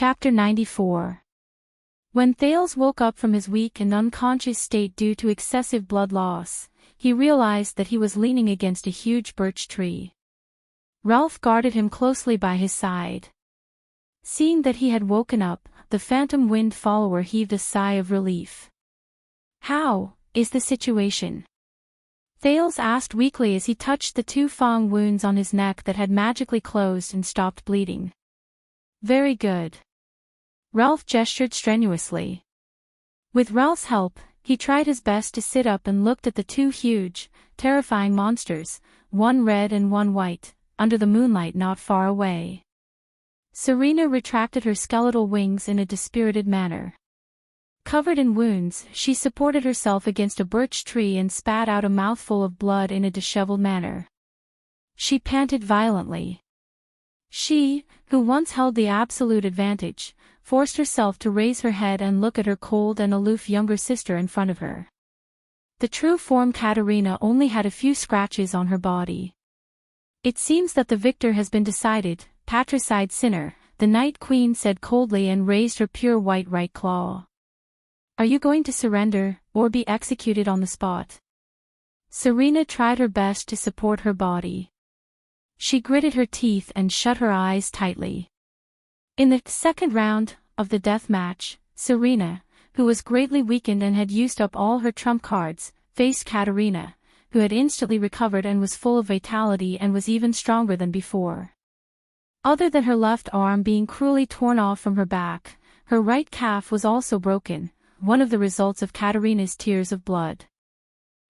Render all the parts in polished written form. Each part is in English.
Chapter 94. When Thales woke up from his weak and unconscious state due to excessive blood loss, he realized that he was leaning against a huge birch tree. Ralph guarded him closely by his side. Seeing that he had woken up, the phantom wind follower heaved a sigh of relief. "How is the situation?" Thales asked weakly as he touched the two fang wounds on his neck that had magically closed and stopped bleeding. "Very good." Ralph gestured strenuously. With Ralph's help, he tried his best to sit up and looked at the two huge, terrifying monsters, one red and one white, under the moonlight not far away. Serena retracted her skeletal wings in a dispirited manner. Covered in wounds, she supported herself against a birch tree and spat out a mouthful of blood in a disheveled manner. She panted violently. She, who once held the absolute advantage, forced herself to raise her head and look at her cold and aloof younger sister in front of her. The true form Katerina only had a few scratches on her body. "It seems that the victor has been decided, patricide sinner," the Night Queen said coldly and raised her pure white right claw. "Are you going to surrender, or be executed on the spot?" Serena tried her best to support her body. She gritted her teeth and shut her eyes tightly. In the second round of the death match, Serena, who was greatly weakened and had used up all her trump cards, faced Katerina, who had instantly recovered and was full of vitality and was even stronger than before. Other than her left arm being cruelly torn off from her back, her right calf was also broken, one of the results of Katerina's tears of blood.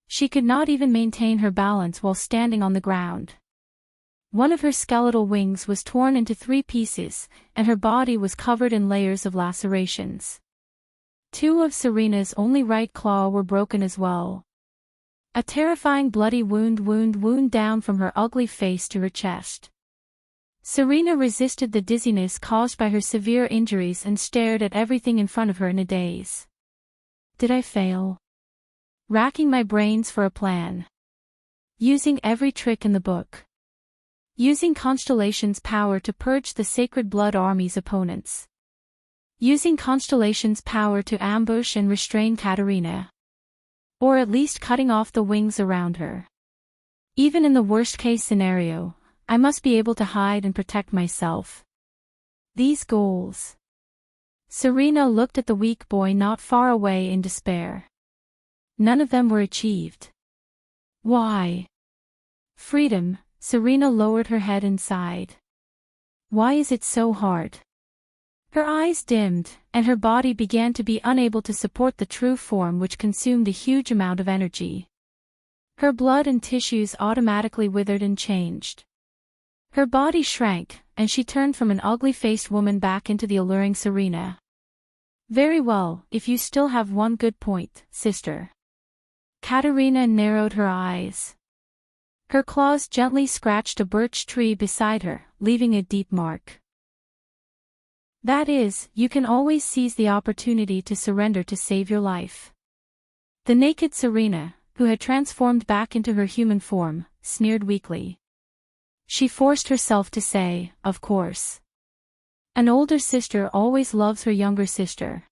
She could not even maintain her balance while standing on the ground. One of her skeletal wings was torn into 3 pieces, and her body was covered in layers of lacerations. 2 of Serena's only right claw were broken as well. A terrifying bloody wound down from her ugly face to her chest. Serena resisted the dizziness caused by her severe injuries and stared at everything in front of her in a daze. Did I fail? Racking my brains for a plan. Using every trick in the book. Using Constellation's power to purge the Sacred Blood Army's opponents. Using Constellation's power to ambush and restrain Katerina. Or at least cutting off the wings around her. Even in the worst-case scenario, I must be able to hide and protect myself. These goals. Serena looked at the weak boy not far away in despair. None of them were achieved. Why? Freedom. Serena lowered her head and sighed. Why is it so hard? Her eyes dimmed, and her body began to be unable to support the true form which consumed a huge amount of energy. Her blood and tissues automatically withered and changed. Her body shrank, and she turned from an ugly-faced woman back into the alluring Serena. Very well, if you still have one good point, sister. Katerina narrowed her eyes. Her claws gently scratched a birch tree beside her, leaving a deep mark. That is, you can always seize the opportunity to surrender to save your life. The naked Serena, who had transformed back into her human form, sneered weakly. She forced herself to say, of course. An older sister always loves her younger sister.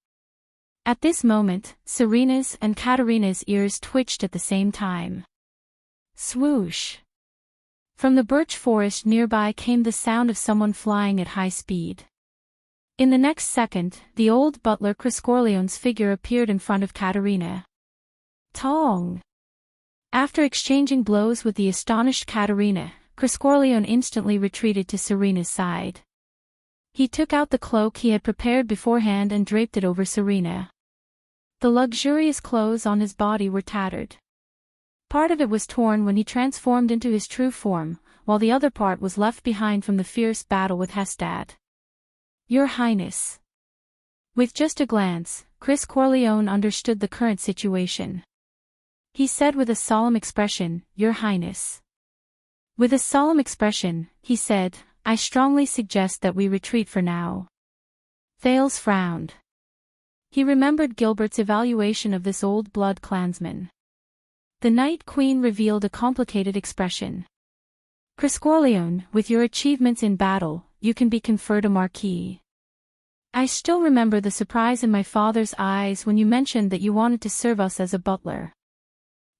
At this moment, Serena's and Katerina's ears twitched at the same time. Swoosh! From the birch forest nearby came the sound of someone flying at high speed. In the next second, the old butler Criscorleone's figure appeared in front of Katerina. Tong! After exchanging blows with the astonished Katerina, Criscorleone instantly retreated to Serena's side. He took out the cloak he had prepared beforehand and draped it over Serena. The luxurious clothes on his body were tattered. Part of it was torn when he transformed into his true form, while the other part was left behind from the fierce battle with Hestad. Your Highness. With just a glance, Criscorleone understood the current situation. He said with a solemn expression, Your Highness. With a solemn expression, he said, I strongly suggest that we retreat for now. Thales frowned. He remembered Gilbert's evaluation of this old blood clansman. The Night Queen revealed a complicated expression. Criscorleone, with your achievements in battle, you can be conferred a marquis. I still remember the surprise in my father's eyes when you mentioned that you wanted to serve us as a butler.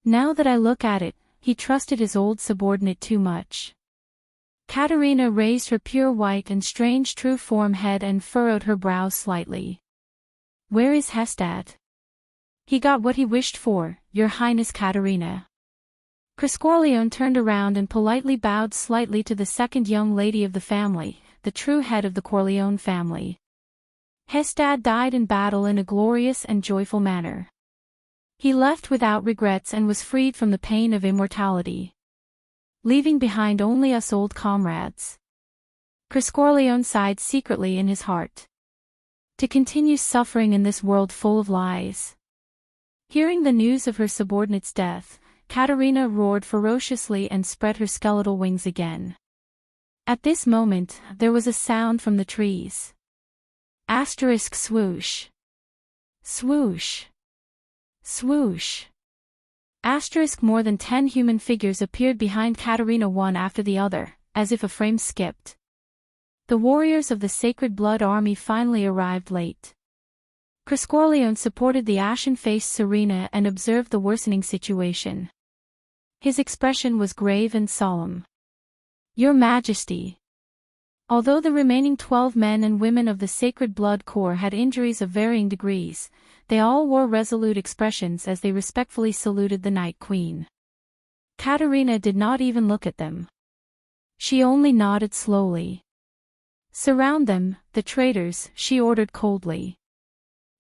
Now that I look at it, he trusted his old subordinate too much. Katerina raised her pure white and strange true form head and furrowed her brows slightly. Where is Hestad? He got what he wished for, Your Highness Katerina. Crescorleone turned around and politely bowed slightly to the second young lady of the family, the true head of the Corleone family. Hestad died in battle in a glorious and joyful manner. He left without regrets and was freed from the pain of immortality, leaving behind only us old comrades. Crescorleone sighed secretly in his heart. To continue suffering in this world full of lies. Hearing the news of her subordinate's death, Katerina roared ferociously and spread her skeletal wings again. At this moment, there was a sound from the trees. Asterisk swoosh. Swoosh. Swoosh. Asterisk more than 10 human figures appeared behind Katerina one after the other, as if a frame skipped. The warriors of the Sacred Blood Army finally arrived late. Crescorleone supported the ashen-faced Serena and observed the worsening situation. His expression was grave and solemn. Your Majesty. Although the remaining 12 men and women of the Sacred Blood Corps had injuries of varying degrees, they all wore resolute expressions as they respectfully saluted the Night Queen. Katerina did not even look at them. She only nodded slowly. Surround them, the traitors, she ordered coldly.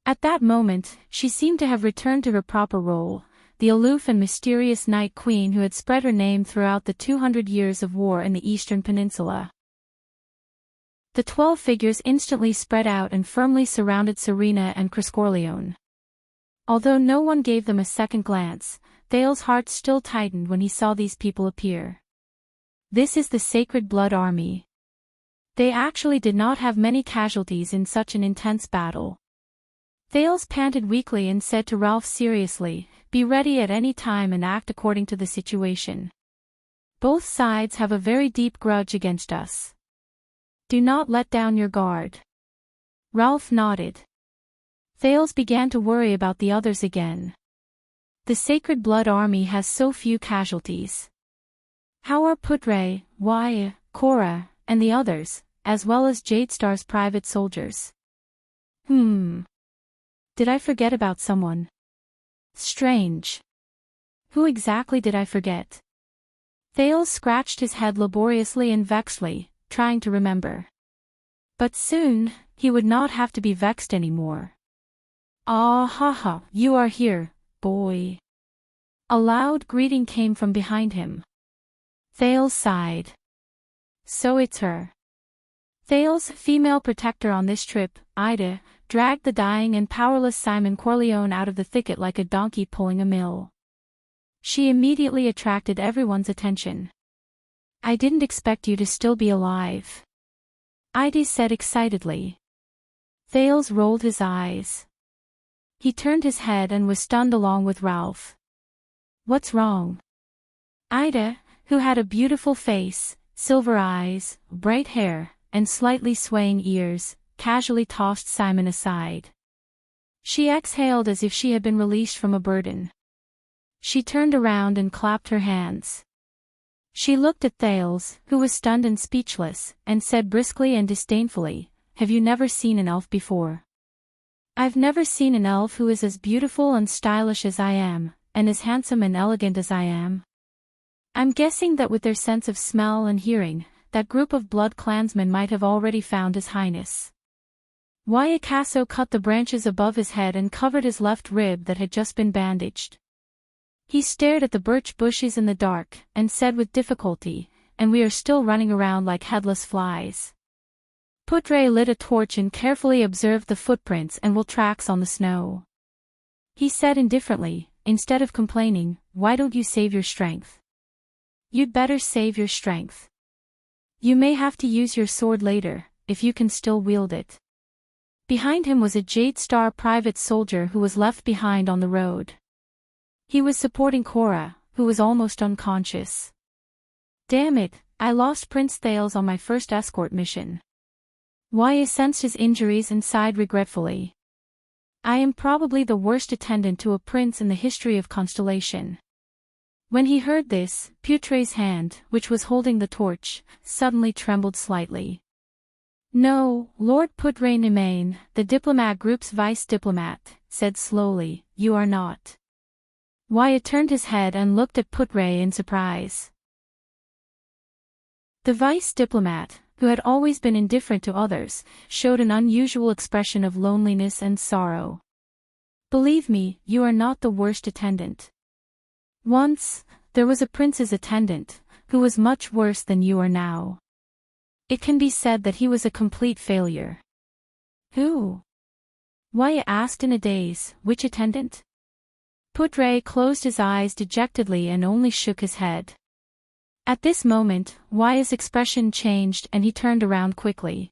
At that moment, she seemed to have returned to her proper role, the aloof and mysterious Night Queen who had spread her name throughout the 200 years of war in the Eastern Peninsula. The 12 figures instantly spread out and firmly surrounded Serena and Crescorleone. Although no one gave them a second glance, Thale's heart still tightened when he saw these people appear. This is the Sacred Blood Army. They actually did not have many casualties in such an intense battle. Thales panted weakly and said to Ralph seriously, be ready at any time and act according to the situation. Both sides have a very deep grudge against us. Do not let down your guard. Ralph nodded. Thales began to worry about the others again. The Sacred Blood Army has so few casualties. How are Putre, Cora, and the others, as well as Jadestar's private soldiers? Did I forget about someone? Strange. Who exactly did I forget? Thales scratched his head laboriously and vexedly, trying to remember. But soon, he would not have to be vexed anymore. Ah ha ha, you are here, boy. A loud greeting came from behind him. Thales sighed. So it's her. Thales' female protector on this trip, Ida, dragged the dying and powerless Simon Corleone out of the thicket like a donkey pulling a mill. She immediately attracted everyone's attention. I didn't expect you to still be alive. Ida said excitedly. Thales rolled his eyes. He turned his head and was stunned along with Ralph. What's wrong? Ida, who had a beautiful face, silver eyes, bright hair, and slightly swaying ears, casually tossed Simon aside. She exhaled as if she had been released from a burden. She turned around and clapped her hands. She looked at Thales, who was stunned and speechless, and said briskly and disdainfully, have you never seen an elf before? I've never seen an elf who is as beautiful and stylish as I am, and as handsome and elegant as I am. I'm guessing that with their sense of smell and hearing, that group of blood clansmen might have already found His Highness. Waiakaso cut the branches above his head and covered his left rib that had just been bandaged. He stared at the birch bushes in the dark, and said with difficulty, and we are still running around like headless flies. Putre lit a torch and carefully observed the footprints and wool tracks on the snow. He said indifferently, instead of complaining, why don't you save your strength? You'd better save your strength. You may have to use your sword later, if you can still wield it. Behind him was a Jadestar private soldier who was left behind on the road. He was supporting Cora, who was almost unconscious. Damn it, I lost Prince Thales on my first escort mission. Why sensed his injuries and sighed regretfully. I am probably the worst attendant to a prince in the history of Constellation. When he heard this, Putre's hand, which was holding the torch, suddenly trembled slightly. No, Lord Putre Nemain, the diplomat group's vice-diplomat, said slowly, you are not. Wyatt turned his head and looked at Putre in surprise. The vice-diplomat, who had always been indifferent to others, showed an unusual expression of loneliness and sorrow. Believe me, you are not the worst attendant. Once, there was a prince's attendant, who was much worse than you are now. It can be said that he was a complete failure. Who? Wyatt asked in a daze, which attendant? Putre closed his eyes dejectedly and only shook his head. At this moment, Wyatt's expression changed and he turned around quickly.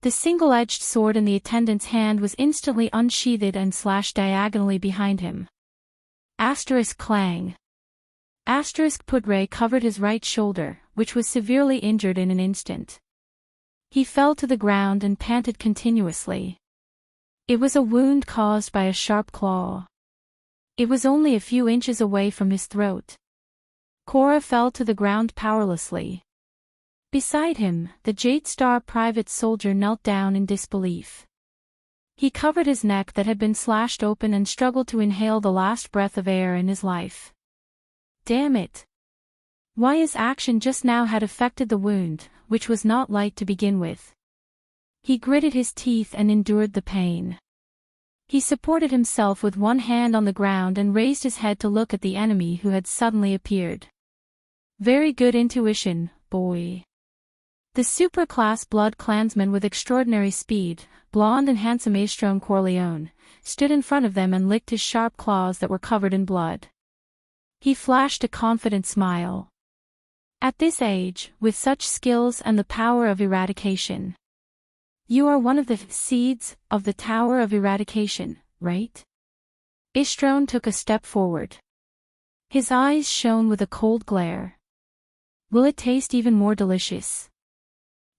The single-edged sword in the attendant's hand was instantly unsheathed and slashed diagonally behind him. Asterisk clang. Asterisk Putre covered his right shoulder, which was severely injured in an instant. He fell to the ground and panted continuously. It was a wound caused by a sharp claw. It was only a few inches away from his throat. Cora fell to the ground powerlessly. Beside him, the Jade Star private soldier knelt down in disbelief. He covered his neck that had been slashed open and struggled to inhale the last breath of air in his life. Damn it! Wyatt's action just now had affected the wound, which was not light to begin with. He gritted his teeth and endured the pain. He supported himself with one hand on the ground and raised his head to look at the enemy who had suddenly appeared. Very good intuition, boy. The super-class blood clansman with extraordinary speed, blonde and handsome Astrone Corleone, stood in front of them and licked his sharp claws that were covered in blood. He flashed a confident smile. At this age, with such skills and the power of eradication. You are one of the seeds of the Tower of Eradication, right? Astrone took a step forward. His eyes shone with a cold glare. Will it taste even more delicious?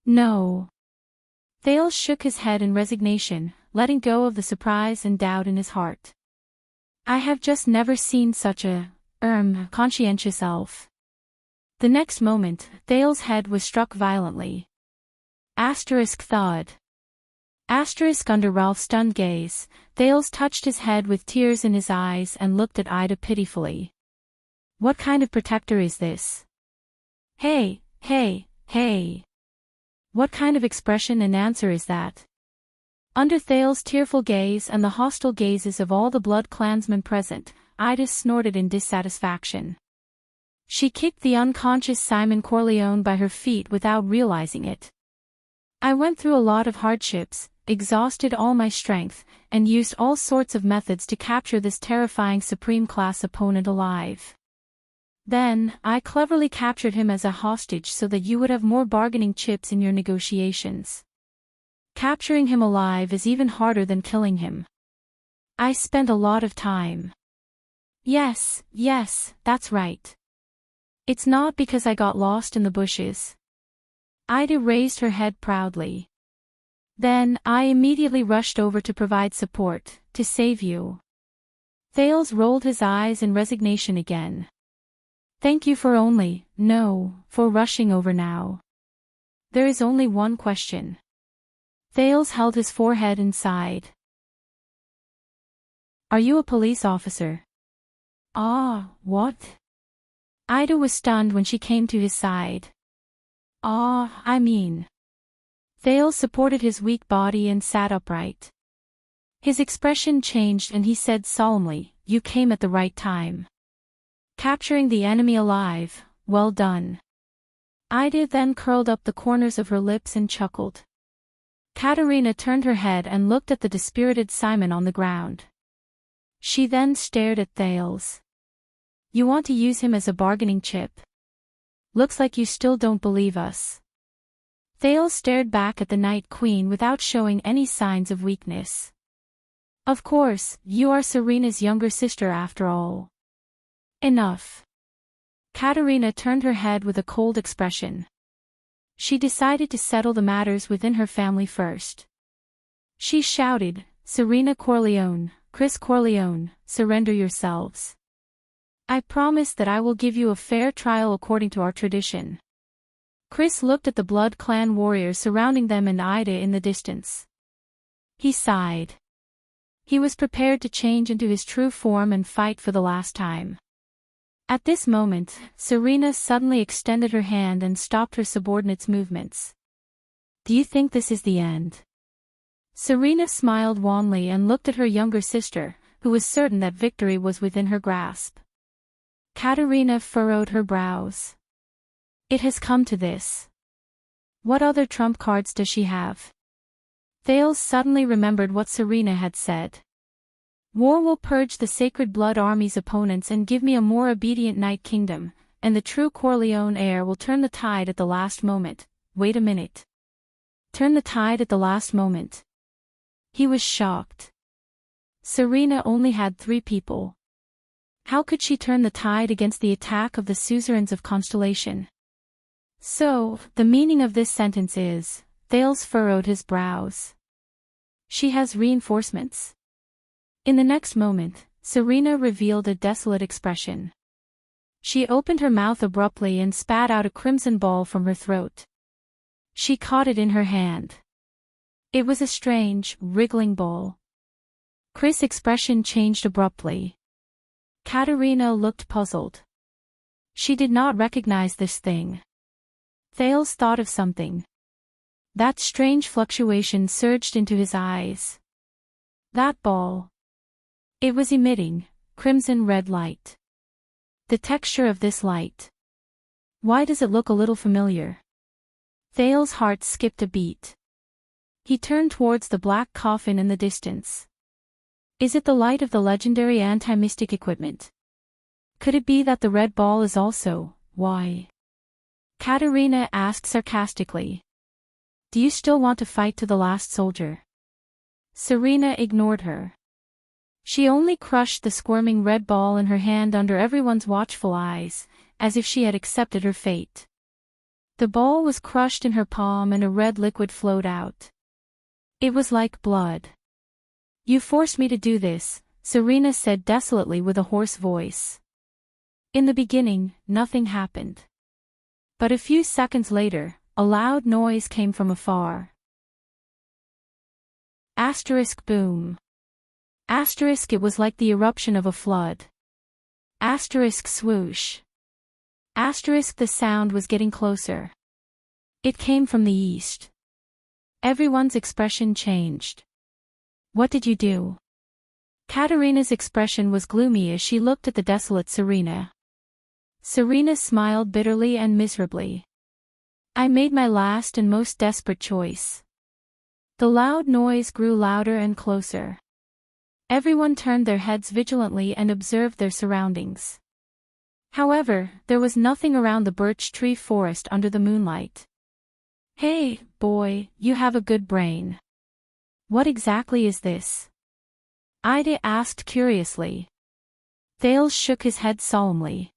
No. Thales shook his head in resignation, letting go of the surprise and doubt in his heart. I have just never seen such a, conscientious elf. The next moment, Thales' head was struck violently. Asterisk thud. Asterisk under Ralph's stunned gaze, Thales touched his head with tears in his eyes and looked at Ida pitifully. What kind of protector is this? Hey, hey, hey. What kind of expression and answer is that? Under Thales' tearful gaze and the hostile gazes of all the blood clansmen present, Ida snorted in dissatisfaction. She kicked the unconscious Simon Corleone by her feet without realizing it. I went through a lot of hardships, exhausted all my strength, and used all sorts of methods to capture this terrifying supreme-class opponent alive. Then, I cleverly captured him as a hostage so that you would have more bargaining chips in your negotiations. Capturing him alive is even harder than killing him. I spent a lot of time. Yes, that's right. It's not because I got lost in the bushes. Ida raised her head proudly. Then, I immediately rushed over to provide support, to save you. Thales rolled his eyes in resignation again. Thank you for for rushing over now. There is only one question. Thales held his forehead and sighed. Are you a police officer? Ah, what? Ida was stunned when she came to his side. I mean. Thales supported his weak body and sat upright. His expression changed and he said solemnly, you came at the right time. Capturing the enemy alive, well done. Ida then curled up the corners of her lips and chuckled. Katerina turned her head and looked at the dispirited Simon on the ground. She then stared at Thales. You want to use him as a bargaining chip? Looks like you still don't believe us. Thales stared back at the Night Queen without showing any signs of weakness. Of course, you are Serena's younger sister after all. Enough. Katerina turned her head with a cold expression. She decided to settle the matters within her family first. She shouted, "Serena Corleone, Chris Corleone, surrender yourselves. I promise that I will give you a fair trial according to our tradition." Chris looked at the Blood Clan warriors surrounding them and Ida in the distance. He sighed. He was prepared to change into his true form and fight for the last time. At this moment, Serena suddenly extended her hand and stopped her subordinate's movements. "Do you think this is the end?" Serena smiled wanly and looked at her younger sister, who was certain that victory was within her grasp. Katerina furrowed her brows. It has come to this. What other trump cards does she have? Thales suddenly remembered what Serena had said. War will purge the Sacred Blood Army's opponents and give me a more obedient Night Kingdom, and the true Corleone heir will turn the tide at the last moment. Wait a minute. Turn the tide at the last moment. He was shocked. Serena only had 3 people. How could she turn the tide against the attack of the suzerains of Constellation? So, the meaning of this sentence is, Thales furrowed his brows. She has reinforcements. In the next moment, Serena revealed a desolate expression. She opened her mouth abruptly and spat out a crimson ball from her throat. She caught it in her hand. It was a strange, wriggling ball. Chris' expression changed abruptly. Katerina looked puzzled. She did not recognize this thing. Thales thought of something. That strange fluctuation surged into his eyes. That ball. It was emitting crimson-red light. The texture of this light. Why does it look a little familiar? Thales' heart skipped a beat. He turned towards the black coffin in the distance. Is it the light of the legendary anti-mystic equipment? Could it be that the red ball is also, why? Katerina asked sarcastically. Do you still want to fight to the last soldier? Serena ignored her. She only crushed the squirming red ball in her hand under everyone's watchful eyes, as if she had accepted her fate. The ball was crushed in her palm and a red liquid flowed out. It was like blood. You forced me to do this, Serena said desolately with a hoarse voice. In the beginning, nothing happened. But a few seconds later, a loud noise came from afar. Asterisk boom. Asterisk it was like the eruption of a flood. Asterisk swoosh. Asterisk the sound was getting closer. It came from the east. Everyone's expression changed. What did you do? Katerina's expression was gloomy as she looked at the desolate Serena. Serena smiled bitterly and miserably. I made my last and most desperate choice. The loud noise grew louder and closer. Everyone turned their heads vigilantly and observed their surroundings. However, there was nothing around the birch tree forest under the moonlight. Hey, boy, you have a good brain. What exactly is this? Ida asked curiously. Thales shook his head solemnly.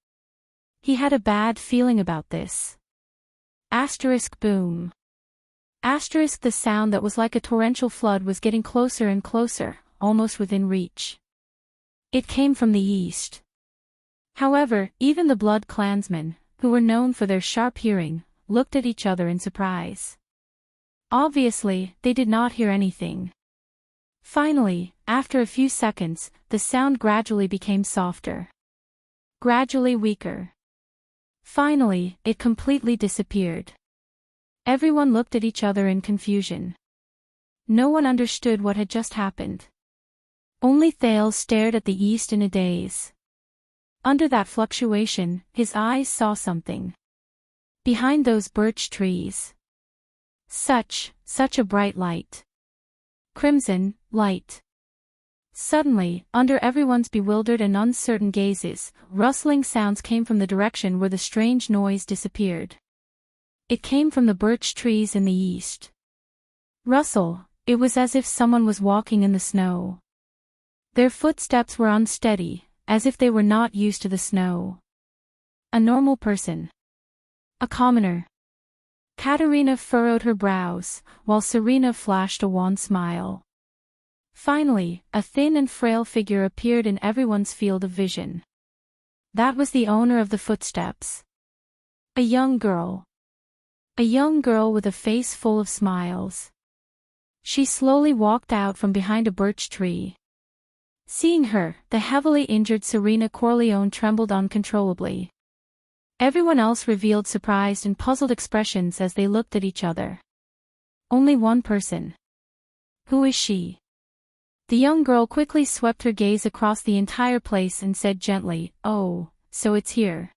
He had a bad feeling about this. Asterisk boom. Asterisk the sound that was like a torrential flood was getting closer and closer, almost within reach. It came from the east. However, even the Blood Clansmen, who were known for their sharp hearing, looked at each other in surprise. Obviously, they did not hear anything. Finally, after a few seconds, the sound gradually became softer. Gradually weaker. Finally, it completely disappeared. Everyone looked at each other in confusion. No one understood what had just happened. Only Thales stared at the east in a daze. Under that fluctuation, his eyes saw something. Behind those birch trees. Such a bright light. Crimson, light. Suddenly, under everyone's bewildered and uncertain gazes, rustling sounds came from the direction where the strange noise disappeared. It came from the birch trees in the east. Rustle, it was as if someone was walking in the snow. Their footsteps were unsteady, as if they were not used to the snow. A normal person. A commoner. Katerina furrowed her brows, while Serena flashed a wan smile. Finally, a thin and frail figure appeared in everyone's field of vision. That was the owner of the footsteps. A young girl. A young girl with a face full of smiles. She slowly walked out from behind a birch tree. Seeing her, the heavily injured Serena Corleone trembled uncontrollably. Everyone else revealed surprised and puzzled expressions as they looked at each other. Only one person. Who is she? The young girl quickly swept her gaze across the entire place and said gently, "Oh, so it's here."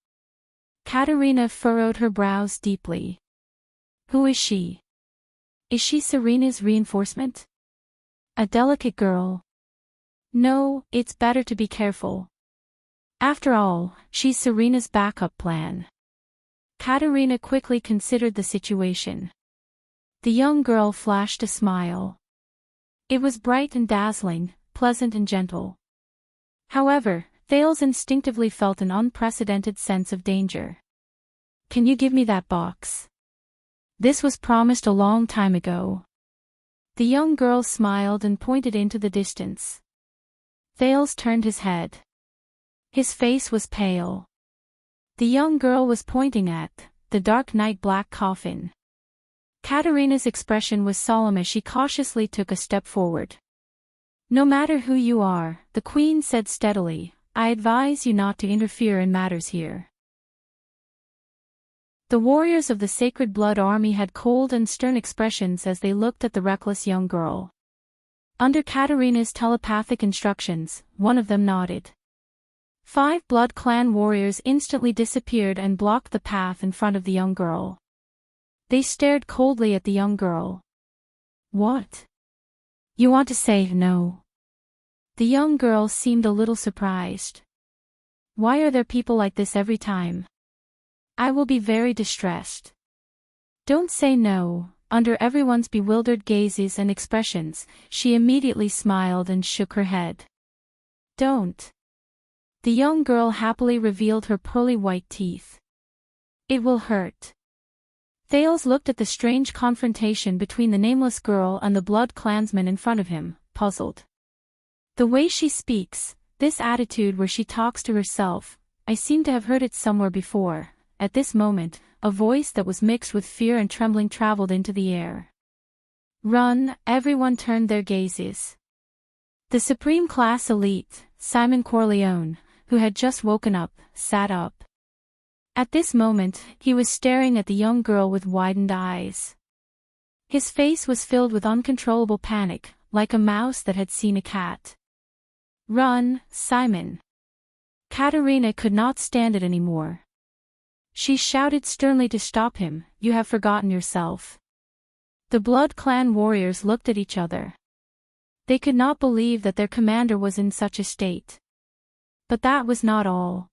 Katerina furrowed her brows deeply. Who is she? Is she Serena's reinforcement? A delicate girl? No, it's better to be careful. After all, she's Serena's backup plan. Katerina quickly considered the situation. The young girl flashed a smile. It was bright and dazzling, pleasant and gentle. However, Thales instinctively felt an unprecedented sense of danger. "Can you give me that box? This was promised a long time ago." The young girl smiled and pointed into the distance. Thales turned his head. His face was pale. The young girl was pointing at the dark night black coffin. Katerina's expression was solemn as she cautiously took a step forward. "No matter who you are," the queen said steadily, "I advise you not to interfere in matters here." The warriors of the Sacred Blood Army had cold and stern expressions as they looked at the reckless young girl. Under Katerina's telepathic instructions, one of them nodded. 5 Blood Clan warriors instantly disappeared and blocked the path in front of the young girl. They stared coldly at the young girl. "What? You want to say no?" The young girl seemed a little surprised. "Why are there people like this every time? I will be very distressed." "Don't say no." Under everyone's bewildered gazes and expressions, she immediately smiled and shook her head. "Don't." The young girl happily revealed her pearly white teeth. "It will hurt." Thales looked at the strange confrontation between the nameless girl and the blood clansman in front of him, puzzled. The way she speaks, this attitude where she talks to herself, I seem to have heard it somewhere before. At this moment, a voice that was mixed with fear and trembling traveled into the air. "Run!" Everyone turned their gazes. The Supreme Class Elite, Simon Corleone, who had just woken up, sat up. At this moment, he was staring at the young girl with widened eyes. His face was filled with uncontrollable panic, like a mouse that had seen a cat. "Run, Simon!" Katerina could not stand it anymore. She shouted sternly to stop him, "You have forgotten yourself." The Blood Clan warriors looked at each other. They could not believe that their commander was in such a state. But that was not all.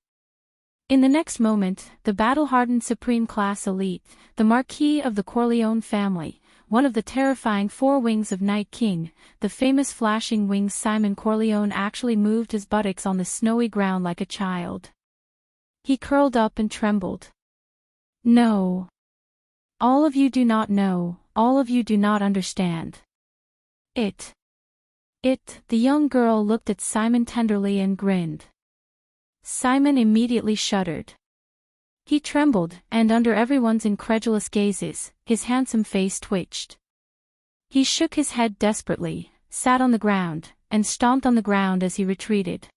In the next moment, the battle-hardened Supreme Class Elite, the Marquis of the Corleone family, one of the terrifying 4 wings of Night King, the famous flashing wings Simon Corleone actually moved his buttocks on the snowy ground like a child. He curled up and trembled. "No. All of you do not know, all of you do not understand. The young girl looked at Simon tenderly and grinned. Simon immediately shuddered. He trembled, and under everyone's incredulous gazes, his handsome face twitched. He shook his head desperately, sat on the ground, and stomped on the ground as he retreated.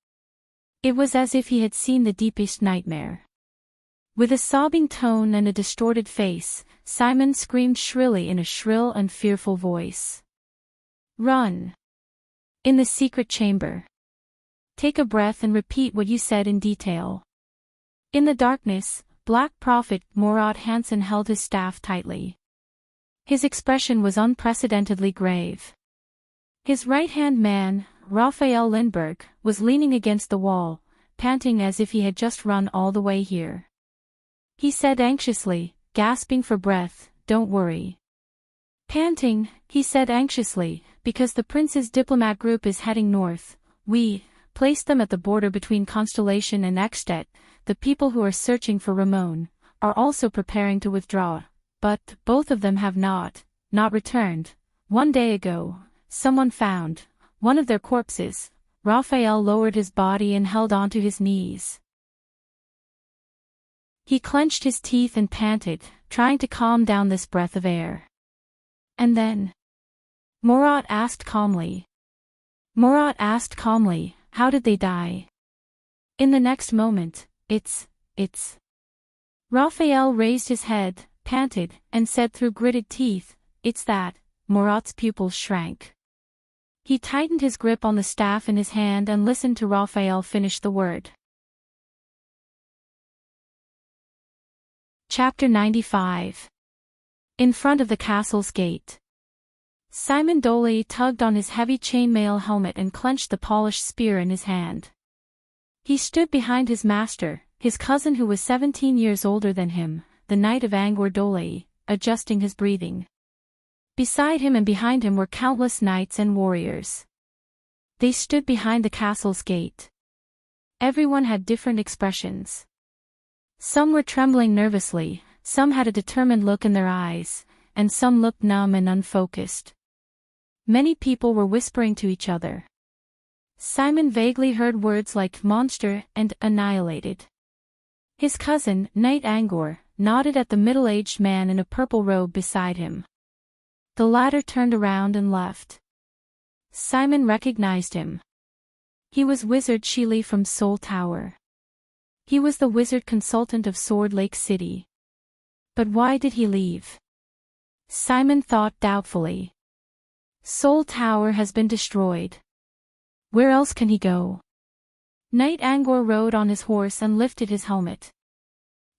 It was as if he had seen the deepest nightmare. With a sobbing tone and a distorted face, Simon screamed shrilly in a shrill and fearful voice. "Run! In the secret chamber. Take a breath and repeat what you said in detail." In the darkness, Black Prophet Murat Hansen held his staff tightly. His expression was unprecedentedly grave. His right-hand man, Raphael Lindbergh, was leaning against the wall, panting as if he had just run all the way here. He said anxiously, gasping for breath, "Don't worry." Panting, he said anxiously, "Because the prince's diplomat group is heading north, we placed them at the border between Constellation and Ekstedt. The people who are searching for Ramon are also preparing to withdraw, but both of them have not returned. One day ago, someone found one of their corpses. Raphael lowered his body and held onto his knees. He clenched his teeth and panted, trying to calm down this breath of air. And then? Murat asked calmly, how did they die? In the next moment, it's. Raphael raised his head, panted, and said through gritted teeth, it's that. Murat's pupils shrank. He tightened his grip on the staff in his hand and listened to Raphael finish the word. Chapter 95. In front of the castle's gate. Simon Dolly tugged on his heavy chainmail helmet and clenched the polished spear in his hand. He stood behind his master, his cousin who was 17 years older than him, the Knight of Angor Dolly, adjusting his breathing. Beside him and behind him were countless knights and warriors. They stood behind the castle's gate. Everyone had different expressions. Some were trembling nervously, some had a determined look in their eyes, and some looked numb and unfocused. Many people were whispering to each other. Simon vaguely heard words like monster and annihilated. His cousin, Knight Angor, nodded at the middle-aged man in a purple robe beside him. The latter turned around and left. Simon recognized him. He was Wizard Sheely from Soul Tower. He was the wizard consultant of Sword Lake City. But why did he leave? Simon thought doubtfully. Soul Tower has been destroyed. Where else can he go? Knight Angor rode on his horse and lifted his helmet.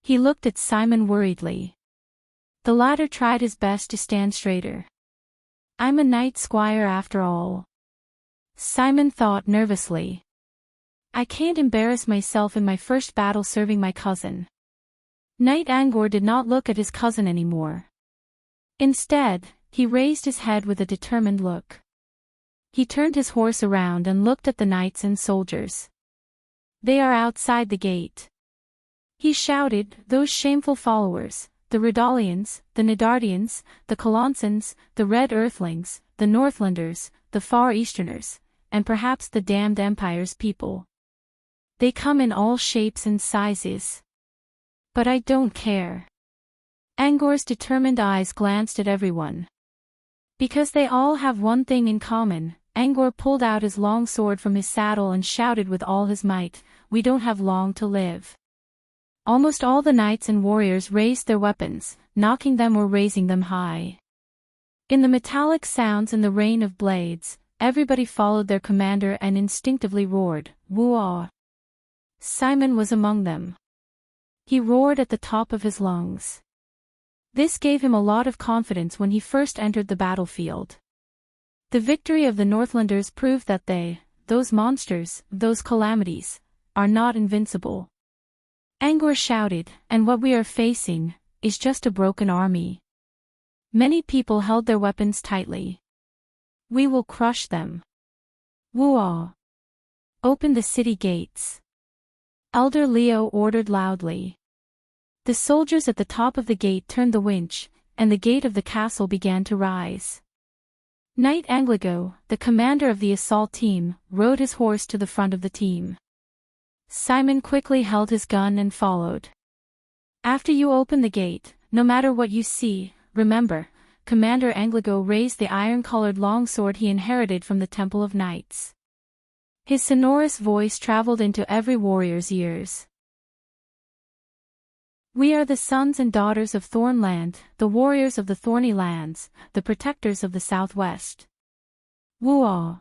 He looked at Simon worriedly. The latter tried his best to stand straighter. I'm a knight squire after all. Simon thought nervously. I can't embarrass myself in my first battle serving my cousin. Knight Angor did not look at his cousin anymore. Instead, he raised his head with a determined look. He turned his horse around and looked at the knights and soldiers. They are outside the gate. He shouted, those shameful followers. The Redalians, the Nedardians, the Colonsons, the Red Earthlings, the Northlanders, the Far Easterners, and perhaps the damned Empire's people. They come in all shapes and sizes. But I don't care. Angor's determined eyes glanced at everyone. Because they all have one thing in common, Angor pulled out his long sword from his saddle and shouted with all his might, we don't have long to live. Almost all the knights and warriors raised their weapons, knocking them or raising them high. In the metallic sounds and the rain of blades, everybody followed their commander and instinctively roared, woo-ah. Simon was among them. He roared at the top of his lungs. This gave him a lot of confidence when he first entered the battlefield. The victory of the Northlanders proved that they, those monsters, those calamities, are not invincible. Angor shouted, and what we are facing is just a broken army. Many people held their weapons tightly. We will crush them. Woo-ah. Open the city gates. Elder Leo ordered loudly. The soldiers at the top of the gate turned the winch, and the gate of the castle began to rise. Knight Angligo, the commander of the assault team, rode his horse to the front of the team. Simon quickly held his gun and followed. After you open the gate, no matter what you see, remember, Commander Angligo raised the iron-colored longsword he inherited from the Temple of Knights. His sonorous voice traveled into every warrior's ears. We are the sons and daughters of Thornland, the warriors of the Thorny Lands, the protectors of the Southwest. Woo-ah.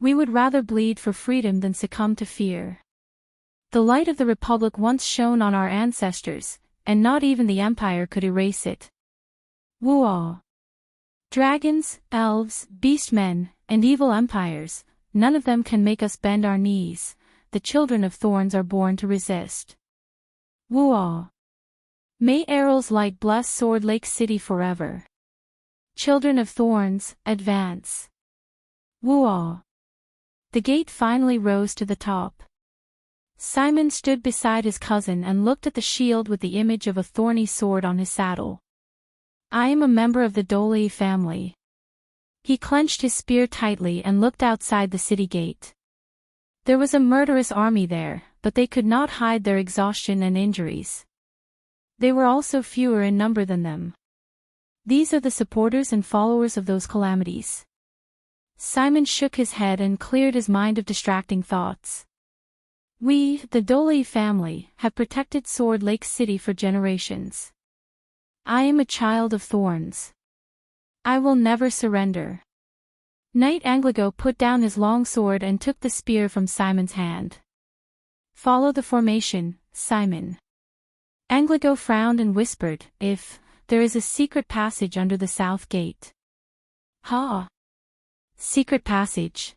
We would rather bleed for freedom than succumb to fear. The light of the Republic once shone on our ancestors, and not even the Empire could erase it. Woo-ah. Dragons, elves, beastmen, and evil empires, none of them can make us bend our knees. The children of thorns are born to resist. Woo-ah. May Errol's light bless Sword Lake City forever. Children of thorns, advance. Woo-ah. The gate finally rose to the top. Simon stood beside his cousin and looked at the shield with the image of a thorny sword on his saddle. I am a member of the Dolly family. He clenched his spear tightly and looked outside the city gate. There was a murderous army there, but they could not hide their exhaustion and injuries. They were also fewer in number than them. These are the supporters and followers of those calamities. Simon shook his head and cleared his mind of distracting thoughts. We, the Dolly family, have protected Sword Lake City for generations. I am a child of thorns. I will never surrender. Knight Angligo put down his long sword and took the spear from Simon's hand. Follow the formation, Simon. Angligo frowned and whispered, if there is a secret passage under the south gate. Ha! Secret passage.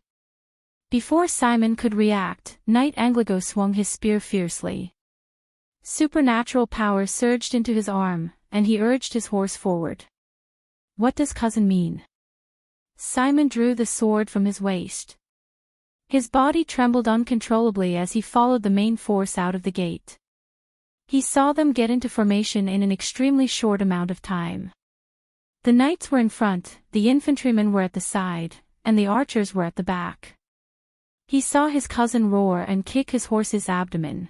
Before Simon could react, Knight Angligo swung his spear fiercely. Supernatural power surged into his arm, and he urged his horse forward. What does cousin mean? Simon drew the sword from his waist. His body trembled uncontrollably as he followed the main force out of the gate. He saw them get into formation in an extremely short amount of time. The knights were in front, the infantrymen were at the side, and the archers were at the back. He saw his cousin roar and kick his horse's abdomen.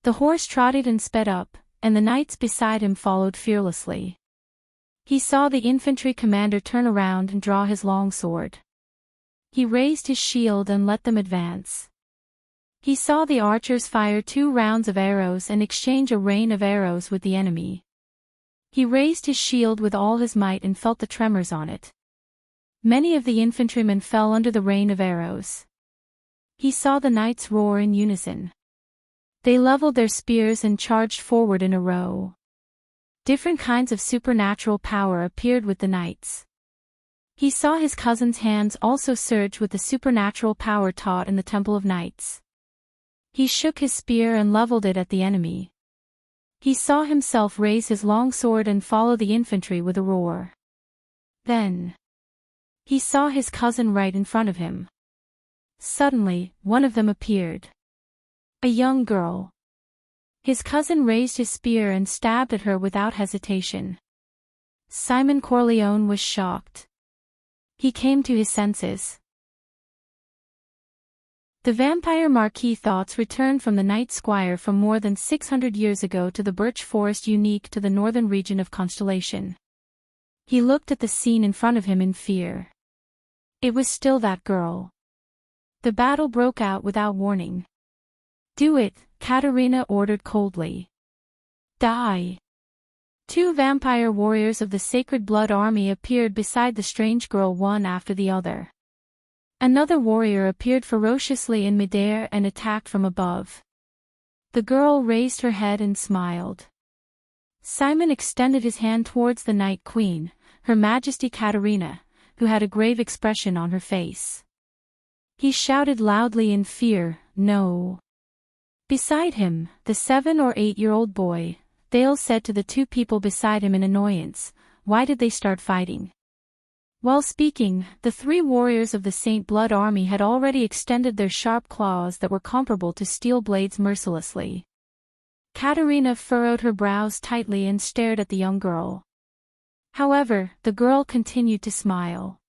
The horse trotted and sped up, and the knights beside him followed fearlessly. He saw the infantry commander turn around and draw his long sword. He raised his shield and let them advance. He saw the archers fire 2 rounds of arrows and exchange a rain of arrows with the enemy. He raised his shield with all his might and felt the tremors on it. Many of the infantrymen fell under the rain of arrows. He saw the knights roar in unison. They leveled their spears and charged forward in a row. Different kinds of supernatural power appeared with the knights. He saw his cousin's hands also surge with the supernatural power taught in the Temple of Knights. He shook his spear and leveled it at the enemy. He saw himself raise his long sword and follow the infantry with a roar. Then he saw his cousin right in front of him. Suddenly, one of them appeared. A young girl. His cousin raised his spear and stabbed at her without hesitation. Simon Corleone was shocked. He came to his senses. The vampire Marquis thoughts returned from the Night Squire from more than 600 years ago to the birch forest unique to the northern region of Constellation. He looked at the scene in front of him in fear. It was still that girl. The battle broke out without warning. Do it, Katerina ordered coldly. Die. 2 vampire warriors of the Sacred Blood Army appeared beside the strange girl one after the other. Another warrior appeared ferociously in midair and attacked from above. The girl raised her head and smiled. Simon extended his hand towards the Night Queen, Her Majesty Katerina, who had a grave expression on her face. He shouted loudly in fear, "No." Beside him, the 7 or 8-year-old boy, Thales said to the 2 people beside him in annoyance, "Why did they start fighting?" While speaking, the 3 warriors of the Saint Blood Army had already extended their sharp claws that were comparable to steel blades mercilessly. Katerina furrowed her brows tightly and stared at the young girl. However, the girl continued to smile.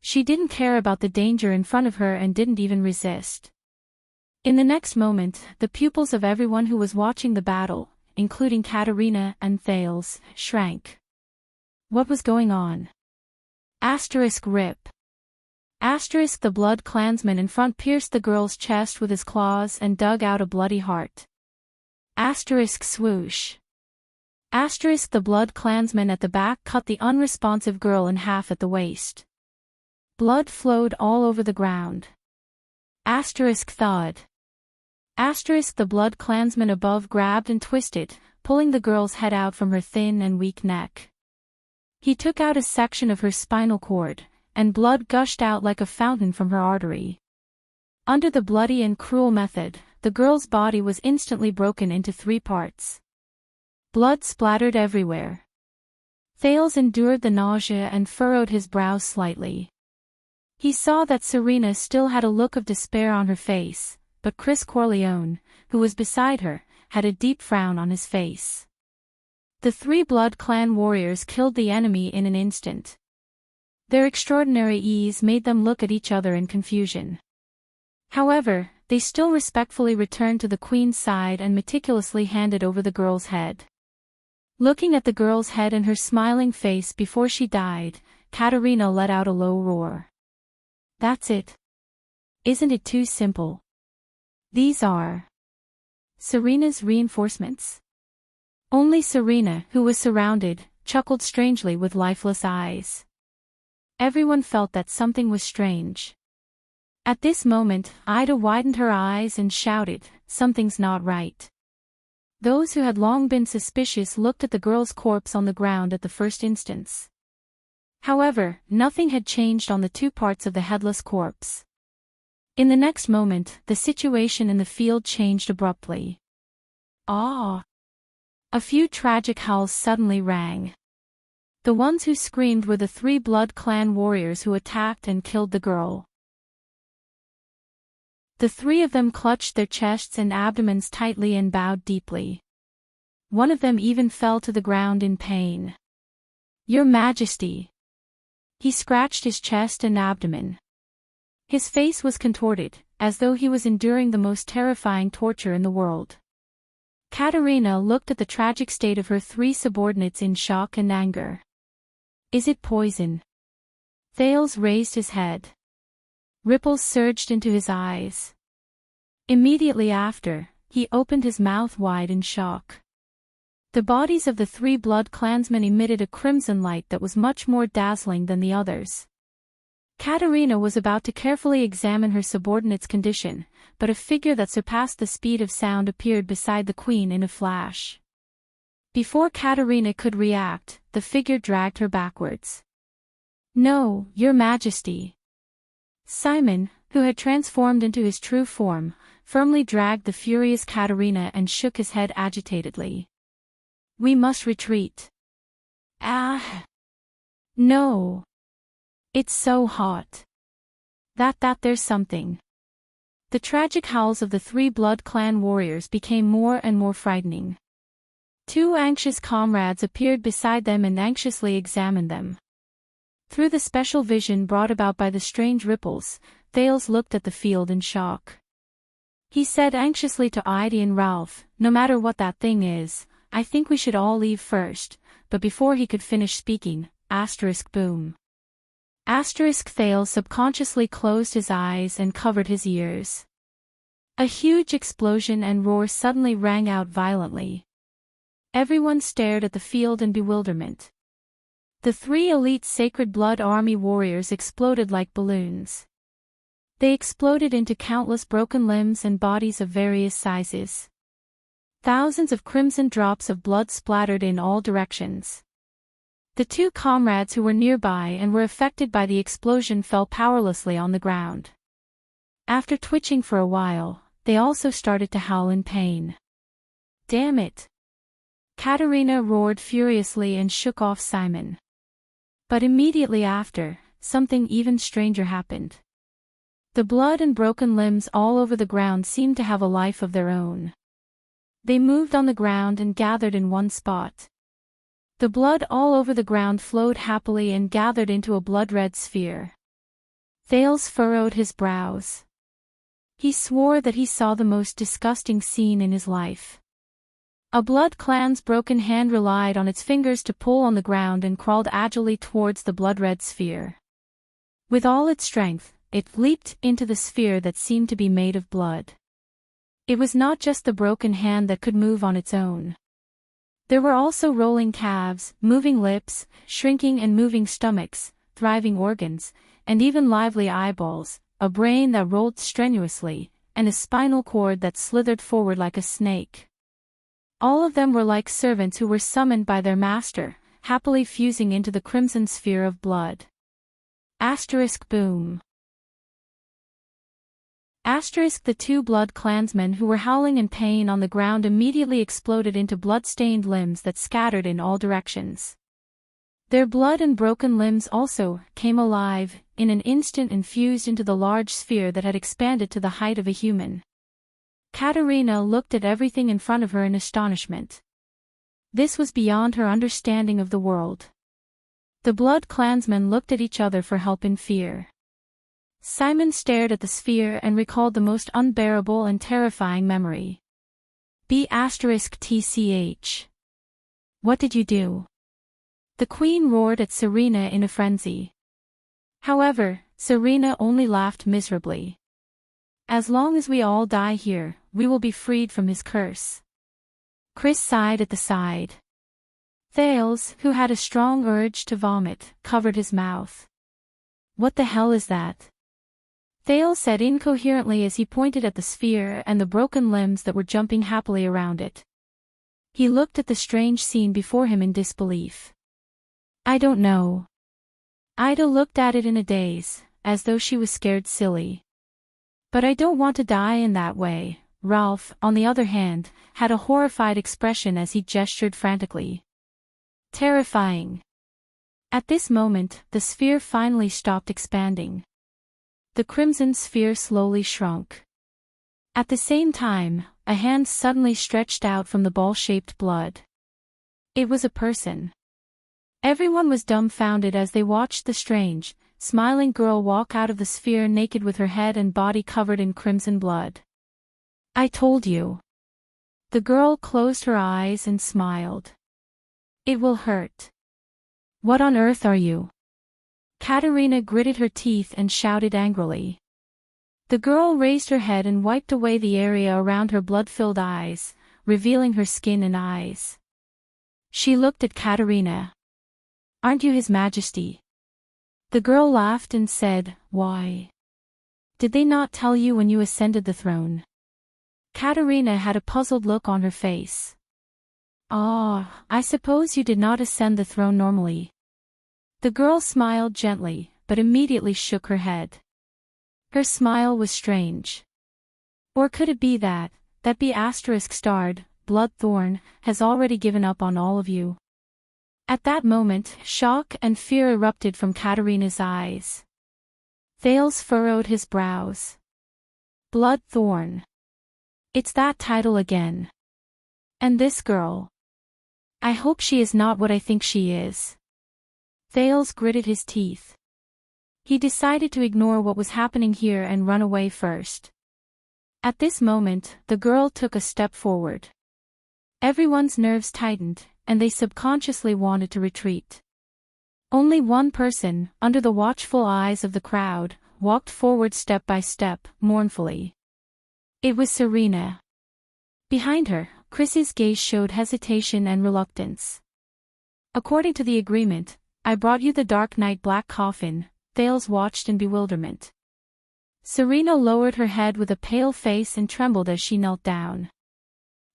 She didn't care about the danger in front of her and didn't even resist. In the next moment, the pupils of everyone who was watching the battle, including Katerina and Thales, shrank. What was going on? *RIP. The blood clansman in front pierced the girl's chest with his claws and dug out a bloody heart. *swoosh. The blood clansman at the back cut the unresponsive girl in half at the waist. Blood flowed all over the ground. *thud. The blood clansman above grabbed and twisted, pulling the girl's head out from her thin and weak neck. He took out a section of her spinal cord, and blood gushed out like a fountain from her artery. Under the bloody and cruel method, the girl's body was instantly broken into 3 parts. Blood splattered everywhere. Thales endured the nausea and furrowed his brows slightly. He saw that Serena still had a look of despair on her face, but Chris Corleone, who was beside her, had a deep frown on his face. The 3 Blood Clan warriors killed the enemy in an instant. Their extraordinary ease made them look at each other in confusion. However, they still respectfully returned to the queen's side and meticulously handed over the girl's head. Looking at the girl's head and her smiling face before she died, Katerina let out a low roar. That's it. Isn't it too simple? These are Serena's reinforcements. Only Serena, who was surrounded, chuckled strangely with lifeless eyes. Everyone felt that something was strange. At this moment, Ida widened her eyes and shouted, "Something's not right." Those who had long been suspicious looked at the girl's corpse on the ground at the first instance. However, nothing had changed on the 2 parts of the headless corpse. In the next moment, the situation in the field changed abruptly. Ah! A few tragic howls suddenly rang. The ones who screamed were the 3 Blood Clan warriors who attacked and killed the girl. The 3 of them clutched their chests and abdomens tightly and bowed deeply. One of them even fell to the ground in pain. "Your Majesty!" He scratched his chest and abdomen. His face was contorted, as though he was enduring the most terrifying torture in the world. Katerina looked at the tragic state of her 3 subordinates in shock and anger. "Is it poison?" Thales raised his head. Ripples surged into his eyes. Immediately after, he opened his mouth wide in shock. The bodies of the 3 Blood Clansmen emitted a crimson light that was much more dazzling than the others. Katerina was about to carefully examine her subordinate's condition, but a figure that surpassed the speed of sound appeared beside the queen in a flash. Before Katerina could react, the figure dragged her backwards. "No, Your Majesty." Simon, who had transformed into his true form, firmly dragged the furious Katerina and shook his head agitatedly. "We must retreat." "Ah! No! It's so hot. There's something." The tragic howls of the 3 Blood Clan warriors became more and more frightening. 2 anxious comrades appeared beside them and anxiously examined them. Through the special vision brought about by the strange ripples, Thales looked at the field in shock. He said anxiously to Ida and Ralph, "No matter what that thing is, I think we should all leave first," but before he could finish speaking, boom. Thales subconsciously closed his eyes and covered his ears. A huge explosion and roar suddenly rang out violently. Everyone stared at the field in bewilderment. The 3 elite Sacred Blood Army warriors exploded like balloons. They exploded into countless broken limbs and bodies of various sizes. Thousands of crimson drops of blood splattered in all directions. The 2 comrades who were nearby and were affected by the explosion fell powerlessly on the ground. After twitching for a while, they also started to howl in pain. "Damn it!" Katerina roared furiously and shook off Simon. But immediately after, something even stranger happened. The blood and broken limbs all over the ground seemed to have a life of their own. They moved on the ground and gathered in one spot. The blood all over the ground flowed happily and gathered into a blood-red sphere. Thales furrowed his brows. He swore that he saw the most disgusting scene in his life. A Blood Clan's broken hand relied on its fingers to pull on the ground and crawled agilely towards the blood-red sphere. With all its strength, it leaped into the sphere that seemed to be made of blood. It was not just the broken hand that could move on its own. There were also rolling calves, moving lips, shrinking and moving stomachs, thriving organs, and even lively eyeballs, a brain that rolled strenuously, and a spinal cord that slithered forward like a snake. All of them were like servants who were summoned by their master, happily fusing into the crimson sphere of blood. Boom. The 2 Blood Clansmen who were howling in pain on the ground immediately exploded into blood-stained limbs that scattered in all directions. Their blood and broken limbs also came alive, in an instant and fused into the large sphere that had expanded to the height of a human. Katerina looked at everything in front of her in astonishment. This was beyond her understanding of the world. The blood clansmen looked at each other for help in fear. Simon stared at the sphere and recalled the most unbearable and terrifying memory. B*TCH. What did you do? The queen roared at Serena in a frenzy. However, Serena only laughed miserably. As long as we all die here, we will be freed from his curse. Chris sighed at the side. Thales, who had a strong urge to vomit, covered his mouth. What the hell is that? Thales said incoherently as he pointed at the sphere and the broken limbs that were jumping happily around it. He looked at the strange scene before him in disbelief. I don't know. Ida looked at it in a daze, as though she was scared silly. But I don't want to die in that way. Ralph, on the other hand, had a horrified expression as he gestured frantically. Terrifying. At this moment, the sphere finally stopped expanding. The crimson sphere slowly shrunk. At the same time, a hand suddenly stretched out from the ball-shaped blood. It was a person. Everyone was dumbfounded as they watched the strange, smiling girl walk out of the sphere naked with her head and body covered in crimson blood. I told you. The girl closed her eyes and smiled. It will hurt. What on earth are you? Katerina gritted her teeth and shouted angrily. The girl raised her head and wiped away the area around her blood-filled eyes, revealing her skin and eyes. She looked at Katerina. Aren't you His Majesty? The girl laughed and said, Why? Did they not tell you when you ascended the throne? Katerina had a puzzled look on her face. Ah, I suppose you did not ascend the throne normally. The girl smiled gently, but immediately shook her head. Her smile was strange. Or could it be that B***starred, Bloodthorn, has already given up on all of you? At that moment, shock and fear erupted from Katerina's eyes. Thales furrowed his brows. Bloodthorn. It's that title again. And this girl. I hope she is not what I think she is. Thales gritted his teeth. He decided to ignore what was happening here and run away first. At this moment, the girl took a step forward. Everyone's nerves tightened, and they subconsciously wanted to retreat. Only one person, under the watchful eyes of the crowd, walked forward step by step, mournfully. It was Serena. Behind her, Chris's gaze showed hesitation and reluctance. According to the agreement, I brought you the Dark Knight Black Coffin, Thales watched in bewilderment. Serena lowered her head with a pale face and trembled as she knelt down.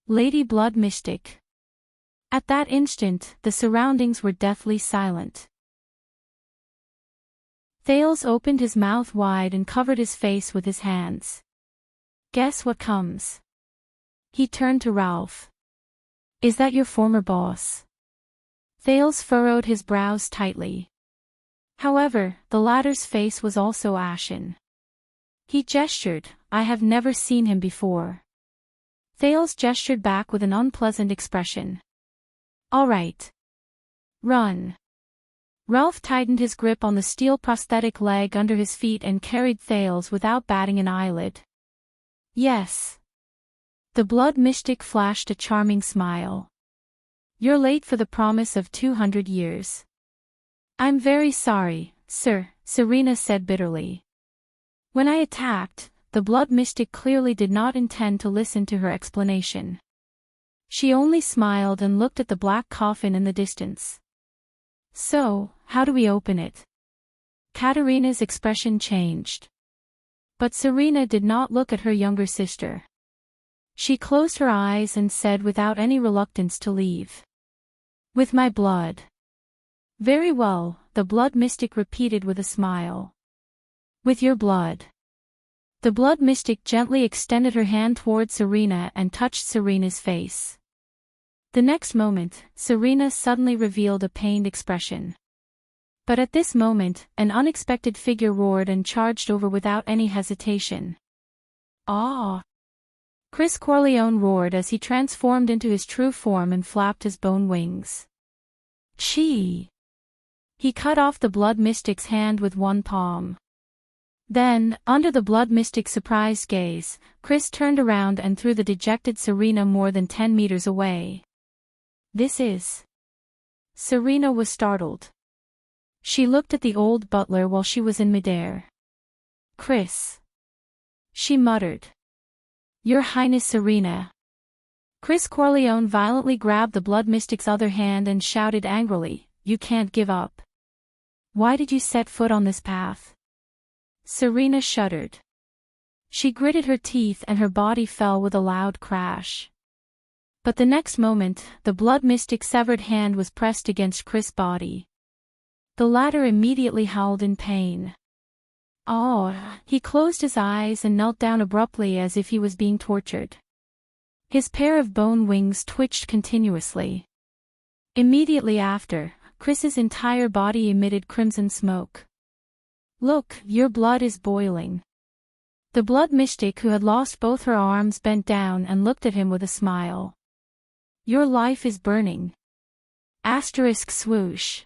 Lady Blood Mystic. At that instant, the surroundings were deathly silent. Thales opened his mouth wide and covered his face with his hands. Guess what comes? He turned to Ralph. Is that your former boss? Thales furrowed his brows tightly. However, the latter's face was also ashen. He gestured, I have never seen him before. Thales gestured back with an unpleasant expression. All right. Run. Ralph tightened his grip on the steel prosthetic leg under his feet and carried Thales without batting an eyelid. Yes. The blood mystic flashed a charming smile. You're late for the promise of 200 years. I'm very sorry, sir, Serena said bitterly. When I attacked, the blood mystic clearly did not intend to listen to her explanation. She only smiled and looked at the black coffin in the distance. So, how do we open it? Katerina's expression changed. But Serena did not look at her younger sister. She closed her eyes and said without any reluctance to leave. With my blood. Very well, the blood mystic repeated with a smile. With your blood. The blood mystic gently extended her hand toward Serena and touched Serena's face. The next moment, Serena suddenly revealed a pained expression. But at this moment, an unexpected figure roared and charged over without any hesitation. Ah! Chris Corleone roared as he transformed into his true form and flapped his bone wings. Chee! He cut off the Blood Mystic's hand with one palm. Then, under the Blood Mystic's surprised gaze, Chris turned around and threw the dejected Serena more than 10 meters away. This is... Serena was startled. She looked at the old butler while she was in midair. Chris. She muttered. Your Highness Serena. Chris Corleone violently grabbed the Blood Mystic's other hand and shouted angrily, You can't give up. Why did you set foot on this path? Serena shuddered. She gritted her teeth and her body fell with a loud crash. But the next moment, the Blood Mystic's severed hand was pressed against Chris' body. The latter immediately howled in pain. Oh, he closed his eyes and knelt down abruptly as if he was being tortured. His pair of bone wings twitched continuously. Immediately after, Chris's entire body emitted crimson smoke. Look, your blood is boiling. The Blood Mystic, who had lost both her arms, bent down and looked at him with a smile. Your life is burning. Asterisk swoosh.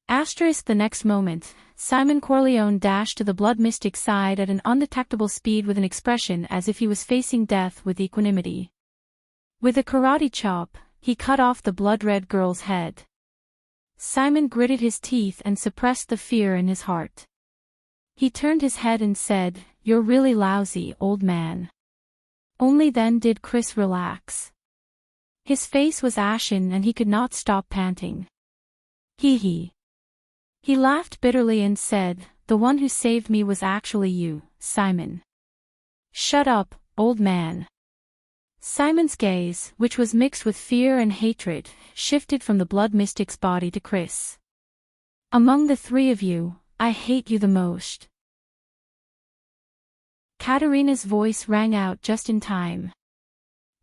Asterisk the next moment, Simon Corleone dashed to the Blood Mystic's side at an undetectable speed with an expression as if he was facing death with equanimity. With a karate chop, he cut off the blood-red girl's head. Simon gritted his teeth and suppressed the fear in his heart. He turned his head and said, You're really lousy, old man. Only then did Chris relax. His face was ashen and he could not stop panting. Hee. He laughed bitterly and said, The one who saved me was actually you, Simon. Shut up, old man. Simon's gaze, which was mixed with fear and hatred, shifted from the Blood Mystic's body to Chris. Among the three of you, I hate you the most. Katerina's voice rang out just in time.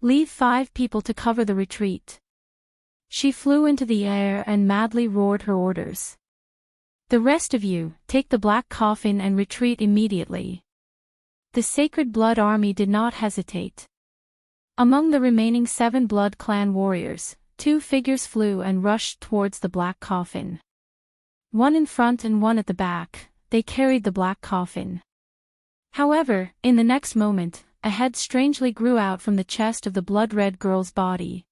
Leave 5 people to cover the retreat. She flew into the air and madly roared her orders. The rest of you, take the black coffin and retreat immediately. The Sacred Blood Army did not hesitate. Among the remaining 7 Blood Clan warriors, 2 figures flew and rushed towards the black coffin. One in front and one at the back, they carried the black coffin. However, in the next moment, a head strangely grew out from the chest of the blood-red girl's body.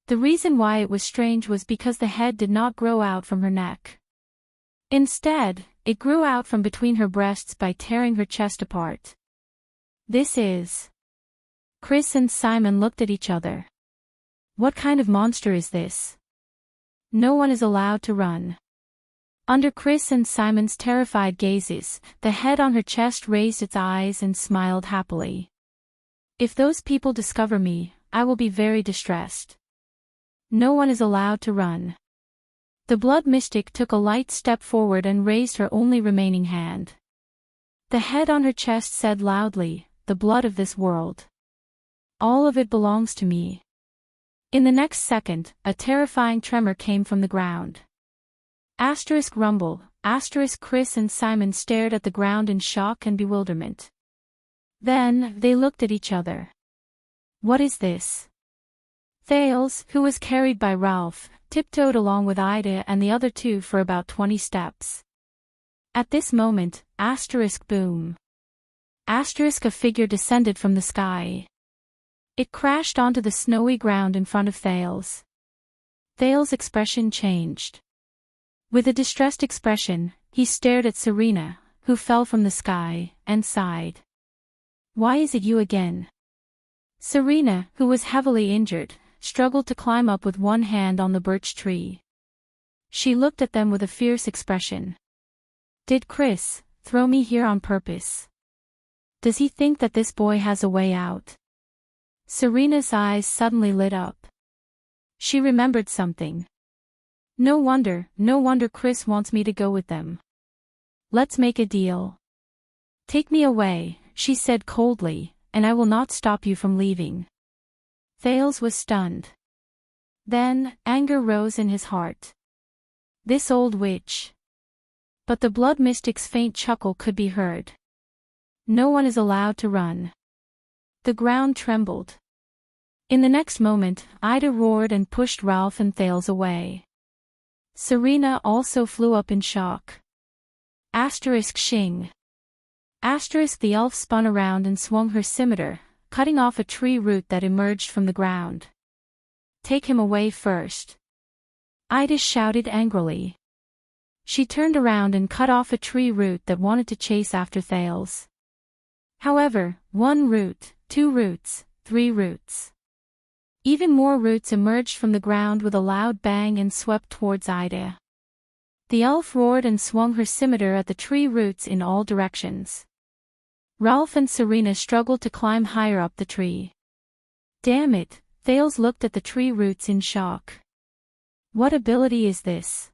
The reason why it was strange was because the head did not grow out from her neck. Instead, it grew out from between her breasts by tearing her chest apart. This is... Chris and Simon looked at each other. What kind of monster is this? No one is allowed to run. Under Chris and Simon's terrified gazes, the head on her chest raised its eyes and smiled happily. If those people discover me, I will be very distressed. No one is allowed to run. The Blood Mystic took a light step forward and raised her only remaining hand. The head on her chest said loudly, The blood of this world. All of it belongs to me. In the next second, a terrifying tremor came from the ground. Asterisk rumble, asterisk Chris and Simon stared at the ground in shock and bewilderment. Then, they looked at each other. What is this? Thales, who was carried by Ralph, tiptoed along with Ida and the other 2 for about 20 steps. At this moment, asterisk boom. Asterisk a figure descended from the sky. It crashed onto the snowy ground in front of Thales. Thales' expression changed. With a distressed expression, he stared at Serena, who fell from the sky, and sighed. Why is it you again? Serena, who was heavily injured, struggled to climb up with one hand on the birch tree. She looked at them with a fierce expression. Did Chris throw me here on purpose? Does he think that this boy has a way out? Serena's eyes suddenly lit up. She remembered something. No wonder Chris wants me to go with them. Let's make a deal. Take me away, she said coldly, and I will not stop you from leaving. Thales was stunned. Then, anger rose in his heart. This old witch. But the Blood Mystic's faint chuckle could be heard. No one is allowed to run. The ground trembled. In the next moment, Ida roared and pushed Ralph and Thales away. Serena also flew up in shock. Shing. The elf spun around and swung her scimitar, cutting off a tree root that emerged from the ground. Take him away first. Ida shouted angrily. She turned around and cut off a tree root that wanted to chase after Thales. However, 1 root, 2 roots, 3 roots. Even more roots emerged from the ground with a loud bang and swept towards Ida. The elf roared and swung her scimitar at the tree roots in all directions. Ralph and Serena struggled to climb higher up the tree. Damn it, Thales looked at the tree roots in shock. What ability is this?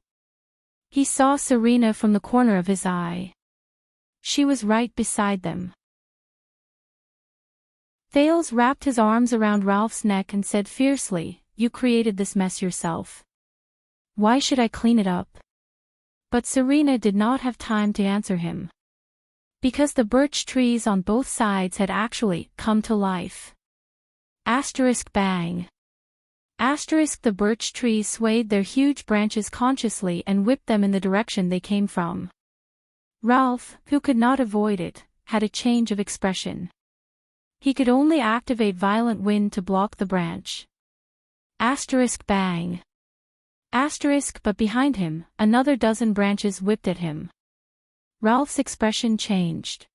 He saw Serena from the corner of his eye. She was right beside them. Thales wrapped his arms around Ralph's neck and said fiercely, "You created this mess yourself. Why should I clean it up?" But Serena did not have time to answer him. Because the birch trees on both sides had actually come to life. Bang. The birch trees swayed their huge branches consciously and whipped them in the direction they came from. Ralph, who could not avoid it, had a change of expression. He could only activate violent wind to block the branch. Bang. But behind him, another dozen branches whipped at him. Ralph's expression changed.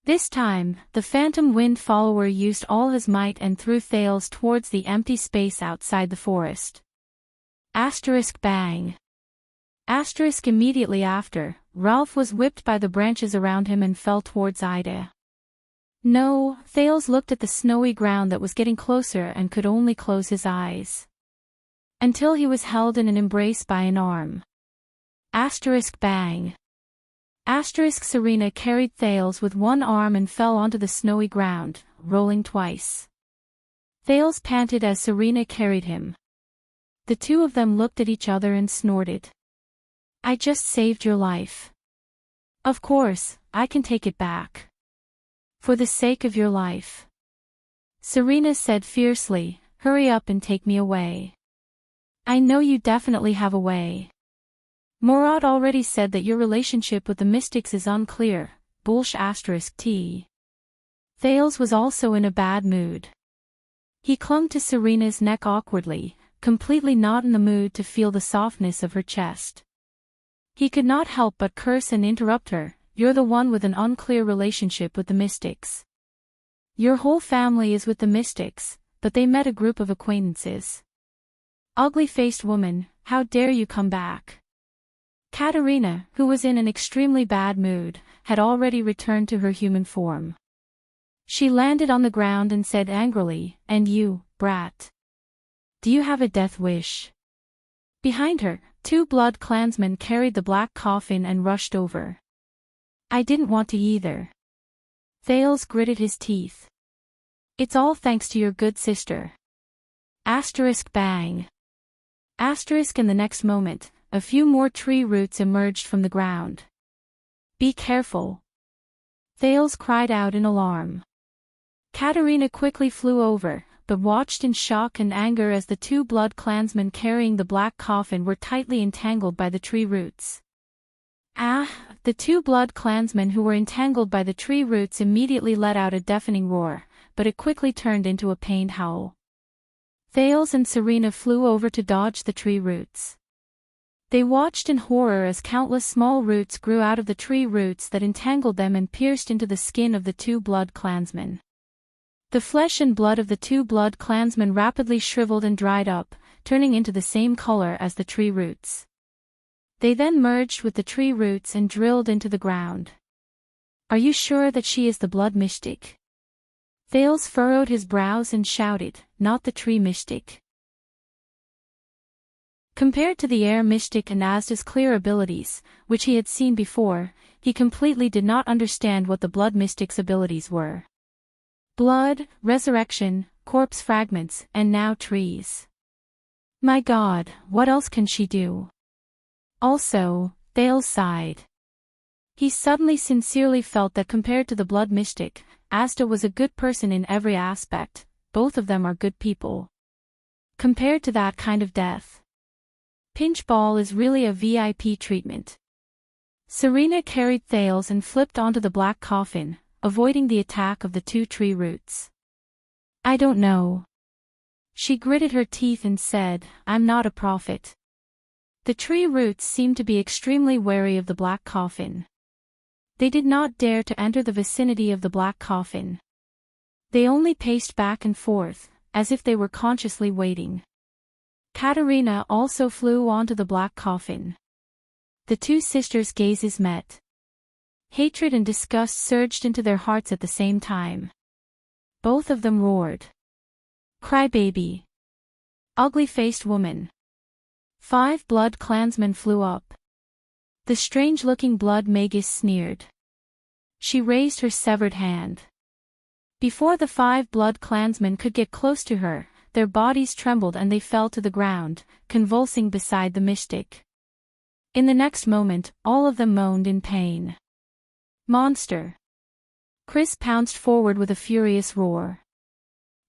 This time, the phantom wind follower used all his might and threw Thales towards the empty space outside the forest. Bang. Immediately after, Ralph was whipped by the branches around him and fell towards Ida. No, Thales looked at the snowy ground that was getting closer and could only close his eyes. Until he was held in an embrace by an arm. Bang. Serena carried Thales with one arm and fell onto the snowy ground, rolling twice. Thales panted as Serena carried him. The two of them looked at each other and snorted. I just saved your life. Of course, I can take it back. For the sake of your life. Serena said fiercely, hurry up and take me away. I know you definitely have a way. Morad already said that your relationship with the mystics is unclear, T. Thales was also in a bad mood. He clung to Serena's neck awkwardly, completely not in the mood to feel the softness of her chest. He could not help but curse and interrupt her, you're the one with an unclear relationship with the mystics. Your whole family is with the mystics, but they met a group of acquaintances. Ugly-faced woman, how dare you come back? Katerina, who was in an extremely bad mood, had already returned to her human form. She landed on the ground and said angrily, and you, brat. Do you have a death wish? Behind her, 2 blood clansmen carried the black coffin and rushed over. I didn't want to either. Thales gritted his teeth. It's all thanks to your good sister. Bang. In the next moment, a few more tree roots emerged from the ground. Be careful. Thales cried out in alarm. Katerina quickly flew over, but watched in shock and anger as the 2 blood clansmen carrying the black coffin were tightly entangled by the tree roots. The 2 blood clansmen who were entangled by the tree roots immediately let out a deafening roar, but it quickly turned into a pained howl. Thales and Serena flew over to dodge the tree roots. They watched in horror as countless small roots grew out of the tree roots that entangled them and pierced into the skin of the 2 blood clansmen. The flesh and blood of the 2 blood clansmen rapidly shriveled and dried up, turning into the same color as the tree roots. They then merged with the tree roots and drilled into the ground. Are you sure that she is the blood mystic? Thales furrowed his brows and shouted, not the tree mystic. Compared to the air mystic and Asda's clear abilities, which he had seen before, he completely did not understand what the blood mystic's abilities were. Blood, resurrection, corpse fragments, and now trees. My God, what else can she do? Also, Thales sighed. He suddenly sincerely felt that compared to the blood mystic, Asta was a good person in every aspect. Both of them are good people. Compared to that kind of death, pinchball is really a VIP treatment. Serena carried Thales and flipped onto the black coffin, avoiding the attack of the two tree roots. I don't know. She gritted her teeth and said, I'm not a prophet. The tree roots seemed to be extremely wary of the black coffin. They did not dare to enter the vicinity of the black coffin. They only paced back and forth, as if they were consciously waiting. Katerina also flew onto the black coffin. The two sisters' gazes met. Hatred and disgust surged into their hearts at the same time. Both of them roared. Crybaby. Ugly-faced woman. 5 blood clansmen flew up. The strange-looking blood magus sneered. She raised her severed hand. Before the 5 blood clansmen could get close to her, their bodies trembled and they fell to the ground, convulsing beside the mystic. In the next moment, all of them moaned in pain. Monster! Chris pounced forward with a furious roar.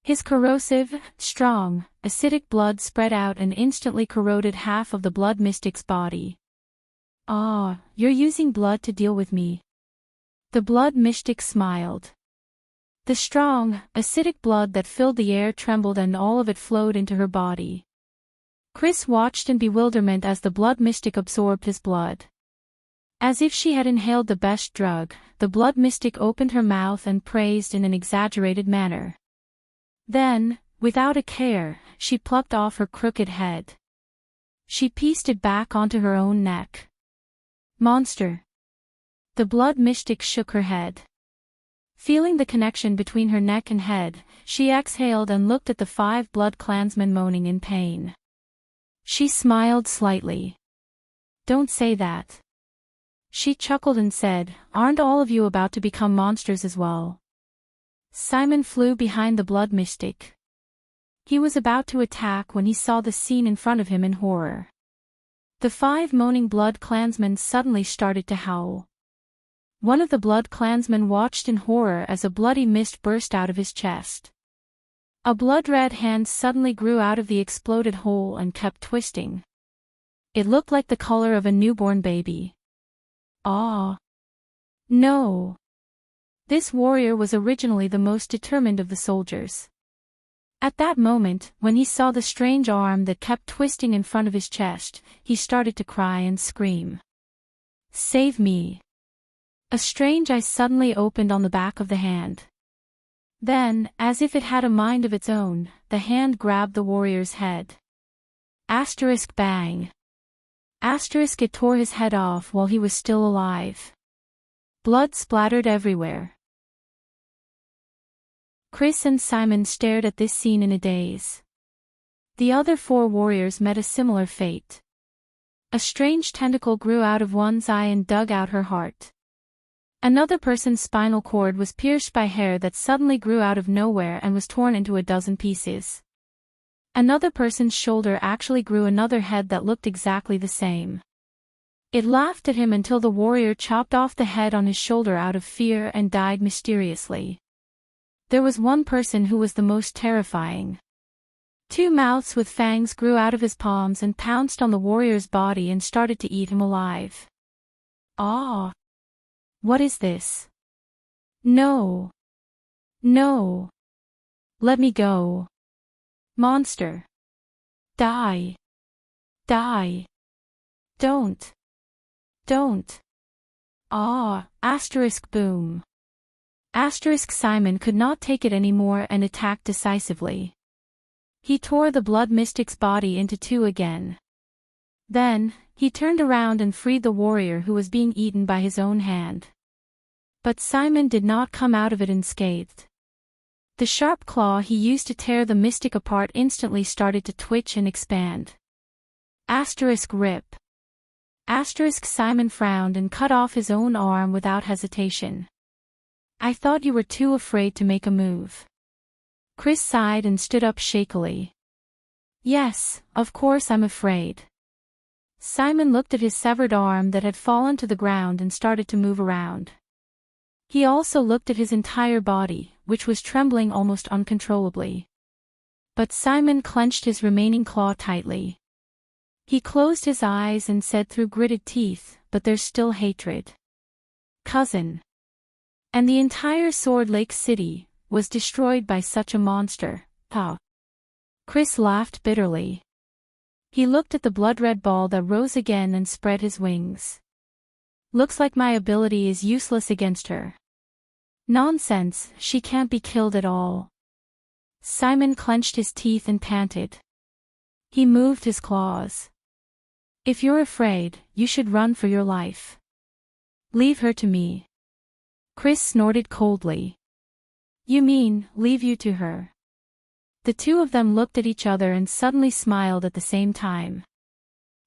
His corrosive, strong, acidic blood spread out and instantly corroded half of the blood mystic's body. Ah, you're using blood to deal with me. The blood mystic smiled. The strong, acidic blood that filled the air trembled and all of it flowed into her body. Chris watched in bewilderment as the blood mystic absorbed his blood. As if she had inhaled the best drug, the blood mystic opened her mouth and praised in an exaggerated manner. Then, without a care, she plucked off her crooked head. She pieced it back onto her own neck. Monster! The blood mystic shook her head. Feeling the connection between her neck and head, she exhaled and looked at the 5 blood clansmen moaning in pain. She smiled slightly. Don't say that. She chuckled and said, aren't all of you about to become monsters as well? Simon flew behind the blood mystic. He was about to attack when he saw the scene in front of him in horror. The 5 moaning blood clansmen suddenly started to howl. One of the blood clansmen watched in horror as a bloody mist burst out of his chest. A blood-red hand suddenly grew out of the exploded hole and kept twisting. It looked like the color of a newborn baby. Ah! No! This warrior was originally the most determined of the soldiers. At that moment, when he saw the strange arm that kept twisting in front of his chest, he started to cry and scream. Save me! A strange eye suddenly opened on the back of the hand. Then, as if it had a mind of its own, the hand grabbed the warrior's head. Asterisk bang! Asterisk it tore his head off while he was still alive. Blood splattered everywhere. Chris and Simon stared at this scene in a daze. The other 4 warriors met a similar fate. A strange tentacle grew out of one's eye and dug out her heart. Another person's spinal cord was pierced by hair that suddenly grew out of nowhere and was torn into a dozen pieces. Another person's shoulder actually grew another head that looked exactly the same. It laughed at him until the warrior chopped off the head on his shoulder out of fear and died mysteriously. There was one person who was the most terrifying. 2 mouths with fangs grew out of his palms and pounced on the warrior's body and started to eat him alive. Ah! What is this? No! No! Let me go! Monster! Die! Die! Don't! Don't! Ah! Asterisk boom! Asterisk Simon could not take it anymore and attacked decisively. He tore the blood mystic's body into 2 again. Then, he turned around and freed the warrior who was being eaten by his own hand. But Simon did not come out of it unscathed. The sharp claw he used to tear the mystic apart instantly started to twitch and expand. Asterisk rip. Asterisk Simon frowned and cut off his own arm without hesitation. I thought you were too afraid to make a move. Chris sighed and stood up shakily. Yes, of course I'm afraid. Simon looked at his severed arm that had fallen to the ground and started to move around. He also looked at his entire body, which was trembling almost uncontrollably. But Simon clenched his remaining claw tightly. He closed his eyes and said through gritted teeth, "But there's still hatred. Cousin." And the entire Sword Lake City was destroyed by such a monster. Ha! Chris laughed bitterly. He looked at the blood-red ball that rose again and spread his wings. "Looks like my ability is useless against her." "Nonsense, she can't be killed at all." Simon clenched his teeth and panted. He moved his claws. "If you're afraid, you should run for your life. Leave her to me." Chris snorted coldly. "You mean, leave you to her?" The two of them looked at each other and suddenly smiled at the same time.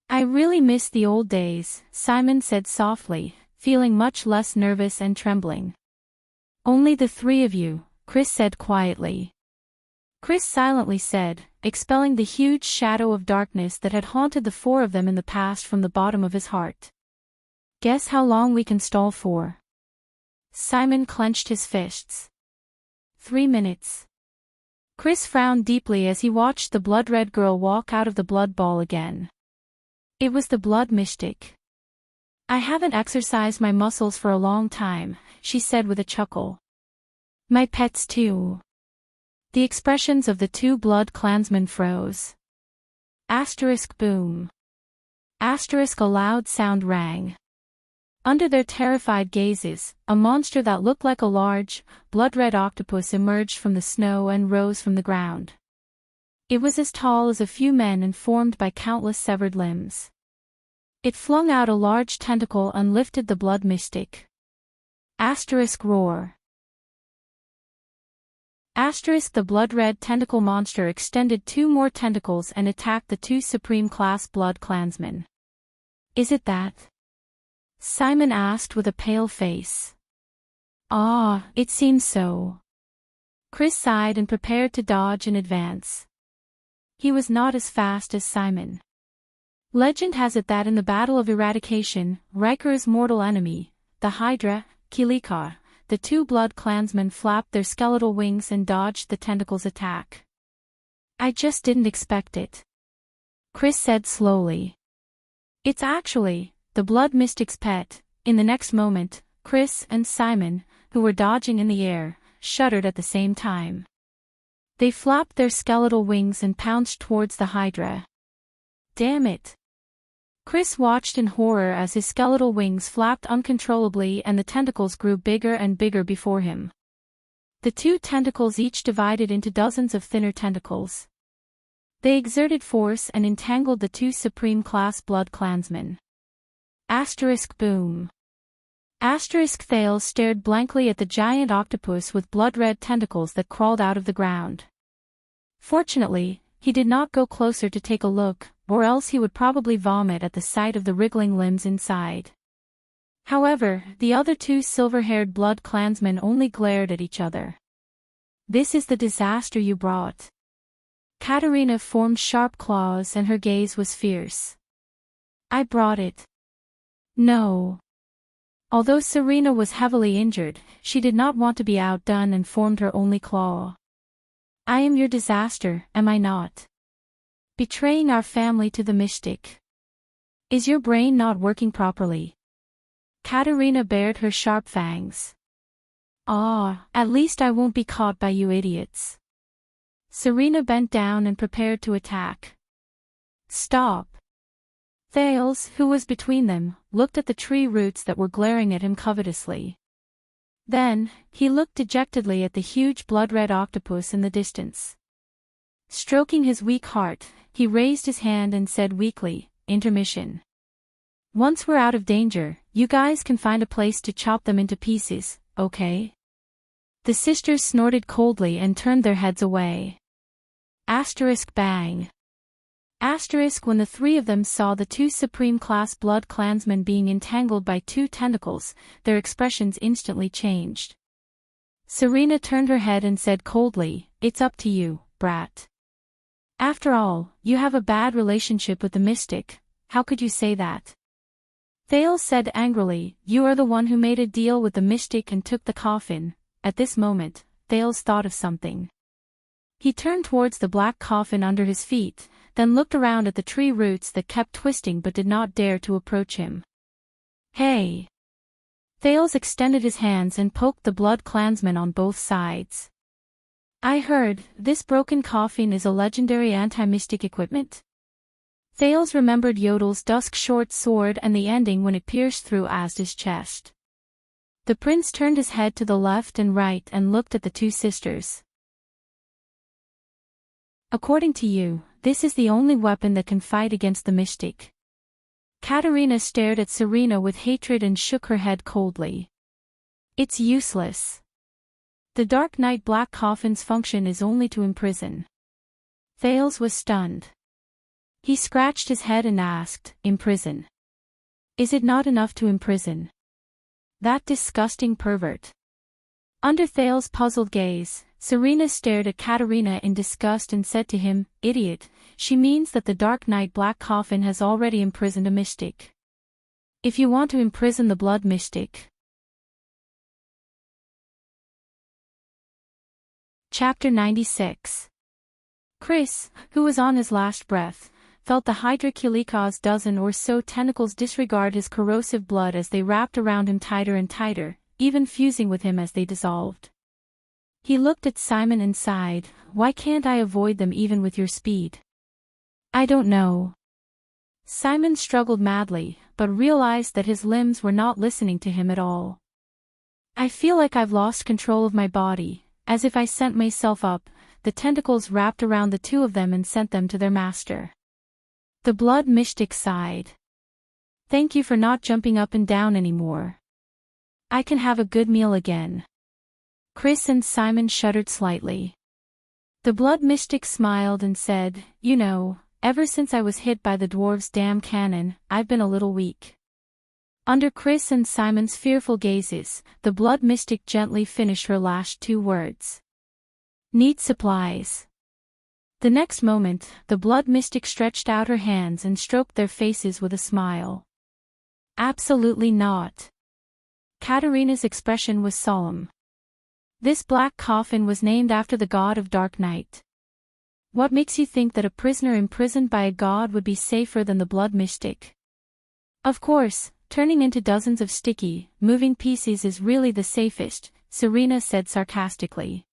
"I really miss the old days," Simon said softly, feeling much less nervous and trembling. "Only the three of you," Chris said quietly. Chris silently said, expelling the huge shadow of darkness that had haunted the four of them in the past from the bottom of his heart. "Guess how long we can stall for?" Simon clenched his fists. 3 minutes. Chris frowned deeply as he watched the blood-red girl walk out of the blood ball again. It was the blood mystic. "I haven't exercised my muscles for a long time," she said with a chuckle. "My pets too." The expressions of the two blood clansmen froze. Asterisk boom. Asterisk a loud sound rang. Under their terrified gazes, a monster that looked like a large, blood-red octopus emerged from the snow and rose from the ground. It was as tall as a few men and formed by countless severed limbs. It flung out a large tentacle and lifted the blood mystic. Asterisk roar. Asterisk the blood-red tentacle monster extended 2 more tentacles and attacked the 2 Supreme-class blood clansmen. "Is it that?" Simon asked with a pale face. "Ah, it seems so." Chris sighed and prepared to dodge in advance. He was not as fast as Simon. Legend has it that in the Battle of Eradication, Riker's mortal enemy, the Hydra, Kilika, the 2 blood clansmen flapped their skeletal wings and dodged the tentacle's attack. "I just didn't expect it," Chris said slowly. "It's actually the blood mystic's pet." In the next moment, Chris and Simon, who were dodging in the air, shuddered at the same time. They flapped their skeletal wings and pounced towards the Hydra. "Damn it!" Chris watched in horror as his skeletal wings flapped uncontrollably and the tentacles grew bigger and bigger before him. The 2 tentacles each divided into dozens of thinner tentacles. They exerted force and entangled the 2 Supreme-class blood clansmen. Asterisk boom. Asterisk Thales stared blankly at the giant octopus with blood-red tentacles that crawled out of the ground. Fortunately, he did not go closer to take a look, or else he would probably vomit at the sight of the wriggling limbs inside. However, the other 2 silver-haired blood clansmen only glared at each other. "This is the disaster you brought." Katerina formed sharp claws and her gaze was fierce. "I brought it." "No." Although Serena was heavily injured, she did not want to be outdone and formed her only claw. "I am your disaster, am I not? Betraying our family to the mystic. Is your brain not working properly?" Katerina bared her sharp fangs. "Ah, at least I won't be caught by you idiots." Serena bent down and prepared to attack. "Stop." Thales, who was between them, looked at the tree roots that were glaring at him covetously. Then, he looked dejectedly at the huge blood-red octopus in the distance. Stroking his weak heart, he raised his hand and said weakly, "Intermission. Once we're out of danger, you guys can find a place to chop them into pieces, okay?" The sisters snorted coldly and turned their heads away. Asterisk bang. Asterisk when the 3 of them saw the 2 Supreme-class blood clansmen being entangled by 2 tentacles, their expressions instantly changed. Serena turned her head and said coldly, "It's up to you, brat. After all, you have a bad relationship with the mystic, How could you say that? Thales said angrily, you are the one who made a deal with the mystic and took the coffin. At this moment, Thales thought of something. He turned towards the black coffin under his feet, then looked around at the tree roots that kept twisting but did not dare to approach him. Hey! Thales extended his hands and poked the blood clansmen on both sides. I heard, this broken coffin is a legendary anti-mystic equipment? Thales remembered Yodel's dusk short sword and the ending when it pierced through Asda's chest. The prince turned his head to the left and right and looked at the two sisters. According to you, this is the only weapon that can fight against the mystic. Katerina stared at Serena with hatred and shook her head coldly. It's useless. The Dark Knight Black Coffin's function is only to imprison. Thales was stunned. He scratched his head and asked, imprison? Is it not enough to imprison? That disgusting pervert. Under Thales' puzzled gaze, Serena stared at Katerina in disgust and said to him, idiot, she means that the Dark Knight Black Coffin has already imprisoned a mystic. If you want to imprison the blood mystic. Chapter 96. Chris, who was on his last breath, felt the Hydroculika's dozen or so tentacles disregard his corrosive blood as they wrapped around him tighter and tighter, even fusing with him as they dissolved. He looked at Simon and sighed, why can't I avoid them even with your speed? I don't know. Simon struggled madly, but realized that his limbs were not listening to him at all. I feel like I've lost control of my body, as if I sent myself up. The tentacles wrapped around the two of them and sent them to their master. The blood mystic sighed. Thank you for not jumping up and down anymore. I can have a good meal again. Chris and Simon shuddered slightly. The blood mystic smiled and said, you know, ever since I was hit by the dwarves' damn cannon, I've been a little weak. Under Chris and Simon's fearful gazes, the blood mystic gently finished her last two words. Need supplies. The next moment, the blood mystic stretched out her hands and stroked their faces with a smile. Absolutely not. Katerina's expression was solemn. This black coffin was named after the god of Dark Night. What makes you think that a prisoner imprisoned by a god would be safer than the blood mystic? Of course, turning into dozens of sticky, moving pieces is really the safest, Serena said sarcastically.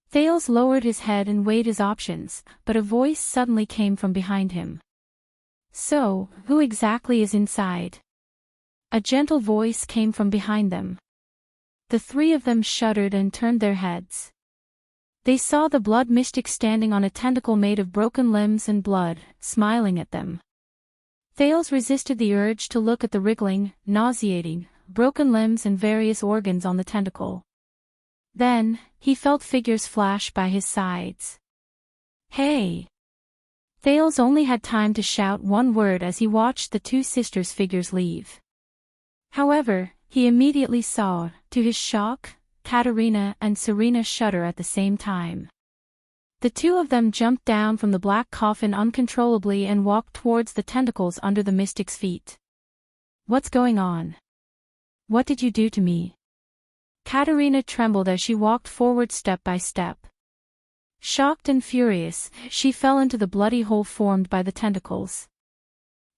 Thales lowered his head and weighed his options, but a voice suddenly came from behind him. So, who exactly is inside? A gentle voice came from behind them. The three of them shuddered and turned their heads. They saw the blood mystic standing on a tentacle made of broken limbs and blood, smiling at them. Thales resisted the urge to look at the wriggling, nauseating, broken limbs and various organs on the tentacle. Then, he felt figures flash by his sides. Hey! Thales only had time to shout one word as he watched the two sisters' figures leave. However, he immediately saw, to his shock, Katerina and Serena shudder at the same time. The two of them jumped down from the black coffin uncontrollably and walked towards the tentacles under the mystic's feet. What's going on? What did you do to me? Katerina trembled as she walked forward step by step. Shocked and furious, she fell into the bloody hole formed by the tentacles.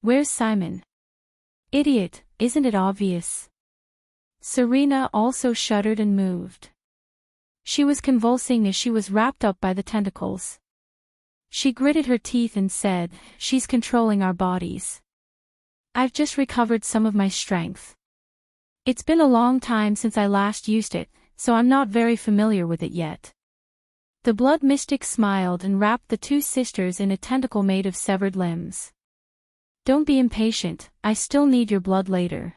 Where's Simon? Idiot, isn't it obvious? Serena also shuddered and moved. She was convulsing as she was wrapped up by the tentacles. She gritted her teeth and said, she's controlling our bodies. I've just recovered some of my strength. It's been a long time since I last used it, so I'm not very familiar with it yet. The blood mystic smiled and wrapped the two sisters in a tentacle made of severed limbs. Don't be impatient, I still need your blood later.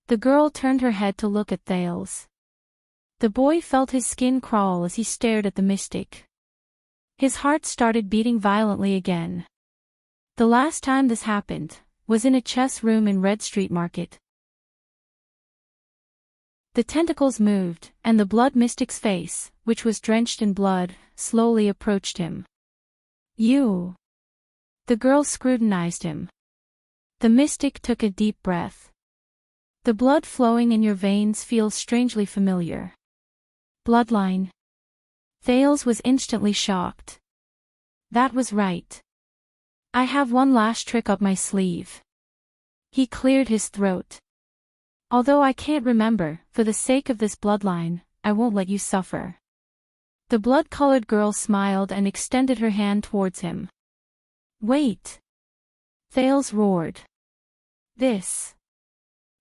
The girl turned her head to look at Thales. The boy felt his skin crawl as he stared at the mystic. His heart started beating violently again. The last time this happened was in a chess room in Red Street Market. The tentacles moved, and the blood mystic's face, which was drenched in blood, slowly approached him. You! The girl scrutinized him. The mystic took a deep breath. The blood flowing in your veins feels strangely familiar. Bloodline. Thales was instantly shocked. That was right. I have one last trick up my sleeve. He cleared his throat. Although I can't remember, for the sake of this bloodline, I won't let you suffer. The blood-colored girl smiled and extended her hand towards him. Wait! Thales roared. This.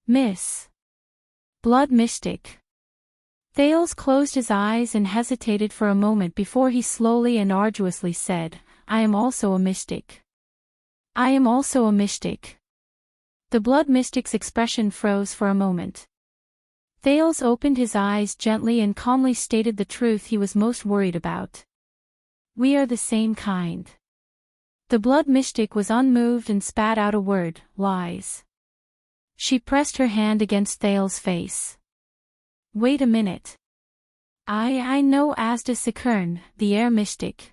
Miss. Blood mystic. Thales closed his eyes and hesitated for a moment before he slowly and arduously said, I am also a mystic. I am also a mystic. The blood mystic's expression froze for a moment. Thales opened his eyes gently and calmly stated the truth he was most worried about. We are the same kind. The blood mystic was unmoved and spat out a word, lies. She pressed her hand against Thales' face. Wait a minute. I know Asda Sakern, the air mystic.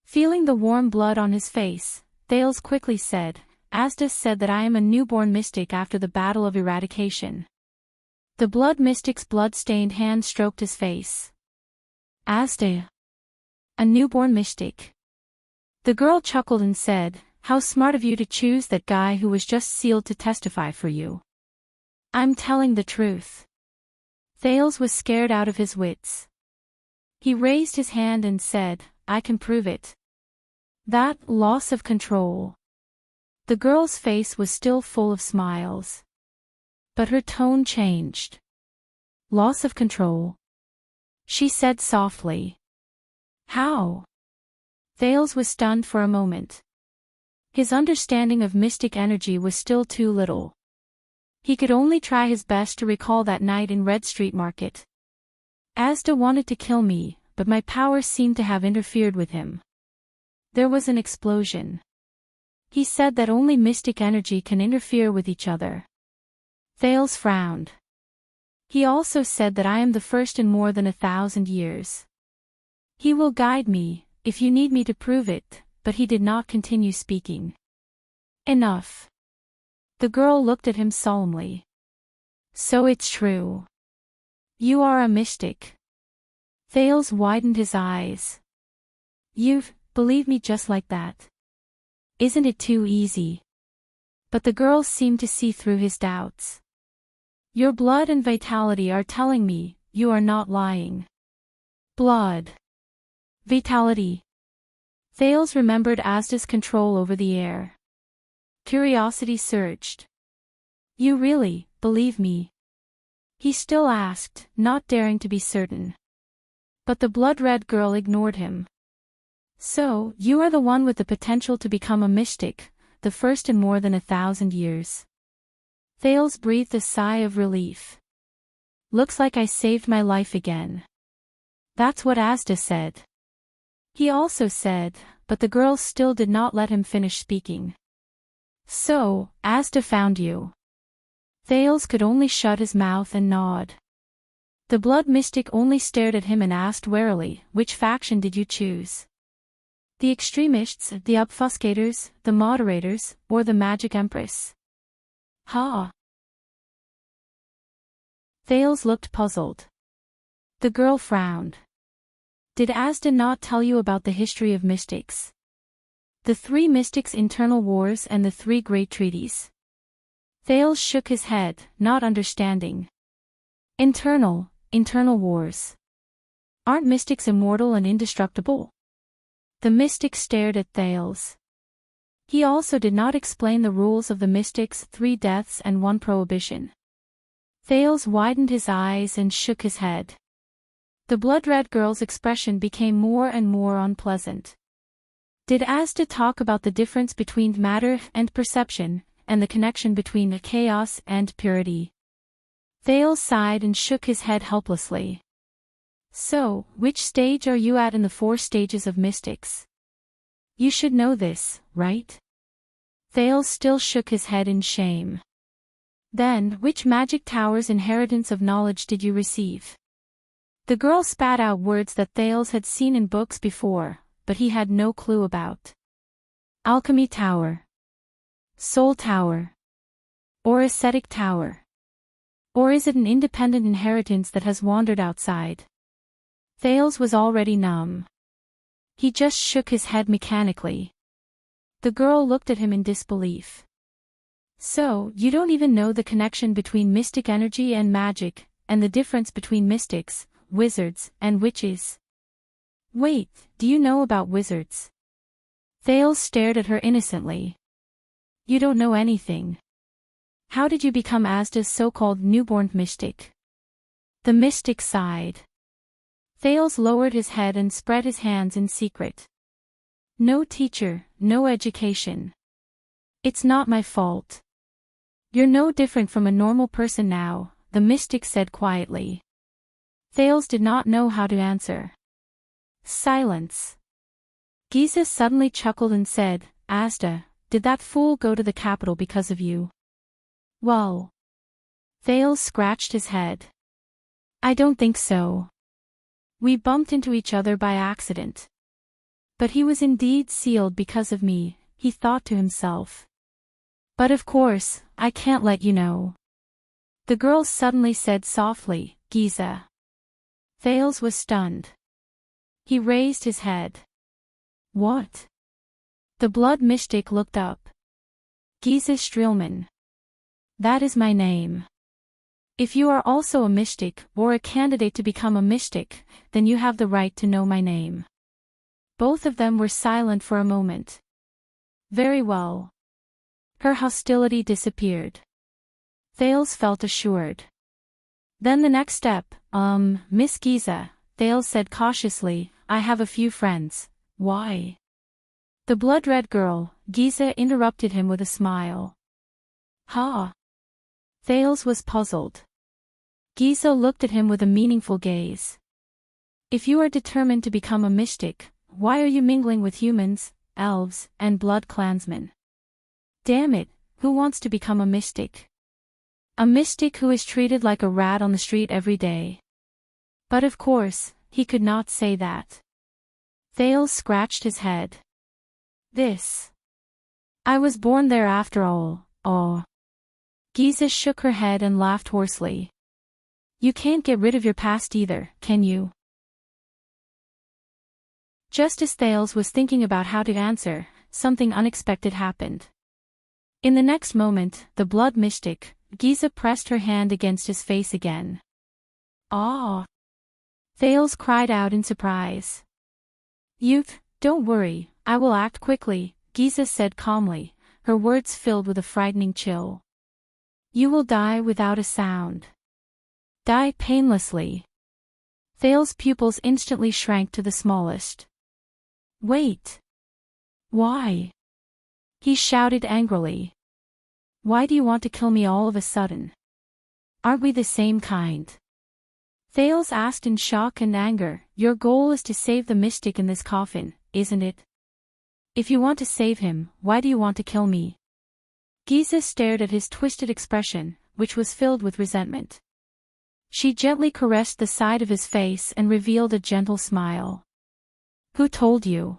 Feeling the warm blood on his face, Thales quickly said, Asda said that I am a newborn mystic after the battle of eradication. The blood mystic's blood-stained hand stroked his face. Asda. A newborn mystic. The girl chuckled and said, how smart of you to choose that guy who was just sealed to testify for you. I'm telling the truth. Thales was scared out of his wits. He raised his hand and said, I can prove it. That loss of control. The girl's face was still full of smiles. But her tone changed. Loss of control. She said softly. How? Thales was stunned for a moment. His understanding of mystic energy was still too little. He could only try his best to recall that night in Red Street Market. Asda wanted to kill me, but my powers seemed to have interfered with him. There was an explosion. He said that only mystic energy can interfere with each other. Thales frowned. He also said that I am the first in more than 1,000 years. He will guide me, if you need me to prove it, but he did not continue speaking. Enough. The girl looked at him solemnly. So it's true. You are a mystic. Thales widened his eyes. You've believed me just like that. Isn't it too easy? But the girl seemed to see through his doubts. Your blood and vitality are telling me, you are not lying. Blood. Vitality. Thales remembered Asda's control over the air. Curiosity surged. You really believe me? He still asked, not daring to be certain. But the blood-red girl ignored him. So, you are the one with the potential to become a mystic, the first in more than 1,000 years. Thales breathed a sigh of relief. Looks like I saved my life again. That's what Asda said. He also said, but the girl still did not let him finish speaking. So, Asda found you. Thales could only shut his mouth and nod. The blood mystic only stared at him and asked warily, which faction did you choose? The extremists, the obfuscators, the moderators, or the magic empress? Ha! Thales looked puzzled. The girl frowned. Did Asda not tell you about the history of mystics? The 3 mystics' internal wars and the 3 great treaties? Thales shook his head, not understanding. Internal wars. Aren't mystics immortal and indestructible? The mystic stared at Thales. He also did not explain the rules of the mystics' 3 deaths and 1 prohibition. Thales widened his eyes and shook his head. The blood-red girl's expression became more and more unpleasant. Did Asda talk about the difference between matter and perception, and the connection between chaos and purity? Thales sighed and shook his head helplessly. So, which stage are you at in the 4 stages of mystics? You should know this, right? Thales still shook his head in shame. Then, which magic tower's inheritance of knowledge did you receive? The girl spat out words that Thales had seen in books before, but he had no clue about. Alchemy Tower. Soul Tower? Or ascetic tower? Or is it an independent inheritance that has wandered outside? Thales was already numb. He just shook his head mechanically. The girl looked at him in disbelief. So, you don't even know the connection between mystic energy and magic, and the difference between mystics, wizards, and witches? Wait, do you know about wizards? Thales stared at her innocently. You don't know anything. How did you become Asda's so-called newborn mystic? The mystic sighed. Thales lowered his head and spread his hands in secret. No teacher, no education. It's not my fault. You're no different from a normal person now, the mystic said quietly. Thales did not know how to answer. Silence. Giza suddenly chuckled and said, Asda, did that fool go to the capital because of you? Well. Thales scratched his head. I don't think so. We bumped into each other by accident. But he was indeed sealed because of me, he thought to himself. But of course, I can't let you know. The girl suddenly said softly, Giza. Thales was stunned. He raised his head. What? The blood mystic looked up. Giza Streelman. That is my name. If you are also a mystic, or a candidate to become a mystic, then you have the right to know my name. Both of them were silent for a moment. Very well. Her hostility disappeared. Thales felt assured. Then the next step, Miss Giza, Thales said cautiously, I have a few friends. Why? The blood-red girl, Giza interrupted him with a smile. Ha! Thales was puzzled. Giza looked at him with a meaningful gaze. If you are determined to become a mystic, why are you mingling with humans, elves, and blood clansmen? Damn it, who wants to become a mystic? A mystic who is treated like a rat on the street every day. But of course, he could not say that. Thales scratched his head. I was born there after all, oh. Giza shook her head and laughed hoarsely. You can't get rid of your past either, can you? Just as Thales was thinking about how to answer, something unexpected happened. In the next moment, the blood mystic, Giza pressed her hand against his face again. Ah! Thales cried out in surprise. Youth, don't worry, I will act quickly, Giza said calmly, her words filled with a frightening chill. You will die without a sound. Die painlessly. Thales' pupils instantly shrank to the smallest. Wait. Why? He shouted angrily. Why do you want to kill me all of a sudden? Aren't we the same kind? Thales asked in shock and anger, your goal is to save the mystic in this coffin, isn't it? If you want to save him, why do you want to kill me? Giza stared at his twisted expression, which was filled with resentment. She gently caressed the side of his face and revealed a gentle smile. Who told you?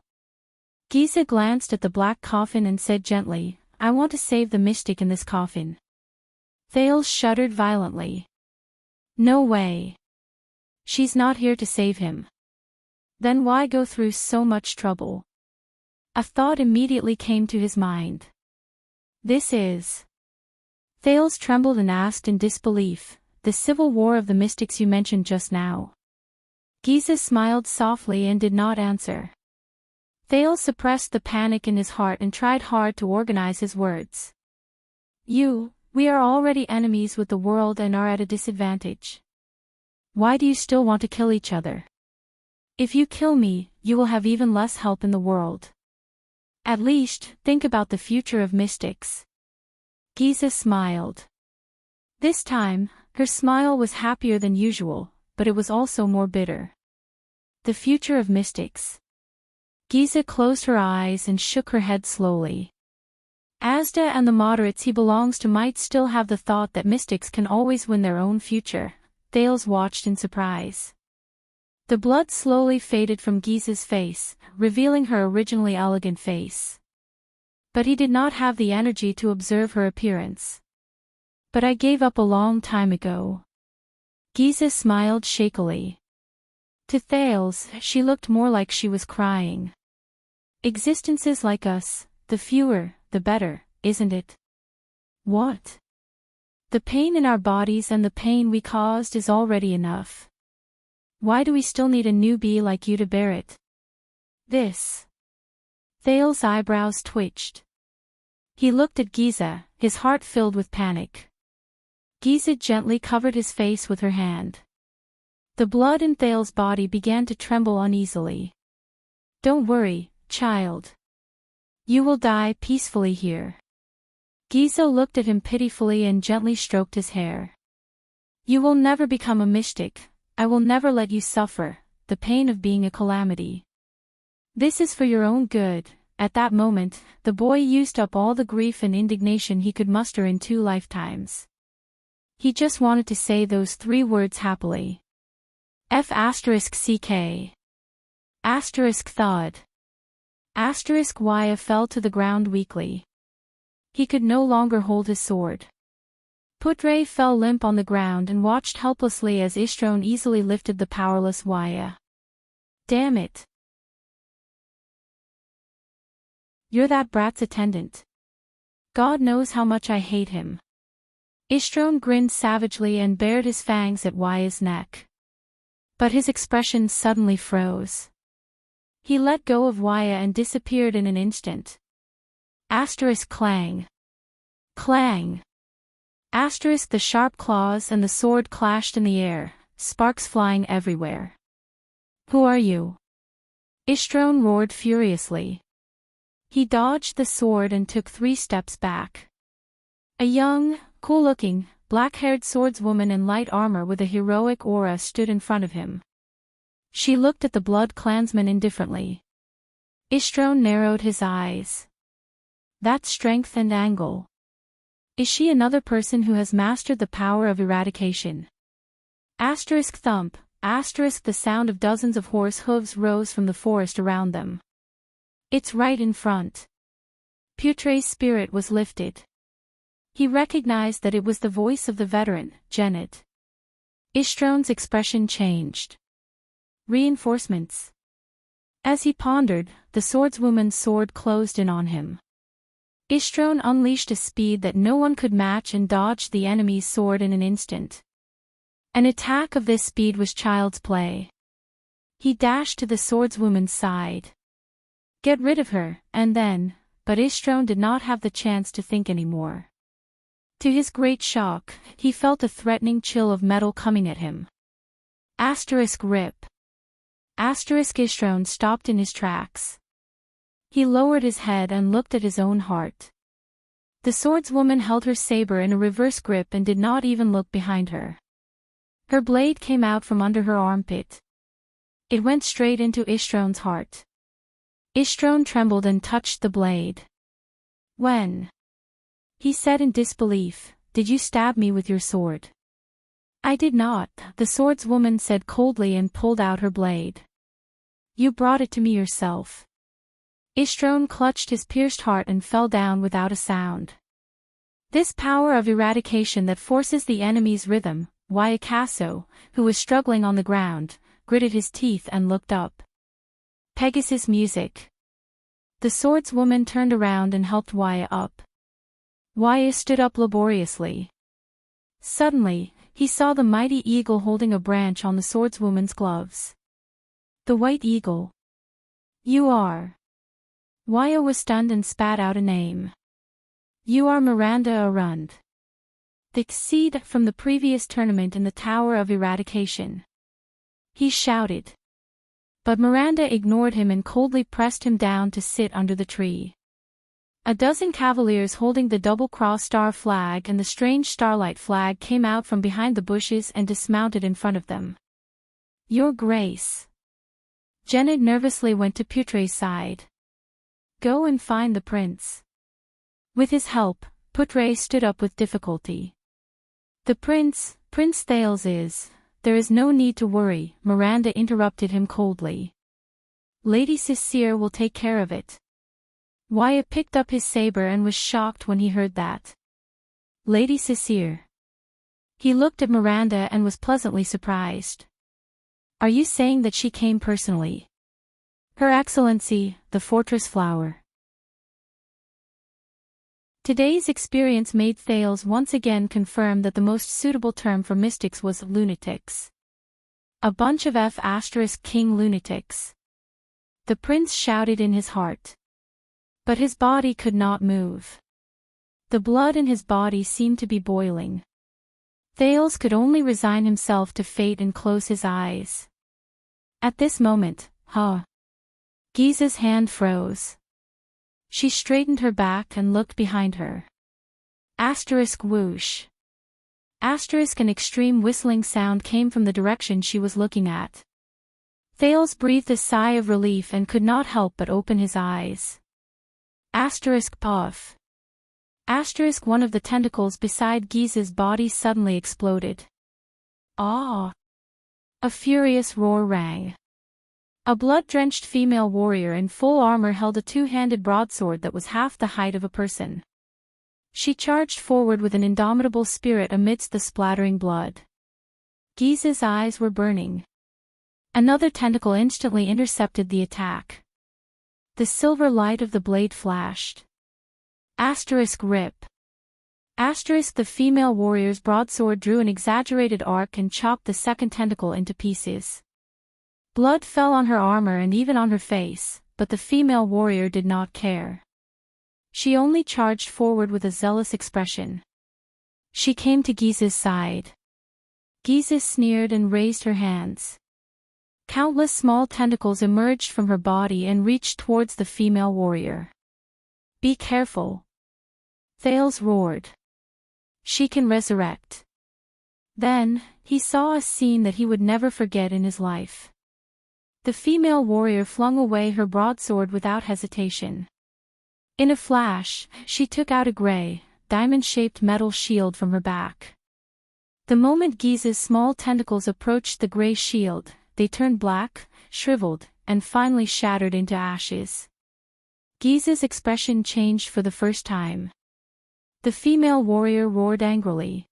Giza glanced at the black coffin and said gently, I want to save the mystic in this coffin. Thales shuddered violently. No way. She's not here to save him. Then why go through so much trouble? A thought immediately came to his mind. This is... Thales trembled and asked in disbelief, the civil war of the mystics you mentioned just now. Giza smiled softly and did not answer. Thales suppressed the panic in his heart and tried hard to organize his words. We are already enemies with the world and are at a disadvantage. Why do you still want to kill each other? If you kill me, you will have even less help in the world. At least, think about the future of mystics. Giza smiled. This time, her smile was happier than usual, but it was also more bitter. The future of mystics. Giza closed her eyes and shook her head slowly. Asda and the moderates he belongs to might still have the thought that mystics can always win their own future. Thales watched in surprise. The blood slowly faded from Giza's face, revealing her originally elegant face. But he did not have the energy to observe her appearance. But I gave up a long time ago. Giza smiled shakily. To Thales, she looked more like she was crying. Existences like us, the fewer, the better, isn't it? What? The pain in our bodies and the pain we caused is already enough. Why do we still need a newbie like you to bear it? This. Thales' eyebrows twitched. He looked at Giza, his heart filled with panic. Giza gently covered his face with her hand. The blood in Thales' body began to tremble uneasily. Don't worry, child. You will die peacefully here. Giza looked at him pitifully and gently stroked his hair. You will never become a mystic. I will never let you suffer the pain of being a calamity. This is for your own good. At that moment, the boy used up all the grief and indignation he could muster in 2 lifetimes. He just wanted to say those 3 words happily. F***ck. Thud. Waya fell to the ground weakly. He could no longer hold his sword. Putre fell limp on the ground and watched helplessly as Ishtron easily lifted the powerless Waya. Damn it. You're that brat's attendant. God knows how much I hate him. Ishtron grinned savagely and bared his fangs at Waya's neck. But his expression suddenly froze. He let go of Waya and disappeared in an instant. Clang. Clang. The sharp claws and the sword clashed in the air, sparks flying everywhere. Who are you? Ishtron roared furiously. He dodged the sword and took 3 steps back. A young, cool-looking, black-haired swordswoman in light armor with a heroic aura stood in front of him. She looked at the blood clansman indifferently. Ishtron narrowed his eyes. That strength and angle. Is she another person who has mastered the power of eradication? Thump. The sound of dozens of horse hooves rose from the forest around them. It's right in front. Putre's spirit was lifted. He recognized that it was the voice of the veteran, Janet. Ishtron's expression changed. Reinforcements. As he pondered, the swordswoman's sword closed in on him. Ishtron unleashed a speed that no one could match and dodged the enemy's sword in an instant. An attack of this speed was child's play. He dashed to the swordswoman's side. Get rid of her, and then, but Ishtron did not have the chance to think anymore. To his great shock, he felt a threatening chill of metal coming at him. Rip. Ishtron stopped in his tracks. He lowered his head and looked at his own heart. The swordswoman held her saber in a reverse grip and did not even look behind her. Her blade came out from under her armpit. It went straight into Ishtron's heart. Ishtron trembled and touched the blade. When? He said in disbelief, did you stab me with your sword? I did not, the swordswoman said coldly and pulled out her blade. You brought it to me yourself. Ishtron clutched his pierced heart and fell down without a sound. This power of eradication that forces the enemy's rhythm, Wayakaso, who was struggling on the ground, gritted his teeth and looked up. Pegasus music. The swordswoman turned around and helped Waya up. Waya stood up laboriously. Suddenly, he saw the mighty eagle holding a branch on the swordswoman's gloves. The white eagle. You are. Waya was stunned and spat out a name. You are Miranda Arund. The seed from the previous tournament in the Tower of Eradication. He shouted. But Miranda ignored him and coldly pressed him down to sit under the tree. A dozen cavaliers holding the double-cross star flag and the strange starlight flag came out from behind the bushes and dismounted in front of them. Your Grace. Janet nervously went to Putre's side. Go and find the prince. With his help, Putre stood up with difficulty. The prince, Prince Thales is. There is no need to worry, Miranda interrupted him coldly. Lady Cicere will take care of it. Wyatt picked up his saber and was shocked when he heard that. Lady Cecile. He looked at Miranda and was pleasantly surprised. Are you saying that she came personally? Her Excellency, the Fortress Flower. Today's experience made Thales once again confirm that the most suitable term for mystics was lunatics. A bunch of F*King lunatics. The prince shouted in his heart. But his body could not move. The blood in his body seemed to be boiling. Thales could only resign himself to fate and close his eyes. At this moment, Giza's hand froze. She straightened her back and looked behind her. Whoosh. An extreme whistling sound came from the direction she was looking at. Thales breathed a sigh of relief and could not help but open his eyes. Puff. One of the tentacles beside Giza's body suddenly exploded. Ah! A furious roar rang. A blood-drenched female warrior in full armor held a two-handed broadsword that was half the height of a person. She charged forward with an indomitable spirit amidst the splattering blood. Giza's eyes were burning. Another tentacle instantly intercepted the attack. The silver light of the blade flashed. Rip. The female warrior's broadsword drew an exaggerated arc and chopped the second tentacle into pieces. Blood fell on her armor and even on her face, but the female warrior did not care. She only charged forward with a zealous expression. She came to Giza's side. Giza sneered and raised her hands. Countless small tentacles emerged from her body and reached towards the female warrior. Be careful. Thales roared. She can resurrect. Then, he saw a scene that he would never forget in his life. The female warrior flung away her broadsword without hesitation. In a flash, she took out a gray, diamond-shaped metal shield from her back. The moment Giza's small tentacles approached the gray shield, they turned black, shriveled, and finally shattered into ashes. Giza's expression changed for the first time. The female warrior roared angrily.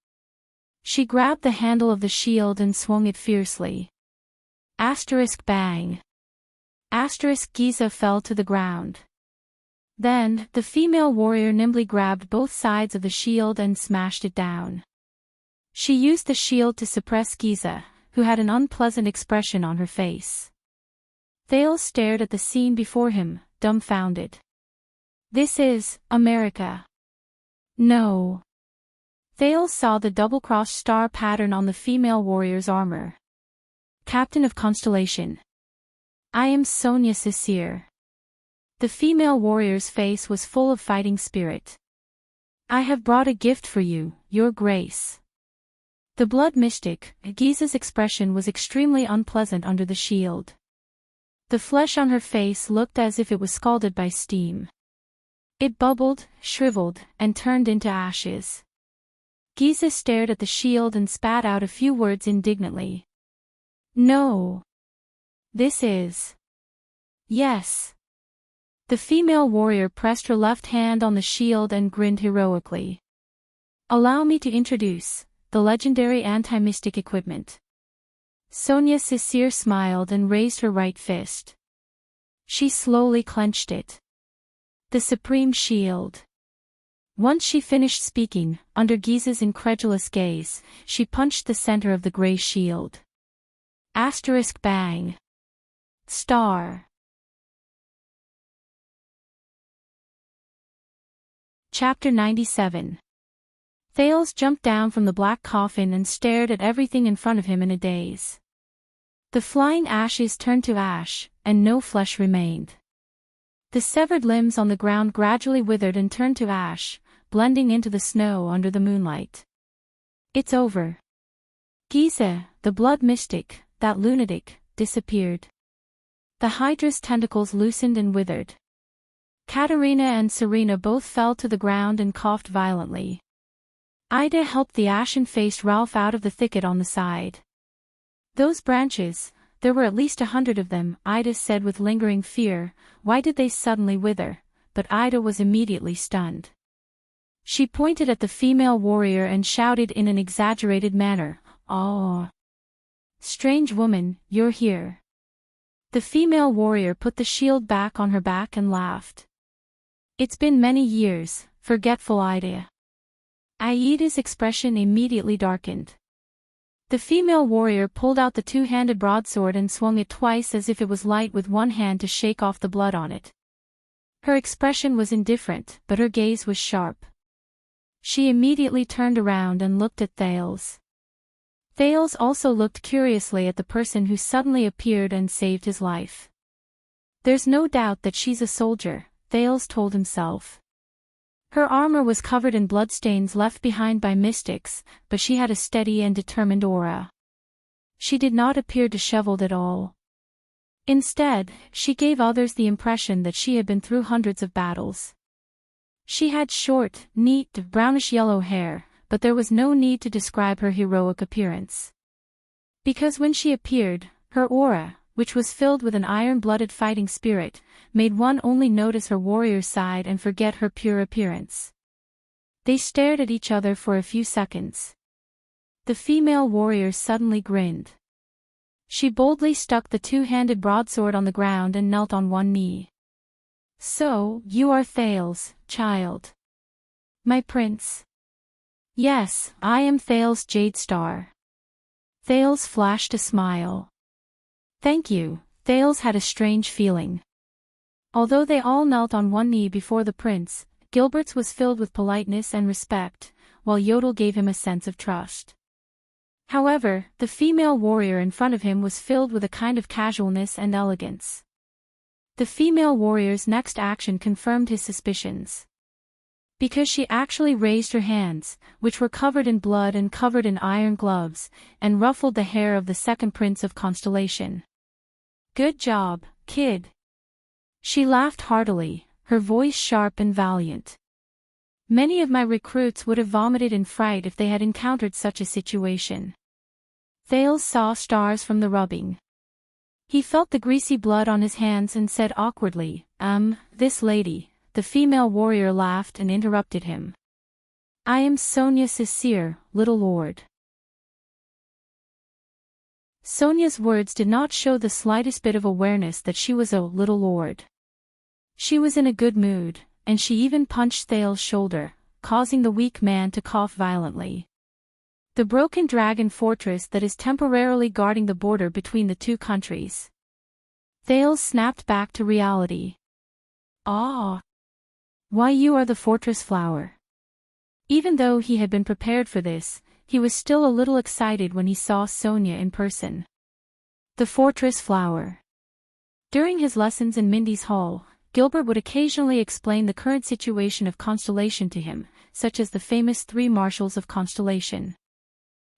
She grabbed the handle of the shield and swung it fiercely. Bang. Giza fell to the ground. Then, the female warrior nimbly grabbed both sides of the shield and smashed it down. She used the shield to suppress Giza, who had an unpleasant expression on her face. Thales stared at the scene before him, dumbfounded. This is America. No. Thales saw the double-crossed star pattern on the female warrior's armor. Captain of Constellation. I am Sonia Cecile. The female warrior's face was full of fighting spirit. I have brought a gift for you, Your Grace. The blood mystic, Giza's expression was extremely unpleasant under the shield. The flesh on her face looked as if it was scalded by steam. It bubbled, shriveled, and turned into ashes. Giza stared at the shield and spat out a few words indignantly. No. This is. Yes. The female warrior pressed her left hand on the shield and grinned heroically. Allow me to introduce the legendary anti-mystic equipment. Sonia Cecile smiled and raised her right fist. She slowly clenched it. The Supreme Shield. Once she finished speaking, under Giza's incredulous gaze, she punched the center of the gray shield. Bang. Star. Chapter 97. Thales jumped down from the black coffin and stared at everything in front of him in a daze. The flying ashes turned to ash, and no flesh remained. The severed limbs on the ground gradually withered and turned to ash, blending into the snow under the moonlight. It's over. Giza, the blood mystic, that lunatic, disappeared. The Hydra's tentacles loosened and withered. Katerina and Serena both fell to the ground and coughed violently. Ida helped the ashen-faced Ralph out of the thicket on the side. Those branches, there were at least 100 of them, Ida said with lingering fear, why did they suddenly wither? but Ida was immediately stunned. She pointed at the female warrior and shouted in an exaggerated manner, "Oh! Strange woman, you're here." The female warrior put the shield back on her back and laughed. "It's been many years, forgetful Ida." Aida's expression immediately darkened. The female warrior pulled out the two-handed broadsword and swung it twice as if it was light with one hand to shake off the blood on it. Her expression was indifferent, but her gaze was sharp. She immediately turned around and looked at Thales. Thales also looked curiously at the person who suddenly appeared and saved his life. "There's no doubt that she's a soldier," Thales told himself. Her armor was covered in bloodstains left behind by mystics, but she had a steady and determined aura. She did not appear disheveled at all. Instead, she gave others the impression that she had been through hundreds of battles. She had short, neat, brownish-yellow hair, but there was no need to describe her heroic appearance. Because when she appeared, her aura, which was filled with an iron-blooded fighting spirit, made one only notice her warrior side and forget her pure appearance. They stared at each other for a few seconds. The female warrior suddenly grinned. She boldly stuck the two-handed broadsword on the ground and knelt on one knee. "So, you are Thales, child. My prince." "Yes, I am Thales Jadestar." Thales flashed a smile. "Thank you." Thales had a strange feeling. Although they all knelt on one knee before the prince, Gilbert's was filled with politeness and respect, while Yodel gave him a sense of trust. However, the female warrior in front of him was filled with a kind of casualness and elegance. The female warrior's next action confirmed his suspicions. Because she actually raised her hands, which were covered in blood and covered in iron gloves, and ruffled the hair of the second prince of Constellation. "Good job, kid." She laughed heartily, her voice sharp and valiant. "Many of my recruits would have vomited in fright if they had encountered such a situation." Thales saw stars from the rubbing. He felt the greasy blood on his hands and said awkwardly, This lady." The female warrior laughed and interrupted him. "I am Sonia Cecere, little lord." Sonia's words did not show the slightest bit of awareness that she was a little lord. She was in a good mood, and she even punched Thales' shoulder, causing the weak man to cough violently. The broken dragon fortress that is temporarily guarding the border between the two countries. Thales snapped back to reality. "Ah! Why, you are the fortress flower." Even though he had been prepared for this, he was still a little excited when he saw Sonia in person. The fortress flower. During his lessons in Mindy's Hall, Gilbert would occasionally explain the current situation of Constellation to him, such as the famous 3 Marshals of Constellation.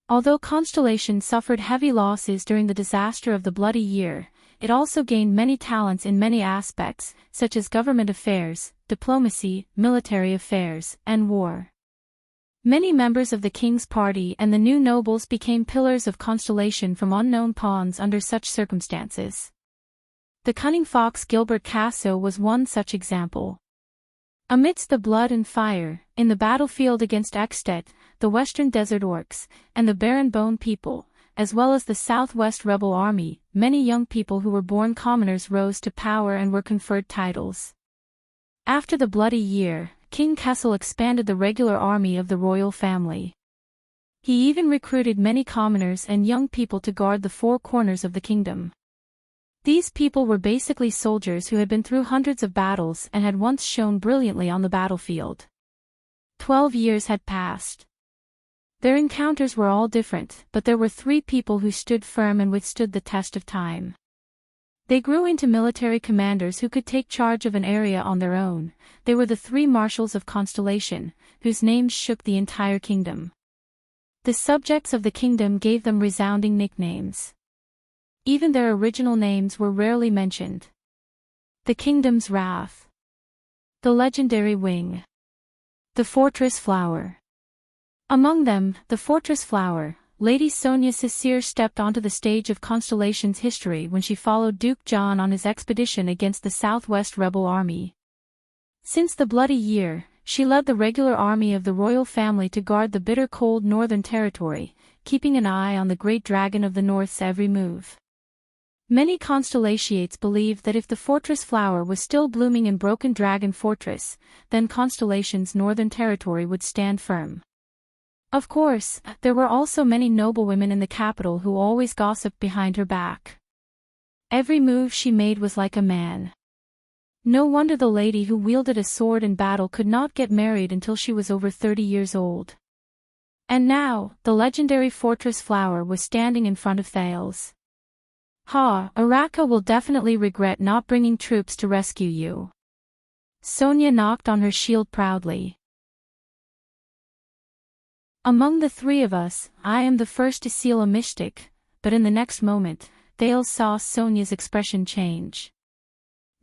Although Constellation suffered heavy losses during the disaster of the Bloody Year, it also gained many talents in many aspects, such as government affairs, diplomacy, military affairs, and war. Many members of the king's party and the new nobles became pillars of Constellation from unknown pawns under such circumstances. The cunning fox Gilbert Casso was one such example. Amidst the blood and fire, in the battlefield against Extet, the Western Desert Orcs, and the Barren Bone people, as well as the Southwest Rebel Army, many young people who were born commoners rose to power and were conferred titles. After the Bloody Year, King Kessel expanded the regular army of the royal family. He even recruited many commoners and young people to guard the 4 corners of the kingdom. These people were basically soldiers who had been through hundreds of battles and had once shone brilliantly on the battlefield. 12 years had passed. Their encounters were all different, but there were 3 people who stood firm and withstood the test of time. They grew into military commanders who could take charge of an area on their own. They were the 3 Marshals of Constellation, whose names shook the entire kingdom. The subjects of the kingdom gave them resounding nicknames. Even their original names were rarely mentioned. The Kingdom's Wrath. The Legendary Wing. The Fortress Flower. Among them, the Fortress Flower, Lady Sonia Cecere stepped onto the stage of Constellation's history when she followed Duke John on his expedition against the Southwest Rebel Army. Since the Bloody Year, she led the regular army of the royal family to guard the bitter cold northern territory, keeping an eye on the great dragon of the north's every move. Many constellations believed that if the fortress flower was still blooming in Broken Dragon Fortress, then Constellation's northern territory would stand firm. Of course, there were also many noblewomen in the capital who always gossiped behind her back. Every move she made was like a man. No wonder the lady who wielded a sword in battle could not get married until she was over 30 years old. And now, the legendary fortress flower was standing in front of Thales. Araka will definitely regret not bringing troops to rescue you. Sonia knocked on her shield proudly. Among the three of us, I am the first to seal a mystic, but in the next moment, Thales saw Sonia's expression change.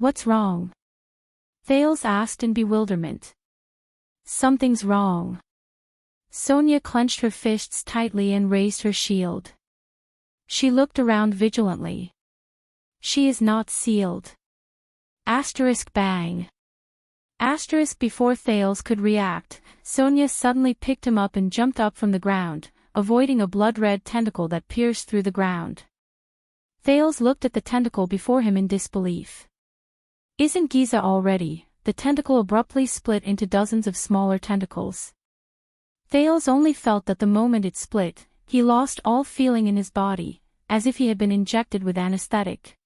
What's wrong? Thales asked in bewilderment. Something's wrong. Sonia clenched her fists tightly and raised her shield. She looked around vigilantly. She is not sealed. Bang. Before Thales could react, Sonia suddenly picked him up and jumped up from the ground, avoiding a blood-red tentacle that pierced through the ground. Thales looked at the tentacle before him in disbelief. Isn't Giza already? The tentacle abruptly split into dozens of smaller tentacles. Thales only felt that the moment it split, he lost all feeling in his body, as if he had been injected with anesthetic.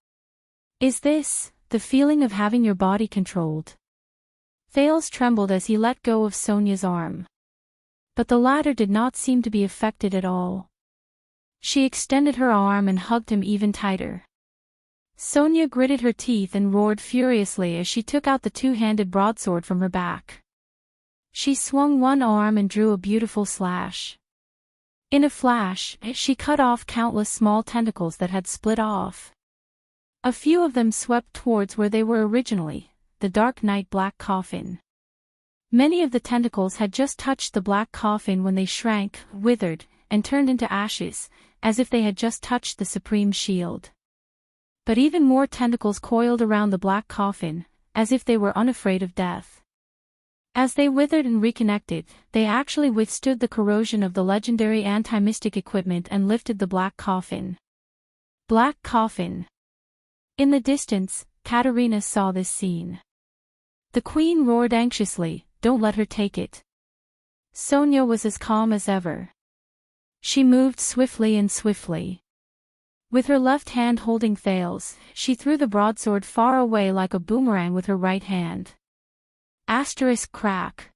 Is this the feeling of having your body controlled? Thales trembled as he let go of Sonia's arm. But the latter did not seem to be affected at all. She extended her arm and hugged him even tighter. Sonia gritted her teeth and roared furiously as she took out the two-handed broadsword from her back. She swung one arm and drew a beautiful slash. In a flash, she cut off countless small tentacles that had split off. A few of them swept towards where they were originally, the dark night black coffin. Many of the tentacles had just touched the black coffin when they shrank, withered, and turned into ashes, as if they had just touched the supreme shield. But even more tentacles coiled around the black coffin, as if they were unafraid of death. As they withered and reconnected, they actually withstood the corrosion of the legendary anti-mystic equipment and lifted the black coffin. Black coffin. In the distance, Katerina saw this scene. The queen roared anxiously, "Don't let her take it." Sonia was as calm as ever. She moved swiftly and swiftly. With her left hand holding Thales, she threw the broadsword far away like a boomerang with her right hand. Crack.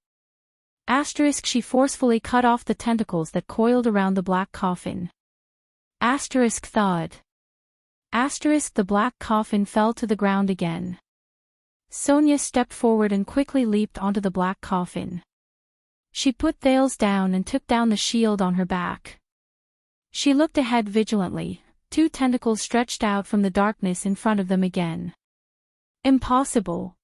She forcefully cut off the tentacles that coiled around the black coffin. Thud. The black coffin fell to the ground again. Sonia stepped forward and quickly leaped onto the black coffin. She put Thales down and took down the shield on her back. She looked ahead vigilantly, two tentacles stretched out from the darkness in front of them again. Impossible.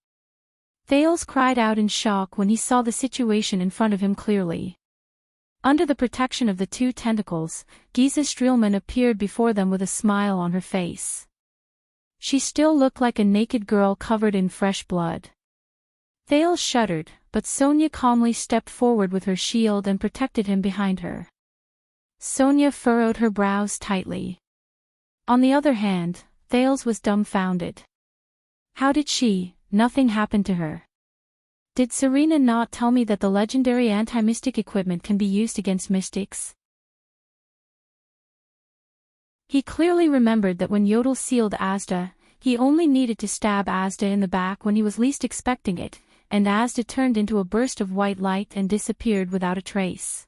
Thales cried out in shock when he saw the situation in front of him clearly. Under the protection of the two tentacles, Giza Streelman appeared before them with a smile on her face. She still looked like a naked girl covered in fresh blood. Thales shuddered, but Sonia calmly stepped forward with her shield and protected him behind her. Sonia furrowed her brows tightly. On the other hand, Thales was dumbfounded. How did nothing happened to her? Did Serena not tell me that the legendary anti-mystic equipment can be used against mystics? He clearly remembered that when Yodel sealed Asda, he only needed to stab Asda in the back when he was least expecting it, and Asda turned into a burst of white light and disappeared without a trace.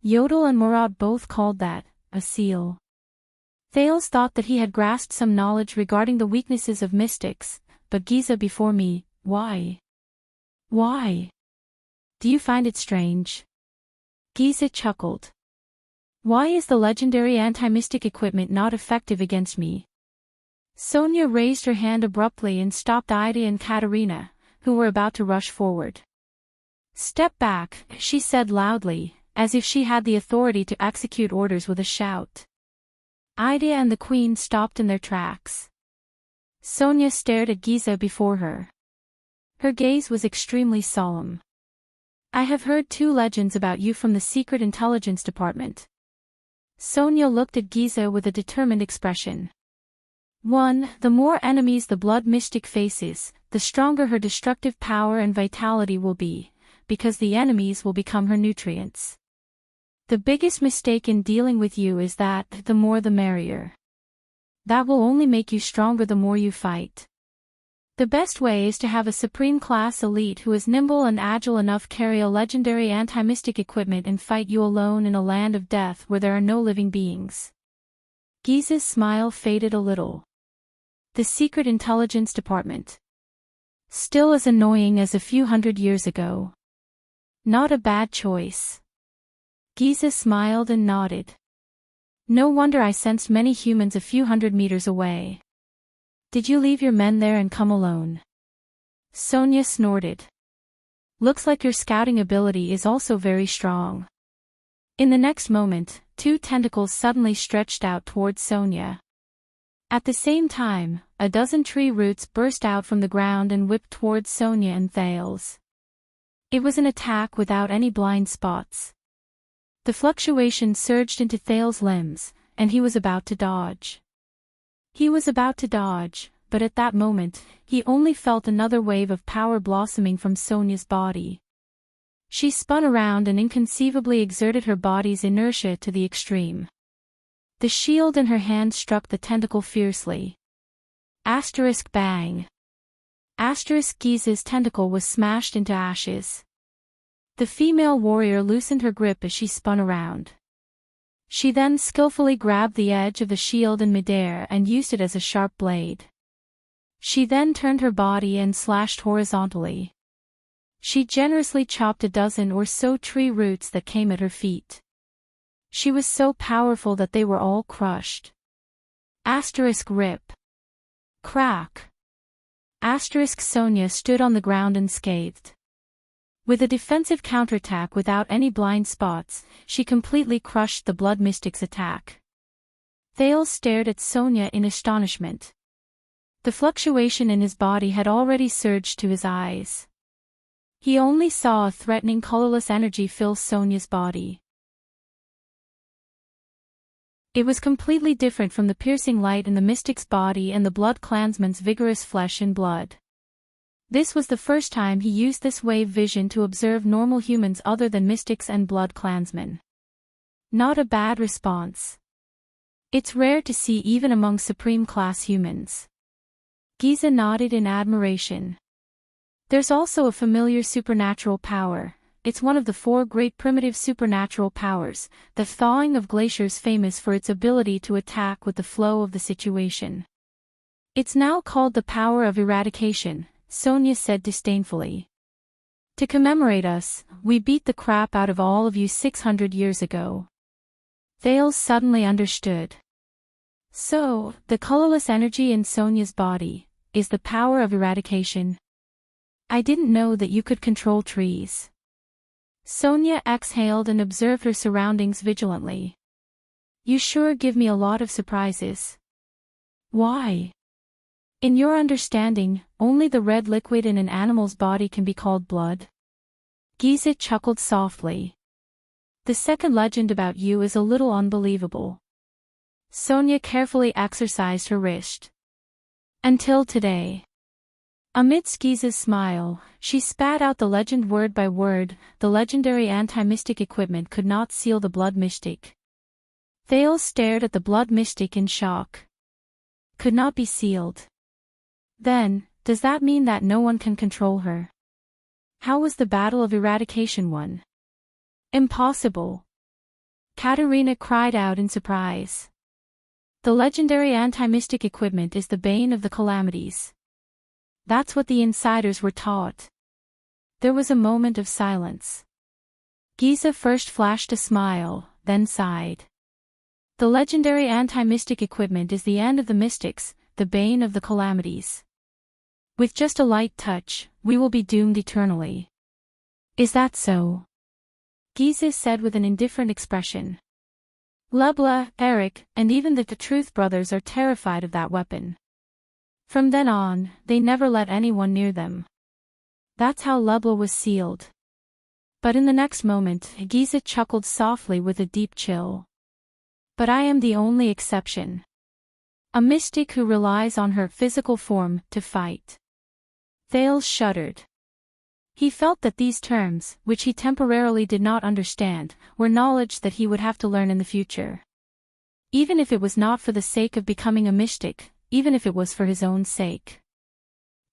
Yodel and Murad both called that a seal. Thales thought that he had grasped some knowledge regarding the weaknesses of mystics, but Giza before me, why? Why? Do you find it strange? Giza chuckled. Why is the legendary anti-mystic equipment not effective against me? Sonia raised her hand abruptly and stopped Ida and Katerina, who were about to rush forward. Step back, she said loudly, as if she had the authority to execute orders with a shout. Ida and the queen stopped in their tracks. Sonia stared at Giza before her. Her gaze was extremely solemn. I have heard 2 legends about you from the Secret Intelligence Department. Sonia looked at Giza with a determined expression. 1. The more enemies the blood mystic faces, the stronger her destructive power and vitality will be, because the enemies will become her nutrients. The biggest mistake in dealing with you is that the more the merrier. That will only make you stronger the more you fight. The best way is to have a supreme class elite who is nimble and agile enough carry a legendary anti-mystic equipment and fight you alone in a land of death where there are no living beings. Giza's smile faded a little. The Secret Intelligence Department. Still as annoying as a few hundred years ago. Not a bad choice. Giza smiled and nodded. No wonder I sensed many humans a few hundred meters away. Did you leave your men there and come alone? Sonia snorted. Looks like your scouting ability is also very strong. In the next moment, 2 tentacles suddenly stretched out towards Sonia. At the same time, a dozen tree roots burst out from the ground and whipped towards Sonia and Thales. It was an attack without any blind spots. The fluctuation surged into Thales' limbs, and he was about to dodge. But at that moment, he only felt another wave of power blossoming from Sonia's body. She spun around and inconceivably exerted her body's inertia to the extreme. The shield in her hand struck the tentacle fiercely. Bang. Giza's tentacle was smashed into ashes. The female warrior loosened her grip as she spun around. She then skillfully grabbed the edge of the shield in midair and used it as a sharp blade. She then turned her body and slashed horizontally. She generously chopped a dozen or so tree roots that came at her feet. She was so powerful that they were all crushed. Rip. Crack. Sonia stood on the ground unscathed. With a defensive counterattack without any blind spots, she completely crushed the Blood Mystic's attack. Thales stared at Sonia in astonishment. The fluctuation in his body had already surged to his eyes. He only saw a threatening colorless energy fill Sonia's body. It was completely different from the piercing light in the mystic's body and the Blood Clansman's vigorous flesh and blood. This was the first time he used this wave vision to observe normal humans other than mystics and Blood Clansmen. Not a bad response. It's rare to see even among supreme class humans. Giza nodded in admiration. There's also a familiar supernatural power. It's one of the 4 great primitive supernatural powers, the thawing of glaciers, famous for its ability to attack with the flow of the situation. It's now called the power of eradication, Sonia said disdainfully. To commemorate us, we beat the crap out of all of you 600 years ago. Thales suddenly understood. So, the colorless energy in Sonia's body is the power of eradication. I didn't know that you could control trees. Sonia exhaled and observed her surroundings vigilantly. You sure give me a lot of surprises. Why? In your understanding, only the red liquid in an animal's body can be called blood? Giza chuckled softly. The second legend about you is a little unbelievable. Sonia carefully exercised her wrist. Until today. Amidst Giza's smile, she spat out the legend word by word. The legendary anti-mystic equipment could not seal the Blood Mystic. Thales stared at the Blood Mystic in shock. Could not be sealed. Then, does that mean that no one can control her? How was the Battle of Eradication won? Impossible. Katerina cried out in surprise. The legendary anti-mystic equipment is the bane of the calamities. That's what the insiders were taught. There was a moment of silence. Giza first flashed a smile, then sighed. The legendary anti-mystic equipment is the end of the mystics, the bane of the calamities. With just a light touch, we will be doomed eternally. Is that so? Giza said with an indifferent expression. Lebla, Eric, and even the Truth brothers are terrified of that weapon. From then on, they never let anyone near them. That's how LoveLore was sealed. But in the next moment, Giza chuckled softly with a deep chill. But I am the only exception. A mystic who relies on her physical form to fight. Thales shuddered. He felt that these terms, which he temporarily did not understand, were knowledge that he would have to learn in the future. Even if it was not for the sake of becoming a mystic, even if it was for his own sake.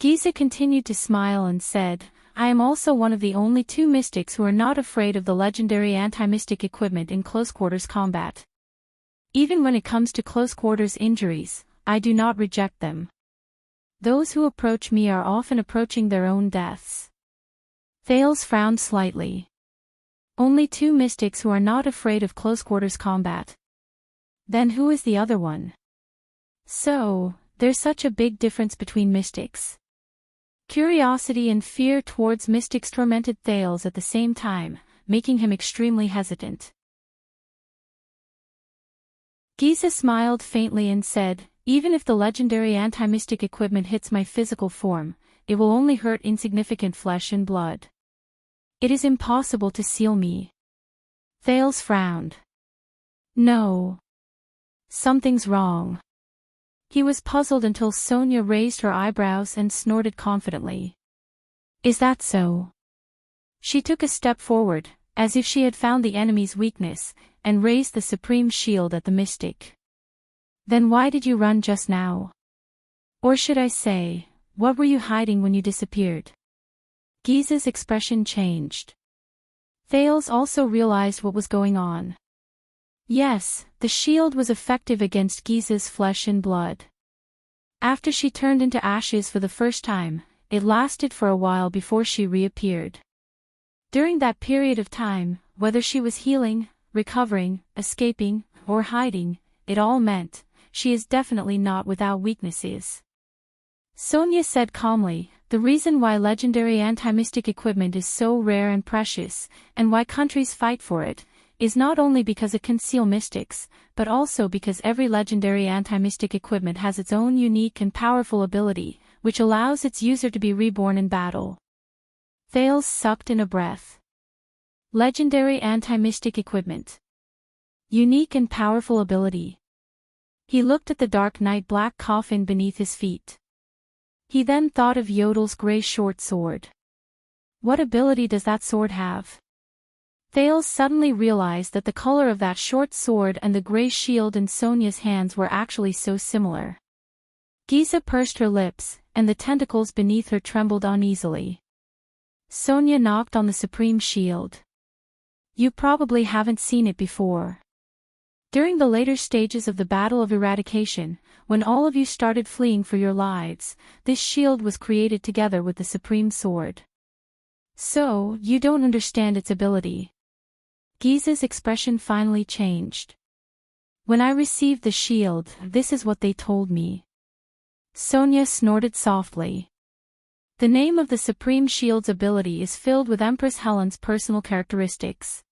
Giza continued to smile and said, I am also one of the only 2 mystics who are not afraid of the legendary anti-mystic equipment in close-quarters combat. Even when it comes to close-quarters injuries, I do not reject them. Those who approach me are often approaching their own deaths. Thales frowned slightly. Only 2 mystics who are not afraid of close-quarters combat. Then who is the other one? So, there's such a big difference between mystics. Curiosity and fear towards mystics tormented Thales at the same time, making him extremely hesitant. Giza smiled faintly and said, even if the legendary anti-mystic equipment hits my physical form, it will only hurt insignificant flesh and blood. It is impossible to seal me. Thales frowned. No. Something's wrong. He was puzzled until Sonia raised her eyebrows and snorted confidently. Is that so? She took a step forward, as if she had found the enemy's weakness, and raised the supreme shield at the mystic. Then why did you run just now? Or should I say, what were you hiding when you disappeared? Giza's expression changed. Thales also realized what was going on. Yes, the shield was effective against Giza's flesh and blood. After she turned into ashes for the first time, it lasted for a while before she reappeared. During that period of time, whether she was healing, recovering, escaping, or hiding, it all meant, she is definitely not without weaknesses. Sonia said calmly, the reason why legendary anti-mystic equipment is so rare and precious, and why countries fight for it, is not only because it can seal mystics, but also because every legendary anti-mystic equipment has its own unique and powerful ability, which allows its user to be reborn in battle. Thales sucked in a breath. Legendary anti-mystic equipment. Unique and powerful ability. He looked at the dark night black coffin beneath his feet. He then thought of Yodel's grey short sword. What ability does that sword have? Thales suddenly realized that the color of that short sword and the grey shield in Sonia's hands were actually so similar. Giza pursed her lips, and the tentacles beneath her trembled uneasily. Sonia knocked on the supreme shield. You probably haven't seen it before. During the later stages of the Battle of Eradication, when all of you started fleeing for your lives, this shield was created together with the supreme sword. So, you don't understand its ability. Giza's expression finally changed. When I received the shield, this is what they told me. Sonia snorted softly. The name of the Supreme Shield's ability is filled with Empress Helen's personal characteristics.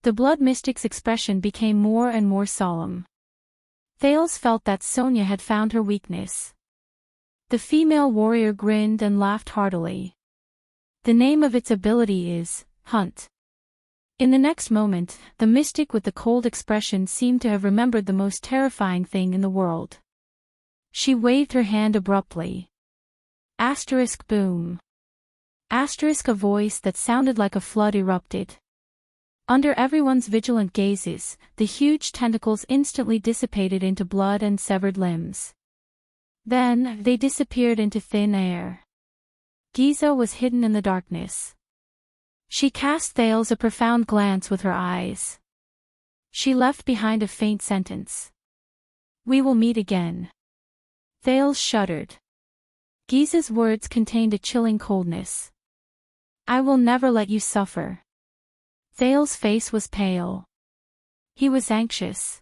The Blood Mystic's expression became more and more solemn. Thales felt that Sonia had found her weakness. The female warrior grinned and laughed heartily. The name of its ability is, Hunt. In the next moment, the mystic with the cold expression seemed to have remembered the most terrifying thing in the world. She waved her hand abruptly. Asterisk boom. Asterisk a voice that sounded like a flood erupted. Under everyone's vigilant gazes, the huge tentacles instantly dissipated into blood and severed limbs. Then, they disappeared into thin air. Giza was hidden in the darkness. She cast Thales a profound glance with her eyes. She left behind a faint sentence. We will meet again. Thales shuddered. Giza's words contained a chilling coldness. I will never let you suffer. Thales' face was pale. He was anxious.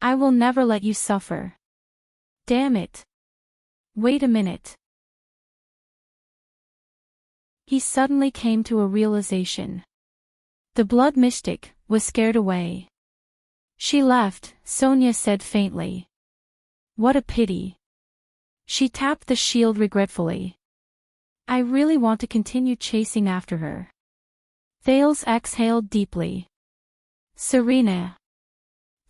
I will never let you suffer. Damn it. Wait a minute. He suddenly came to a realization. The Blood Mystic was scared away. She left, Sonia said faintly. What a pity. She tapped the shield regretfully. I really want to continue chasing after her. Thales exhaled deeply. Serena.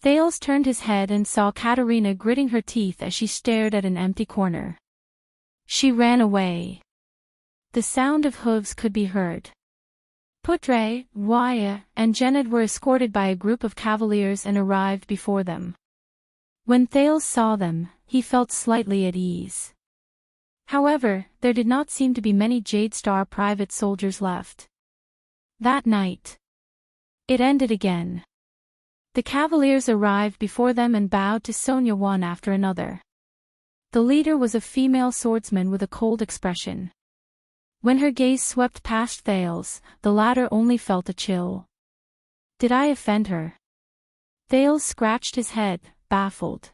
Thales turned his head and saw Katerina gritting her teeth as she stared at an empty corner. She ran away. The sound of hooves could be heard. Putre, Waya, and Gened were escorted by a group of cavaliers and arrived before them. When Thales saw them, he felt slightly at ease. However, there did not seem to be many Jade Star private soldiers left. That night, it ended again. The cavaliers arrived before them and bowed to Sonia one after another. The leader was a female swordsman with a cold expression. When her gaze swept past Thales, the latter only felt a chill. Did I offend her? Thales scratched his head, baffled.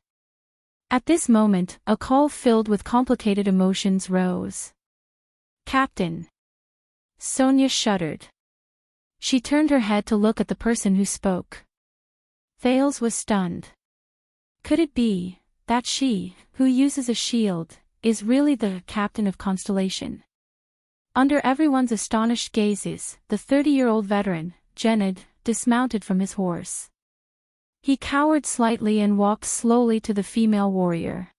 At this moment, a call filled with complicated emotions rose. Captain. Sonia shuddered. She turned her head to look at the person who spoke. Thales was stunned. Could it be that she, who uses a shield, is really the captain of Constellation? Under everyone's astonished gazes, the 30-year-old veteran, Gened, dismounted from his horse. He cowered slightly and walked slowly to the female warrior.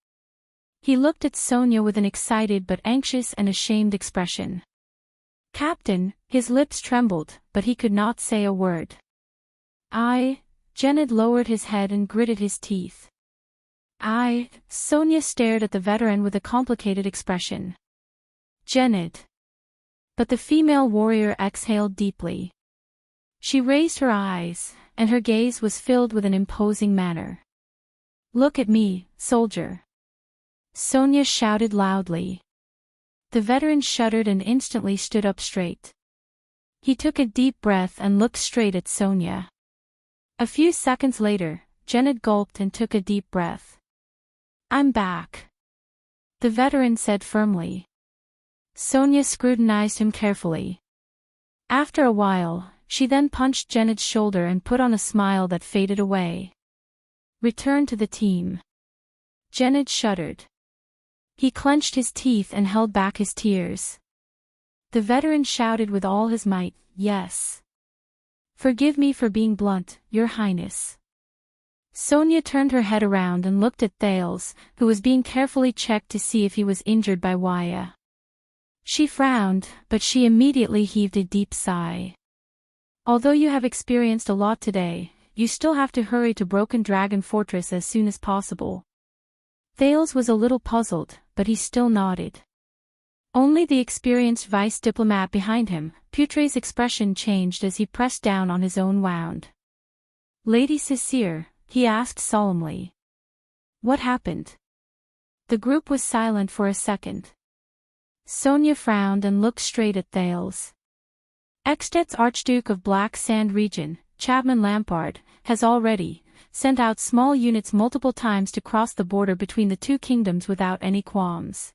He looked at Sonia with an excited but anxious and ashamed expression. Captain, his lips trembled, but he could not say a word. Gened lowered his head and gritted his teeth. Sonia stared at the veteran with a complicated expression. Gened. But the female warrior exhaled deeply. She raised her eyes, and her gaze was filled with an imposing manner. Look at me, soldier. Sonia shouted loudly. The veteran shuddered and instantly stood up straight. He took a deep breath and looked straight at Sonia. A few seconds later, Gened gulped and took a deep breath. I'm back. The veteran said firmly. Sonia scrutinized him carefully. After a while, she then punched Gened's shoulder and put on a smile that faded away. Return to the team. Gened shuddered. He clenched his teeth and held back his tears. The veteran shouted with all his might, yes. Forgive me for being blunt, Your Highness. Sonia turned her head around and looked at Thales, who was being carefully checked to see if he was injured by Waya. She frowned, but she immediately heaved a deep sigh. Although you have experienced a lot today, you still have to hurry to Broken Dragon Fortress as soon as possible. Thales was a little puzzled, but he still nodded. Only the experienced vice diplomat behind him, Putre's expression changed as he pressed down on his own wound. Lady Cecile, he asked solemnly. What happened? The group was silent for a second. Sonia frowned and looked straight at Thales. Extet's Archduke of Black Sand region, Chapman Lampard, has already sent out small units multiple times to cross the border between the two kingdoms without any qualms.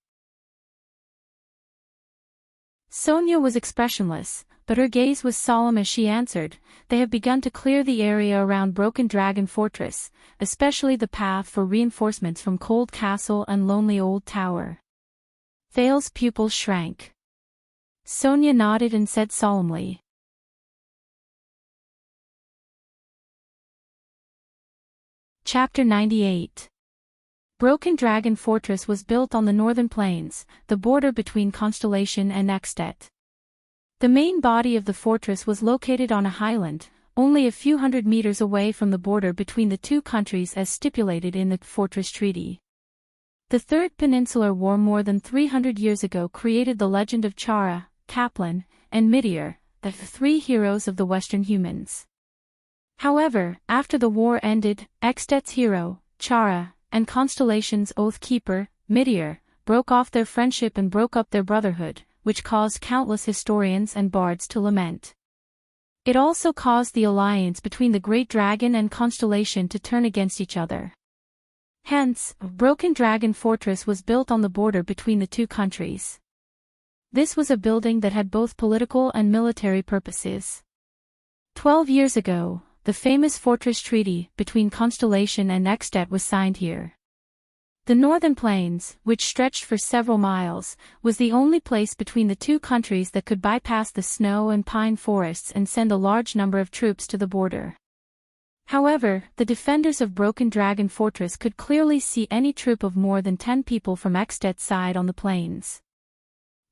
Sonia was expressionless, but her gaze was solemn as she answered, they have begun to clear the area around Broken Dragon Fortress, especially the path for reinforcements from Cold Castle and Lonely Old Tower. Thales' pupils shrank. Sonia nodded and said solemnly. Chapter 98. Broken Dragon Fortress was built on the northern plains, the border between Constellation and Extet. The main body of the fortress was located on a highland, only a few hundred meters away from the border between the two countries as stipulated in the Fortress Treaty. The Third Peninsular War more than 300 years ago created the legend of Chara, Kaplan, and Midir, the three heroes of the Western humans. However, after the war ended, Extet's hero, Chara, and Constellation's oath-keeper, Midir, broke off their friendship and broke up their brotherhood, which caused countless historians and bards to lament. It also caused the alliance between the Great Dragon and Constellation to turn against each other. Hence, Broken Dragon Fortress was built on the border between the two countries. This was a building that had both political and military purposes. 12 years ago, the famous Fortress Treaty between Constellation and Extet was signed here. The northern plains, which stretched for several miles, was the only place between the two countries that could bypass the snow and pine forests and send a large number of troops to the border. However, the defenders of Broken Dragon Fortress could clearly see any troop of more than 10 people from Ekstet's side on the plains.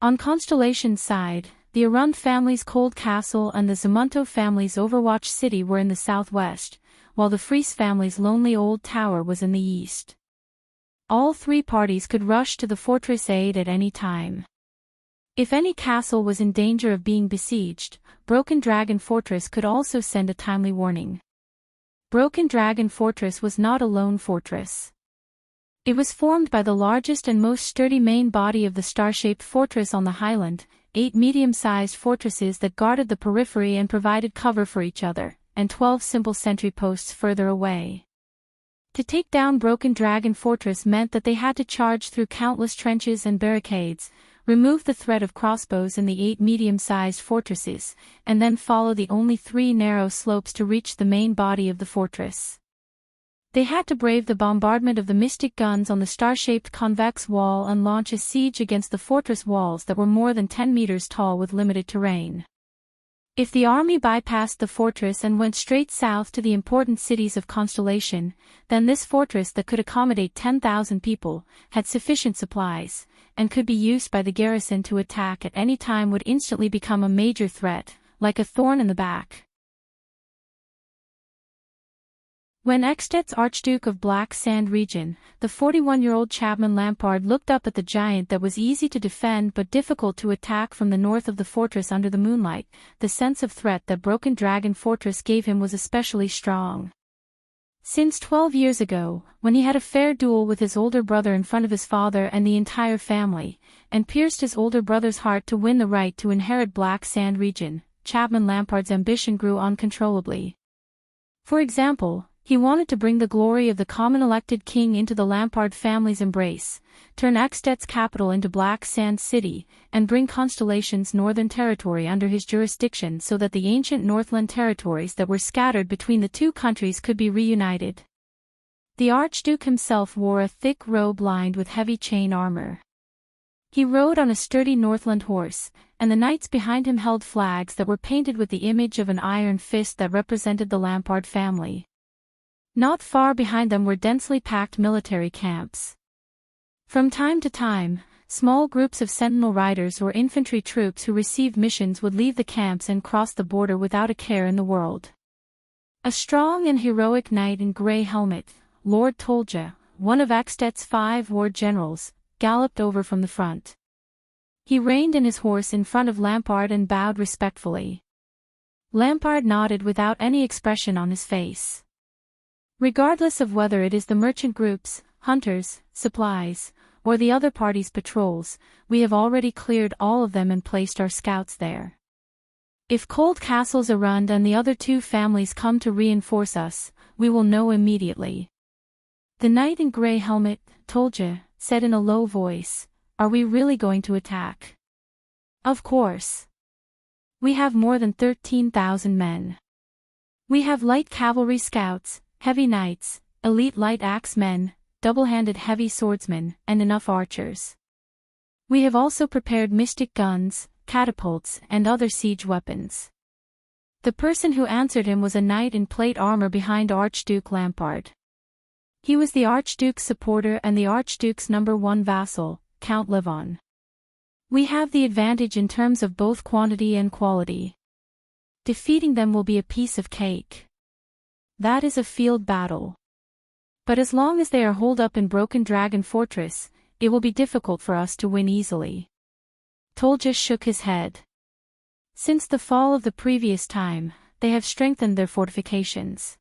On Constellation's side, the Arund family's Cold Castle and the Zamunto family's Overwatch City were in the southwest, while the Freese family's Lonely Old Tower was in the east. All three parties could rush to the fortress aid at any time. If any castle was in danger of being besieged, Broken Dragon Fortress could also send a timely warning. Broken Dragon Fortress was not a lone fortress. It was formed by the largest and most sturdy main body of the star-shaped fortress on the highland, 8 medium-sized fortresses that guarded the periphery and provided cover for each other, and 12 simple sentry posts further away. To take down Broken Dragon Fortress meant that they had to charge through countless trenches and barricades, remove the threat of crossbows in the 8 medium-sized fortresses, and then follow the only 3 narrow slopes to reach the main body of the fortress. They had to brave the bombardment of the mystic guns on the star-shaped convex wall and launch a siege against the fortress walls that were more than 10 meters tall with limited terrain. If the army bypassed the fortress and went straight south to the important cities of Constellation, then this fortress that could accommodate 10,000 people, had sufficient supplies, and could be used by the garrison to attack at any time would instantly become a major threat, like a thorn in the back. When Ekstet's Archduke of Black Sand region, the 41-year-old Chapman Lampard looked up at the giant that was easy to defend but difficult to attack from the north of the fortress under the moonlight, the sense of threat that Broken Dragon Fortress gave him was especially strong. Since 12 years ago, when he had a fair duel with his older brother in front of his father and the entire family, and pierced his older brother's heart to win the right to inherit Black Sand region, Chapman Lampard's ambition grew uncontrollably. For example, he wanted to bring the glory of the common elected king into the Lampard family's embrace, turn Ekstet's capital into Black Sand City, and bring Constellation's northern territory under his jurisdiction so that the ancient Northland territories that were scattered between the two countries could be reunited. The Archduke himself wore a thick robe lined with heavy chain armor. He rode on a sturdy Northland horse, and the knights behind him held flags that were painted with the image of an iron fist that represented the Lampard family. Not far behind them were densely packed military camps. From time to time, small groups of sentinel riders or infantry troops who received missions would leave the camps and cross the border without a care in the world. A strong and heroic knight in grey helmet, Lord Tolja, one of Ekstet's 5 war generals, galloped over from the front. He reined in his horse in front of Lampard and bowed respectfully. Lampard nodded without any expression on his face. Regardless of whether it is the merchant groups, hunters, supplies, or the other party's patrols, we have already cleared all of them and placed our scouts there. If Cold Castle's Arund and the other 2 families come to reinforce us, we will know immediately. The knight in grey helmet, Tolja, said in a low voice, "Are we really going to attack?" "Of course. We have more than 13,000 men. We have light cavalry scouts, heavy knights, elite light axemen, double-handed heavy swordsmen, and enough archers. We have also prepared mystic guns, catapults, and other siege weapons." The person who answered him was a knight in plate armor behind Archduke Lampard. He was the Archduke's supporter and the Archduke's #1 vassal, Count Levon. "We have the advantage in terms of both quantity and quality. Defeating them will be a piece of cake. That is a field battle. But as long as they are holed up in Broken Dragon Fortress, it will be difficult for us to win easily." Tolja shook his head. "Since the fall of the previous time, they have strengthened their fortifications.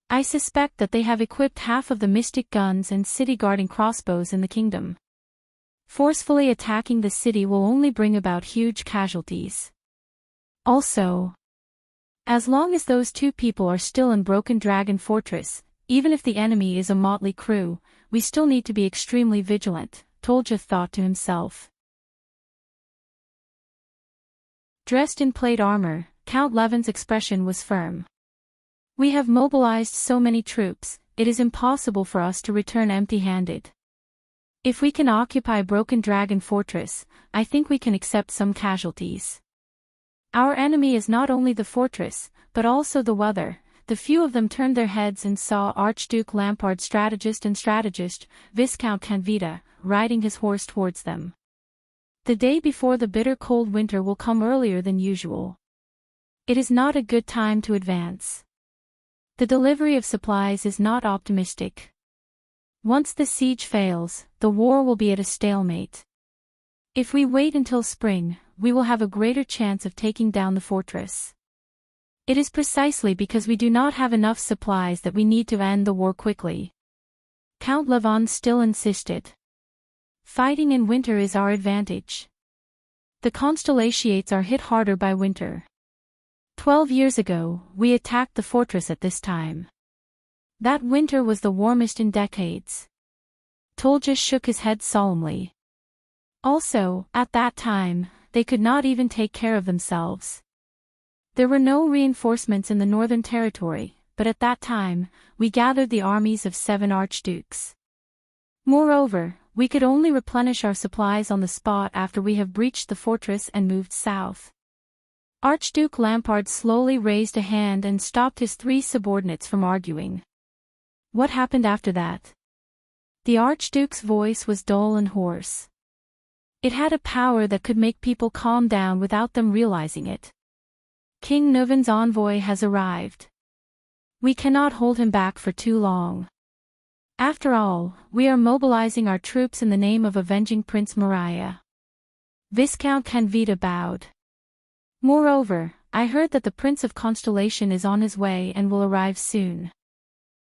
I suspect that they have equipped half of the mystic guns and city-guarding crossbows in the kingdom. Forcefully attacking the city will only bring about huge casualties. Also, as long as those 2 people are still in Broken Dragon Fortress, even if the enemy is a motley crew, we still need to be extremely vigilant," Tolja thought to himself. Dressed in plate armor, Count Levon's expression was firm. "We have mobilized so many troops, it is impossible for us to return empty-handed. If we can occupy Broken Dragon Fortress, I think we can accept some casualties. Our enemy is not only the fortress, but also the weather. The few of them turned their heads and saw Archduke Lampard, strategist, Viscount Canvita, riding his horse towards them. The day before the bitter cold winter will come earlier than usual. It is not a good time to advance. The delivery of supplies is not optimistic. Once the siege fails, the war will be at a stalemate. If we wait until spring, we will have a greater chance of taking down the fortress. It is precisely because we do not have enough supplies that we need to end the war quickly. Count Levon still insisted. Fighting in winter is our advantage. The Constellations are hit harder by winter. 12 years ago, we attacked the fortress at this time. That winter was the warmest in decades. Tolja shook his head solemnly. Also, at that time, they could not even take care of themselves. There were no reinforcements in the Northern Territory, but at that time, we gathered the armies of 7 archdukes. Moreover, we could only replenish our supplies on the spot after we have breached the fortress and moved south. Archduke Lampard slowly raised a hand and stopped his 3 subordinates from arguing. What happened after that? The Archduke's voice was dull and hoarse. It had a power that could make people calm down without them realizing it. King Nuven's envoy has arrived. We cannot hold him back for too long. After all, we are mobilizing our troops in the name of avenging Prince Maria. Viscount Canvita bowed. Moreover, I heard that the Prince of Constellation is on his way and will arrive soon.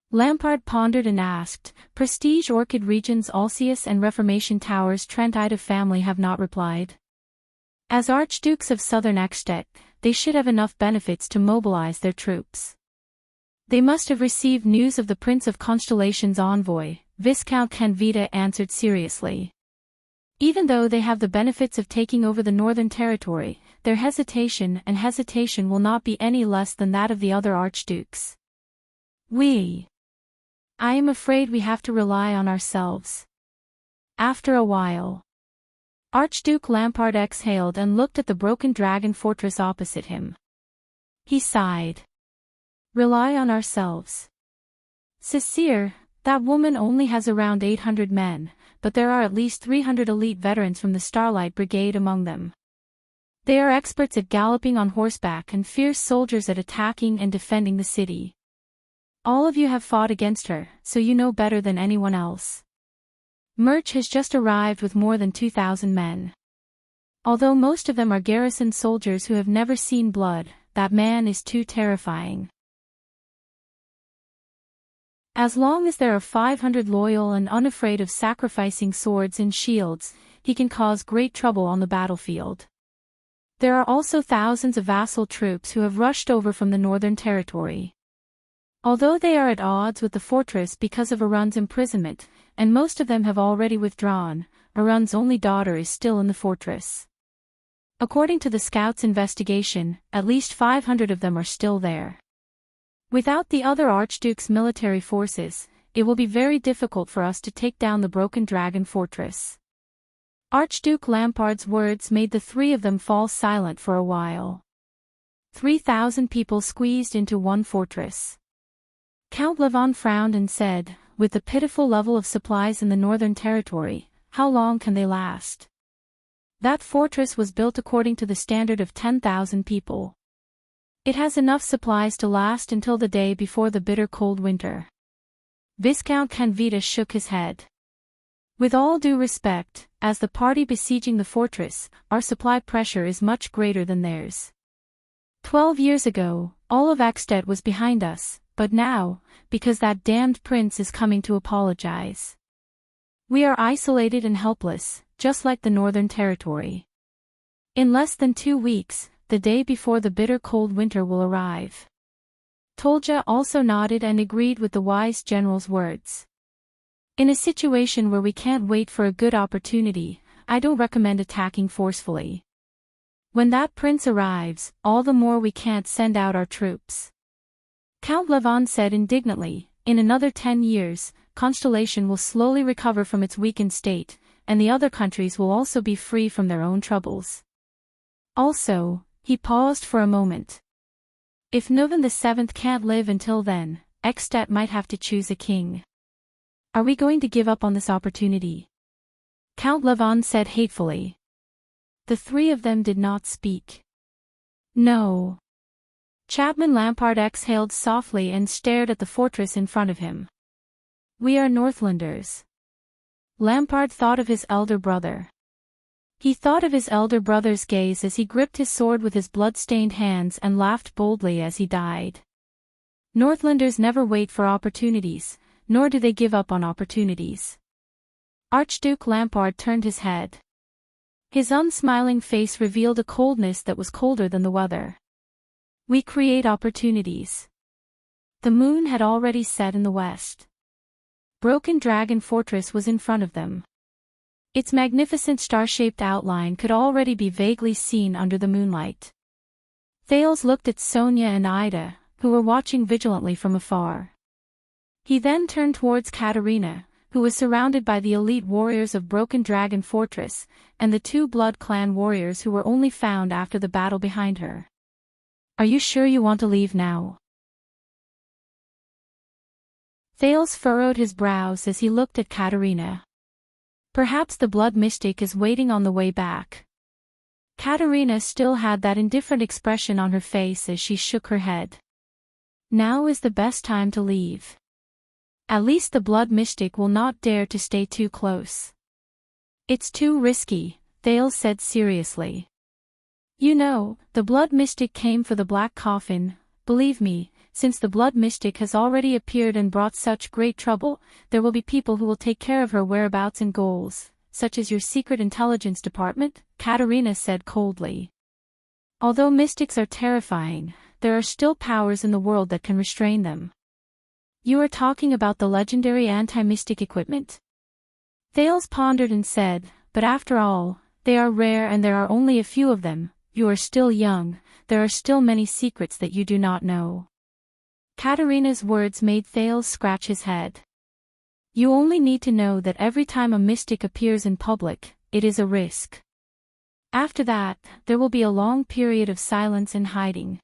Lampard pondered and asked, Prestige Orchid Regions Alcius and Reformation Towers Trentida family have not replied. As Archdukes of Southern Eichstätt, they should have enough benefits to mobilize their troops. They must have received news of the Prince of Constellation's envoy, Viscount Canvita answered seriously. Even though they have the benefits of taking over the Northern Territory, their hesitation will not be any less than that of the other archdukes. I am afraid we have to rely on ourselves. After a while, Archduke Lampard exhaled and looked at the broken dragon fortress opposite him. He sighed. Rely on ourselves. Cecile, that woman only has around 800 men, but there are at least 300 elite veterans from the Starlight Brigade among them. They are experts at galloping on horseback and fierce soldiers at attacking and defending the city. All of you have fought against her, so you know better than anyone else. Murch has just arrived with more than 2,000 men. Although most of them are garrison soldiers who have never seen blood, that man is too terrifying. As long as there are 500 loyal and unafraid of sacrificing swords and shields, he can cause great trouble on the battlefield. There are also thousands of vassal troops who have rushed over from the Northern Territory. Although they are at odds with the fortress because of Arun's imprisonment, and most of them have already withdrawn, Arun's only daughter is still in the fortress. According to the scouts' investigation, at least 500 of them are still there. Without the other Archduke's military forces, it will be very difficult for us to take down the broken dragon fortress. Archduke Lampard's words made the 3 of them fall silent for a while. 3,000 people squeezed into one fortress. Count Levon frowned and said, with the pitiful level of supplies in the Northern Territory, how long can they last? That fortress was built according to the standard of 10,000 people. It has enough supplies to last until the day before the bitter cold winter. Viscount Canvita shook his head. With all due respect, as the party besieging the fortress, our supply pressure is much greater than theirs. 12 years ago, all of Eichstätt was behind us, but now, because that damned prince is coming to apologize. We are isolated and helpless, just like the Northern Territory. In less than 2 weeks, the day before the bitter cold winter will arrive. Tolja also nodded and agreed with the wise general's words. In a situation where we can't wait for a good opportunity, I don't recommend attacking forcefully. When that prince arrives, all the more we can't send out our troops. Count Levon said indignantly, in another 10 years, constellation will slowly recover from its weakened state, and the other countries will also be free from their own troubles. Also, he paused for a moment. If Novan VII can't live until then, Ekstat might have to choose a king. Are we going to give up on this opportunity? Count Levon said hatefully. The three of them did not speak. No. Chapman Lampard exhaled softly and stared at the fortress in front of him. We are Northlanders. Lampard thought of his elder brother. He thought of his elder brother's gaze as he gripped his sword with his blood-stained hands and laughed boldly as he died. Northlanders never wait for opportunities, nor do they give up on opportunities. Archduke Lampard turned his head. His unsmiling face revealed a coldness that was colder than the weather. We create opportunities. The moon had already set in the west. Broken Dragon Fortress was in front of them. Its magnificent star-shaped outline could already be vaguely seen under the moonlight. Thales looked at Sonia and Ida, who were watching vigilantly from afar. He then turned towards Katerina, who was surrounded by the elite warriors of Broken Dragon Fortress, and the two Blood Clan warriors who were only found after the battle behind her. Are you sure you want to leave now? Thales furrowed his brows as he looked at Katerina. Perhaps the Blood Mystic is waiting on the way back. Katerina still had that indifferent expression on her face as she shook her head. Now is the best time to leave. At least the Blood Mystic will not dare to stay too close. It's too risky, Thales said seriously. You know, the Blood Mystic came for the Black Coffin. Believe me, since the Blood Mystic has already appeared and brought such great trouble, there will be people who will take care of her whereabouts and goals, such as your secret intelligence department, Katerina said coldly. Although mystics are terrifying, there are still powers in the world that can restrain them. You are talking about the legendary anti-mystic equipment? Thales pondered and said, but after all, they are rare and there are only a few of them. You are still young, there are still many secrets that you do not know. Katerina's words made Thales scratch his head. You only need to know that every time a mystic appears in public, it is a risk. After that, there will be a long period of silence and hiding.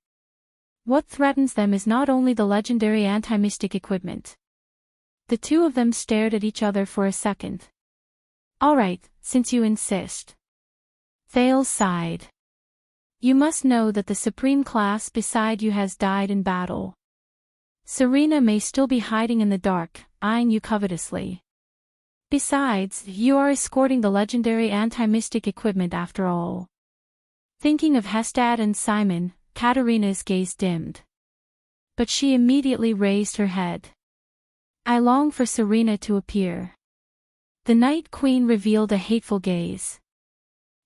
What threatens them is not only the legendary anti-mystic equipment. The two of them stared at each other for a second. All right, since you insist. Thales sighed. You must know that the supreme class beside you has died in battle. Serena may still be hiding in the dark, eyeing you covetously. Besides, you are escorting the legendary anti-mystic equipment after all. Thinking of Hestad and Simon, Katerina's gaze dimmed. But she immediately raised her head. I long for Serena to appear. The Night Queen revealed a hateful gaze.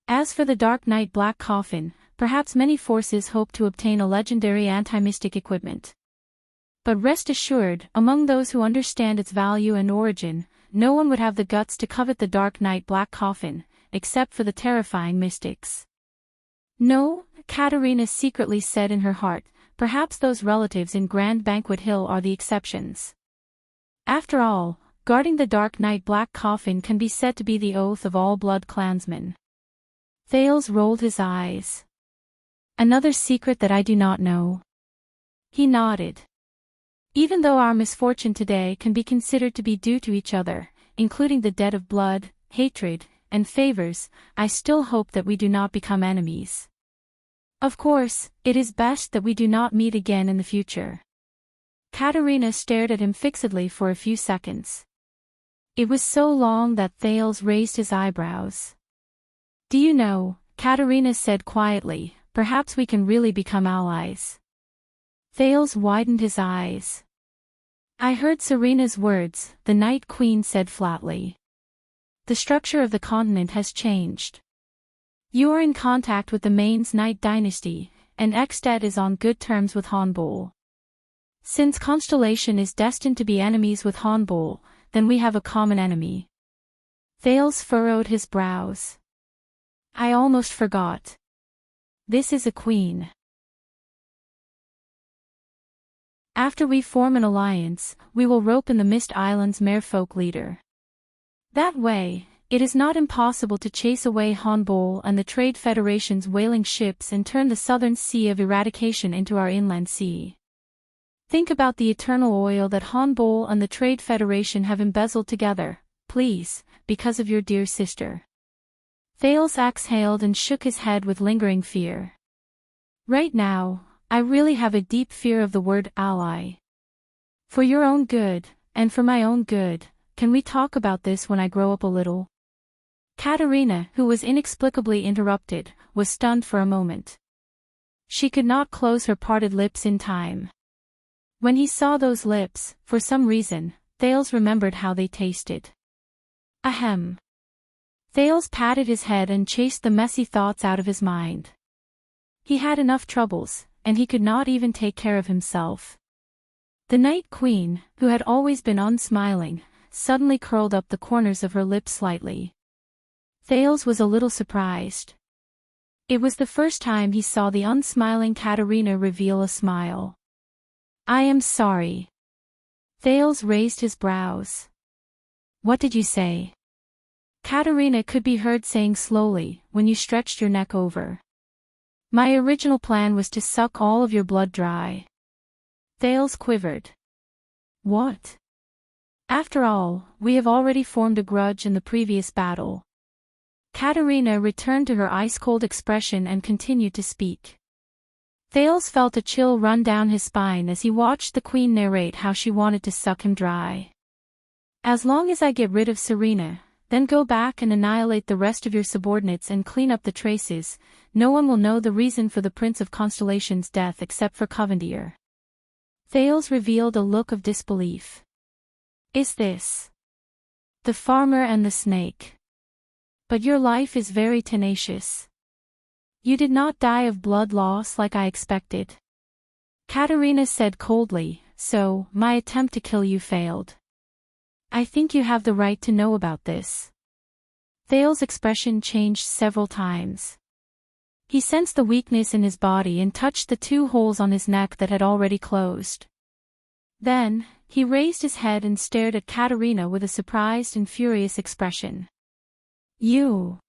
As for the Dark Knight Black Coffin, perhaps many forces hope to obtain a legendary anti-mystic equipment. But rest assured, among those who understand its value and origin, no one would have the guts to covet the Dark Knight Black Coffin, except for the terrifying mystics. No, Katerina secretly said in her heart, perhaps those relatives in Grand Banquet Hill are the exceptions. After all, guarding the Dark Knight Black Coffin can be said to be the oath of all Blood Clansmen. Thales rolled his eyes. Another secret that I do not know. He nodded. Even though our misfortune today can be considered to be due to each other, including the debt of blood, hatred, and favors, I still hope that we do not become enemies. Of course, it is best that we do not meet again in the future. Katerina stared at him fixedly for a few seconds. It was so long that Thales raised his eyebrows. Do you know, Katerina said quietly, perhaps we can really become allies. Thales widened his eyes. I heard Serena's words, the Night Queen said flatly. The structure of the continent has changed. You are in contact with the Mainz Knight dynasty, and Ekstat is on good terms with Honbol. Since Constellation is destined to be enemies with Honbol, then we have a common enemy. Thales furrowed his brows. I almost forgot. This is a queen. After we form an alliance, we will rope in the Mist Island's merfolk leader. That way, it is not impossible to chase away Hanbol and the Trade Federation's whaling ships and turn the southern sea of eradication into our inland sea. Think about the eternal oil that Hanbol and the Trade Federation have embezzled together, please, because of your dear sister. Thales exhaled and shook his head with lingering fear. Right now, I really have a deep fear of the word ally. For your own good, and for my own good, can we talk about this when I grow up a little? Katerina, who was inexplicably interrupted, was stunned for a moment. She could not close her parted lips in time. When he saw those lips, for some reason, Thales remembered how they tasted. Ahem. Thales patted his head and chased the messy thoughts out of his mind. He had enough troubles, and he could not even take care of himself. The Night Queen, who had always been unsmiling, suddenly curled up the corners of her lips slightly. Thales was a little surprised. It was the first time he saw the unsmiling Katerina reveal a smile. I am sorry. Thales raised his brows. What did you say? Katerina could be heard saying slowly, when you stretched your neck over. My original plan was to suck all of your blood dry. Thales quivered. What? After all, we have already formed a grudge in the previous battle. Katerina returned to her ice-cold expression and continued to speak. Thales felt a chill run down his spine as he watched the queen narrate how she wanted to suck him dry. As long as I get rid of Serena, then go back and annihilate the rest of your subordinates and clean up the traces, no one will know the reason for the Prince of Constellation's death except for Covendier. Thales revealed a look of disbelief. Is this the farmer and the snake? But your life is very tenacious. You did not die of blood loss like I expected. Katerina said coldly, so, my attempt to kill you failed. I think you have the right to know about this. Thales' expression changed several times. He sensed the weakness in his body and touched the 2 holes on his neck that had already closed. Then, he raised his head and stared at Katerina with a surprised and furious expression. You.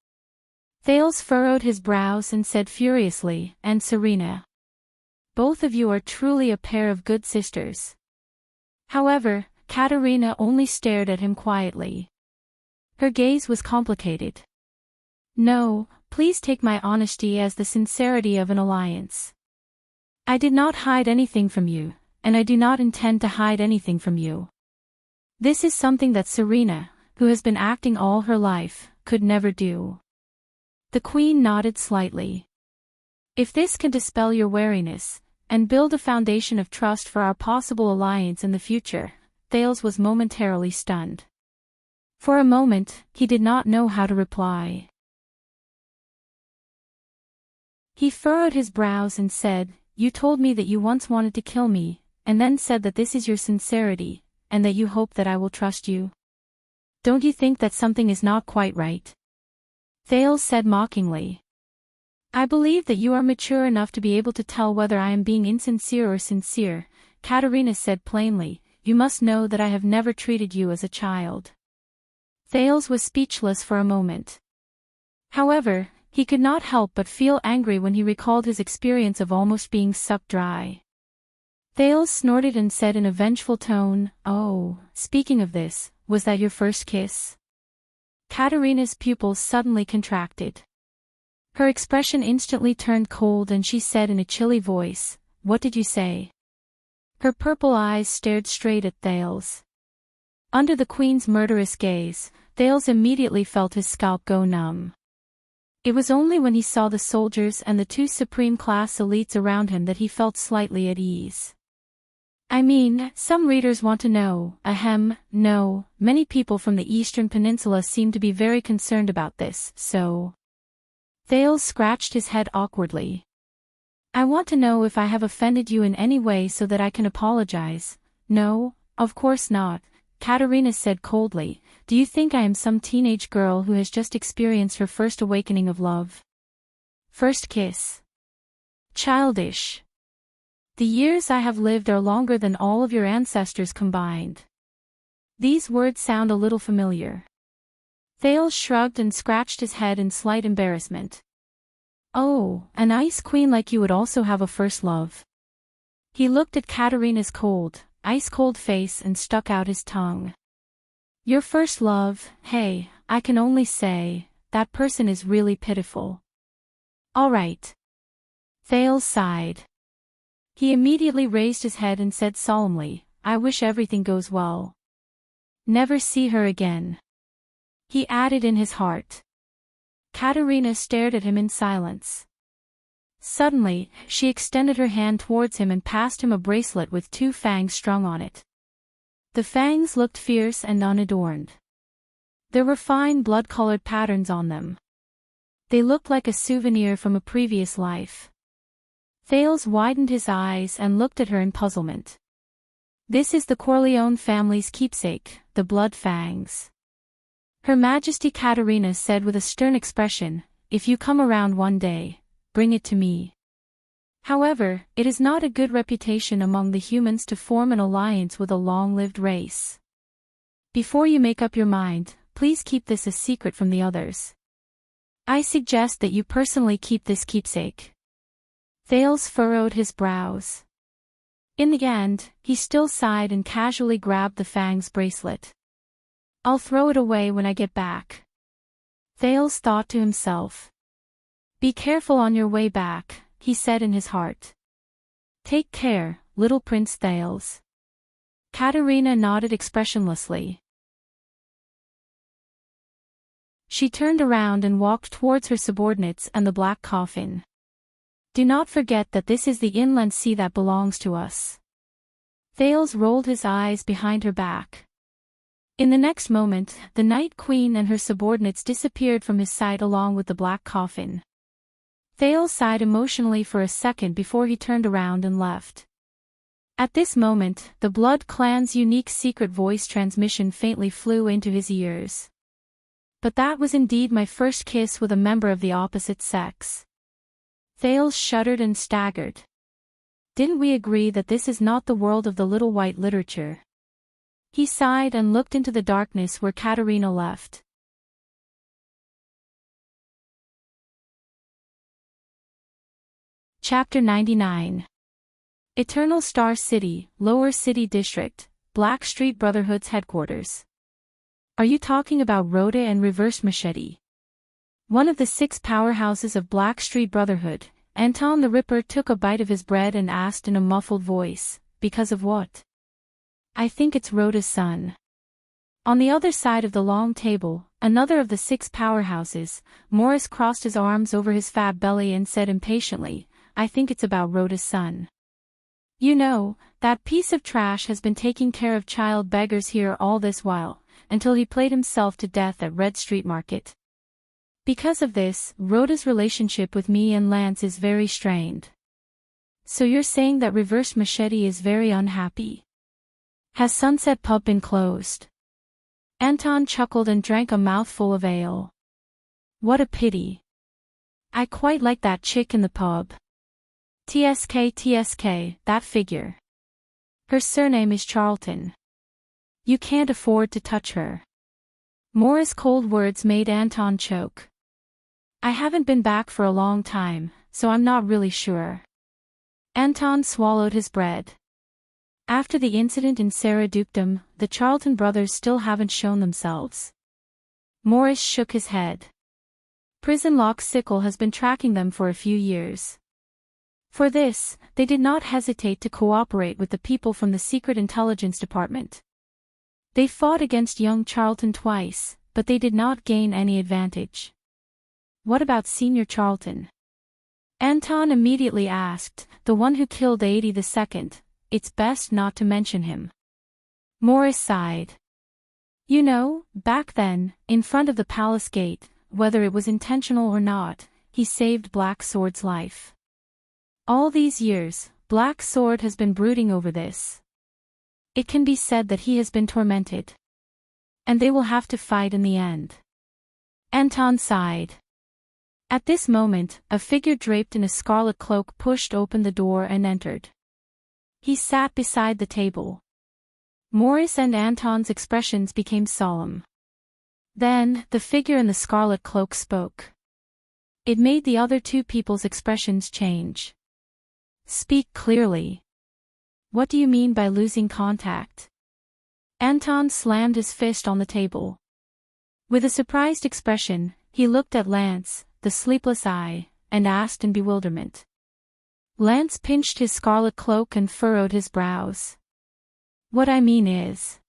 Thales furrowed his brows and said furiously, and Serena. Both of you are truly a pair of good sisters. However, Katerina only stared at him quietly. Her gaze was complicated. No, please take my honesty as the sincerity of an alliance. I did not hide anything from you, and I do not intend to hide anything from you. This is something that Serena, who has been acting all her life, could never do. The queen nodded slightly. If this can dispel your wariness, and build a foundation of trust for our possible alliance in the future, Thales was momentarily stunned. For a moment, he did not know how to reply. He furrowed his brows and said, You told me that you once wanted to kill me, and then said that this is your sincerity, and that you hope that I will trust you. Don't you think that something is not quite right? Thales said mockingly. I believe that you are mature enough to be able to tell whether I am being insincere or sincere, Katerina said plainly. You must know that I have never treated you as a child. Thales was speechless for a moment. However, he could not help but feel angry when he recalled his experience of almost being sucked dry. Thales snorted and said in a vengeful tone, Oh, speaking of this, was that your first kiss? Katerina's pupils suddenly contracted. Her expression instantly turned cold and she said in a chilly voice, What did you say? Her purple eyes stared straight at Thales. Under the queen's murderous gaze, Thales immediately felt his scalp go numb. It was only when he saw the soldiers and the 2 supreme-class elites around him that he felt slightly at ease. I mean, some readers want to know, no, many people from the Eastern Peninsula seem to be very concerned about this, so... Thales scratched his head awkwardly. I want to know if I have offended you in any way so that I can apologize. No, of course not, Katerina said coldly. Do you think I am some teenage girl who has just experienced her first awakening of love? First kiss. Childish. The years I have lived are longer than all of your ancestors combined. These words sound a little familiar. Thales shrugged and scratched his head in slight embarrassment. Oh, an ice queen like you would also have a first love. He looked at Katarina's cold, ice-cold face and stuck out his tongue. Your first love, hey, I can only say, that person is really pitiful. All right. Thales sighed. He immediately raised his head and said solemnly, I wish everything goes well. Never see her again. He added in his heart. Katarina stared at him in silence. Suddenly, she extended her hand towards him and passed him a bracelet with 2 fangs strung on it. The fangs looked fierce and unadorned. There were fine blood-colored patterns on them. They looked like a souvenir from a previous life. Thales widened his eyes and looked at her in puzzlement. This is the Corleone family's keepsake, the blood fangs. Her Majesty Katarina said with a stern expression, if you come around one day, bring it to me. However, it is not a good reputation among the humans to form an alliance with a long-lived race. Before you make up your mind, please keep this a secret from the others. I suggest that you personally keep this keepsake. Thales furrowed his brows. In the end, he still sighed and casually grabbed the fangs bracelet. I'll throw it away when I get back. Thales thought to himself. Be careful on your way back, he said in his heart. Take care, little Prince Thales. Katarina nodded expressionlessly. She turned around and walked towards her subordinates and the black coffin. Do not forget that this is the inland sea that belongs to us. Thales rolled his eyes behind her back. In the next moment, the Night Queen and her subordinates disappeared from his sight along with the black coffin. Thales sighed emotionally for a second before he turned around and left. At this moment, the Blood Clan's unique secret voice transmission faintly flew into his ears. But that was indeed my first kiss with a member of the opposite sex. Thales shuddered and staggered. Didn't we agree that this is not the world of the little white literature? He sighed and looked into the darkness where Katarina left. Chapter 99. Eternal Star City, Lower City District, Black Street Brotherhood's headquarters. Are you talking about Rhoda and Reverse Machete? One of the 6 powerhouses of Black Street Brotherhood, Anton the Ripper took a bite of his bread and asked in a muffled voice, because of what? I think it's Rhoda's son. On the other side of the long table, another of the 6 powerhouses, Morris crossed his arms over his fat belly and said impatiently, I think it's about Rhoda's son. You know, that piece of trash has been taking care of child beggars here all this while, until he played himself to death at Red Street Market. Because of this, Rhoda's relationship with me and Lance is very strained. So you're saying that Reverse Machete is very unhappy? Has Sunset Pub been closed? Anton chuckled and drank a mouthful of ale. What a pity. I quite like that chick in the pub. TSK, that figure. Her surname is Charlton. You can't afford to touch her. Morris' cold words made Anton choke. I haven't been back for a long time, so I'm not really sure. Anton swallowed his bread. After the incident in Sarah Dukedom, the Charlton brothers still haven't shown themselves. Morris shook his head. Prison Lock Sickle has been tracking them for a few years. For this, they did not hesitate to cooperate with the people from the Secret Intelligence Department. They fought against young Charlton twice, but they did not gain any advantage. What about Senior Charlton? Anton immediately asked, the one who killed 82nd. It's best not to mention him. Morris sighed. You know, back then, in front of the palace gate, whether it was intentional or not, he saved Black Sword's life. All these years, Black Sword has been brooding over this. It can be said that he has been tormented. And they will have to fight in the end. Anton sighed. At this moment, a figure draped in a scarlet cloak pushed open the door and entered. He sat beside the table. Morris and Anton's expressions became solemn. Then, the figure in the scarlet cloak spoke. It made the other two people's expressions change. Speak clearly. What do you mean by losing contact? Anton slammed his fist on the table. With a surprised expression, he looked at Lance, the sleepless eye, and asked in bewilderment. Lance pinched his scarlet cloak and furrowed his brows. What I mean is...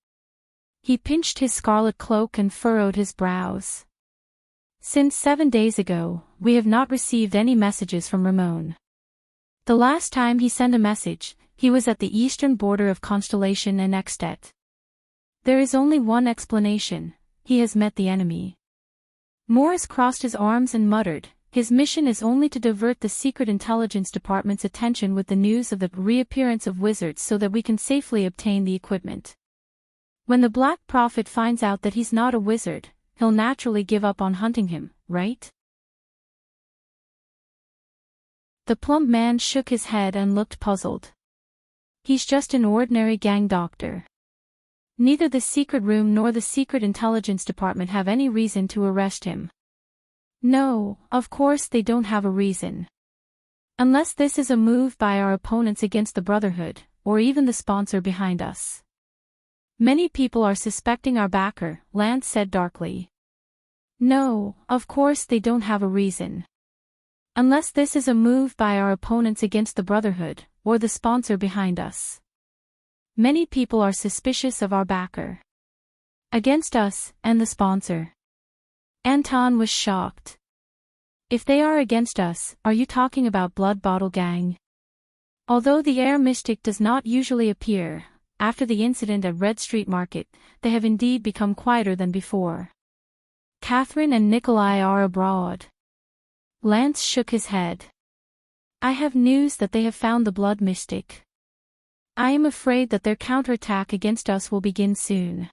He pinched his scarlet cloak and furrowed his brows. Since 7 days ago, we have not received any messages from Ramon. The last time he sent a message, he was at the eastern border of Constellation and Extet. There is only one explanation: he has met the enemy. Morris crossed his arms and muttered, his mission is only to divert the Secret Intelligence Department's attention with the news of the reappearance of wizards so that we can safely obtain the equipment. When the Black Prophet finds out that he's not a wizard, he'll naturally give up on hunting him, right? The plump man shook his head and looked puzzled. He's just an ordinary gang doctor. Neither the secret room nor the Secret Intelligence Department have any reason to arrest him. No, of course they don't have a reason. Unless this is a move by our opponents against the Brotherhood, or even the sponsor behind us. Many people are suspecting our backer, Lance said darkly. No, of course they don't have a reason. Unless this is a move by our opponents against the Brotherhood, or the sponsor behind us. Many people are suspicious of our backer. Against us, and the sponsor. Anton was shocked. If they are against us, are you talking about Blood Bottle Gang? Although the Air Mystic does not usually appear, after the incident at Red Street Market, they have indeed become quieter than before. Catherine and Nikolai are abroad. Lance shook his head. I have news that they have found the Blood Mystic. I am afraid that their counterattack against us will begin soon.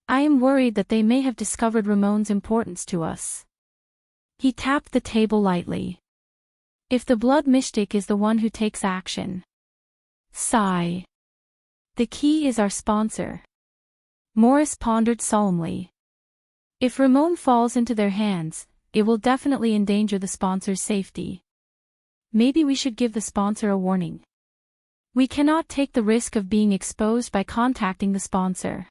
I am worried that they may have discovered Ramon's importance to us. He tapped the table lightly. If the Blood Mystic is the one who takes action. Sigh. The key is our sponsor. Morris pondered solemnly. If Ramon falls into their hands, it will definitely endanger the sponsor's safety. Maybe we should give the sponsor a warning. We cannot take the risk of being exposed by contacting the sponsor.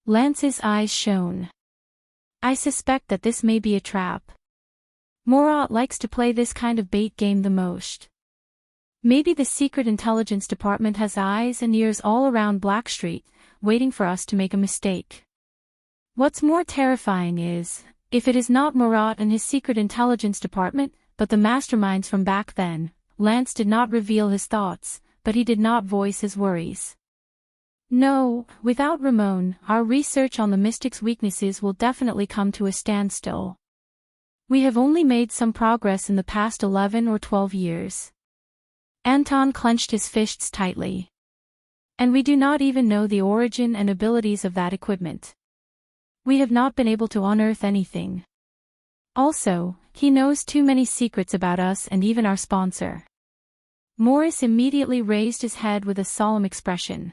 Lance's eyes shone. I suspect that this may be a trap. Morat likes to play this kind of bait game the most. Maybe the Secret Intelligence Department has eyes and ears all around Blackstreet, waiting for us to make a mistake. What's more terrifying is, if it is not Morat and his Secret Intelligence Department, but the masterminds from back then. Lance did not reveal his thoughts, but he did not voice his worries. No, without Ramon, our research on the Mystic's weaknesses will definitely come to a standstill. We have only made some progress in the past 11 or 12 years. Anton clenched his fists tightly. And we do not even know the origin and abilities of that equipment. We have not been able to unearth anything. Also, he knows too many secrets about us and even our sponsor. Morris immediately raised his head with a solemn expression.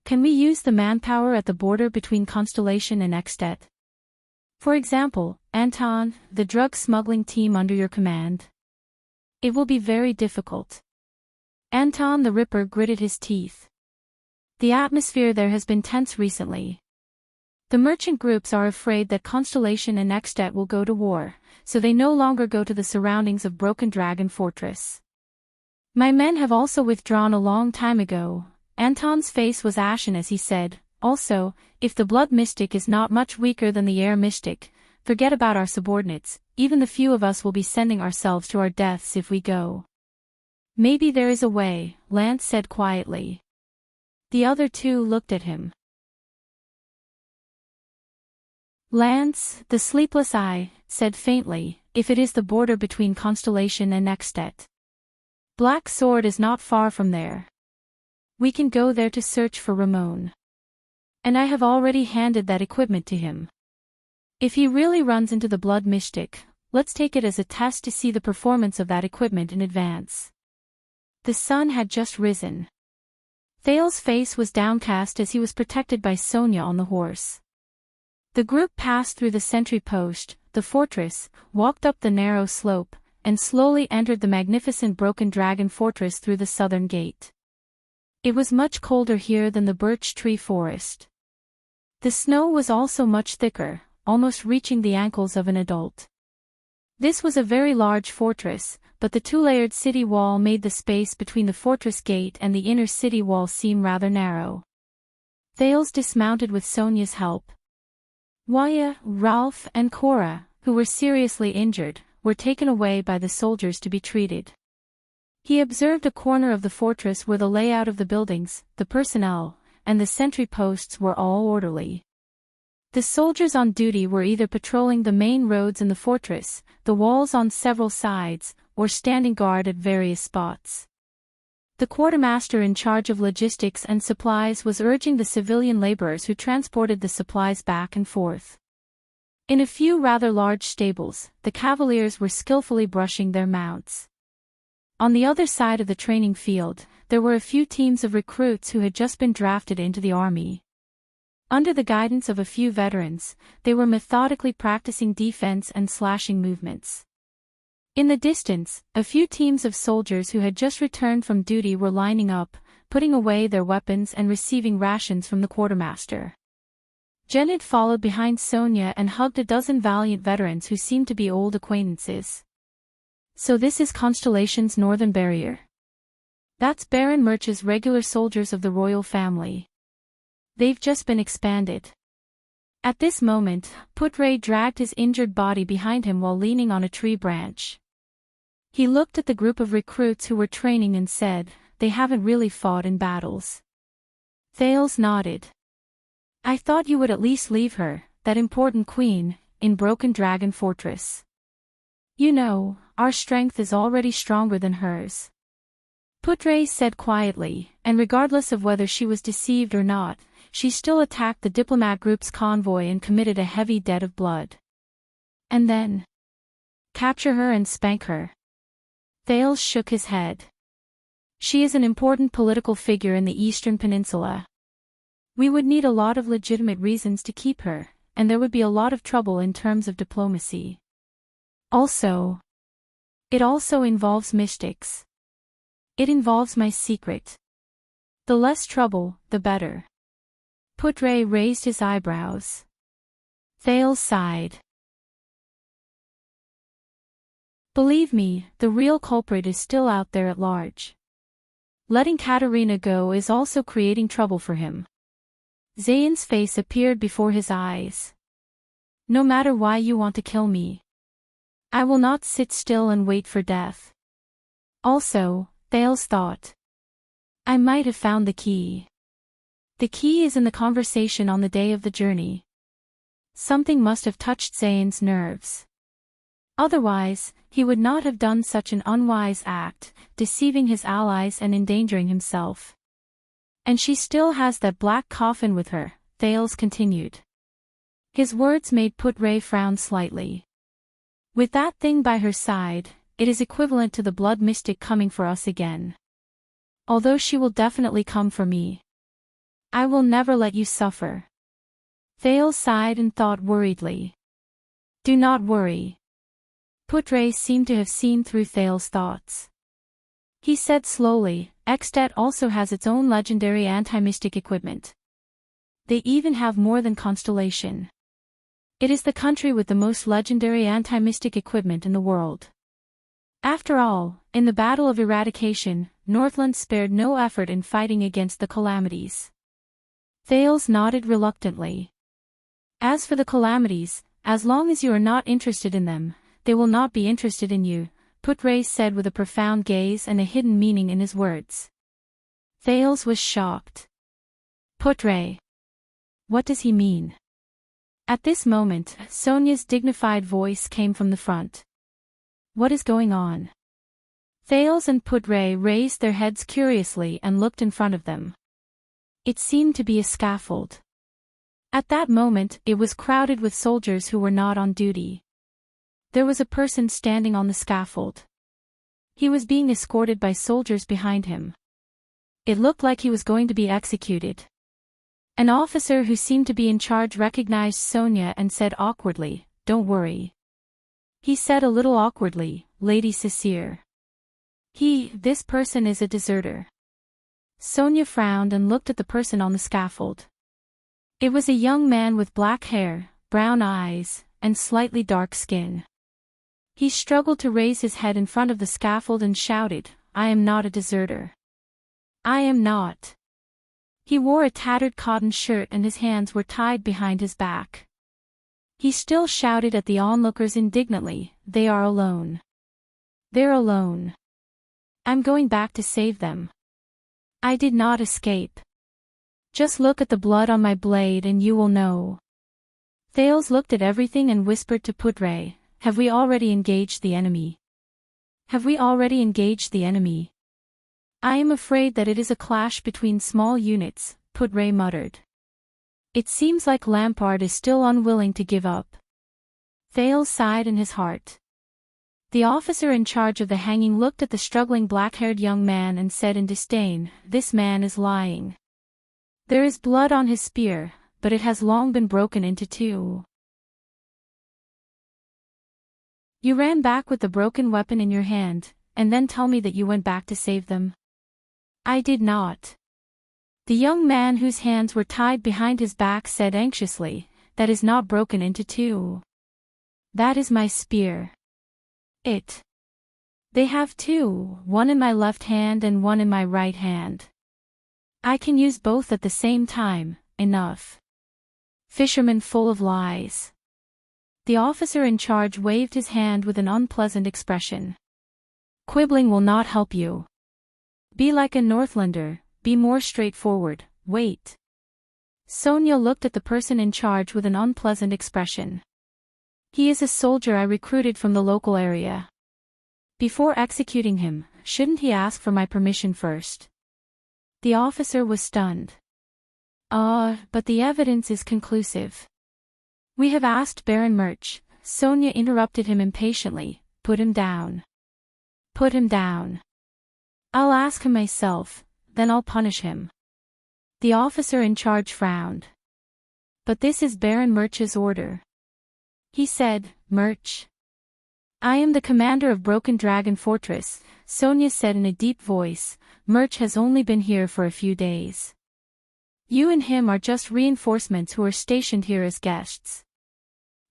Can we use the manpower at the border between Constellation and Extet? For example, Anton, the drug smuggling team under your command. It will be very difficult. Anton the Ripper gritted his teeth. The atmosphere there has been tense recently. The merchant groups are afraid that Constellation and Extet will go to war, so they no longer go to the surroundings of Broken Dragon Fortress. My men have also withdrawn a long time ago. Anton's face was ashen as he said, also, if the Blood Mystic is not much weaker than the Air Mystic, forget about our subordinates, even the few of us will be sending ourselves to our deaths if we go. Maybe there is a way, Lance said quietly. The other two looked at him. Lance, the sleepless eye, said faintly, if it is the border between Constellation and Extet. Black Sword is not far from there. We can go there to search for Ramon. And I have already handed that equipment to him. If he really runs into the Blood Mystic, let's take it as a test to see the performance of that equipment in advance. The sun had just risen. Thale's face was downcast as he was protected by Sonia on the horse. The group passed through the sentry post, the fortress, walked up the narrow slope, and slowly entered the magnificent broken dragon fortress through the southern gate. It was much colder here than the birch tree forest. The snow was also much thicker, almost reaching the ankles of an adult. This was a very large fortress, but the two-layered city wall made the space between the fortress gate and the inner city wall seem rather narrow. Thales dismounted with Sonia's help. Waya, Ralph, and Cora, who were seriously injured, were taken away by the soldiers to be treated. He observed a corner of the fortress where the layout of the buildings, the personnel, and the sentry posts were all orderly. The soldiers on duty were either patrolling the main roads in the fortress, the walls on several sides, or standing guard at various spots. The quartermaster in charge of logistics and supplies was urging the civilian laborers who transported the supplies back and forth. In a few rather large stables, the cavaliers were skillfully brushing their mounts. On the other side of the training field, there were a few teams of recruits who had just been drafted into the army. Under the guidance of a few veterans, they were methodically practicing defense and slashing movements. In the distance, a few teams of soldiers who had just returned from duty were lining up, putting away their weapons and receiving rations from the quartermaster. Janet followed behind Sonia and hugged a dozen valiant veterans who seemed to be old acquaintances. So this is Constellation's northern barrier. That's Baron Murch's regular soldiers of the royal family. They've just been expanded. At this moment, Putre dragged his injured body behind him while leaning on a tree branch. He looked at the group of recruits who were training and said, "They haven't really fought in battles." Thales nodded. "I thought you would at least leave her, that important queen, in Broken Dragon Fortress. You know, our strength is already stronger than hers." Putre said quietly, and regardless of whether she was deceived or not, she still attacked the diplomat group's convoy and committed a heavy debt of blood. And then? Capture her and spank her. Thales shook his head. She is an important political figure in the Eastern Peninsula. We would need a lot of legitimate reasons to keep her, and there would be a lot of trouble in terms of diplomacy. It also involves mystics. It involves my secret. The less trouble, the better. Putre raised his eyebrows. Thales sighed. Believe me, the real culprit is still out there at large. Letting Katerina go is also creating trouble for him. Zayn's face appeared before his eyes. No matter why you want to kill me, I will not sit still and wait for death. Also, Thales thought, I might have found the key. The key is in the conversation on the day of the journey. Something must have touched Zayn's nerves. Otherwise, he would not have done such an unwise act, deceiving his allies and endangering himself. And she still has that black coffin with her, Thales continued. His words made Putre frown slightly. With that thing by her side, it is equivalent to the blood mystic coming for us again. Although she will definitely come for me. I will never let you suffer. Thales sighed and thought worriedly. Do not worry. Putre seemed to have seen through Thales' thoughts. He said slowly, Extet also has its own legendary anti-mystic equipment. They even have more than Constellation. It is the country with the most legendary anti-mystic equipment in the world. After all, in the Battle of Eradication, Northland spared no effort in fighting against the Calamities. Thales nodded reluctantly. As for the Calamities, as long as you are not interested in them, they will not be interested in you, Putre said with a profound gaze and a hidden meaning in his words. Thales was shocked. Putre. What does he mean? At this moment, Sonia's dignified voice came from the front. What is going on? Thales and Putre raised their heads curiously and looked in front of them. It seemed to be a scaffold. At that moment, it was crowded with soldiers who were not on duty. There was a person standing on the scaffold. He was being escorted by soldiers behind him. It looked like he was going to be executed. An officer who seemed to be in charge recognized Sonia and said awkwardly, "Don't worry." He said a little awkwardly, "Lady Cecile. This person is a deserter." Sonia frowned and looked at the person on the scaffold. It was a young man with black hair, brown eyes, and slightly dark skin. He struggled to raise his head in front of the scaffold and shouted, "I am not a deserter. I am not." He wore a tattered cotton shirt and his hands were tied behind his back. He still shouted at the onlookers indignantly, "They are alone. They're alone. I'm going back to save them. I did not escape. Just look at the blood on my blade and you will know." Thales looked at everything and whispered to Pudray, "Have we already engaged the enemy? Have we already engaged the enemy?" "I am afraid that it is a clash between small units," Pudray muttered. "It seems like Lampard is still unwilling to give up." Thales sighed in his heart. The officer in charge of the hanging looked at the struggling black-haired young man and said in disdain, "This man is lying. There is blood on his spear, but it has long been broken into two." "You ran back with the broken weapon in your hand, and then tell me that you went back to save them." "I did not." The young man whose hands were tied behind his back said anxiously, "That is not broken into two. That is my spear. They have two, one in my left hand and one in my right hand. I can use both at the same time, enough." Fisherman full of lies. The officer in charge waved his hand with an unpleasant expression. "Quibbling will not help you. Be like a Northlander, be more straightforward, wait." Sonia looked at the person in charge with an unpleasant expression. "He is a soldier I recruited from the local area. Before executing him, shouldn't he ask for my permission first?" The officer was stunned. But the evidence is conclusive." "We have asked Baron Murch," Sonia interrupted him impatiently, "Put him down. Put him down. I'll ask him myself, then I'll punish him." The officer in charge frowned. "But this is Baron Murch's order." He said, "Murch." "I am the commander of Broken Dragon Fortress," Sonia said in a deep voice. "Murch has only been here for a few days. You and him are just reinforcements who are stationed here as guests."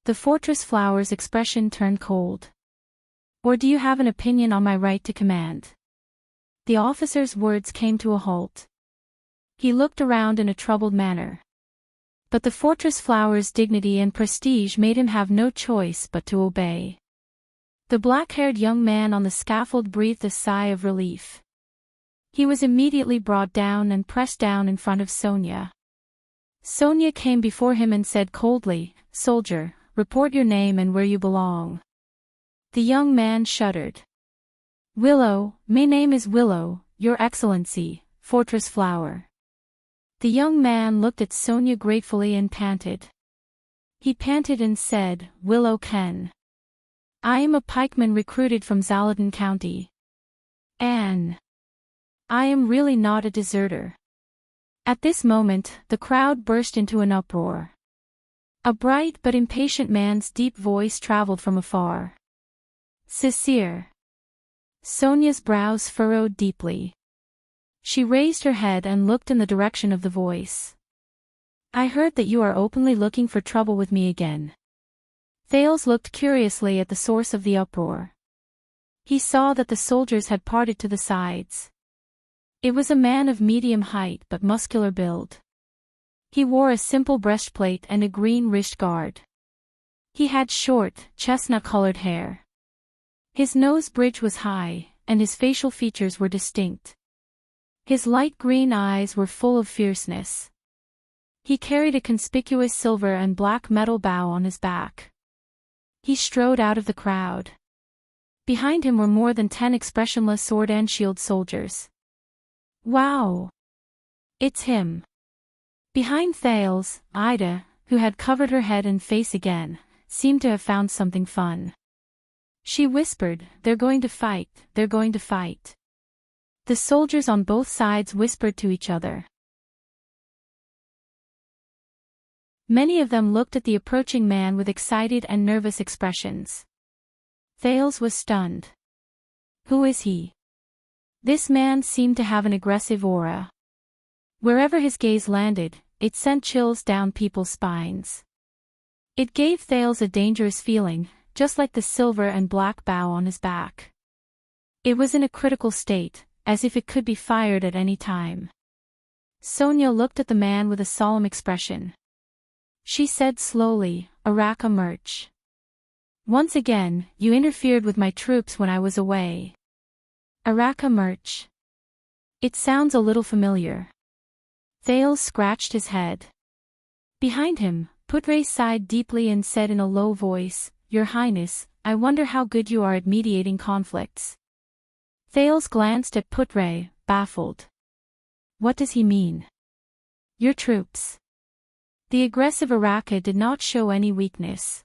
The fortress flower's expression turned cold. "Or do you have an opinion on my right to command?" The officer's words came to a halt. He looked around in a troubled manner. But the fortress flower's dignity and prestige made him have no choice but to obey. The black-haired young man on the scaffold breathed a sigh of relief. He was immediately brought down and pressed down in front of Sonia. Sonia came before him and said coldly, "Soldier, report your name and where you belong." The young man shuddered. "Willow, my name is Willow, Your Excellency, Fortress Flower." The young man looked at Sonia gratefully and panted. He panted and said, "Willow Ken. I am a pikeman recruited from Zaladin County. And I am really not a deserter." At this moment, the crowd burst into an uproar. A bright but impatient man's deep voice traveled from afar. "Cecile." Sonia's brows furrowed deeply. She raised her head and looked in the direction of the voice. "I heard that you are openly looking for trouble with me again." Thales looked curiously at the source of the uproar. He saw that the soldiers had parted to the sides. It was a man of medium height but muscular build. He wore a simple breastplate and a green wrist guard. He had short, chestnut-colored hair. His nose bridge was high, and his facial features were distinct. His light green eyes were full of fierceness. He carried a conspicuous silver and black metal bow on his back. He strode out of the crowd. Behind him were more than 10 expressionless sword and shield soldiers. "Wow! It's him." Behind Thales, Ida, who had covered her head and face again, seemed to have found something fun. She whispered, "They're going to fight, they're going to fight." The soldiers on both sides whispered to each other. Many of them looked at the approaching man with excited and nervous expressions. Thales was stunned. Who is he? This man seemed to have an aggressive aura. Wherever his gaze landed, it sent chills down people's spines. It gave Thales a dangerous feeling, just like the silver and black bow on his back. It was in a critical state, as if it could be fired at any time. Sonia looked at the man with a solemn expression. She said slowly, Enrich. Once again, you interfered with my troops when I was away. Enrich. It sounds a little familiar. Thales scratched his head. Behind him, Putre sighed deeply and said in a low voice, Your Highness, I wonder how good you are at mediating conflicts. Thales glanced at Putre, baffled. What does he mean? Your troops. The aggressive Araka did not show any weakness.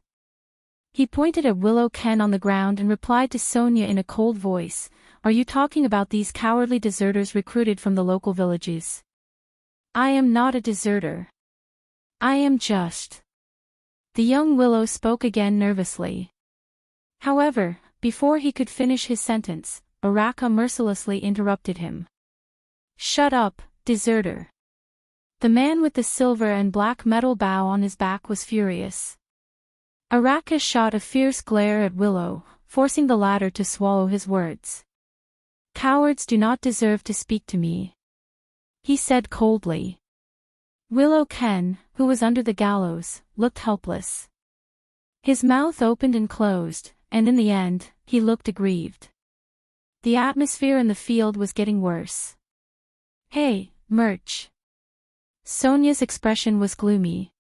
He pointed at Willow Ken on the ground and replied to Sonia in a cold voice, Are you talking about these cowardly deserters recruited from the local villages? I am not a deserter. I am just. The young Willow spoke again nervously. However, before he could finish his sentence, Araka mercilessly interrupted him. Shut up, deserter. The man with the silver and black metal bow on his back was furious. Araka shot a fierce glare at Willow, forcing the latter to swallow his words. Cowards do not deserve to speak to me, he said coldly. Willow Ken, who was under the gallows, looked helpless. His mouth opened and closed, and in the end, he looked aggrieved. The atmosphere in the field was getting worse. Hey, Merch. Sonia's expression was gloomy.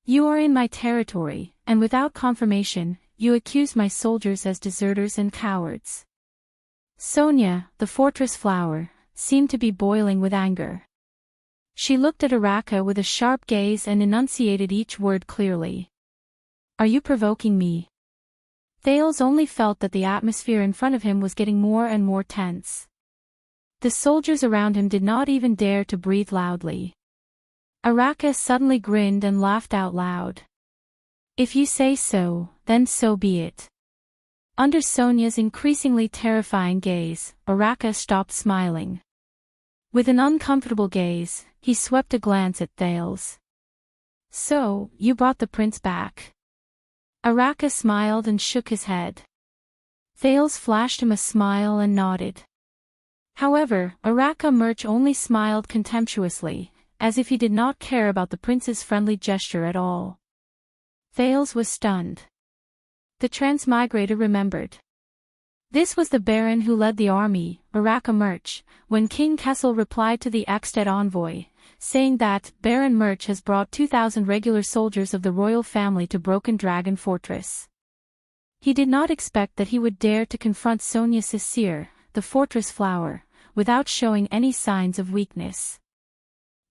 You are in my territory, and without confirmation, you accuse my soldiers as deserters and cowards. Sonia, the fortress flower, seemed to be boiling with anger. She looked at Araka with a sharp gaze and enunciated each word clearly. Are you provoking me? Thales only felt that the atmosphere in front of him was getting more and more tense. The soldiers around him did not even dare to breathe loudly. Araka suddenly grinned and laughed out loud. If you say so, then so be it. Under Sonia's increasingly terrifying gaze, Araka stopped smiling. With an uncomfortable gaze, he swept a glance at Thales. So, you brought the prince back. Araka smiled and shook his head. Thales flashed him a smile and nodded. However, Araka Merch only smiled contemptuously, as if he did not care about the prince's friendly gesture at all. Thales was stunned. The transmigrator remembered. This was the baron who led the army, Araka Merch, when King Kessel replied to the Ekstedt envoy, saying that Baron Merch has brought 2,000 regular soldiers of the royal family to Broken Dragon Fortress. He did not expect that he would dare to confront Sonia Cecere, the fortress flower, without showing any signs of weakness.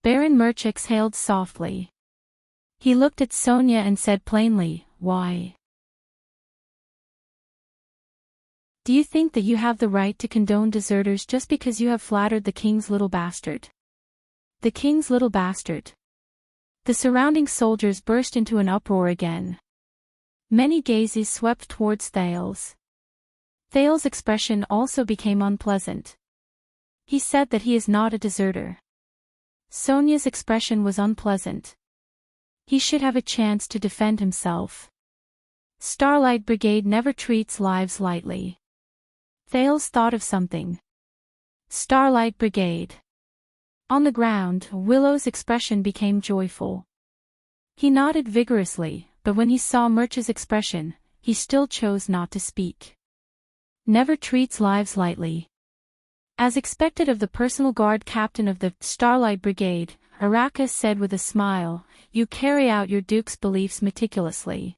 Baron Merch exhaled softly. He looked at Sonia and said plainly, Why? Do you think that you have the right to condone deserters just because you have flattered the king's little bastard? The king's little bastard. The surrounding soldiers burst into an uproar again. Many gazes swept towards Thales. Thales' expression also became unpleasant. He said that he is not a deserter. Sonia's expression was unpleasant. He should have a chance to defend himself. Starlight Brigade never treats lives lightly. Thales thought of something. Starlight Brigade. On the ground, Willow's expression became joyful. He nodded vigorously, but when he saw Merch's expression, he still chose not to speak. Never treats lives lightly. As expected of the personal guard captain of the Starlight Brigade, Araka said with a smile, You carry out your duke's beliefs meticulously.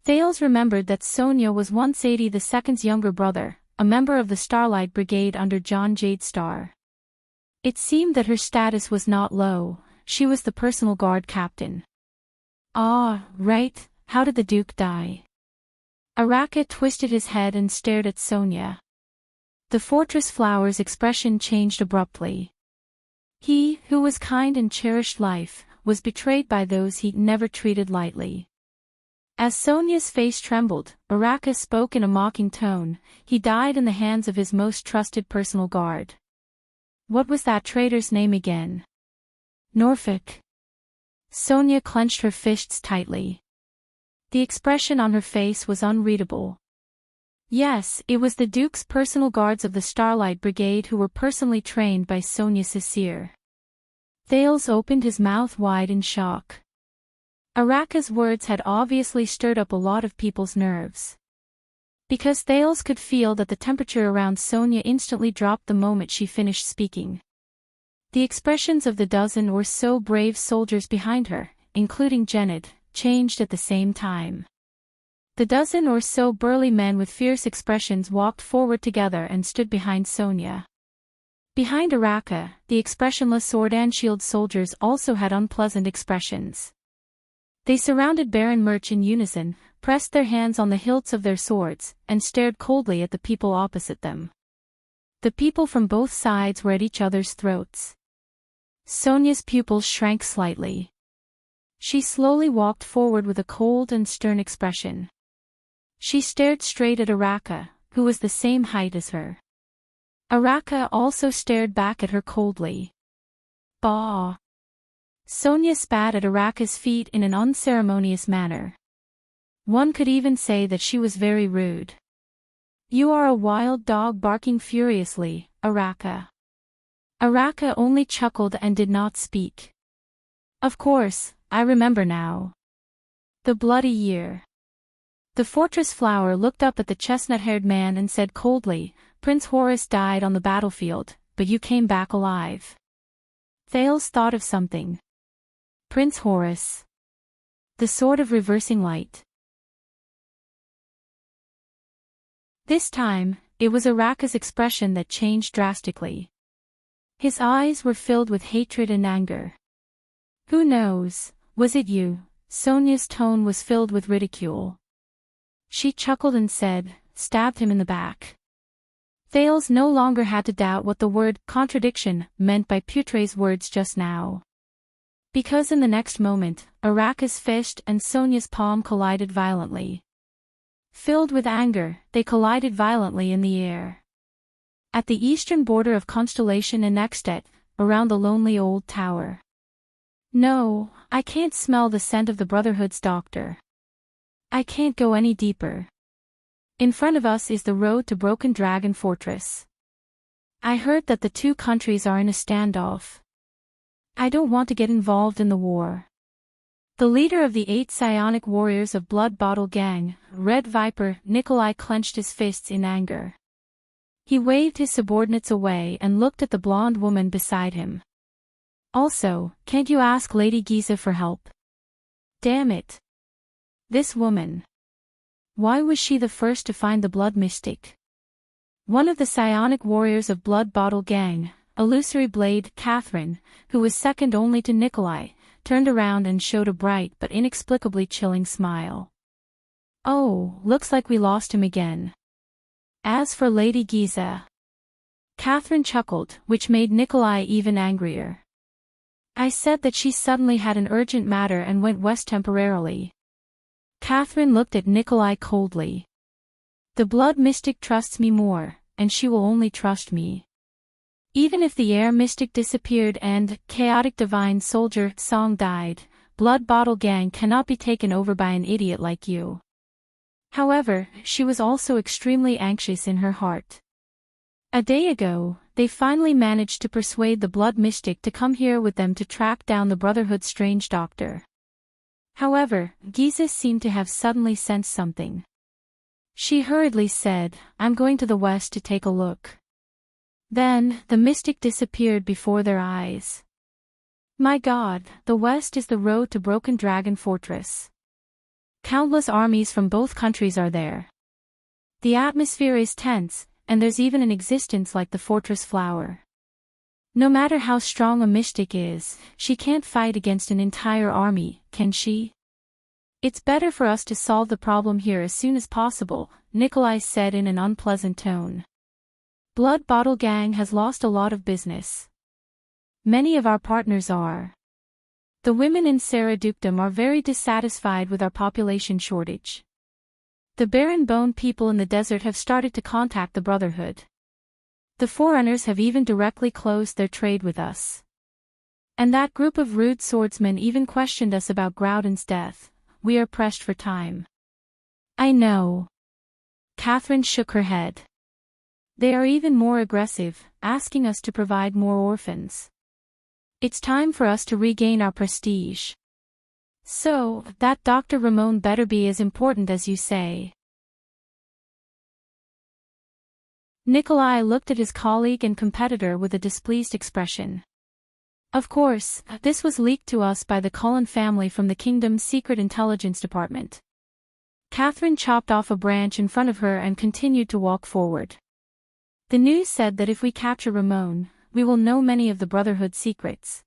Thales remembered that Sonia was once 82nd's younger brother, a member of the Starlight Brigade under John Jadestar. It seemed that her status was not low, she was the personal guard captain. Ah, right, how did the Duke die? Araka twisted his head and stared at Sonia. The fortress flower's expression changed abruptly. He, who was kind and cherished life, was betrayed by those he never treated lightly. As Sonia's face trembled, Araka spoke in a mocking tone. He died in the hands of his most trusted personal guard. What was that traitor's name again? Norfolk. Sonia clenched her fists tightly. The expression on her face was unreadable. Yes, it was the Duke's personal guards of the Starlight Brigade who were personally trained by Sonia Cecere. Thales opened his mouth wide in shock. Araka's words had obviously stirred up a lot of people's nerves. Because Thales could feel that the temperature around Sonia instantly dropped the moment she finished speaking. The expressions of the dozen or so brave soldiers behind her, including Janet, changed at the same time. The dozen or so burly men with fierce expressions walked forward together and stood behind Sonia. Behind Araka, the expressionless sword and shield soldiers also had unpleasant expressions. They surrounded Baron Murch in unison, pressed their hands on the hilts of their swords, and stared coldly at the people opposite them. The people from both sides were at each other's throats. Sonia's pupils shrank slightly. She slowly walked forward with a cold and stern expression. She stared straight at Araka, who was the same height as her. Araka also stared back at her coldly. Bah! Sonia spat at Araka's feet in an unceremonious manner. One could even say that she was very rude. You are a wild dog barking furiously, Araka. Araka only chuckled and did not speak. Of course, I remember now. The bloody year. The fortress flower looked up at the chestnut-haired man and said coldly, Prince Horus died on the battlefield, but you came back alive. Thales thought of something. Prince Horus. The sword of reversing light. This time, it was Araka's expression that changed drastically. His eyes were filled with hatred and anger. Who knows, was it you? Sonia's tone was filled with ridicule. She chuckled and said, stabbed him in the back. Thales no longer had to doubt what the word contradiction meant by Putre's words just now. Because in the next moment, Araka's fist and Sonia's palm collided violently. Filled with anger, they collided violently in the air. At the eastern border of Constellation and Nextet, around the lonely old tower. No, I can't smell the scent of the Brotherhood's doctor. I can't go any deeper. In front of us is the road to Broken Dragon Fortress. I heard that the two countries are in a standoff. I don't want to get involved in the war. The leader of the 8 psionic warriors of Blood Bottle Gang, Red Viper, Nikolai clenched his fists in anger. He waved his subordinates away and looked at the blonde woman beside him. Also, can't you ask Lady Giza for help? Damn it. This woman. Why was she the first to find the blood mystic? One of the psionic warriors of Blood Bottle Gang, Illusory Blade, Catherine, who was second only to Nikolai, turned around and showed a bright but inexplicably chilling smile. Oh, looks like we lost him again. As for Lady Giza. Catherine chuckled, which made Nikolai even angrier. I said that she suddenly had an urgent matter and went west temporarily. Catherine looked at Nikolai coldly. The blood mystic trusts me more, and she will only trust me. Even if the air mystic disappeared and chaotic divine soldier song died, Blood Bottle Gang cannot be taken over by an idiot like you. However, she was also extremely anxious in her heart. A day ago, they finally managed to persuade the blood mystic to come here with them to track down the Brotherhood's strange doctor. However, Giza seemed to have suddenly sensed something. She hurriedly said, I'm going to the west to take a look. Then, the mystic disappeared before their eyes. My God, the west is the road to Broken Dragon Fortress. Countless armies from both countries are there. The atmosphere is tense, and there's even an existence like the fortress flower. No matter how strong a mystic is, she can't fight against an entire army, can she? It's better for us to solve the problem here as soon as possible, Nikolai said in an unpleasant tone. Blood Bottle Gang has lost a lot of business. Many of our partners are. The women in Sarah Dukedom are very dissatisfied with our population shortage. The Barren Bone people in the desert have started to contact the Brotherhood. The Forerunners have even directly closed their trade with us. And that group of rude swordsmen even questioned us about Groudon's death. We are pressed for time. I know. Catherine shook her head. They are even more aggressive, asking us to provide more orphans. It's time for us to regain our prestige. So, that Dr. Ramon better be as important as you say. Nikolai looked at his colleague and competitor with a displeased expression. Of course, this was leaked to us by the Cullen family from the kingdom's secret intelligence department. Catherine chopped off a branch in front of her and continued to walk forward. The news said that if we capture Ramon, we will know many of the Brotherhood's secrets.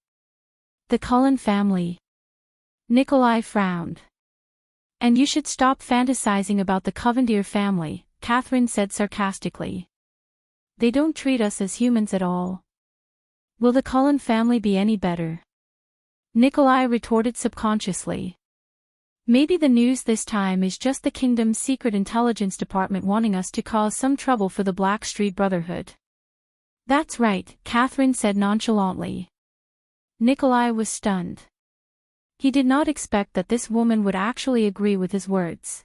The Cullen family. Nikolai frowned. And you should stop fantasizing about the Covendier family, Catherine said sarcastically. They don't treat us as humans at all. Will the Cullen family be any better? Nikolai retorted subconsciously. Maybe the news this time is just the kingdom's secret intelligence department wanting us to cause some trouble for the Blackstreet Brotherhood. That's right, Catherine said nonchalantly. Nikolai was stunned. He did not expect that this woman would actually agree with his words.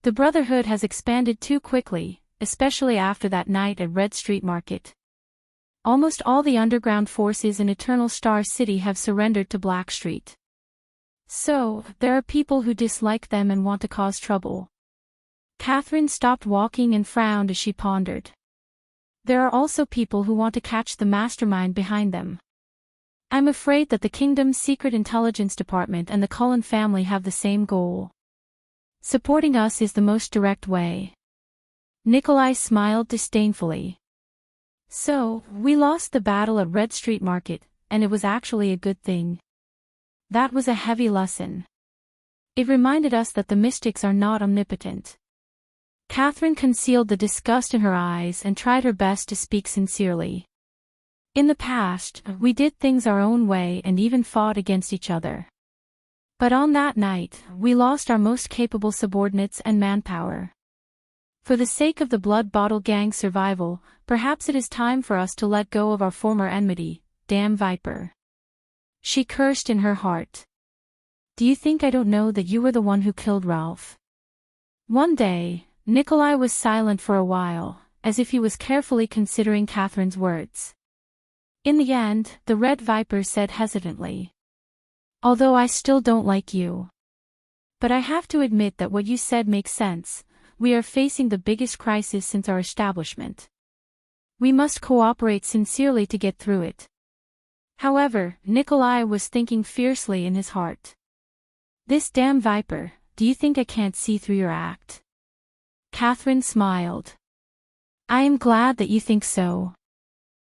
The Brotherhood has expanded too quickly, especially after that night at Red Street Market. Almost all the underground forces in Eternal Star City have surrendered to Blackstreet. So, there are people who dislike them and want to cause trouble. Catherine stopped walking and frowned as she pondered. There are also people who want to catch the mastermind behind them. I'm afraid that the kingdom's secret intelligence department and the Cullen family have the same goal. Supporting us is the most direct way. Nikolai smiled disdainfully. So, we lost the battle at Red Street Market, and it was actually a good thing. That was a heavy lesson. It reminded us that the mystics are not omnipotent. Catherine concealed the disgust in her eyes and tried her best to speak sincerely. In the past, we did things our own way and even fought against each other. But on that night, we lost our most capable subordinates and manpower. For the sake of the Blood Bottle Gang's survival, perhaps it is time for us to let go of our former enmity, damn Viper. She cursed in her heart. Do you think I don't know that you were the one who killed Ralph? One day, Nikolai was silent for a while, as if he was carefully considering Catherine's words. In the end, the Red Viper said hesitantly. Although I still don't like you. But I have to admit that what you said makes sense. We are facing the biggest crisis since our establishment. We must cooperate sincerely to get through it. However, Nikolai was thinking fiercely in his heart. This damn Viper, do you think I can't see through your act? Catherine smiled. I am glad that you think so.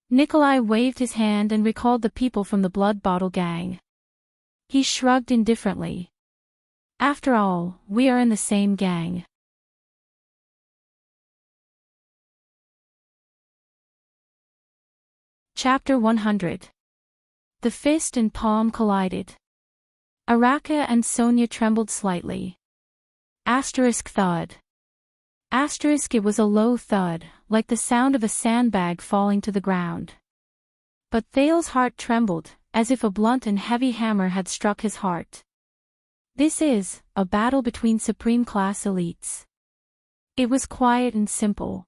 Nikolai waved his hand and recalled the people from the Blood Bottle Gang. He shrugged indifferently. After all, we are in the same gang. Chapter 100. The fist and palm collided. Araka and Sonia trembled slightly. Thud. It was a low thud, like the sound of a sandbag falling to the ground. But Thale's heart trembled, as if a blunt and heavy hammer had struck his heart. This is a battle between supreme-class elites. It was quiet and simple.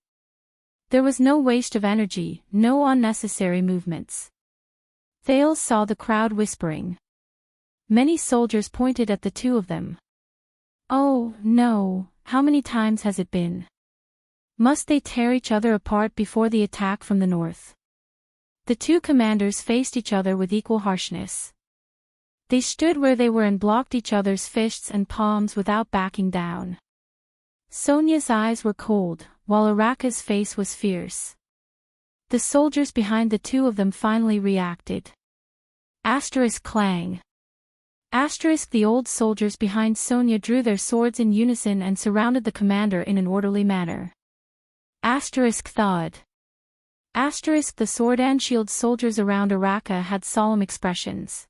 There was no waste of energy, no unnecessary movements. Thale saw the crowd whispering. Many soldiers pointed at the two of them. Oh, no, how many times has it been? Must they tear each other apart before the attack from the north? The two commanders faced each other with equal harshness. They stood where they were and blocked each other's fists and palms without backing down. Sonia's eyes were cold, while Araka's face was fierce. The soldiers behind the two of them finally reacted. Clang. The old soldiers behind Sonia drew their swords in unison and surrounded the commander in an orderly manner. Thud. The sword and shield soldiers around Araka had solemn expressions.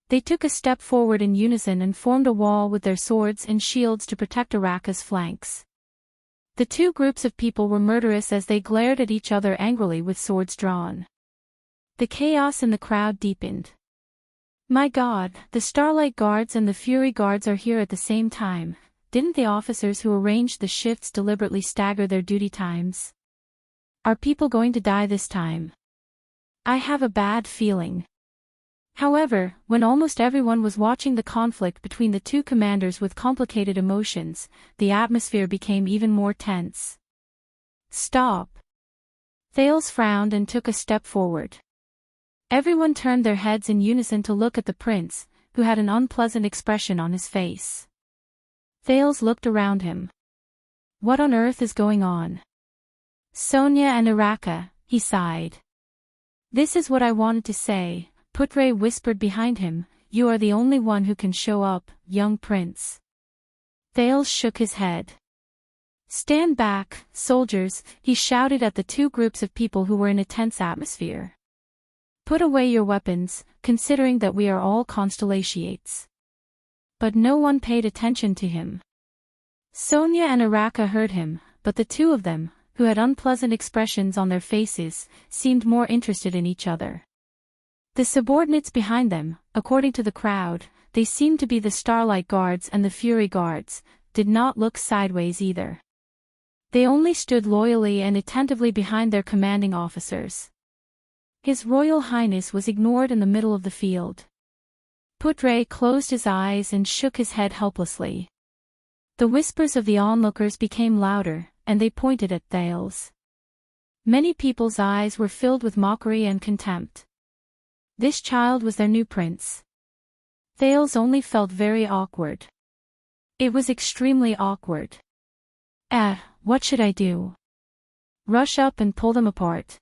They took a step forward in unison and formed a wall with their swords and shields to protect Araka's flanks. The two groups of people were murderous as they glared at each other angrily with swords drawn. The chaos in the crowd deepened. My God, the Starlight Guards and the Fury Guards are here at the same time. Didn't the officers who arranged the shifts deliberately stagger their duty times? Are people going to die this time? I have a bad feeling. However, when almost everyone was watching the conflict between the two commanders with complicated emotions, the atmosphere became even more tense. Stop. Thales frowned and took a step forward. Everyone turned their heads in unison to look at the prince, who had an unpleasant expression on his face. Thales looked around him. What on earth is going on? Sonia and Araka, he sighed. This is what I wanted to say, Putre whispered behind him, you are the only one who can show up, young prince. Thales shook his head. Stand back, soldiers, he shouted at the two groups of people who were in a tense atmosphere. Put away your weapons, considering that we are all constellations. But no one paid attention to him. Sonia and Araka heard him, but the two of them, who had unpleasant expressions on their faces, seemed more interested in each other. The subordinates behind them, according to the crowd, they seemed to be the Starlight Guards and the Fury Guards, did not look sideways either. They only stood loyally and attentively behind their commanding officers. His Royal Highness was ignored in the middle of the field. Putre closed his eyes and shook his head helplessly. The whispers of the onlookers became louder, and they pointed at Thales. Many people's eyes were filled with mockery and contempt. This child was their new prince. Thales only felt very awkward. It was extremely awkward. What should I do? Rush up and pull them apart.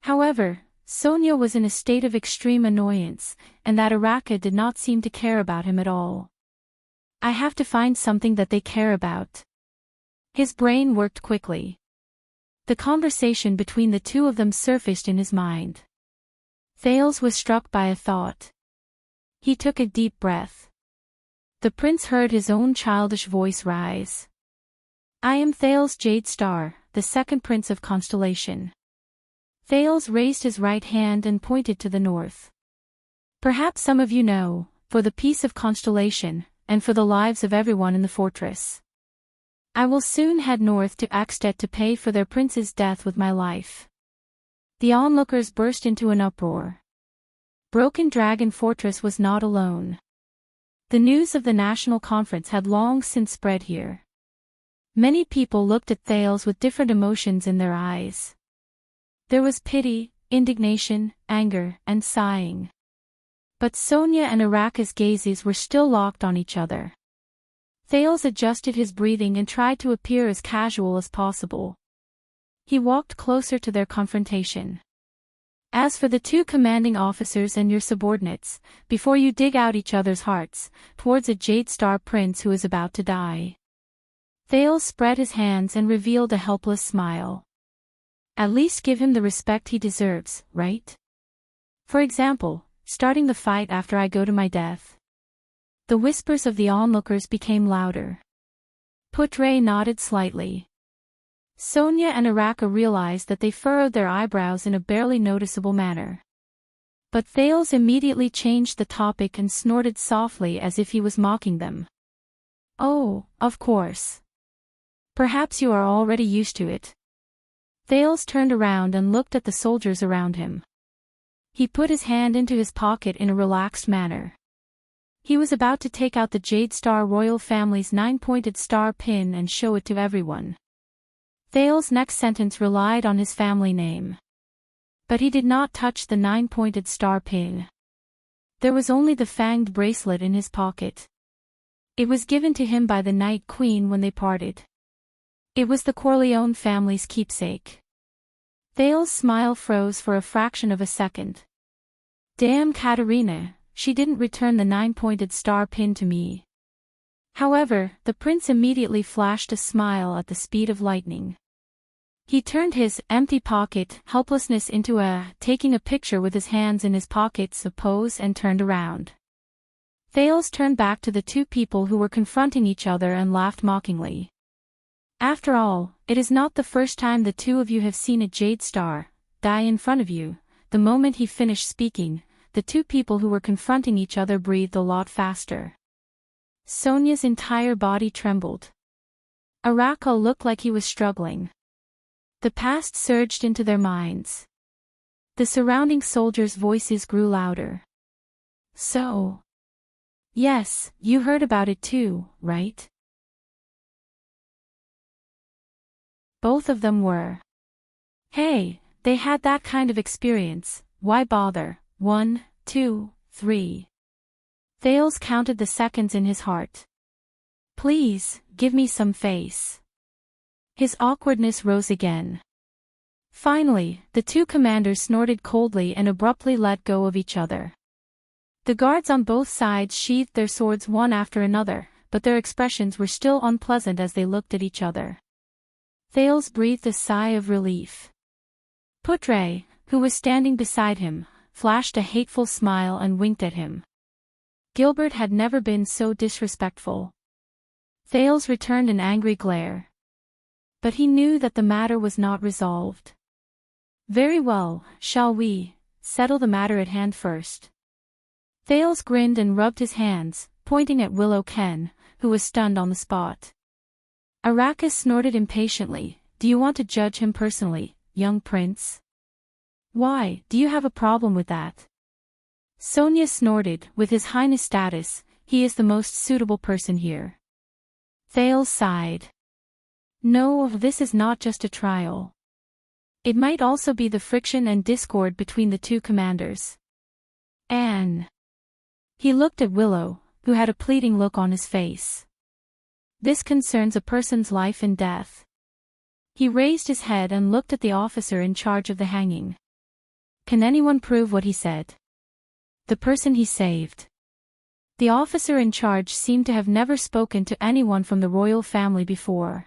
However, Sonia was in a state of extreme annoyance, and that Araka did not seem to care about him at all. I have to find something that they care about. His brain worked quickly. The conversation between the two of them surfaced in his mind. Thales was struck by a thought. He took a deep breath. The prince heard his own childish voice rise. I am Thales Jade Star, the second prince of Constellation. Thales raised his right hand and pointed to the north. Perhaps some of you know, for the peace of Constellation, and for the lives of everyone in the fortress. I will soon head north to Axtet to pay for their prince's death with my life. The onlookers burst into an uproar. Broken Dragon Fortress was not alone. The news of the national conference had long since spread here. Many people looked at Thales with different emotions in their eyes. There was pity, indignation, anger, and sighing. But Sonia and Araka's gazes were still locked on each other. Thales adjusted his breathing and tried to appear as casual as possible. He walked closer to their confrontation. As for the two commanding officers and your subordinates, before you dig out each other's hearts, towards a Jade Star prince who is about to die. Thales spread his hands and revealed a helpless smile. At least give him the respect he deserves, right? For example, starting the fight after I go to my death. The whispers of the onlookers became louder. Putre nodded slightly. Sonia and Araka realized that they furrowed their eyebrows in a barely noticeable manner. But Thales immediately changed the topic and snorted softly as if he was mocking them. Oh, of course. Perhaps you are already used to it. Thales turned around and looked at the soldiers around him. He put his hand into his pocket in a relaxed manner. He was about to take out the Jade Star royal family's 9-pointed star pin and show it to everyone. Thales' next sentence relied on his family name. But he did not touch the 9-pointed star pin. There was only the fanged bracelet in his pocket. It was given to him by the Night Queen when they parted. It was the Corleone family's keepsake. Thales' smile froze for a fraction of a second. Damn Katerina, she didn't return the 9-pointed star pin to me. However, the prince immediately flashed a smile at the speed of lightning. He turned his empty pocket helplessness into taking a picture with his hands in his pockets pose and turned around. Thales turned back to the two people who were confronting each other and laughed mockingly. After all, it is not the first time the two of you have seen a jade star die in front of you. The moment he finished speaking, the two people who were confronting each other breathed a lot faster. Sonia's entire body trembled. Araka looked like he was struggling. The past surged into their minds. The surrounding soldiers' voices grew louder. So. Yes, you heard about it too, right? Both of them were. Hey, they had that kind of experience, why bother? 1, 2, 3. Thales counted the seconds in his heart. Please, give me some face. His awkwardness rose again. Finally, the two commanders snorted coldly and abruptly let go of each other. The guards on both sides sheathed their swords one after another, but their expressions were still unpleasant as they looked at each other. Thales breathed a sigh of relief. Putre, who was standing beside him, flashed a hateful smile and winked at him. Gilbert had never been so disrespectful. Thales returned an angry glare. But he knew that the matter was not resolved. Very well, shall we settle the matter at hand first? Thales grinned and rubbed his hands, pointing at Willow Ken, who was stunned on the spot. Arrakis snorted impatiently. Do you want to judge him personally, young prince? Why, do you have a problem with that? Sonia snorted. With his highness status, he is the most suitable person here. Thales sighed. No, this is not just a trial. It might also be the friction and discord between the two commanders. Anne. He looked at Willow, who had a pleading look on his face. This concerns a person's life and death. He raised his head and looked at the officer in charge of the hanging. Can anyone prove what he said? The person he saved. The officer in charge seemed to have never spoken to anyone from the royal family before.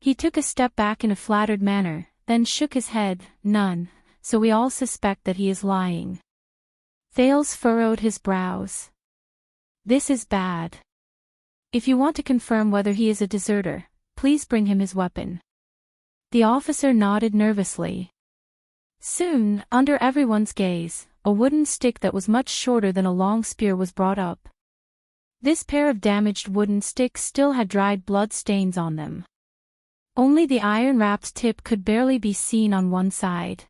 He took a step back in a flattered manner, then shook his head. None, so we all suspect that he is lying. Thales furrowed his brows. This is bad. If you want to confirm whether he is a deserter, please bring him his weapon. The officer nodded nervously. Soon, under everyone's gaze, a wooden stick that was much shorter than a long spear was brought up. This pair of damaged wooden sticks still had dried blood stains on them. Only the iron-wrapped tip could barely be seen on one side.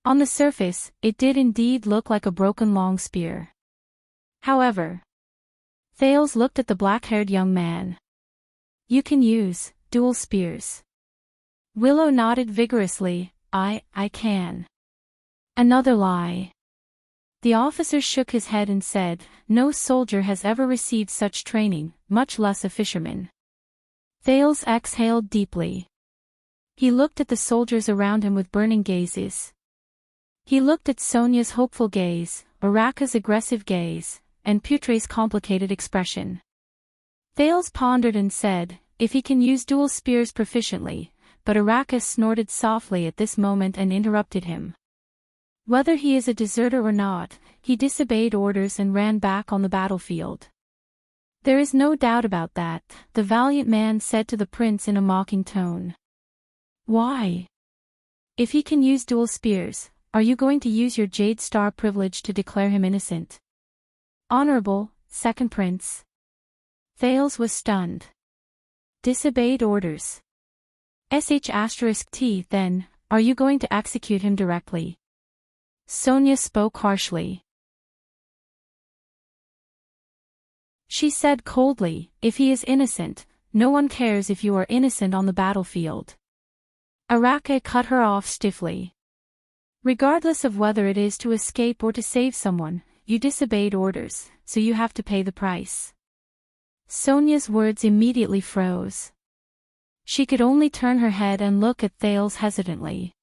On the surface, it did indeed look like a broken long spear. However, Thales looked at the black-haired young man. You can use dual spears. Willow nodded vigorously. I can. Another lie. The officer shook his head and said, no soldier has ever received such training, much less a fisherman. Thales exhaled deeply. He looked at the soldiers around him with burning gazes. He looked at Sonia's hopeful gaze, Araka's aggressive gaze, and Putre's complicated expression. Thales pondered and said, if he can use dual spears proficiently, but Araka snorted softly at this moment and interrupted him. Whether he is a deserter or not, he disobeyed orders and ran back on the battlefield. There is no doubt about that, the valiant man said to the prince in a mocking tone. Why? If he can use dual spears, are you going to use your Jade Star privilege to declare him innocent? Honorable, second prince. Thales was stunned. Disobeyed orders. *T then, are you going to execute him directly? Sonia spoke harshly. She said coldly, if he is innocent, no one cares if you are innocent on the battlefield. Araka cut her off stiffly. Regardless of whether it is to escape or to save someone, you disobeyed orders, so you have to pay the price. Sonia's words immediately froze. She could only turn her head and look at Thales hesitantly.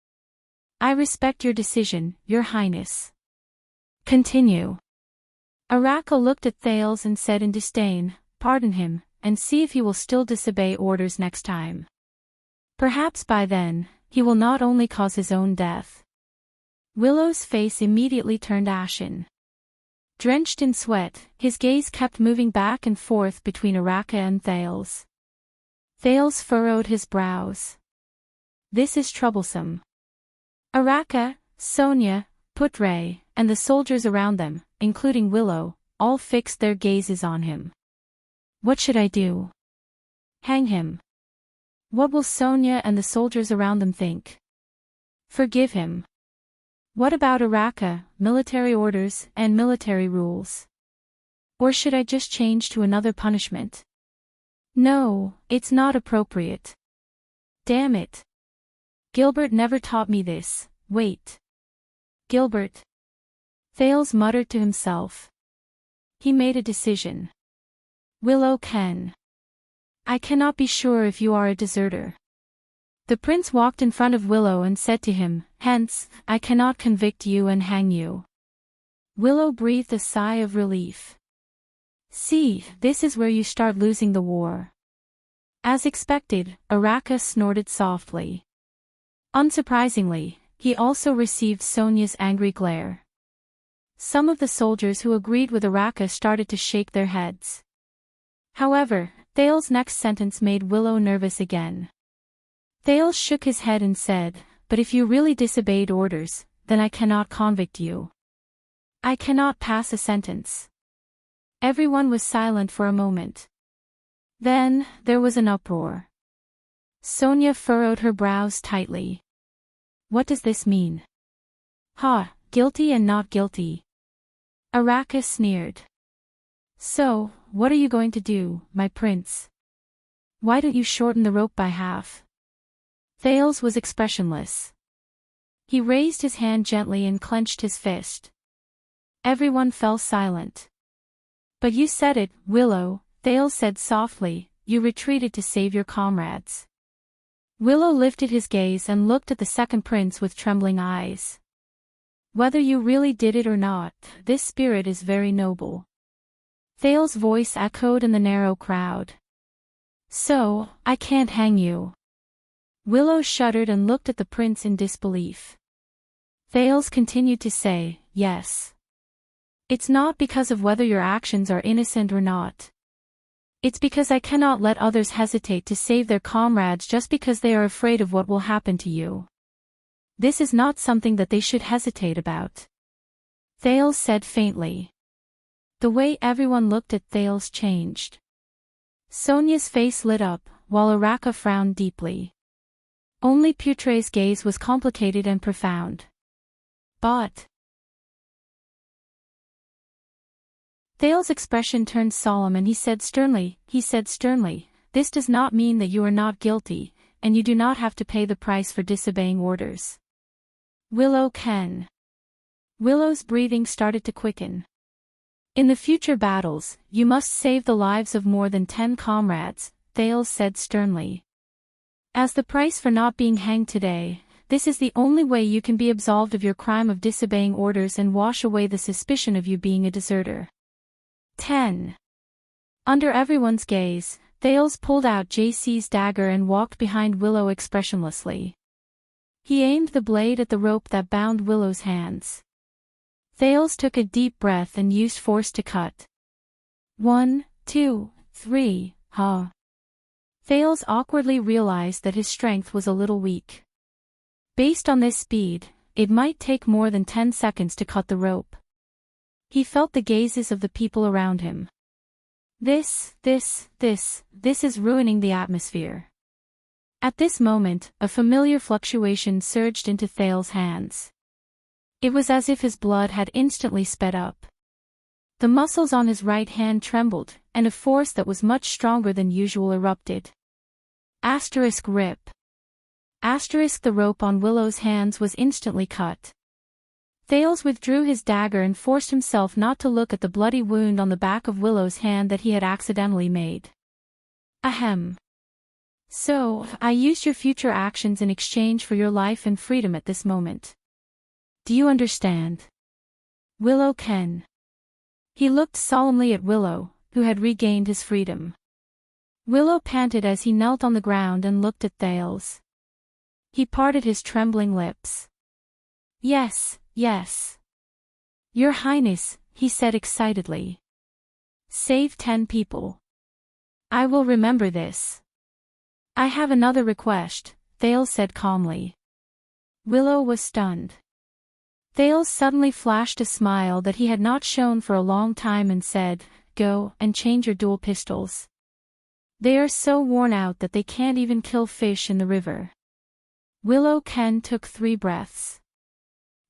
I respect your decision, your highness. Continue. Araka looked at Thales and said in disdain, pardon him, and see if he will still disobey orders next time. Perhaps by then, he will not only cause his own death. Willow's face immediately turned ashen. Drenched in sweat, his gaze kept moving back and forth between Araka and Thales. Thales furrowed his brows. This is troublesome. Araka, Sonia, Putre, and the soldiers around them, including Willow, all fixed their gazes on him. What should I do? Hang him. What will Sonia and the soldiers around them think? Forgive him. What about Araka, military orders, and military rules? Or should I just change to another punishment? No, it's not appropriate. Damn it. Gilbert never taught me this. Wait. Gilbert. Thales muttered to himself. He made a decision. Willow can. I cannot be sure if you are a deserter. The prince walked in front of Willow and said to him, hence, I cannot convict you and hang you. Willow breathed a sigh of relief. See, this is where you start losing the war. As expected, Araka snorted softly. Unsurprisingly, he also received Sonia's angry glare. Some of the soldiers who agreed with Araka started to shake their heads. However, Thales' next sentence made Willow nervous again. Thales shook his head and said, but if you really disobeyed orders, then I cannot convict you. I cannot pass a sentence. Everyone was silent for a moment. Then, there was an uproar. Sonia furrowed her brows tightly. What does this mean? Ha, guilty and not guilty. Araka sneered. So, what are you going to do, my prince? Why don't you shorten the rope by half? Thales was expressionless. He raised his hand gently and clenched his fist. Everyone fell silent. But you said it, Willow, Thales said softly, you retreated to save your comrades. Willow lifted his gaze and looked at the second prince with trembling eyes. Whether you really did it or not, this spirit is very noble. Thales' voice echoed in the narrow crowd. So, I can't hang you. Willow shuddered and looked at the prince in disbelief. Thales continued to say, yes. It's not because of whether your actions are innocent or not. It's because I cannot let others hesitate to save their comrades just because they are afraid of what will happen to you. This is not something that they should hesitate about. Thales said faintly. The way everyone looked at Thales changed. Sonia's face lit up, while Araka frowned deeply. Only Putre's gaze was complicated and profound. But Thales' expression turned solemn and he said sternly, this does not mean that you are not guilty, and you do not have to pay the price for disobeying orders. Willow can. Willow's breathing started to quicken. In the future battles, you must save the lives of more than 10 comrades, Thales said sternly. As the price for not being hanged today, this is the only way you can be absolved of your crime of disobeying orders and wash away the suspicion of you being a deserter. 10. Under everyone's gaze, Thales pulled out JC's dagger and walked behind Willow expressionlessly. He aimed the blade at the rope that bound Willow's hands. Thales took a deep breath and used force to cut. 1, 2, 3, ha. Thales awkwardly realized that his strength was a little weak. Based on this speed, it might take more than 10 seconds to cut the rope. He felt the gazes of the people around him. This is ruining the atmosphere. At this moment, a familiar fluctuation surged into Thales' hands. It was as if his blood had instantly sped up. The muscles on his right hand trembled, and a force that was much stronger than usual erupted. Rip. The rope on Willow's hands was instantly cut. Thales withdrew his dagger and forced himself not to look at the bloody wound on the back of Willow's hand that he had accidentally made. Ahem. So, I used your future actions in exchange for your life and freedom at this moment. Do you understand? Willow can. He looked solemnly at Willow, who had regained his freedom. Willow panted as he knelt on the ground and looked at Thales. He parted his trembling lips. Yes, yes. Your Highness, he said excitedly. Save 10 people. I will remember this. I have another request, Thales said calmly. Willow was stunned. Thales suddenly flashed a smile that he had not shown for a long time and said, Go and change your dual pistols. They are so worn out that they can't even kill fish in the river. Willow Ken took 3 breaths.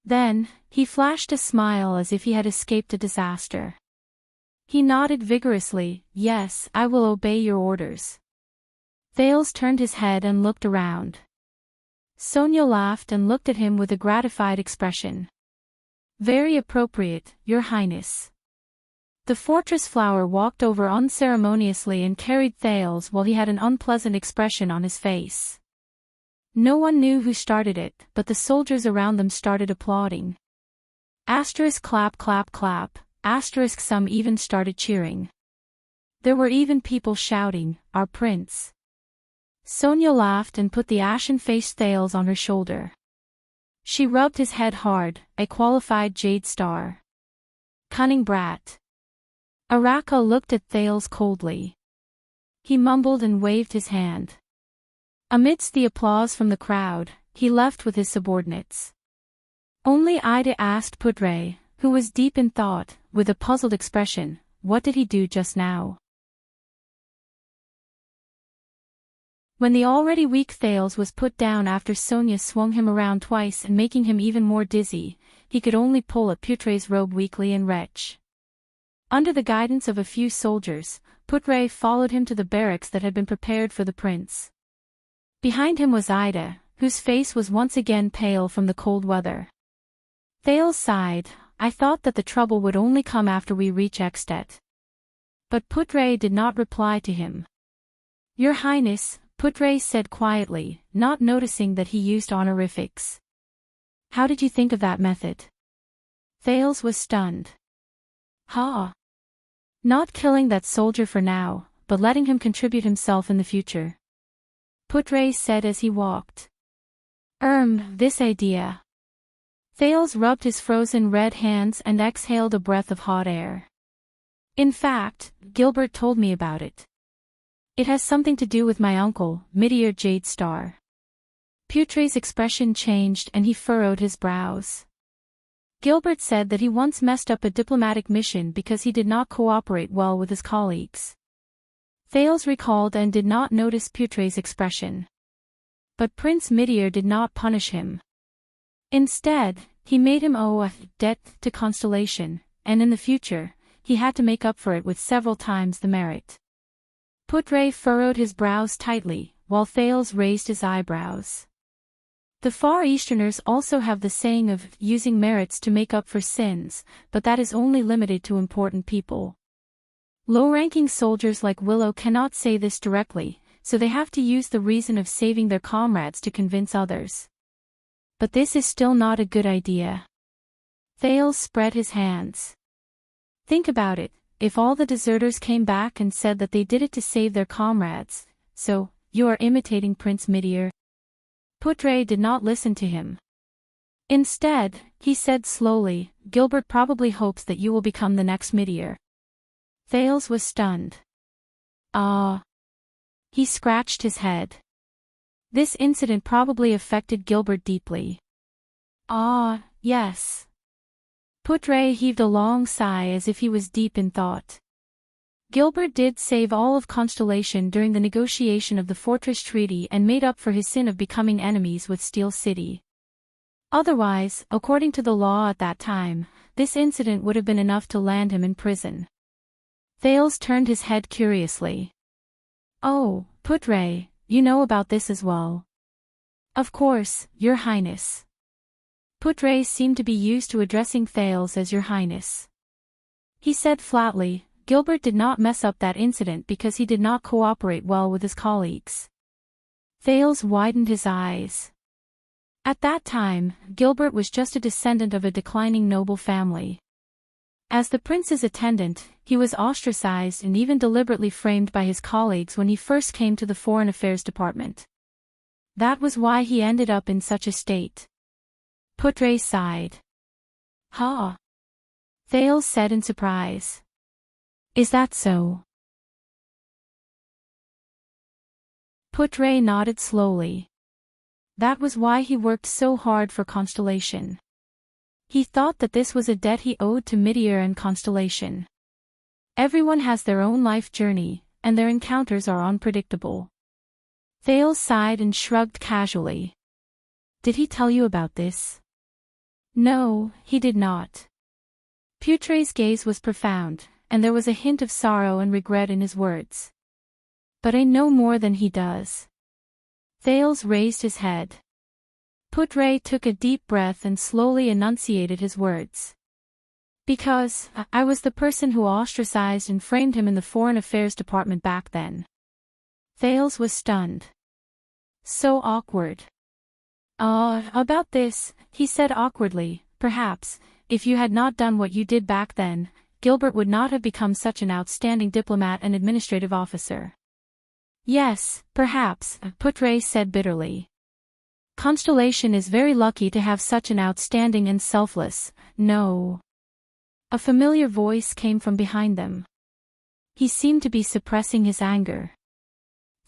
Then, he flashed a smile as if he had escaped a disaster. He nodded vigorously, Yes, I will obey your orders. Thales turned his head and looked around. Sonia laughed and looked at him with a gratified expression. Very appropriate, Your Highness. The fortress flower walked over unceremoniously and carried Thales while he had an unpleasant expression on his face. No one knew who started it, but the soldiers around them started applauding. Asterisk clap clap clap, asterisk some even started cheering. There were even people shouting, Our prince. Sonia laughed and put the ashen-faced Thales on her shoulder. She rubbed his head hard, a qualified jade star. Cunning brat. Araka looked at Thales coldly. He mumbled and waved his hand. Amidst the applause from the crowd, he left with his subordinates. Only Ida asked Putre, who was deep in thought, with a puzzled expression, What did he do just now? When the already weak Thales was put down after Sonia swung him around twice and making him even more dizzy, he could only pull at Putre's robe weakly and retch. Under the guidance of a few soldiers, Putre followed him to the barracks that had been prepared for the prince. Behind him was Ida, whose face was once again pale from the cold weather. Thales sighed, I thought that the trouble would only come after we reach Ekstet. But Putre did not reply to him. Your Highness, Putre said quietly, not noticing that he used honorifics. How did you think of that method? Thales was stunned. Ha! Not killing that soldier for now, but letting him contribute himself in the future. Putre said as he walked. This idea. Thales rubbed his frozen red hands and exhaled a breath of hot air. In fact, Gilbert told me about it. It has something to do with my uncle, Meteor Jade Star. Putre's expression changed and he furrowed his brows. Gilbert said that he once messed up a diplomatic mission because he did not cooperate well with his colleagues. Thales recalled and did not notice Putre's expression. But Prince Meteor did not punish him. Instead, he made him owe a debt to Constellation, and in the future, he had to make up for it with several times the merit. Putre furrowed his brows tightly, while Thales raised his eyebrows. The Far Easterners also have the saying of using merits to make up for sins, but that is only limited to important people. Low-ranking soldiers like Willow cannot say this directly, so they have to use the reason of saving their comrades to convince others. But this is still not a good idea. Thales spread his hands. Think about it, if all the deserters came back and said that they did it to save their comrades, so, you are imitating Prince Meteor. Putre did not listen to him. Instead, he said slowly, Gilbert probably hopes that you will become the next Meteor. Thales was stunned. Ah. He scratched his head. This incident probably affected Gilbert deeply. Ah, yes. Putre heaved a long sigh as if he was deep in thought. Gilbert did save all of Constellation during the negotiation of the Fortress Treaty and made up for his sin of becoming enemies with Steel City. Otherwise, according to the law at that time, this incident would have been enough to land him in prison. Thales turned his head curiously. Oh, Putre, you know about this as well. Of course, Your Highness. Putre seemed to be used to addressing Thales as Your Highness. He said flatly, Gilbert did not mess up that incident because he did not cooperate well with his colleagues. Thales widened his eyes. At that time, Gilbert was just a descendant of a declining noble family. As the prince's attendant, he was ostracized and even deliberately framed by his colleagues when he first came to the Foreign Affairs Department. That was why he ended up in such a state. Putre sighed. Ha! Thales said in surprise. Is that so? Putre nodded slowly. That was why he worked so hard for Constellation. He thought that this was a debt he owed to Meteor and Constellation. Everyone has their own life journey, and their encounters are unpredictable. Thales sighed and shrugged casually. Did he tell you about this? No, he did not. Putre's gaze was profound, and there was a hint of sorrow and regret in his words. But I know more than he does. Thales raised his head. Putre took a deep breath and slowly enunciated his words. Because, I was the person who ostracized and framed him in the Foreign Affairs Department back then. Thales was stunned. So awkward. About this, he said awkwardly, perhaps, if you had not done what you did back then, Gilbert would not have become such an outstanding diplomat and administrative officer. Yes, perhaps, Putre said bitterly. Constellation is very lucky to have such an outstanding and selfless, no. A familiar voice came from behind them. He seemed to be suppressing his anger.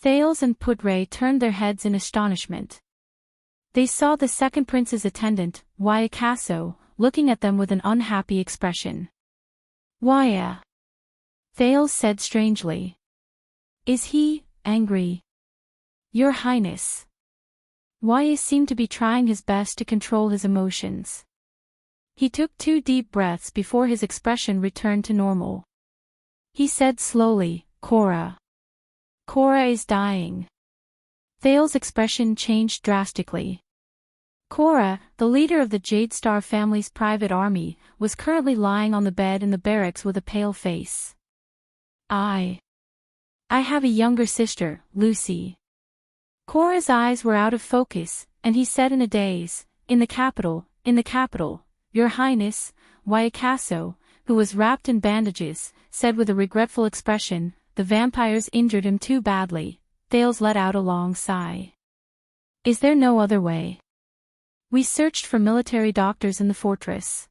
Thales and Putre turned their heads in astonishment. They saw the second prince's attendant, Waiakaso, looking at them with an unhappy expression. Waia. Thales said strangely. Is he angry? Your Highness. Waia seemed to be trying his best to control his emotions. He took 2 deep breaths before his expression returned to normal. He said slowly, Cora. Cora is dying. Thales' expression changed drastically. Cora, the leader of the Jade Star family's private army, was currently lying on the bed in the barracks with a pale face. I have a younger sister, Lucy. Cora's eyes were out of focus, and he said in a daze, in the capital, Your Highness, Waiakaso, who was wrapped in bandages, said with a regretful expression, the vampires injured him too badly. Thales let out a long sigh. Is there no other way? We searched for military doctors in the fortress.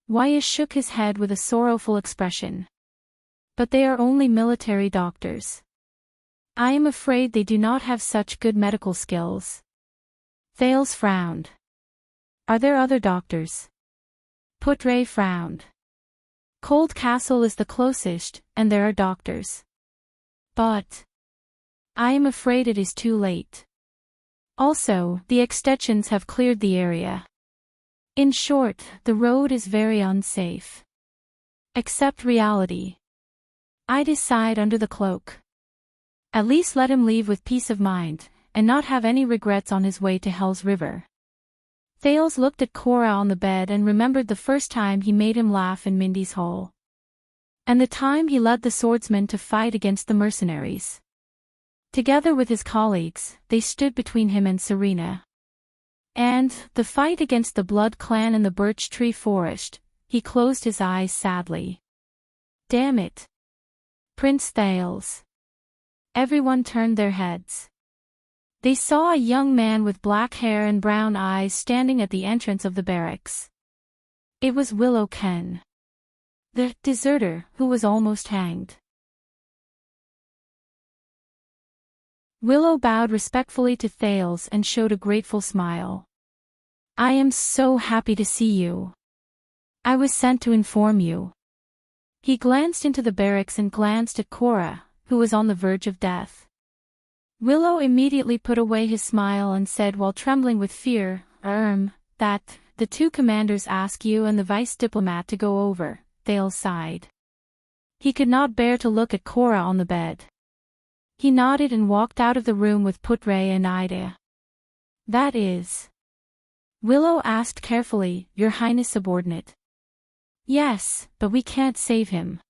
Waia shook his head with a sorrowful expression. But they are only military doctors. I am afraid they do not have such good medical skills. Thales frowned. Are there other doctors? Putre frowned. Cold Castle is the closest, and there are doctors. But I am afraid it is too late. Also, the extensions have cleared the area. In short, the road is very unsafe. Accept reality. I decide under the cloak. At least let him leave with peace of mind, and not have any regrets on his way to Hell's River. Thales looked at Cora on the bed and remembered the first time he made him laugh in Mindy's hall. And the time he led the swordsmen to fight against the mercenaries. Together with his colleagues, they stood between him and Serena. And, the fight against the Blood Clan in the Birch Tree Forest, he closed his eyes sadly. Damn it. Prince Thales. Everyone turned their heads. They saw a young man with black hair and brown eyes standing at the entrance of the barracks. It was Willow Ken. The deserter who was almost hanged. Willow bowed respectfully to Thales and showed a grateful smile. I am so happy to see you. I was sent to inform you. He glanced into the barracks and glanced at Cora, who was on the verge of death. Willow immediately put away his smile and said while trembling with fear, that the 2 commanders ask you and the vice diplomat to go over. Thales sighed. He could not bear to look at Cora on the bed. He nodded and walked out of the room with Putre and Ida. That is. Willow asked carefully, Your Highness subordinate. Yes, but we can't save him.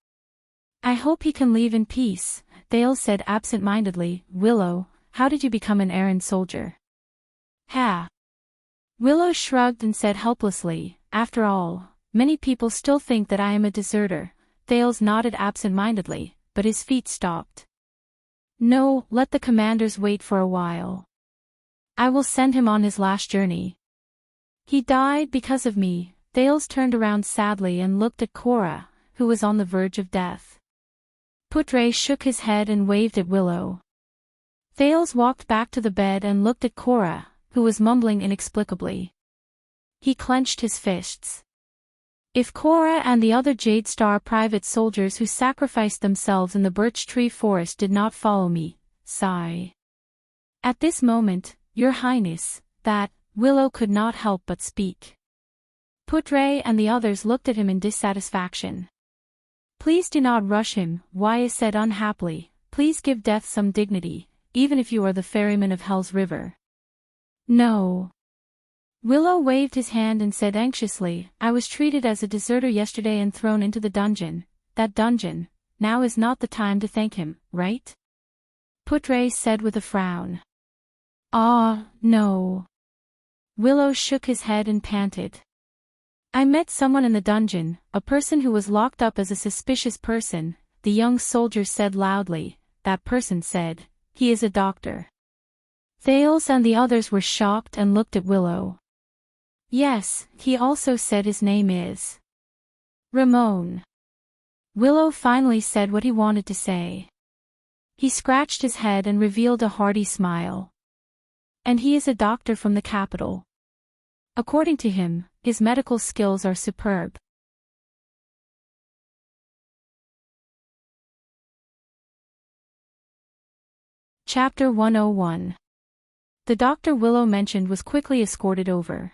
I hope he can leave in peace, Thales said absent-mindedly. Willow, how did you become an errand soldier? Ha! Willow shrugged and said helplessly, after all, many people still think that I am a deserter. Thales nodded absent-mindedly, but his feet stopped. No, let the commanders wait for a while. I will send him on his last journey. He died because of me. Thales turned around sadly and looked at Cora, who was on the verge of death. Putre shook his head and waved at Willow. Thales walked back to the bed and looked at Cora, who was mumbling inexplicably. He clenched his fists. If Cora and the other Jade Star private soldiers who sacrificed themselves in the birch tree forest did not follow me, sigh. At this moment, Your Highness, that, Willow could not help but speak. Putre and the others looked at him in dissatisfaction. Please do not rush him, Waya said unhappily. Please give death some dignity, even if you are the ferryman of Hell's River. No. Willow waved his hand and said anxiously, I was treated as a deserter yesterday and thrown into the dungeon. That dungeon, now is not the time to thank him, right? Putre said with a frown. Ah, no. Willow shook his head and panted. I met someone in the dungeon, a person who was locked up as a suspicious person, the young soldier said loudly. That person said, he is a doctor. Thales and the others were shocked and looked at Willow. Yes, he also said his name is Ramon. Willow finally said what he wanted to say. He scratched his head and revealed a hearty smile. And he is a doctor from the capital. According to him, his medical skills are superb. Chapter 101. The doctor Willow mentioned was quickly escorted over.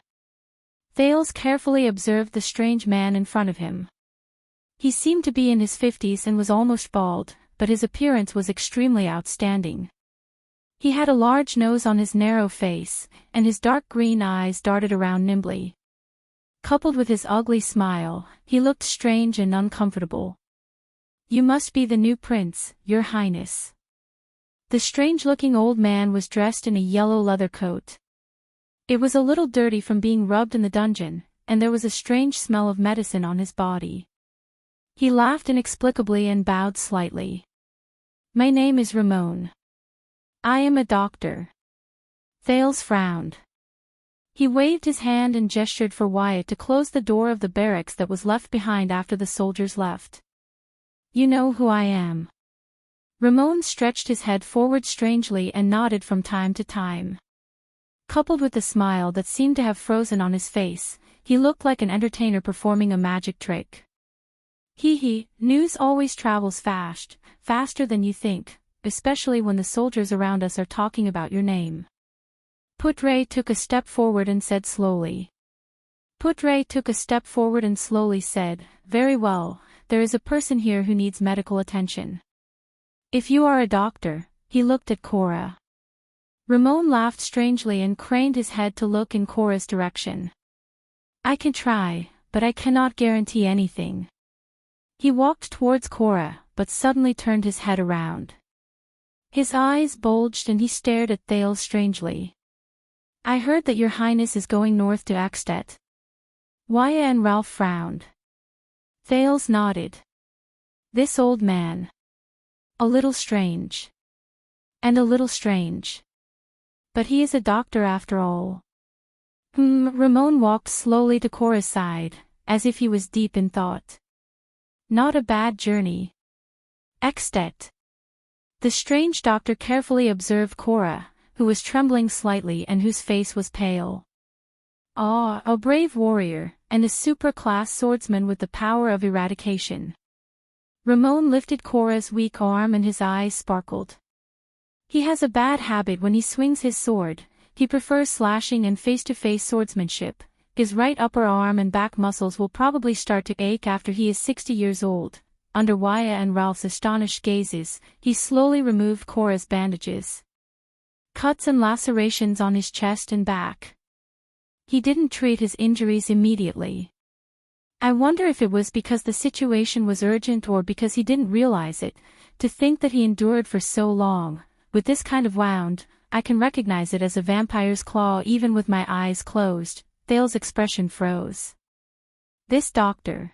Thales carefully observed the strange man in front of him. He seemed to be in his 50s and was almost bald, but his appearance was extremely outstanding. He had a large nose on his narrow face, and his dark green eyes darted around nimbly. Coupled with his ugly smile, he looked strange and uncomfortable. You must be the new prince, Your Highness. The strange-looking old man was dressed in a yellow leather coat. It was a little dirty from being rubbed in the dungeon, and there was a strange smell of medicine on his body. He laughed inexplicably and bowed slightly. My name is Ramon. I am a doctor. Thales frowned. He waved his hand and gestured for Wyatt to close the door of the barracks that was left behind after the soldiers left. You know who I am. Ramon stretched his head forward strangely and nodded from time to time. Coupled with the smile that seemed to have frozen on his face, he looked like an entertainer performing a magic trick. Hee, news always travels fast, faster than you think, especially when the soldiers around us are talking about your name. Putre took a step forward and said slowly. Very well, there is a person here who needs medical attention. If you are a doctor, he looked at Cora. Ramon laughed strangely and craned his head to look in Cora's direction. I can try, but I cannot guarantee anything. He walked towards Cora, but suddenly turned his head around. His eyes bulged and he stared at Thales strangely. I heard that Your Highness is going north to Escapades. Waya and Ralph frowned. Thales nodded. This old man. A little strange. And a little strange. But he is a doctor after all. Ramon walked slowly to Cora's side, as if he was deep in thought. Not a bad journey. Escapades. The strange doctor carefully observed Cora, who was trembling slightly and whose face was pale. Ah, a brave warrior, and a super-class swordsman with the power of eradication. Ramon lifted Cora's weak arm and his eyes sparkled. He has a bad habit when he swings his sword. He prefers slashing and face-to-face swordsmanship. His right upper arm and back muscles will probably start to ache after he is 60 years old. Under Waya and Ralph's astonished gazes, he slowly removed Cora's bandages. Cuts and lacerations on his chest and back. He didn't treat his injuries immediately. I wonder if it was because the situation was urgent or because he didn't realize it. To think that he endured for so long, with this kind of wound, I can recognize it as a vampire's claw even with my eyes closed. Thales' expression froze. This doctor.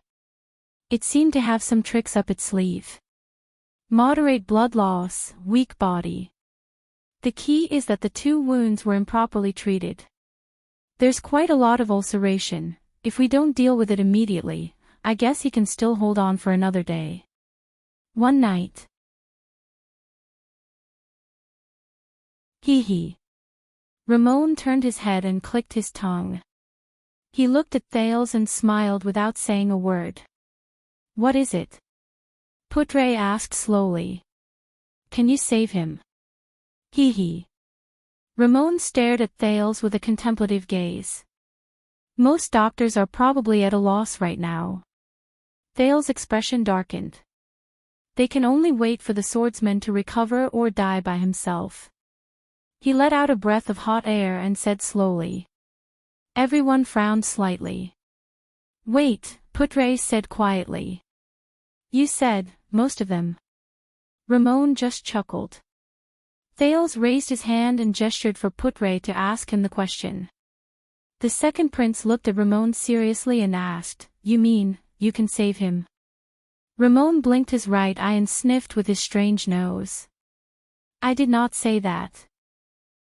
It seemed to have some tricks up its sleeve. Moderate blood loss, weak body. The key is that the 2 wounds were improperly treated. There's quite a lot of ulceration. If we don't deal with it immediately, I guess he can still hold on for another day. One night. Hee. Ramon turned his head and clicked his tongue. He looked at Thales and smiled without saying a word. What is it? Putre asked slowly. Can you save him? Hee. Ramon stared at Thales with a contemplative gaze. Most doctors are probably at a loss right now. Thales' expression darkened. They can only wait for the swordsman to recover or die by himself. He let out a breath of hot air and said slowly. Everyone frowned slightly. Wait, Putre said quietly. You said, most of them. Ramon just chuckled. Thales raised his hand and gestured for Putre to ask him the question. The second prince looked at Ramon seriously and asked, You mean, you can save him? Ramon blinked his right eye and sniffed with his strange nose. I did not say that.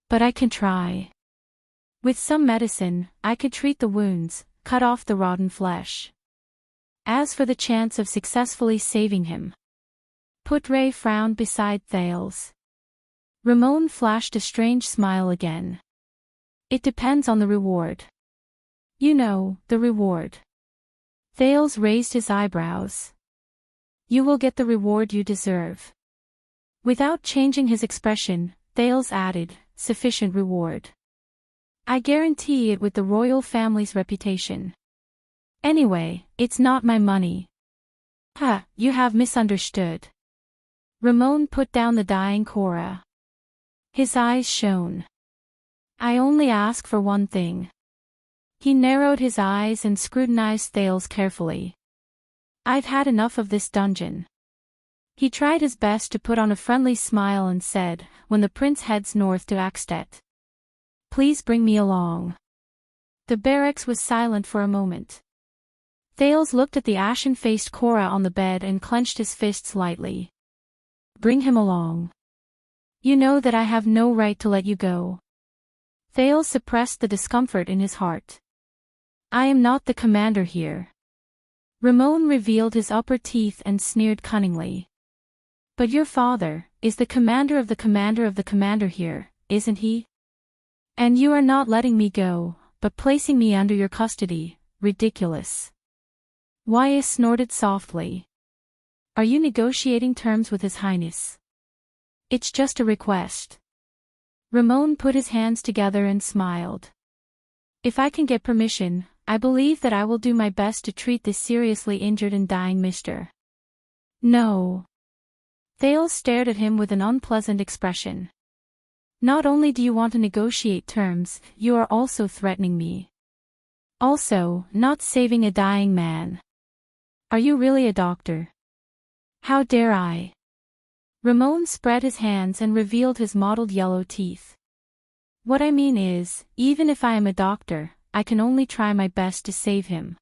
But I can try. With some medicine, I could treat the wounds, cut off the rotten flesh. As for the chance of successfully saving him. Putre frowned beside Thales. Ramon flashed a strange smile again. It depends on the reward. You know, the reward. Thales raised his eyebrows. You will get the reward you deserve. Without changing his expression, Thales added, sufficient reward. I guarantee it with the royal family's reputation. Anyway, it's not my money. Ha, you have misunderstood. Ramon put down the dying Cora. His eyes shone. I only ask for one thing. He narrowed his eyes and scrutinized Thales carefully. I've had enough of this dungeon. He tried his best to put on a friendly smile and said, when the prince heads north to Axtet. Please bring me along. The barracks was silent for a moment. Thales looked at the ashen-faced Cora on the bed and clenched his fists lightly. Bring him along. You know that I have no right to let you go. Thales suppressed the discomfort in his heart. I am not the commander here. Ramon revealed his upper teeth and sneered cunningly. But your father is the commander of the commander of the commander here, isn't he? And you are not letting me go, but placing me under your custody. Ridiculous. Wyeth snorted softly. Are you negotiating terms with His Highness? It's just a request. Ramon put his hands together and smiled. If I can get permission, I believe that I will do my best to treat this seriously injured and dying Mr. No. Thales stared at him with an unpleasant expression. Not only do you want to negotiate terms, you are also threatening me. Also, not saving a dying man. Are you really a doctor? How dare I? Ramon spread his hands and revealed his mottled yellow teeth. What I mean is, even if I am a doctor, I can only try my best to save him.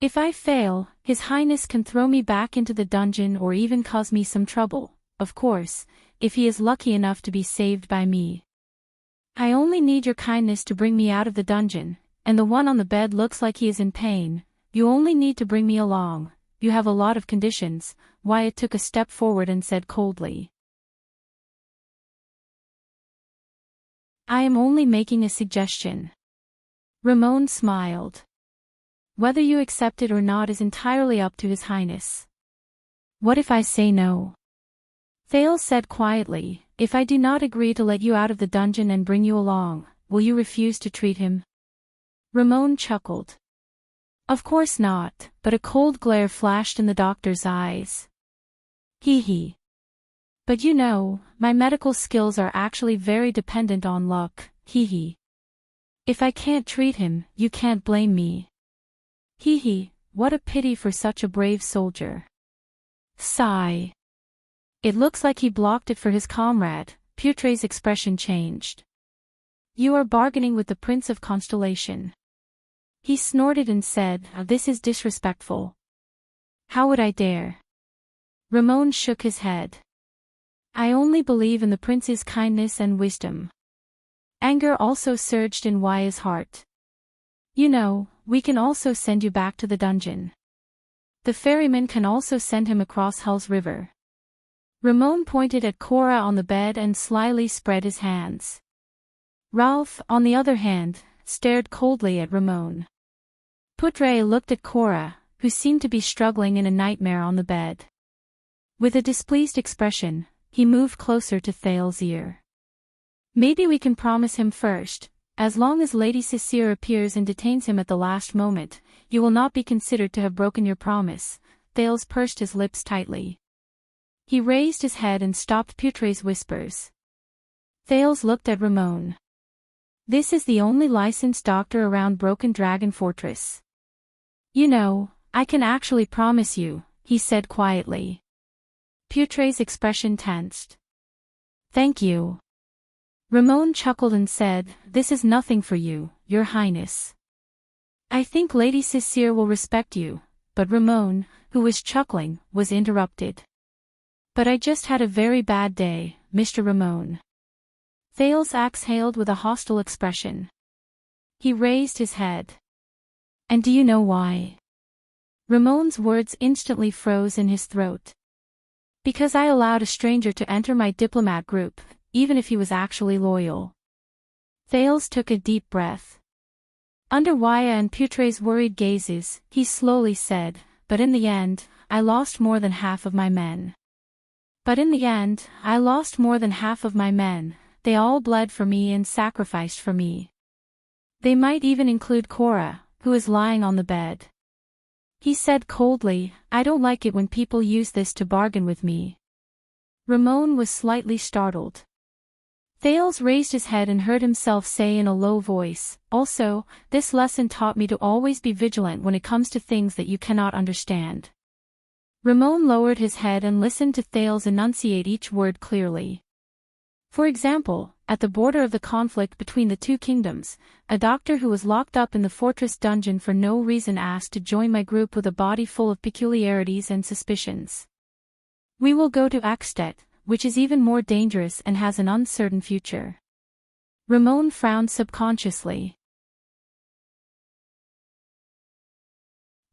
If I fail, His Highness can throw me back into the dungeon or even cause me some trouble, of course, if he is lucky enough to be saved by me. I only need your kindness to bring me out of the dungeon, and the one on the bed looks like he is in pain. You only need to bring me along. You have a lot of conditions. Wyeth took a step forward and said coldly. I am only making a suggestion. Ramon smiled. Whether you accept it or not is entirely up to His Highness. What if I say no? Thales said quietly, if I do not agree to let you out of the dungeon and bring you along, will you refuse to treat him? Ramon chuckled. Of course not, but a cold glare flashed in the doctor's eyes. Hee. But you know, my medical skills are actually very dependent on luck, hee. If I can't treat him, you can't blame me. Hee, what a pity for such a brave soldier. Sigh. It looks like he blocked it for his comrade. Putre's expression changed. You are bargaining with the Prince of Constellation. He snorted and said, this is disrespectful. How would I dare? Ramon shook his head. I only believe in the prince's kindness and wisdom. Anger also surged in Waya's heart. You know, we can also send you back to the dungeon. The ferryman can also send him across Hell's River. Ramon pointed at Cora on the bed and slyly spread his hands. Ralph, on the other hand, stared coldly at Ramon. Putre looked at Cora, who seemed to be struggling in a nightmare on the bed. With a displeased expression, he moved closer to Thales's ear. Maybe we can promise him first, as long as Lady Cicere appears and detains him at the last moment, you will not be considered to have broken your promise. Thales pursed his lips tightly. He raised his head and stopped Putre's whispers. Thales looked at Ramon. This is the only licensed doctor around Broken Dragon Fortress. You know, I can actually promise you, he said quietly. Putre's expression tensed. Thank you. Ramon chuckled and said, this is nothing for you, Your Highness. I think Lady Cicere will respect you, but Ramon, who was chuckling, was interrupted. But I just had a very bad day, Mr. Ramon. Thales exhaled with a hostile expression. He raised his head. And do you know why? Ramon's words instantly froze in his throat. Because I allowed a stranger to enter my diplomat group, even if he was actually loyal. Thales took a deep breath. Under Waya and Putre's worried gazes, he slowly said, but in the end, I lost more than half of my men. They all bled for me and sacrificed for me. They might even include Cora, who is lying on the bed. He said coldly, I don't like it when people use this to bargain with me. Ramon was slightly startled. Thales raised his head and heard himself say in a low voice, also, this lesson taught me to always be vigilant when it comes to things that you cannot understand. Ramon lowered his head and listened to Thales enunciate each word clearly. For example, at the border of the conflict between the two kingdoms, a doctor who was locked up in the fortress dungeon for no reason asked to join my group with a body full of peculiarities and suspicions. We will go to Axtet, which is even more dangerous and has an uncertain future. Ramon frowned subconsciously.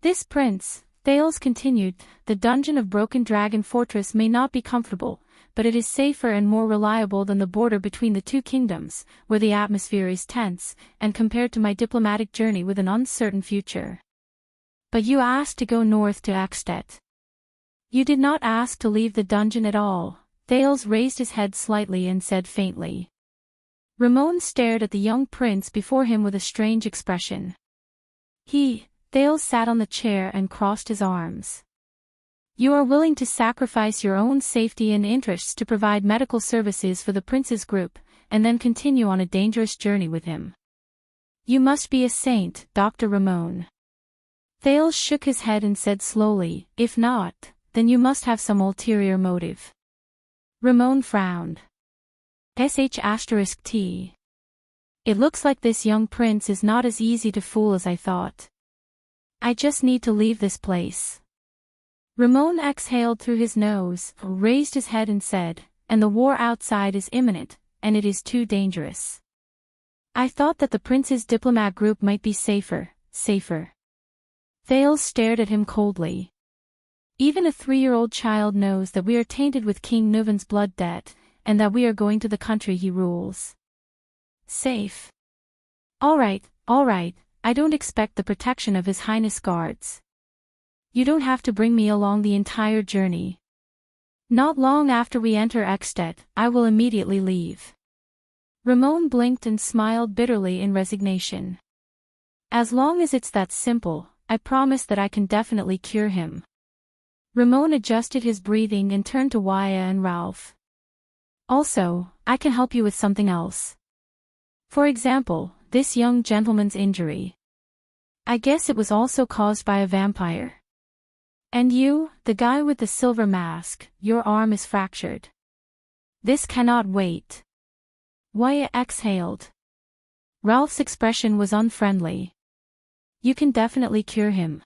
This prince, Thales continued, the dungeon of Broken Dragon Fortress may not be comfortable, but it is safer and more reliable than the border between the two kingdoms, where the atmosphere is tense, and compared to my diplomatic journey with an uncertain future. But you asked to go north to Axtet. You did not ask to leave the dungeon at all. Thales raised his head slightly and said faintly. Ramon stared at the young prince before him with a strange expression. Thales sat on the chair and crossed his arms. You are willing to sacrifice your own safety and interests to provide medical services for the prince's group, and then continue on a dangerous journey with him. You must be a saint, Dr. Ramon. Thales shook his head and said slowly, if not, then you must have some ulterior motive. Ramon frowned. **T. It looks like this young prince is not as easy to fool as I thought. I just need to leave this place. Ramon exhaled through his nose, raised his head and said, and the war outside is imminent, and it is too dangerous. I thought that the prince's diplomat group might be safer. Thales stared at him coldly. Even a 3-year-old child knows that we are tainted with King Nuven's blood debt, and that we are going to the country he rules. Safe. All right, I don't expect the protection of His Highness guards. You don't have to bring me along the entire journey. Not long after we enter Axtet, I will immediately leave. Ramon blinked and smiled bitterly in resignation. As long as it's that simple, I promise that I can definitely cure him. Ramon adjusted his breathing and turned to Waya and Ralph. Also, I can help you with something else. For example, this young gentleman's injury. I guess it was also caused by a vampire. And you, the guy with the silver mask, your arm is fractured. This cannot wait. Waya exhaled. Ralph's expression was unfriendly. You can definitely cure him.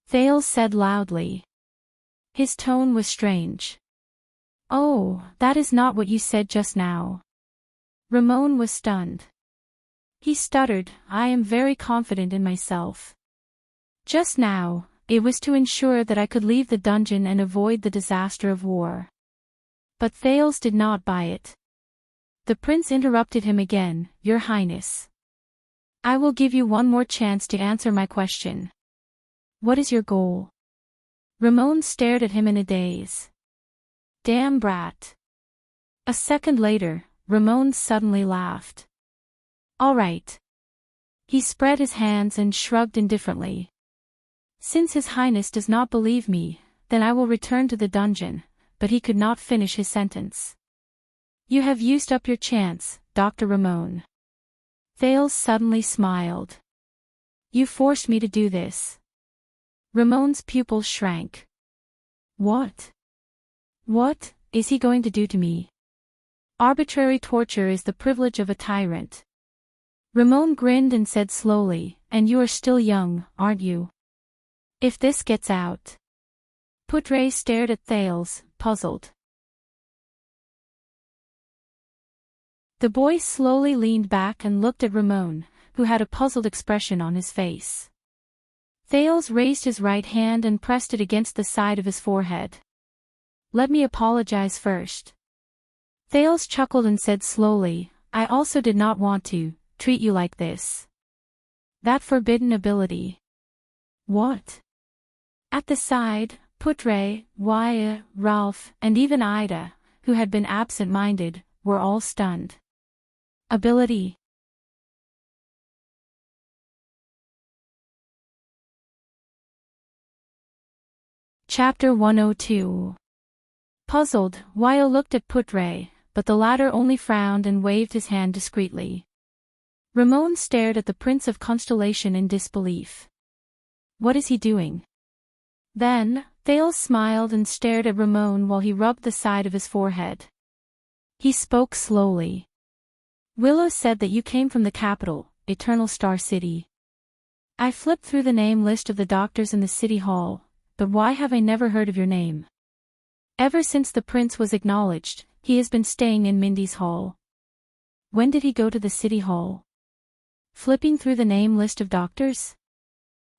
Thales said loudly. His tone was strange. Oh, that is not what you said just now. Ramon was stunned. He stuttered, I am very confident in myself. Just now, it was to ensure that I could leave the dungeon and avoid the disaster of war. But Thales did not buy it. The prince interrupted him again, Your Highness. I will give you one more chance to answer my question. What is your goal? Ramon stared at him in a daze. Damn brat. A second later, Ramon suddenly laughed. All right. He spread his hands and shrugged indifferently. Since His Highness does not believe me, then I will return to the dungeon, but he could not finish his sentence. You have used up your chance, Dr. Ramon. Thales suddenly smiled. You forced me to do this. Ramon's pupils shrank. What? What is he going to do to me? Arbitrary torture is the privilege of a tyrant. Ramon grinned and said slowly, and you are still young, aren't you? If this gets out. Putre stared at Thales, puzzled. The boy slowly leaned back and looked at Ramon, who had a puzzled expression on his face. Thales raised his right hand and pressed it against the side of his forehead. Let me apologize first. Thales chuckled and said slowly, I also did not want to treat you like this. That forbidden ability. What? At the side, Putre, Waya, Ralph, and even Ida, who had been absent-minded, were all stunned. Ability. Chapter 102. Puzzled, Waya looked at Putre, but the latter only frowned and waved his hand discreetly. Ramon stared at the Prince of Constellation in disbelief. What is he doing? Then, Thales smiled and stared at Ramon while he rubbed the side of his forehead. He spoke slowly. Willow said that you came from the capital, Eternal Star City. I flipped through the name list of the doctors in the city hall, but why have I never heard of your name? Ever since the prince was acknowledged, he has been staying in Mindy's hall. When did he go to the city hall? Flipping through the name list of doctors?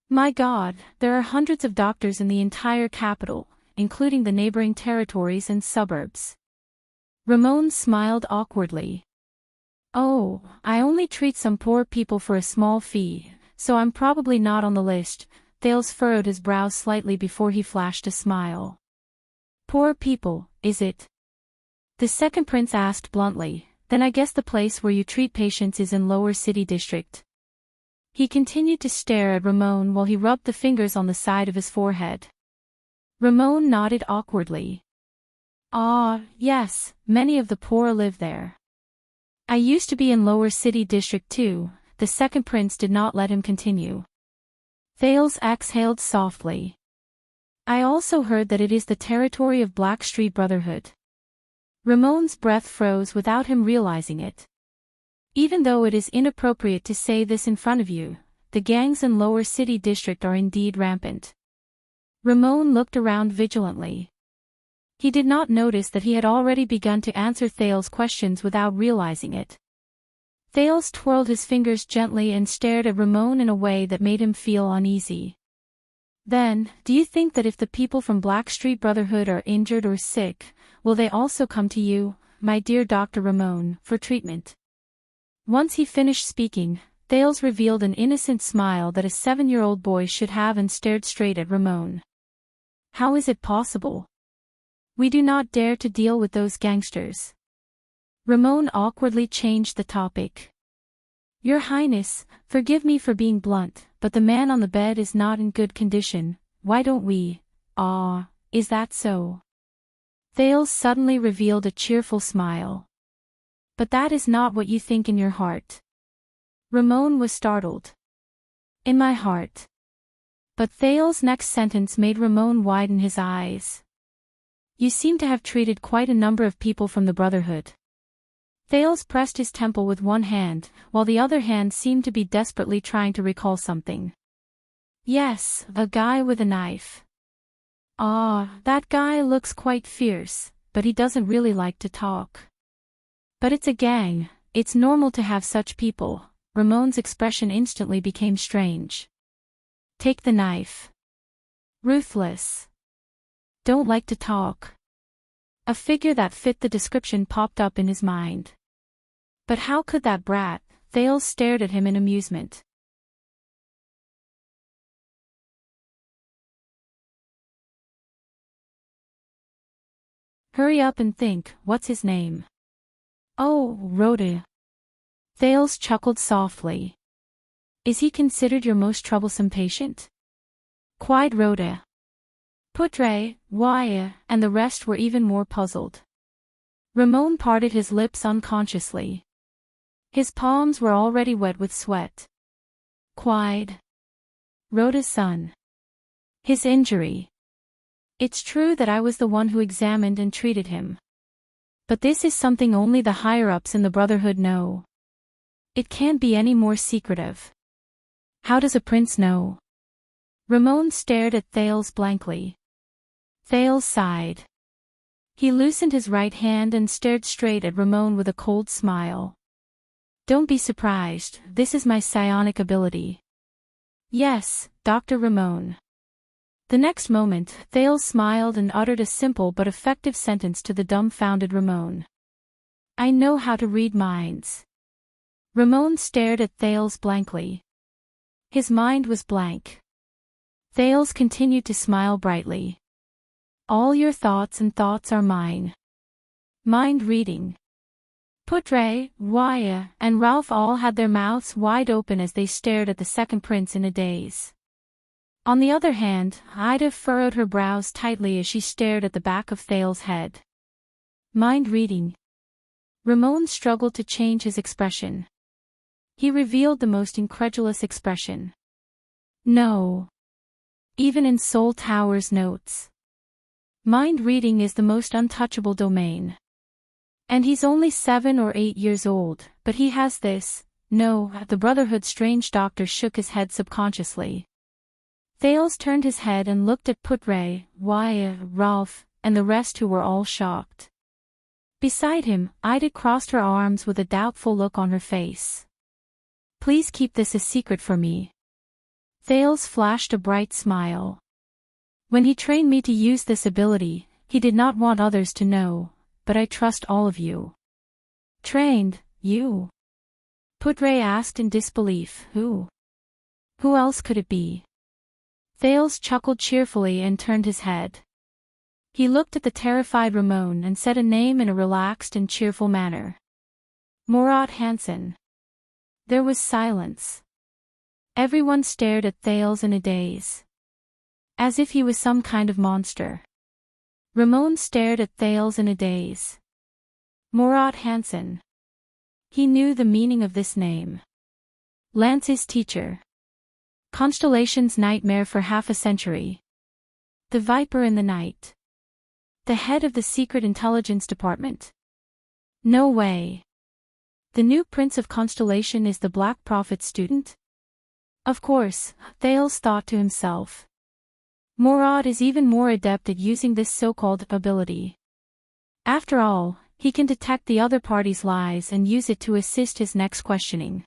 My God, there are hundreds of doctors in the entire capital, including the neighboring territories and suburbs. Ramon smiled awkwardly. Oh, I only treat some poor people for a small fee, so I'm probably not on the list. Thales furrowed his brow slightly before he flashed a smile. Poor people, is it? The second prince asked bluntly, then I guess the place where you treat patients is in Lower City District. He continued to stare at Ramon while he rubbed the fingers on the side of his forehead. Ramon nodded awkwardly. Ah, yes, many of the poor live there. I used to be in Lower City District too. The second prince did not let him continue. Thales exhaled softly. I also heard that it is the territory of Blackstreet Brotherhood. Ramon's breath froze without him realizing it. Even though it is inappropriate to say this in front of you, the gangs in Lower City District are indeed rampant. Ramon looked around vigilantly. He did not notice that he had already begun to answer Thales' questions without realizing it. Thales twirled his fingers gently and stared at Ramon in a way that made him feel uneasy. Then, do you think that if the people from Blackstreet Brotherhood are injured or sick, will they also come to you, my dear Dr. Ramon, for treatment? Once he finished speaking, Thales revealed an innocent smile that a 7-year-old boy should have and stared straight at Ramon. How is it possible? We do not dare to deal with those gangsters. Ramon awkwardly changed the topic. Your Highness, forgive me for being blunt, but the man on the bed is not in good condition. Why don't we? Ah, is that so? Thales suddenly revealed a cheerful smile. But that is not what you think in your heart. Ramon was startled. In my heart. But Thales' next sentence made Ramon widen his eyes. You seem to have treated quite a number of people from the Brotherhood. Thales pressed his temple with one hand, while the other hand seemed to be desperately trying to recall something. Yes, a guy with a knife. Ah, that guy looks quite fierce. but he doesn't really like to talk. But it's a gang, it's normal to have such people. Ramon's expression instantly became strange. Take the knife. Ruthless. Don't like to talk. A figure that fit the description popped up in his mind. But how could that brat? Thales stared at him in amusement. Hurry up and think, what's his name? Oh, Rhoda. Thales chuckled softly. Is he considered your most troublesome patient? Quite Rhoda. Putre, why, and the rest were even more puzzled. Ramon parted his lips unconsciously. His palms were already wet with sweat. Quite. Rhoda's son. His injury. It's true that I was the one who examined and treated him. But this is something only the higher-ups in the Brotherhood know. It can't be any more secretive. How does a prince know? Ramon stared at Thales blankly. Thales sighed. He loosened his right hand and stared straight at Ramon with a cold smile. Don't be surprised, this is my psionic ability. Yes, Dr. Ramon. The next moment, Thales smiled and uttered a simple but effective sentence to the dumbfounded Ramon. I know how to read minds. Ramon stared at Thales blankly. His mind was blank. Thales continued to smile brightly. All your thoughts and thoughts are mine. Mind reading. Putre, Waya, and Ralph all had their mouths wide open as they stared at the second prince in a daze. On the other hand, Ida furrowed her brows tightly as she stared at the back of Thales' head. Mind reading. Ramon struggled to change his expression. He revealed the most incredulous expression. No. Even in Soul Tower's notes. Mind reading is the most untouchable domain. And he's only 7 or 8 years old, but he has this. No, the Brotherhood's strange doctor shook his head subconsciously. Thales turned his head and looked at Putre, Waya, Ralph, and the rest who were all shocked. Beside him, Ida crossed her arms with a doubtful look on her face. Please keep this a secret for me. Thales flashed a bright smile. When he trained me to use this ability, he did not want others to know, but I trust all of you. Trained, you? Putre asked in disbelief. Who? Who else could it be? Thales chuckled cheerfully and turned his head. He looked at the terrified Ramon and said a name in a relaxed and cheerful manner. Murat Hansen. There was silence. Everyone stared at Thales in a daze. As if he was some kind of monster. Ramon stared at Thales in a daze. Murat Hansen. He knew the meaning of this name. Lance's teacher. Constellation's nightmare for half a century. The Viper in the Night. The head of the Secret Intelligence Department. No way. The new Prince of Constellation is the Black Prophet student? Of course, Thales thought to himself. Murad is even more adept at using this so-called ability. After all, he can detect the other party's lies and use it to assist his next questioning.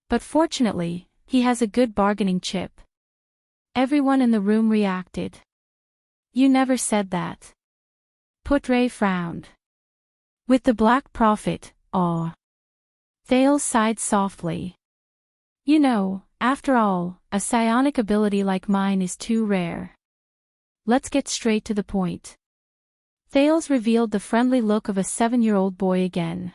But fortunately, he has a good bargaining chip. Everyone in the room reacted. You never said that. Putre frowned. With the Black Prophet, aw. Thales sighed softly. You know, after all, a psionic ability like mine is too rare. Let's get straight to the point. Thales revealed the friendly look of a 7-year-old boy again.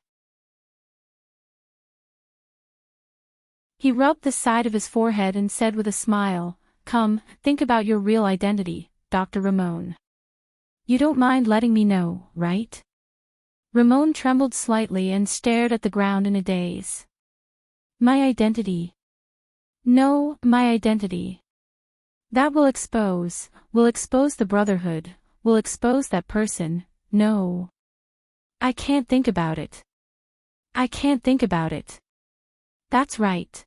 He rubbed the side of his forehead and said with a smile, Come, think about your real identity, Dr. Ramon. You don't mind letting me know, right? Ramon trembled slightly and stared at the ground in a daze. My identity. No, my identity. That will expose the Brotherhood, will expose that person, no. I can't think about it. I can't think about it. That's right.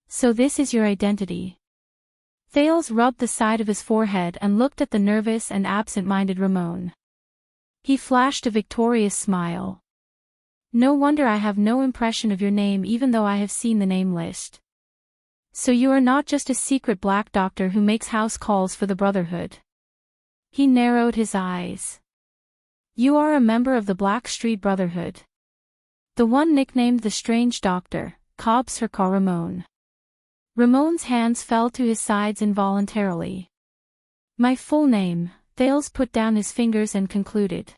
So this is your identity. Thales rubbed the side of his forehead and looked at the nervous and absent-minded Ramon. He flashed a victorious smile. No wonder I have no impression of your name even though I have seen the name list. So you are not just a secret black doctor who makes house calls for the Brotherhood. He narrowed his eyes. You are a member of the Black Street Brotherhood. The one nicknamed the Strange Doctor, Cobb Sircar Ramon. Ramon's hands fell to his sides involuntarily. My full name, Thales put down his fingers and concluded.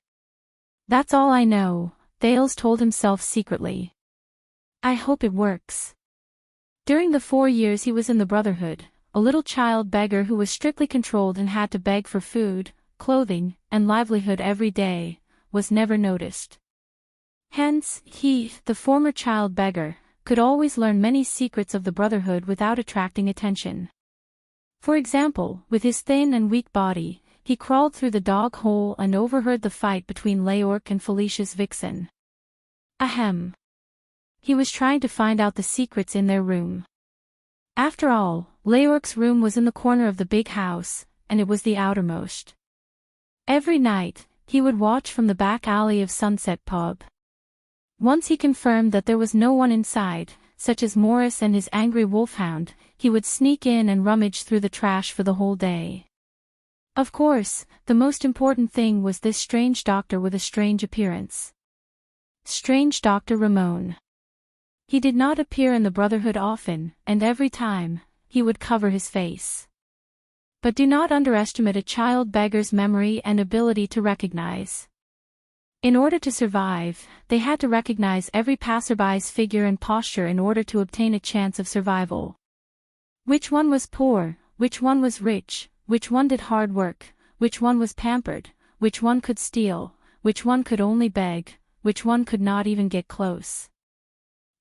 That's all I know, Thales told himself secretly. I hope it works. During the 4 years he was in the Brotherhood, a little child beggar who was strictly controlled and had to beg for food, clothing, and livelihood every day, was never noticed. Hence, he, the former child beggar, could always learn many secrets of the Brotherhood without attracting attention. For example, with his thin and weak body, he crawled through the dog hole and overheard the fight between Leorc and Felicia's vixen. Ahem. He was trying to find out the secrets in their room. After all, Leorc's room was in the corner of the big house, and it was the outermost. Every night, he would watch from the back alley of Sunset Pub. Once he confirmed that there was no one inside, such as Morris and his angry wolfhound, he would sneak in and rummage through the trash for the whole day. Of course, the most important thing was this strange doctor with a strange appearance. Strange Dr. Ramon. He did not appear in the Brotherhood often, and every time, he would cover his face. But do not underestimate a child beggar's memory and ability to recognize. In order to survive, they had to recognize every passerby's figure and posture in order to obtain a chance of survival. Which one was poor, which one was rich, which one did hard work, which one was pampered, which one could steal, which one could only beg, which one could not even get close.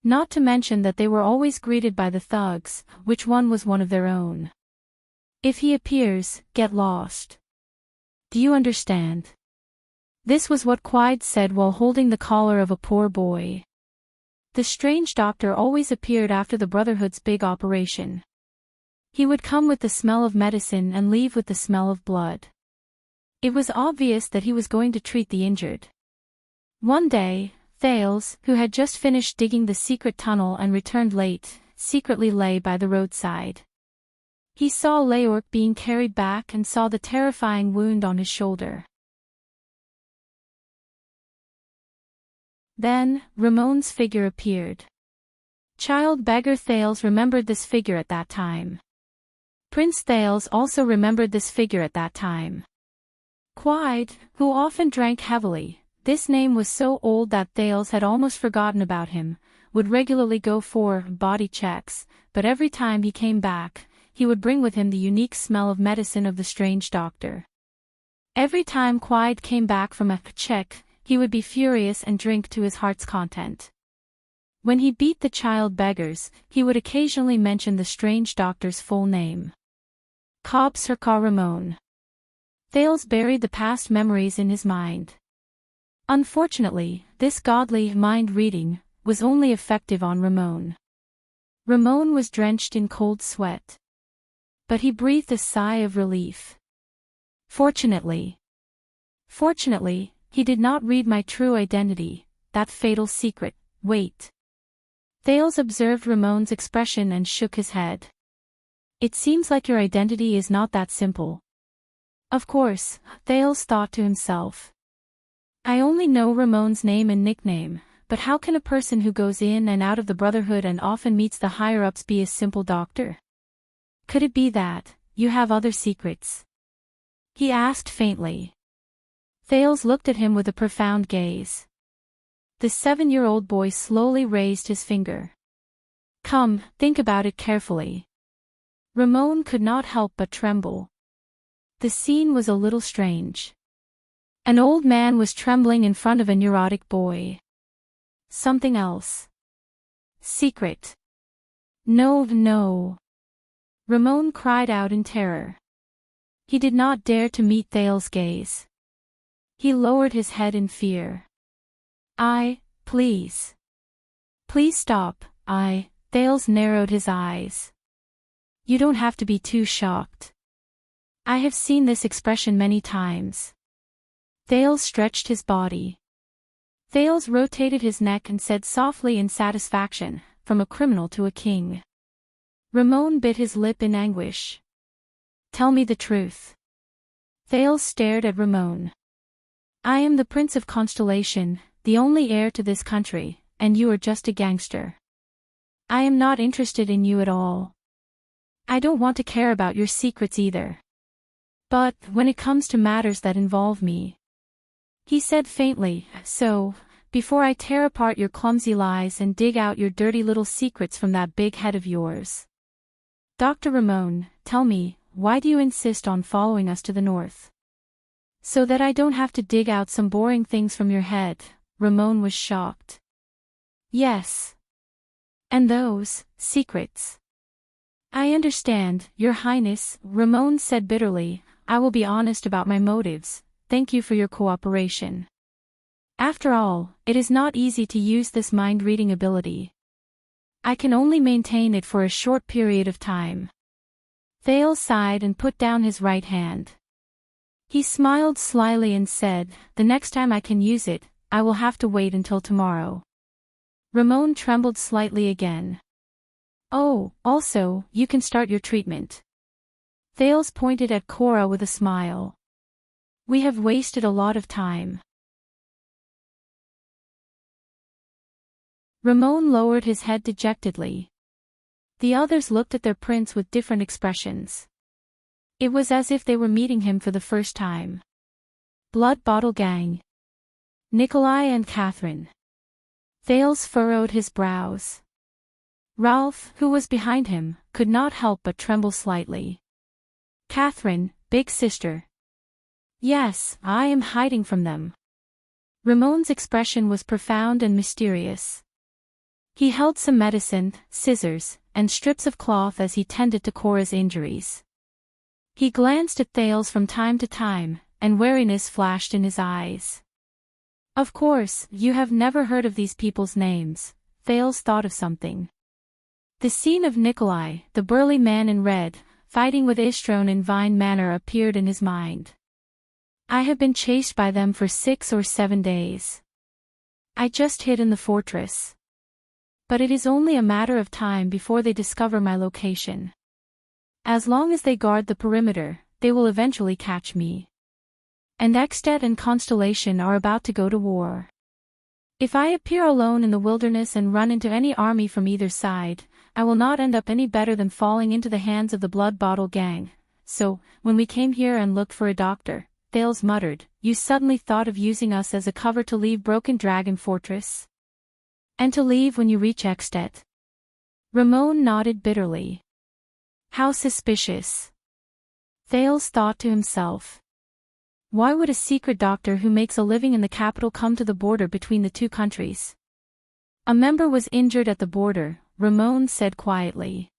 Not to mention that they were always greeted by the thugs, which one was one of their own. If he appears, get lost. Do you understand? This was what Quide said while holding the collar of a poor boy. The strange doctor always appeared after the Brotherhood's big operation. He would come with the smell of medicine and leave with the smell of blood. It was obvious that he was going to treat the injured. One day, Thales, who had just finished digging the secret tunnel and returned late, secretly lay by the roadside. He saw Leorc being carried back and saw the terrifying wound on his shoulder. Then, Ramon's figure appeared. Child beggar Thales remembered this figure at that time. Prince Thales also remembered this figure at that time. Quide, who often drank heavily, this name was so old that Thales had almost forgotten about him, would regularly go for body checks, but every time he came back, he would bring with him the unique smell of medicine of the strange doctor. Every time Quide came back from a check, he would be furious and drink to his heart's content. When he beat the child beggars, he would occasionally mention the strange doctor's full name. Cobb Sircar Ramon. Thales buried the past memories in his mind. Unfortunately, this godly mind reading was only effective on Ramon. Ramon was drenched in cold sweat. But he breathed a sigh of relief. Fortunately, he did not read my true identity, that fatal secret. Wait. Thales observed Ramon's expression and shook his head. It seems like your identity is not that simple. Of course, Thales thought to himself. I only know Ramon's name and nickname, but how can a person who goes in and out of the Brotherhood and often meets the higher-ups be a simple doctor? Could it be that you have other secrets? He asked faintly. Thales looked at him with a profound gaze. The 7-year-old boy slowly raised his finger. Come, think about it carefully. Ramon could not help but tremble. The scene was a little strange. An old man was trembling in front of a neurotic boy. Something else. Secret. No. Ramon cried out in terror. He did not dare to meet Thales' gaze. He lowered his head in fear. Please stop, Thales narrowed his eyes. You don't have to be too shocked. I have seen this expression many times. Thales stretched his body. Thales rotated his neck and said softly in satisfaction, "From a criminal to a king." Ramon bit his lip in anguish. "Tell me the truth." Thales stared at Ramon. "I am the Prince of Constellation, the only heir to this country, and you are just a gangster. I am not interested in you at all. I don't want to care about your secrets either. But, when it comes to matters that involve me," he said faintly, "so, before I tear apart your clumsy lies and dig out your dirty little secrets from that big head of yours. Dr. Ramon, tell me, why do you insist on following us to the north?" "So that I don't have to dig out some boring things from your head." Ramon was shocked. "Yes. And those secrets." "I understand, Your Highness," Ramon said bitterly. "I will be honest about my motives. Thank you for your cooperation. After all, it is not easy to use this mind-reading ability. I can only maintain it for a short period of time." Thales sighed and put down his right hand. He smiled slyly and said, "The next time I can use it, I will have to wait until tomorrow." Ramon trembled slightly again. "Oh, also, you can start your treatment." Thales pointed at Cora with a smile. "We have wasted a lot of time." Ramon lowered his head dejectedly. The others looked at their prince with different expressions. It was as if they were meeting him for the first time. Blood Bottle Gang. Nikolai and Catherine. Thales furrowed his brows. Ralph, who was behind him, could not help but tremble slightly. "Catherine, big sister." "Yes, I am hiding from them." Ramon's expression was profound and mysterious. He held some medicine, scissors, and strips of cloth as he tended to Cora's injuries. He glanced at Thales from time to time, and wariness flashed in his eyes. "Of course, you have never heard of these people's names." Thales thought of something. The scene of Nikolai, the burly man in red, fighting with Istrone in Vine Manor appeared in his mind. "I have been chased by them for 6 or 7 days. I just hid in the fortress. But it is only a matter of time before they discover my location. As long as they guard the perimeter, they will eventually catch me. And Extet and Constellation are about to go to war. If I appear alone in the wilderness and run into any army from either side, I will not end up any better than falling into the hands of the Blood Bottle Gang. So, when we came here and looked for a doctor," Thales muttered, "you suddenly thought of using us as a cover to leave Broken Dragon Fortress? And to leave when you reach Extet?" Ramon nodded bitterly. "How suspicious." Thales thought to himself. Why would a secret doctor who makes a living in the capital come to the border between the two countries? "A member was injured at the border," Ramon said quietly.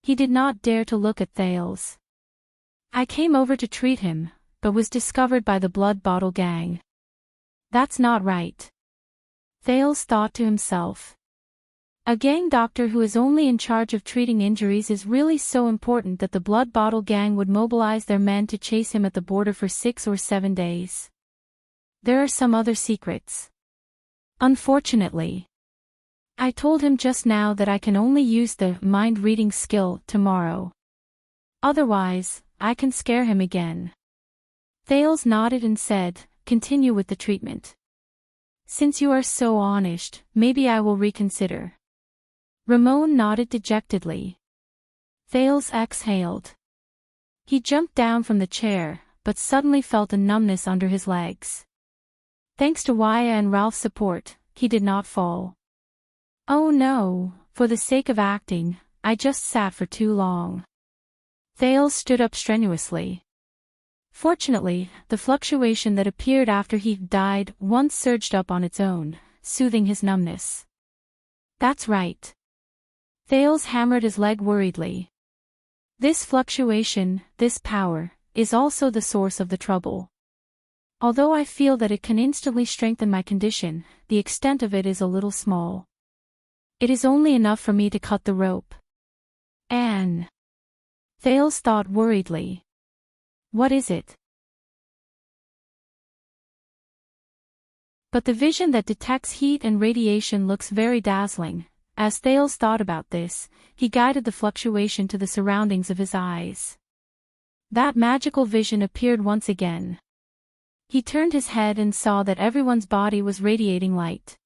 He did not dare to look at Thales. "I came over to treat him, but was discovered by the Blood Bottle Gang. That's not right." Thales thought to himself. A gang doctor who is only in charge of treating injuries is really so important that the Blood Bottle Gang would mobilize their men to chase him at the border for 6 or 7 days. There are some other secrets. Unfortunately. I told him just now that I can only use the mind-reading skill tomorrow. Otherwise, I can scare him again. Thales nodded and said, "Continue with the treatment. Since you are so honest, maybe I will reconsider." Ramon nodded dejectedly. Thales exhaled. He jumped down from the chair, but suddenly felt a numbness under his legs. Thanks to Waya and Ralph's support, he did not fall. "Oh no, for the sake of acting, I just sat for too long." Thales stood up strenuously. Fortunately, the fluctuation that appeared after he died once surged up on its own, soothing his numbness. "That's right." Thales hammered his leg worriedly. "This fluctuation, this power, is also the source of the trouble. Although I feel that it can instantly strengthen my condition, the extent of it is a little small. It is only enough for me to cut the rope." "Anne." Thales thought worriedly. "What is it?" But the vision that detects heat and radiation looks very dazzling. As Thales thought about this, he guided the fluctuation to the surroundings of his eyes. That magical vision appeared once again. He turned his head and saw that everyone's body was radiating light.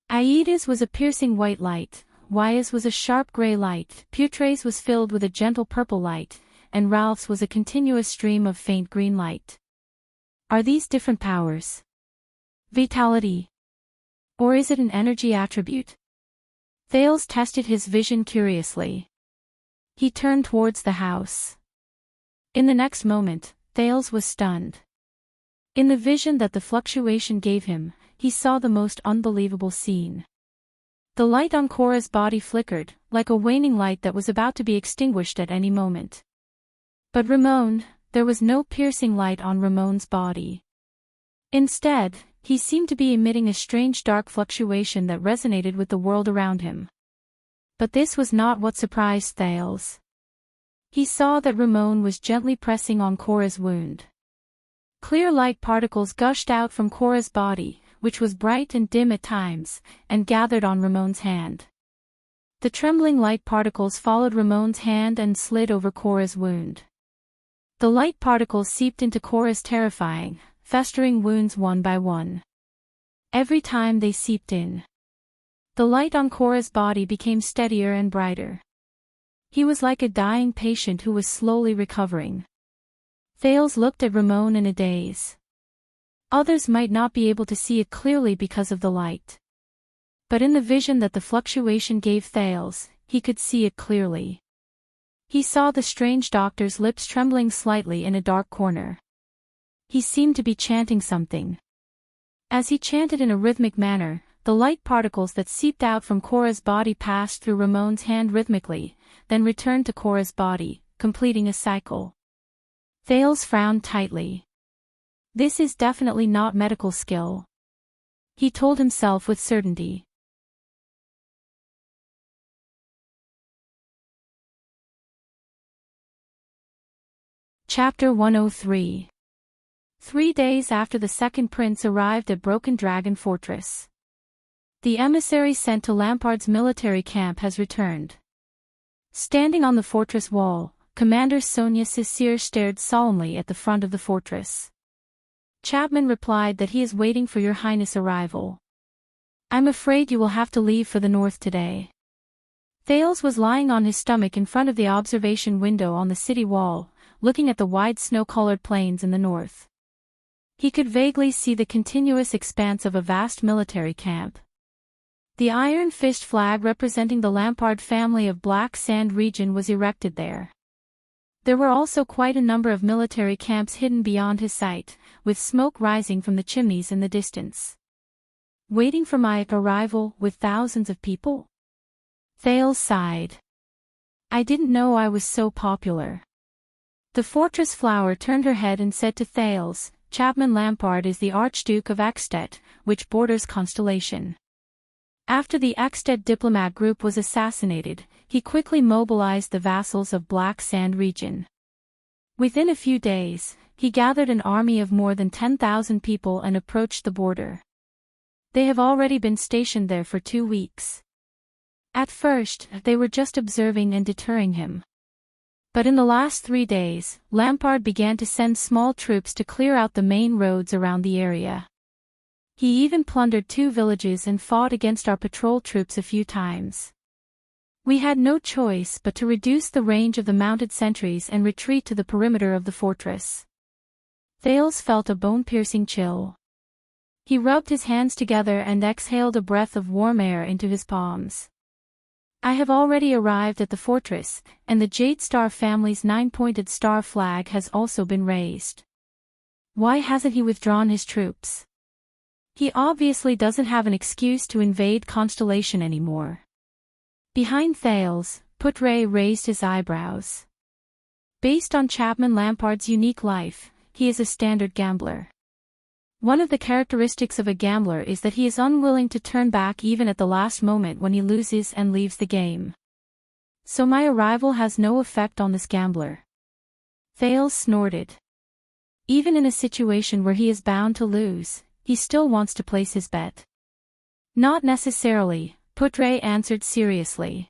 Aida's was a piercing white light, Waya's was a sharp gray light, Putre's was filled with a gentle purple light, and Ralph's was a continuous stream of faint green light. Are these different powers? Vitality? Or is it an energy attribute? Thales tested his vision curiously. He turned towards the house. In the next moment, Thales was stunned. In the vision that the fluctuation gave him, he saw the most unbelievable scene. The light on Cora's body flickered, like a waning light that was about to be extinguished at any moment. But there was no piercing light on Ramon's body. Instead, he seemed to be emitting a strange dark fluctuation that resonated with the world around him. But this was not what surprised Thales. He saw that Ramon was gently pressing on Cora's wound. Clear light particles gushed out from Cora's body, which was bright and dim at times, and gathered on Ramon's hand. The trembling light particles followed Ramon's hand and slid over Cora's wound. The light particles seeped into Cora's terrifying, festering wounds one by one. Every time they seeped in, the light on Cora's body became steadier and brighter. He was like a dying patient who was slowly recovering. Thales looked at Ramon in a daze. Others might not be able to see it clearly because of the light. But in the vision that the fluctuation gave Thales, he could see it clearly. He saw the strange doctor's lips trembling slightly in a dark corner. He seemed to be chanting something. As he chanted in a rhythmic manner, the light particles that seeped out from Cora's body passed through Ramon's hand rhythmically, then returned to Cora's body, completing a cycle. Thales frowned tightly. This is definitely not medical skill, he told himself with certainty. Chapter 103. 3 days after the second prince arrived at Broken Dragon Fortress. The emissary sent to Lampard's military camp has returned. Standing on the fortress wall, Commander Sonia Cicere stared solemnly at the front of the fortress. Chapman replied that he is waiting for your highness' arrival. I'm afraid you will have to leave for the north today. Thales was lying on his stomach in front of the observation window on the city wall, looking at the wide snow-colored plains in the north. He could vaguely see the continuous expanse of a vast military camp. The iron-fished flag representing the Lampard family of Black Sand region was erected there. There were also quite a number of military camps hidden beyond his sight, with smoke rising from the chimneys in the distance. Waiting for my arrival with thousands of people? Thales sighed. I didn't know I was so popular. The fortress flower turned her head and said to Thales, Chapman Lampard is the Archduke of Ekstedt, which borders Constellation. After the Ekstedt diplomat group was assassinated, he quickly mobilized the vassals of Black Sand region. Within a few days, he gathered an army of more than 10,000 people and approached the border. They have already been stationed there for 2 weeks. At first, they were just observing and deterring him. But in the last 3 days, Lampard began to send small troops to clear out the main roads around the area. He even plundered 2 villages and fought against our patrol troops a few times. We had no choice but to reduce the range of the mounted sentries and retreat to the perimeter of the fortress. Thales felt a bone-piercing chill. He rubbed his hands together and exhaled a breath of warm air into his palms. I have already arrived at the fortress, and the Jade Star family's 9-pointed star flag has also been raised. Why hasn't he withdrawn his troops? He obviously doesn't have an excuse to invade Constellation anymore. Behind Thales, Putre raised his eyebrows. Based on Chapman Lampard's unique life, he is a standard gambler. One of the characteristics of a gambler is that he is unwilling to turn back even at the last moment when he loses and leaves the game. So my arrival has no effect on this gambler. Thales snorted. Even in a situation where he is bound to lose, he still wants to place his bet. Not necessarily, Putre answered seriously.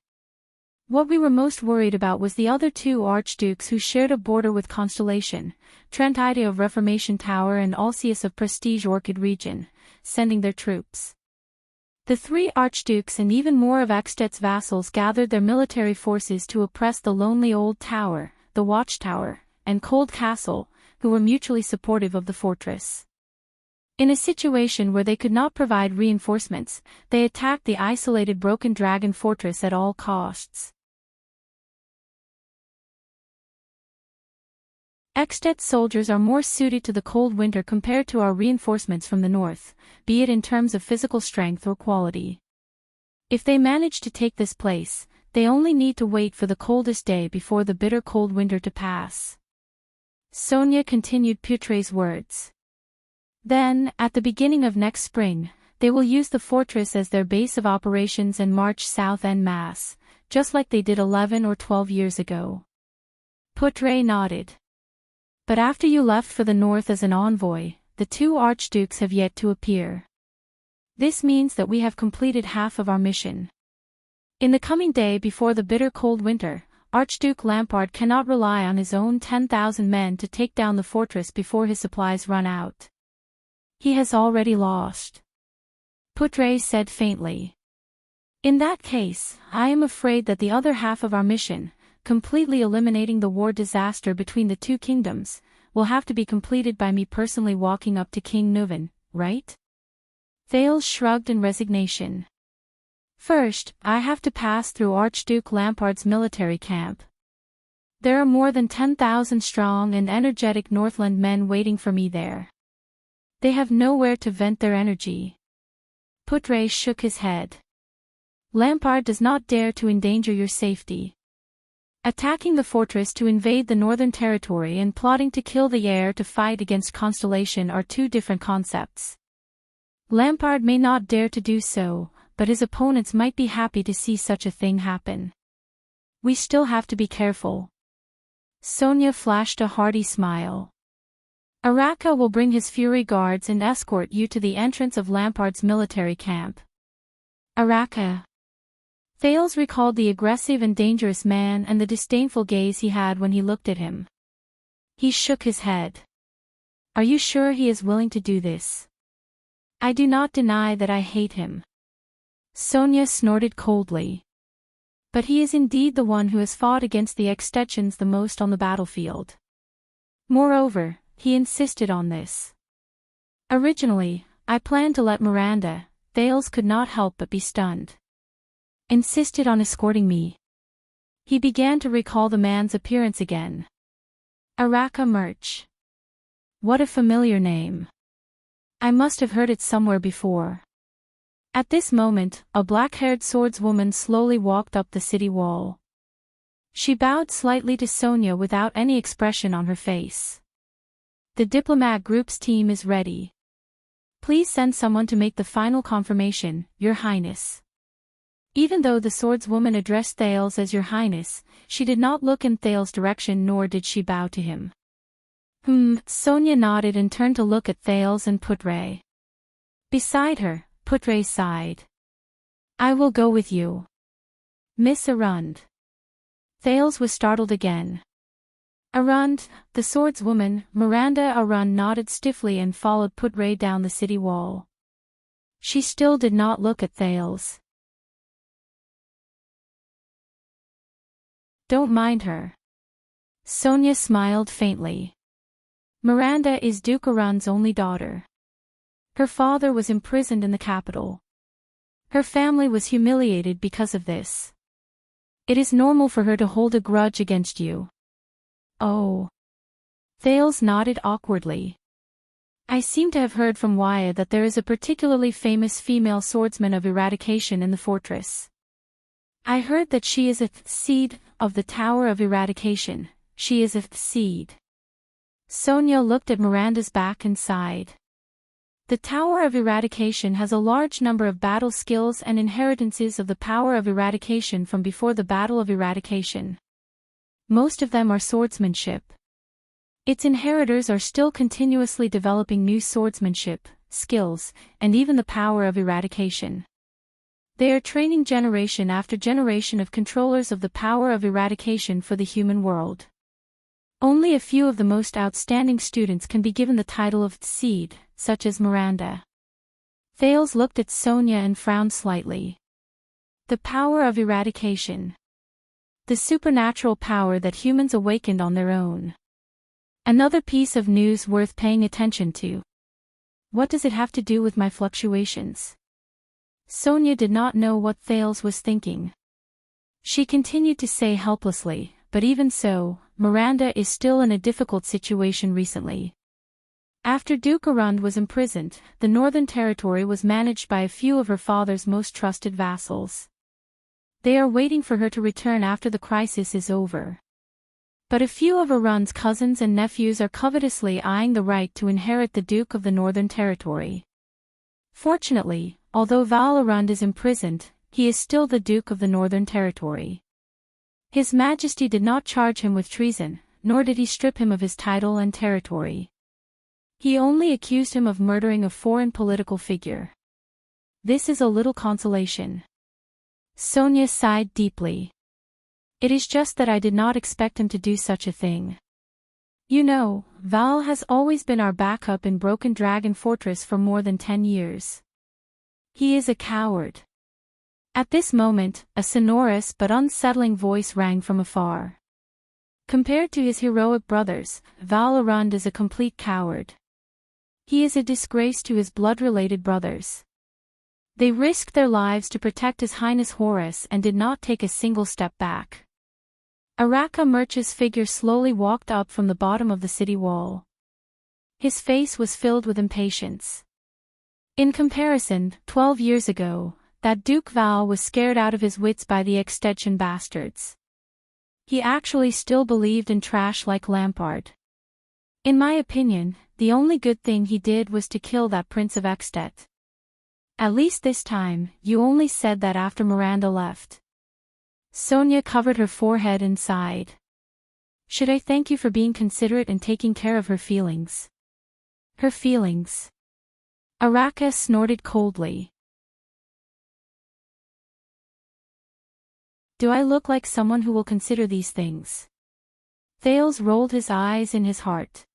What we were most worried about was the other two archdukes who shared a border with Constellation, Trentide of Reformation Tower and Alceus of Prestige Orchid Region, sending their troops. The three archdukes and even more of Eksted's vassals gathered their military forces to oppress the lonely old tower, the Watchtower, and Cold Castle, who were mutually supportive of the fortress. In a situation where they could not provide reinforcements, they attacked the isolated Broken Dragon fortress at all costs. Eksted's soldiers are more suited to the cold winter compared to our reinforcements from the north, be it in terms of physical strength or quality. If they manage to take this place, they only need to wait for the coldest day before the bitter cold winter to pass. Sonia continued Putre's words. Then, at the beginning of next spring, they will use the fortress as their base of operations and march south en masse, just like they did 11 or 12 years ago. Putre nodded. But after you left for the north as an envoy, the two archdukes have yet to appear. This means that we have completed half of our mission. In the coming day before the bitter cold winter, Archduke Lampard cannot rely on his own 10,000 men to take down the fortress before his supplies run out. He has already lost. Putre said faintly. In that case, I am afraid that the other half of our mission, completely eliminating the war disaster between the two kingdoms, will have to be completed by me personally walking up to King Nuvan, right? Thales shrugged in resignation. First, I have to pass through Archduke Lampard's military camp. There are more than 10,000 strong and energetic Northland men waiting for me there. They have nowhere to vent their energy. Putre shook his head. Lampard does not dare to endanger your safety. Attacking the fortress to invade the northern territory and plotting to kill the heir to fight against Constellation are two different concepts. Lampard may not dare to do so, but his opponents might be happy to see such a thing happen. We still have to be careful. Sonia flashed a hearty smile. Araka will bring his Fury guards and escort you to the entrance of Lampard's military camp. Araka. Thales recalled the aggressive and dangerous man and the disdainful gaze he had when he looked at him. He shook his head. Are you sure he is willing to do this? I do not deny that I hate him. Sonia snorted coldly. But he is indeed the one who has fought against the Extensions the most on the battlefield. Moreover, he insisted on this. Originally, I planned to let Miranda, Thales could not help but be stunned. Insisted on escorting me. He began to recall the man's appearance again. Araka Murch. What a familiar name. I must have heard it somewhere before. At this moment, a black-haired swordswoman slowly walked up the city wall. She bowed slightly to Sonia without any expression on her face. The diplomat group's team is ready. Please send someone to make the final confirmation, Your Highness. Even though the swordswoman addressed Thales as Your Highness, she did not look in Thales' direction nor did she bow to him. Sonia nodded and turned to look at Thales and Putre. Beside her, Putre sighed. I will go with you. Miss Arund. Thales was startled again. Arund, the swordswoman, Miranda Arund nodded stiffly and followed Putre down the city wall. She still did not look at Thales. Don't mind her. Sonia smiled faintly. Miranda is Duke Arund's only daughter. Her father was imprisoned in the capital. Her family was humiliated because of this. It is normal for her to hold a grudge against you. Oh. Thales nodded awkwardly. I seem to have heard from Wyatt that there is a particularly famous female swordsman of eradication in the fortress. I heard that she is a seed of the Tower of Eradication. She is a seed. Sonia looked at Miranda's back and sighed. The Tower of Eradication has a large number of battle skills and inheritances of the power of eradication from before the Battle of Eradication. Most of them are swordsmanship. Its inheritors are still continuously developing new swordsmanship, skills, and even the power of eradication. They are training generation after generation of controllers of the power of eradication for the human world. Only a few of the most outstanding students can be given the title of Seed, such as Miranda. Thales looked at Sonia and frowned slightly. The power of eradication. The supernatural power that humans awakened on their own. Another piece of news worth paying attention to. What does it have to do with my fluctuations? Sonia did not know what Thales was thinking. She continued to say helplessly, but even so, Miranda is still in a difficult situation recently. After Duke Arund was imprisoned, the Northern Territory was managed by a few of her father's most trusted vassals. They are waiting for her to return after the crisis is over. But a few of Arund's cousins and nephews are covetously eyeing the right to inherit the Duke of the Northern Territory. Fortunately, although Val Arund is imprisoned, he is still the Duke of the Northern Territory. His Majesty did not charge him with treason, nor did he strip him of his title and territory. He only accused him of murdering a foreign political figure. This is a little consolation. Sonia sighed deeply. It is just that I did not expect him to do such a thing. You know, Val has always been our backup in Broken Dragon Fortress for more than 10 years. He is a coward. At this moment, a sonorous but unsettling voice rang from afar. Compared to his heroic brothers, Val Arund is a complete coward. He is a disgrace to his blood-related brothers. They risked their lives to protect His Highness Horus and did not take a single step back. Araka Murch's figure slowly walked up from the bottom of the city wall. His face was filled with impatience. In comparison, 12 years ago, that Duke Val was scared out of his wits by the Extension bastards. He actually still believed in trash like Lampard. In my opinion, the only good thing he did was to kill that Prince of Extet. At least this time, you only said that after Miranda left. Sonia covered her forehead and sighed. Should I thank you for being considerate and taking care of her feelings? Her feelings. Araka snorted coldly. Do I look like someone who will consider these things? Thales rolled his eyes in his heart.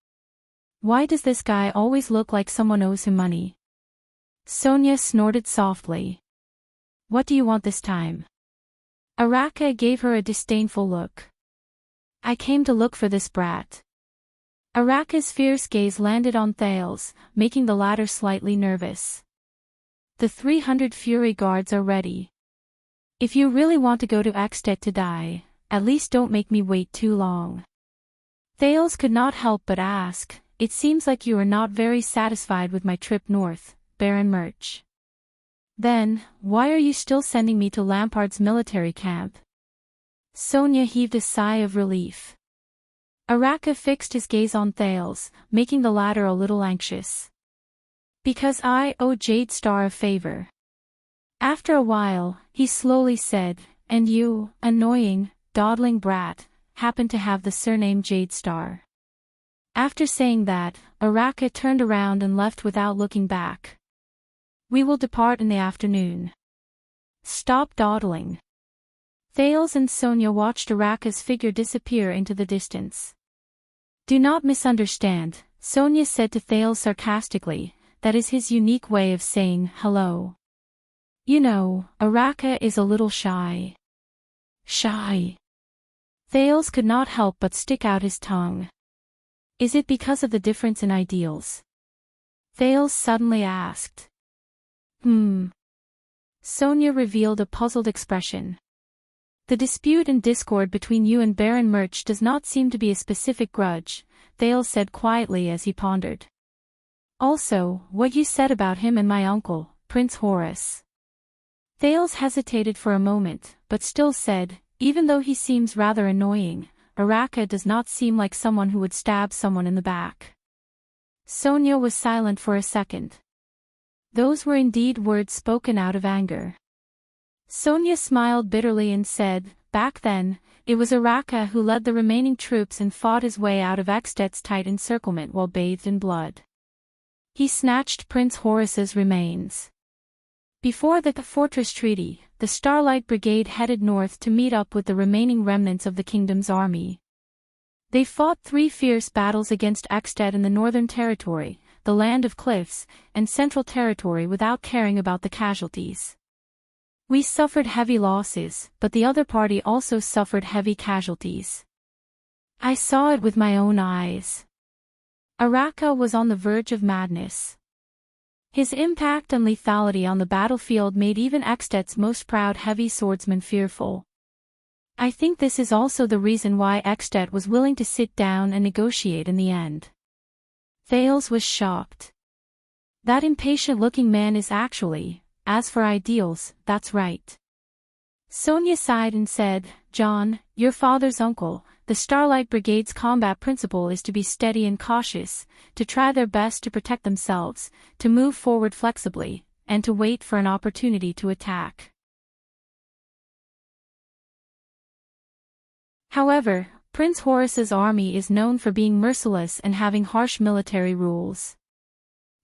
Why does this guy always look like someone owes him money? Sonia snorted softly. What do you want this time? Araka gave her a disdainful look. I came to look for this brat. Araka's fierce gaze landed on Thales, making the latter slightly nervous. The 300 Fury Guards are ready. If you really want to go to Extet to die, at least don't make me wait too long. Thales could not help but ask, it seems like you are not very satisfied with my trip north, Baron Murch. Then, why are you still sending me to Lampard's military camp? Sonia heaved a sigh of relief. Araka fixed his gaze on Thales, making the latter a little anxious. Because I owe Jade Star a favor. After a while, he slowly said, and you, annoying, dawdling brat, happen to have the surname Jade Star. After saying that, Araka turned around and left without looking back. We will depart in the afternoon. Stop dawdling. Thales and Sonia watched Araka's figure disappear into the distance. Do not misunderstand, Sonia said to Thales sarcastically, that is his unique way of saying hello. You know, Araka is a little shy. Shy. Thales could not help but stick out his tongue. Is it because of the difference in ideals? Thales suddenly asked. Sonia revealed a puzzled expression. The dispute and discord between you and Baron Murch does not seem to be a specific grudge, Thales said quietly as he pondered. Also, what you said about him and my uncle, Prince Horus. Thales hesitated for a moment, but still said, even though he seems rather annoying, Araka does not seem like someone who would stab someone in the back. Sonia was silent for a second. Those were indeed words spoken out of anger. Sonia smiled bitterly and said, back then, it was Araka who led the remaining troops and fought his way out of Extet's tight encirclement while bathed in blood. He snatched Prince Horace's remains. Before the fortress treaty, the Starlight Brigade headed north to meet up with the remaining remnants of the kingdom's army. They fought 3 fierce battles against Ekstedt in the Northern Territory, the Land of Cliffs, and Central Territory without caring about the casualties. We suffered heavy losses, but the other party also suffered heavy casualties. I saw it with my own eyes. Araka was on the verge of madness. His impact and lethality on the battlefield made even Ekstedt's most proud heavy swordsman fearful. I think this is also the reason why Ekstedt was willing to sit down and negotiate in the end. Thales was shocked. That impatient-looking man is actually, as for ideals, that's right. Sonia sighed and said, John, your father's uncle, the Starlight Brigade's combat principle is to be steady and cautious, to try their best to protect themselves, to move forward flexibly, and to wait for an opportunity to attack. However, Prince Horace's army is known for being merciless and having harsh military rules.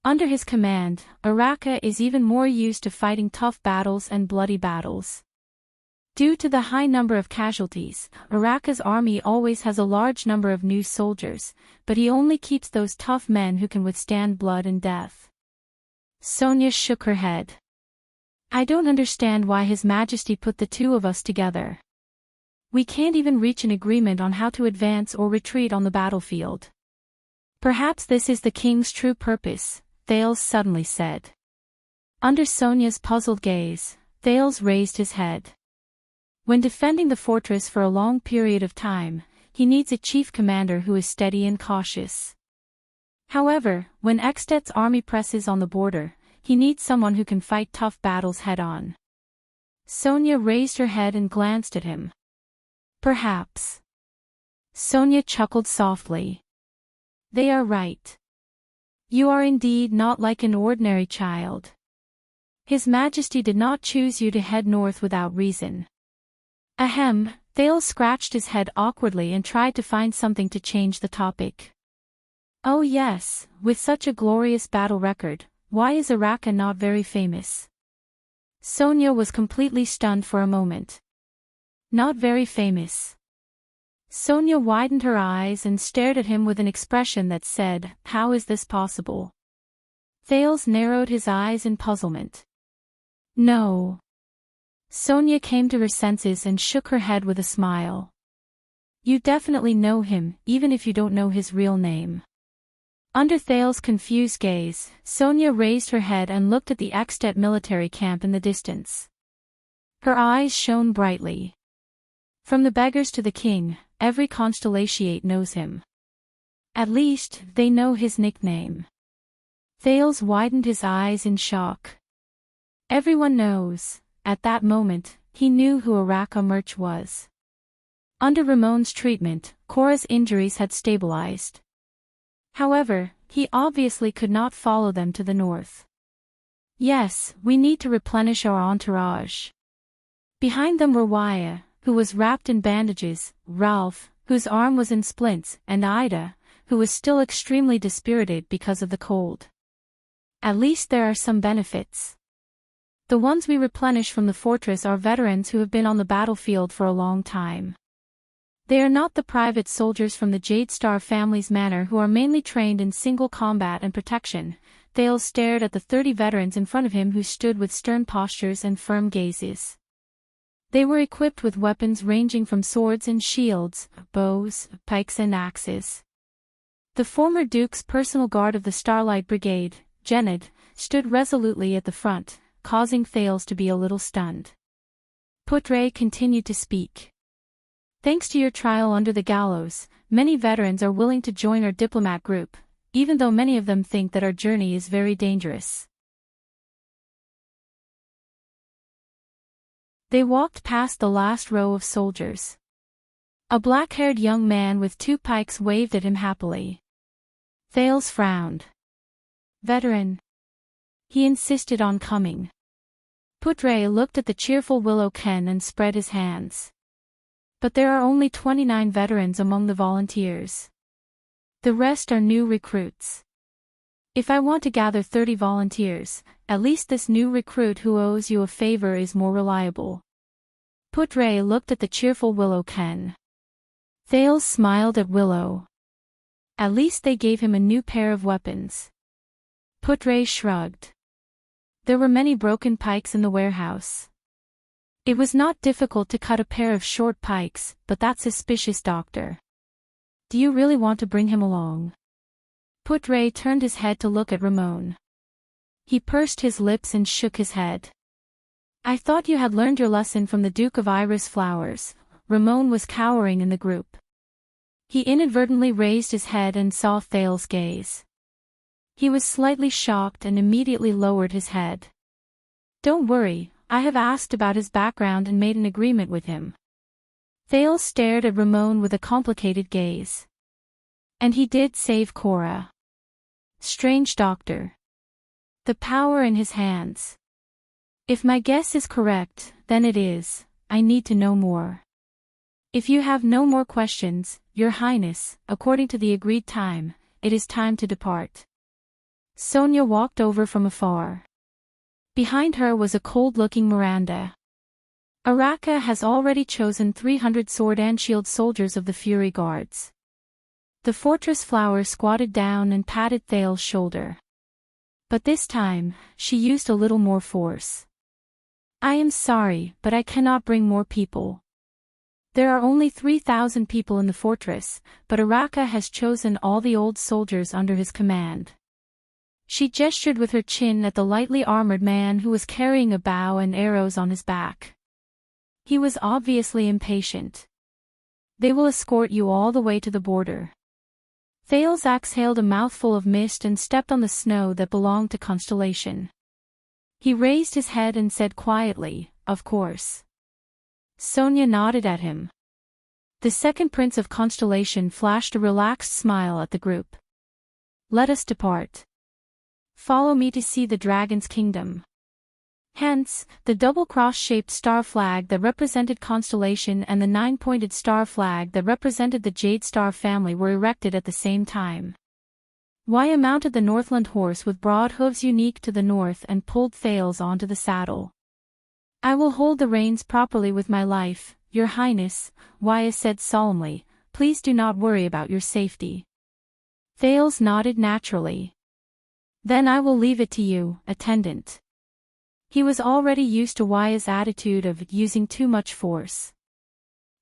Under his command, Araka is even more used to fighting tough battles and bloody battles. Due to the high number of casualties, Araka's army always has a large number of new soldiers, but he only keeps those tough men who can withstand blood and death. Sonia shook her head. I don't understand why His Majesty put the 2 of us together. We can't even reach an agreement on how to advance or retreat on the battlefield. Perhaps this is the king's true purpose, Thales suddenly said. Under Sonia's puzzled gaze, Thales raised his head. When defending the fortress for a long period of time, he needs a chief commander who is steady and cautious. However, when Ekstedt's army presses on the border, he needs someone who can fight tough battles head-on. Sonia raised her head and glanced at him. Perhaps. Sonia chuckled softly. They are right. You are indeed not like an ordinary child. His Majesty did not choose you to head north without reason. Ahem, Thales scratched his head awkwardly and tried to find something to change the topic. Oh yes, with such a glorious battle record, why is Araka not very famous? Sonia was completely stunned for a moment. Not very famous. Sonia widened her eyes and stared at him with an expression that said, how is this possible? Thales narrowed his eyes in puzzlement. No. Sonia came to her senses and shook her head with a smile. You definitely know him, even if you don't know his real name. Under Thales' confused gaze, Sonia raised her head and looked at the Ekstedt military camp in the distance. Her eyes shone brightly. From the beggars to the king, every constellatiate knows him. At least, they know his nickname. Thales widened his eyes in shock. Everyone knows. At that moment, he knew who Araka Merch was. Under Ramon's treatment, Cora's injuries had stabilized. However, he obviously could not follow them to the north. Yes, we need to replenish our entourage. Behind them were Waya, who was wrapped in bandages, Ralph, whose arm was in splints, and Ida, who was still extremely dispirited because of the cold. At least there are some benefits. The ones we replenish from the fortress are veterans who have been on the battlefield for a long time. They are not the private soldiers from the Jade Star family's manor who are mainly trained in single combat and protection. Thales stared at the 30 veterans in front of him who stood with stern postures and firm gazes. They were equipped with weapons ranging from swords and shields, bows, pikes and axes. The former Duke's personal guard of the Starlight Brigade, Gened, stood resolutely at the front, causing Thales to be a little stunned. Putre continued to speak. Thanks to your trial under the gallows, many veterans are willing to join our diplomat group, even though many of them think that our journey is very dangerous. They walked past the last row of soldiers. A black-haired young man with 2 pikes waved at him happily. Thales frowned. Veteran. He insisted on coming. Putre looked at the cheerful Willow Ken and spread his hands. But there are only 29 veterans among the volunteers. The rest are new recruits. If I want to gather 30 volunteers, at least this new recruit who owes you a favor is more reliable. Putre looked at the cheerful Willow Ken. Thales smiled at Willow. At least they gave him a new pair of weapons. Putre shrugged. There were many broken pikes in the warehouse. It was not difficult to cut a pair of short pikes, but that suspicious doctor. Do you really want to bring him along? Putre turned his head to look at Ramon. He pursed his lips and shook his head. I thought you had learned your lesson from the Duke of Iris Flowers. Ramon was cowering in the group. He inadvertently raised his head and saw Thales' gaze. He was slightly shocked and immediately lowered his head. Don't worry, I have asked about his background and made an agreement with him. Thales stared at Ramon with a complicated gaze. And he did save Cora. Strange doctor. The power in his hands. If my guess is correct, then it is. I need to know more. If you have no more questions, Your Highness, according to the agreed time, it is time to depart. Sonia walked over from afar. Behind her was a cold-looking Miranda. Araka has already chosen 300 sword and shield soldiers of the Fury Guards. The fortress flower squatted down and patted Thales' shoulder. But this time, she used a little more force. I am sorry, but I cannot bring more people. There are only 3,000 people in the fortress, but Araka has chosen all the old soldiers under his command. She gestured with her chin at the lightly armored man who was carrying a bow and arrows on his back. He was obviously impatient. They will escort you all the way to the border. Thales exhaled a mouthful of mist and stepped on the snow that belonged to Constellation. He raised his head and said quietly, "Of course." Sonia nodded at him. The second prince of Constellation flashed a relaxed smile at the group. Let us depart. Follow me to see the Dragon's Kingdom. Hence, the double cross-shaped star flag that represented Constellation and the 9-pointed star flag that represented the Jade Star family were erected at the same time. Waya mounted the Northland horse with broad hooves unique to the north and pulled Thales onto the saddle. I will hold the reins properly with my life, Your Highness, Waya said solemnly. Please do not worry about your safety. Thales nodded naturally. Then I will leave it to you, attendant. He was already used to Waya's attitude of using too much force.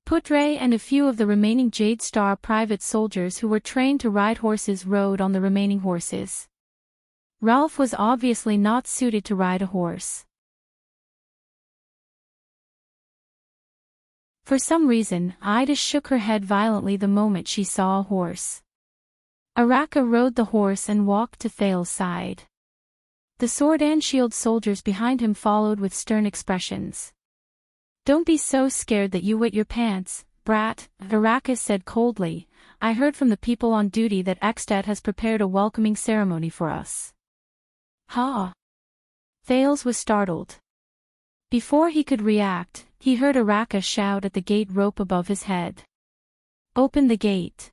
Putre and a few of the remaining Jade Star private soldiers who were trained to ride horses rode on the remaining horses. Ralph was obviously not suited to ride a horse. For some reason, Ida shook her head violently the moment she saw a horse. Araka rode the horse and walked to Thales' side. The sword and shield soldiers behind him followed with stern expressions. Don't be so scared that you wet your pants, brat, Araka said coldly. I heard from the people on duty that Extat has prepared a welcoming ceremony for us. Ha! Thales was startled. Before he could react, he heard Araka shout at the gate rope above his head. Open the gate.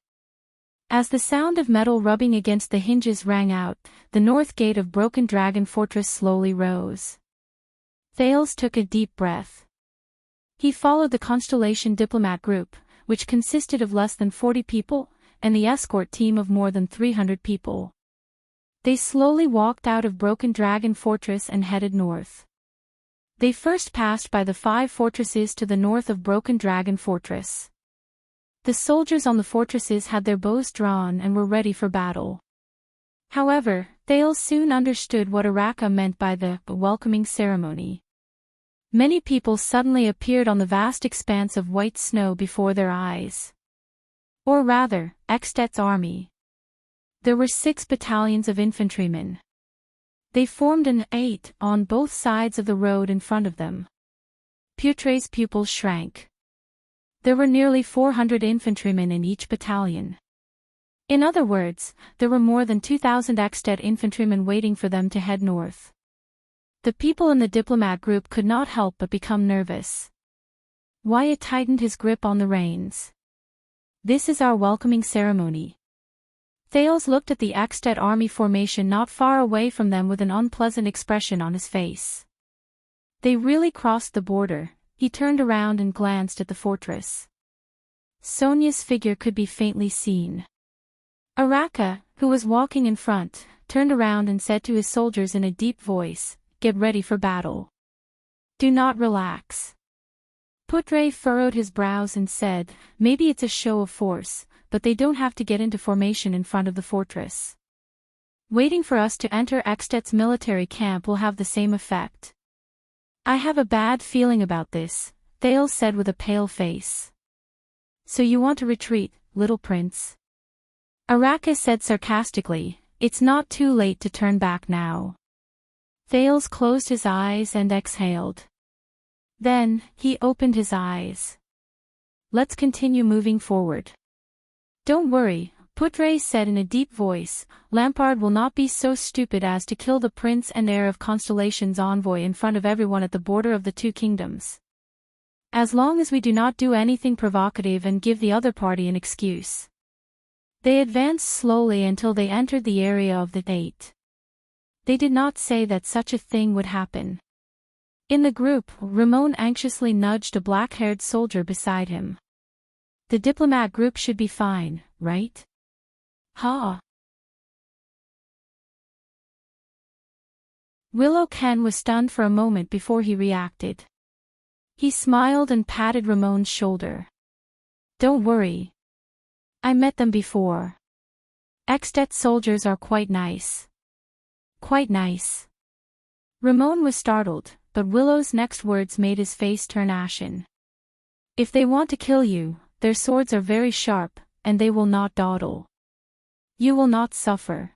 As the sound of metal rubbing against the hinges rang out, the north gate of Broken Dragon Fortress slowly rose. Thales took a deep breath. He followed the Constellation diplomat group, which consisted of less than 40 people, and the escort team of more than 300 people. They slowly walked out of Broken Dragon Fortress and headed north. They first passed by the 5 fortresses to the north of Broken Dragon Fortress. The soldiers on the fortresses had their bows drawn and were ready for battle. However, Thales soon understood what Araka meant by the welcoming ceremony. Many people suddenly appeared on the vast expanse of white snow before their eyes. Or rather, Extat's army. There were 6 battalions of infantrymen. They formed an 8 on both sides of the road in front of them. Putre's pupils shrank. There were nearly 400 infantrymen in each battalion. In other words, there were more than 2,000 Extat infantrymen waiting for them to head north. The people in the diplomat group could not help but become nervous. Wyatt tightened his grip on the reins. This is our welcoming ceremony. Thales looked at the Extet army formation not far away from them with an unpleasant expression on his face. They really crossed the border. He turned around and glanced at the fortress. Sonia's figure could be faintly seen. Araka, who was walking in front, turned around and said to his soldiers in a deep voice, "Get ready for battle. Do not relax." Putre furrowed his brows and said, "Maybe it's a show of force, but they don't have to get into formation in front of the fortress. Waiting for us to enter Extet's military camp will have the same effect." "I have a bad feeling about this," Thales said with a pale face. "So you want to retreat, little prince?" Araka said sarcastically, "It's not too late to turn back now." Thales closed his eyes and exhaled. Then, he opened his eyes. "Let's continue moving forward." "Don't worry," Putre said in a deep voice, "Lampard will not be so stupid as to kill the prince and heir of Constellation's envoy in front of everyone at the border of the two kingdoms. As long as we do not do anything provocative and give the other party an excuse." They advanced slowly until they entered the area of the 8. They did not say that such a thing would happen. In the group, Ramon anxiously nudged a black-haired soldier beside him. "The diplomat group should be fine, right?" "Ha!" Willow Ken was stunned for a moment before he reacted. He smiled and patted Ramon's shoulder. "Don't worry. I met them before. Extet soldiers are quite nice." "Quite nice." Ramon was startled, but Willow's next words made his face turn ashen. "If they want to kill you, their swords are very sharp, and they will not dawdle. You will not suffer."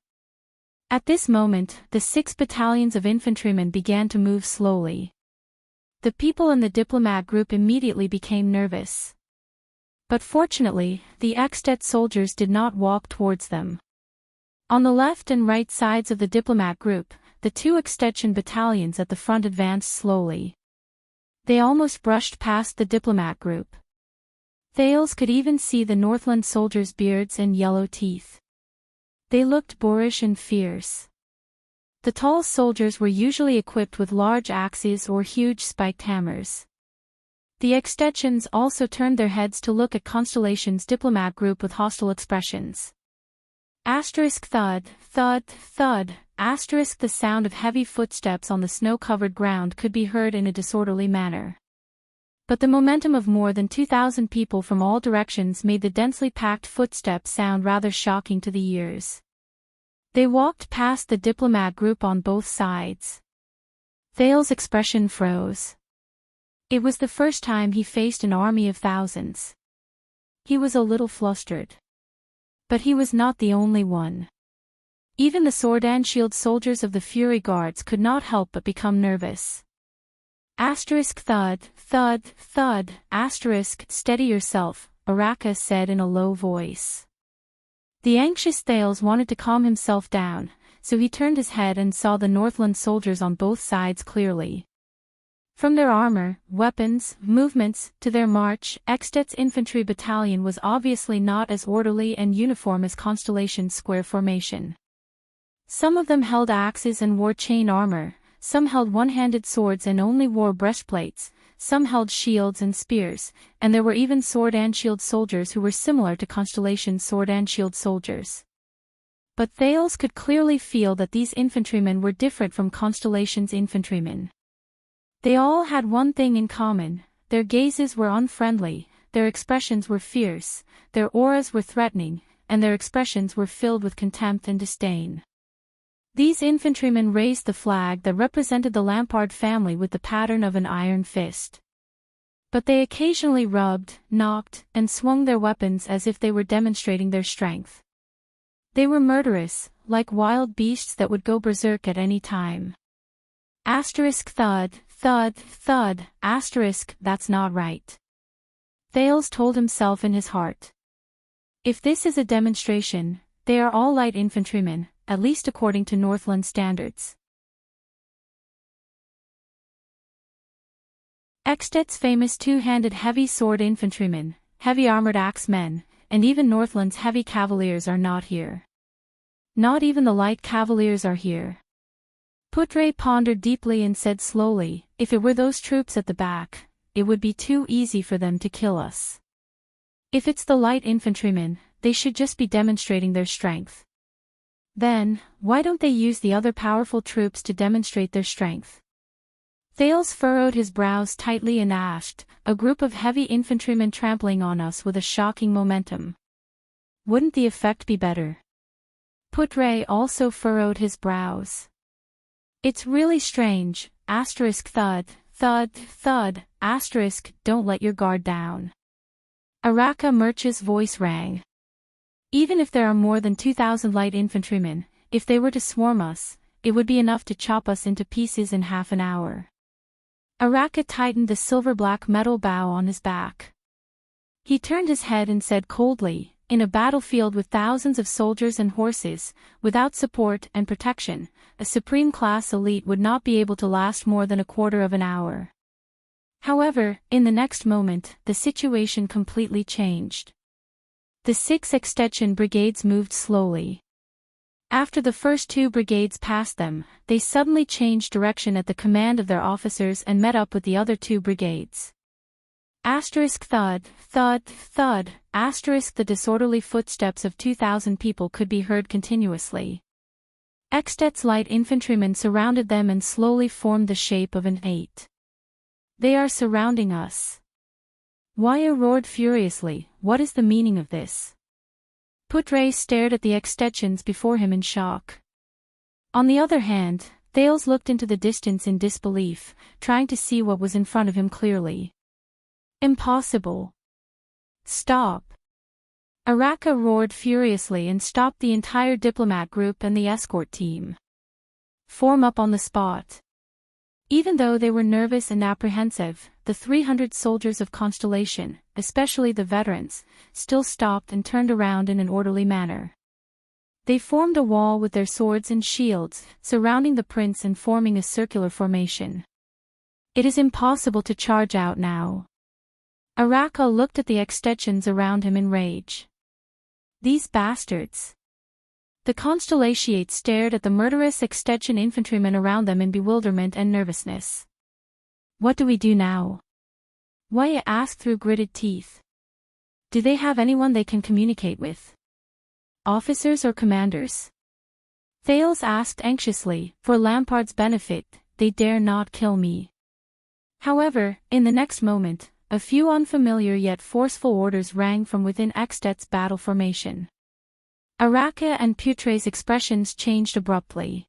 At this moment, the 6 battalions of infantrymen began to move slowly. The people in the diplomat group immediately became nervous. But fortunately, the Extet soldiers did not walk towards them. On the left and right sides of the diplomat group, the 2 extension battalions at the front advanced slowly. They almost brushed past the diplomat group. Thales could even see the Northland soldiers' beards and yellow teeth. They looked boorish and fierce. The tall soldiers were usually equipped with large axes or huge spiked hammers. The extensions also turned their heads to look at Constellation's diplomat group with hostile expressions. Asterisk thud, thud, thud, asterisk the sound of heavy footsteps on the snow-covered ground could be heard in a disorderly manner. But the momentum of more than 2,000 people from all directions made the densely packed footsteps sound rather shocking to the ears. They walked past the diplomat group on both sides. Thales' expression froze. It was the first time he faced an army of thousands. He was a little flustered. But he was not the only one. Even the sword and shield soldiers of the Fury Guards could not help but become nervous. Asterisk thud, thud, thud, asterisk, steady yourself, Araka said in a low voice. The anxious Thales wanted to calm himself down, so he turned his head and saw the Northland soldiers on both sides clearly. From their armor, weapons, movements, to their march, Extet's infantry battalion was obviously not as orderly and uniform as Constellation's square formation. Some of them held axes and wore chain armor, some held one-handed swords and only wore breastplates, some held shields and spears, and there were even sword and shield soldiers who were similar to Constellation's sword and shield soldiers. But Thales could clearly feel that these infantrymen were different from Constellation's infantrymen. They all had one thing in common: their gazes were unfriendly, their expressions were fierce, their auras were threatening, and their expressions were filled with contempt and disdain. These infantrymen raised the flag that represented the Lampard family with the pattern of an iron fist. But they occasionally rubbed, knocked, and swung their weapons as if they were demonstrating their strength. They were murderous, like wild beasts that would go berserk at any time. Asterisk thud, thud, thud, asterisk, that's not right. Thales told himself in his heart. If this is a demonstration, they are all light infantrymen, at least according to Northland standards. Extet's famous two-handed heavy sword infantrymen, heavy armored axemen, and even Northland's heavy cavaliers are not here. Not even the light cavaliers are here. Putre pondered deeply and said slowly, if it were those troops at the back, it would be too easy for them to kill us. If it's the light infantrymen, they should just be demonstrating their strength. Then, why don't they use the other powerful troops to demonstrate their strength? Thales furrowed his brows tightly and asked, a group of heavy infantrymen trampling on us with a shocking momentum. Wouldn't the effect be better? Putre also furrowed his brows. It's really strange, thud, thud, thud, don't let your guard down. Araka Murch's voice rang. Even if there are more than 2,000 light infantrymen, if they were to swarm us, it would be enough to chop us into pieces in half an hour. Araka tightened the silver-black metal bow on his back. He turned his head and said coldly, in a battlefield with thousands of soldiers and horses, without support and protection, a supreme-class elite would not be able to last more than a quarter of an hour. However, in the next moment, the situation completely changed. The 6 extension brigades moved slowly. After the first 2 brigades passed them, they suddenly changed direction at the command of their officers and met up with the other 2 brigades. Thud, thud, thud, the disorderly footsteps of 2,000 people could be heard continuously. Extet's light infantrymen surrounded them and slowly formed the shape of an 8. They are surrounding us. Waya roared furiously, what is the meaning of this? Putre stared at the extensions before him in shock. On the other hand, Thales looked into the distance in disbelief, trying to see what was in front of him clearly. Impossible. Stop. Araka roared furiously and stopped the entire diplomat group and the escort team. Form up on the spot. Even though they were nervous and apprehensive, the 300 soldiers of Constellation, especially the veterans, still stopped and turned around in an orderly manner. They formed a wall with their swords and shields, surrounding the prince and forming a circular formation. It is impossible to charge out now. Araka looked at the extensions around him in rage. These bastards. The Constellations stared at the murderous extension infantrymen around them in bewilderment and nervousness. What do we do now? Waya asked through gritted teeth. Do they have anyone they can communicate with? Officers or commanders? Thales asked anxiously, for Lampard's benefit, they dare not kill me. However, in the next moment, a few unfamiliar yet forceful orders rang from within Extet's battle formation. Araka and Putre's expressions changed abruptly.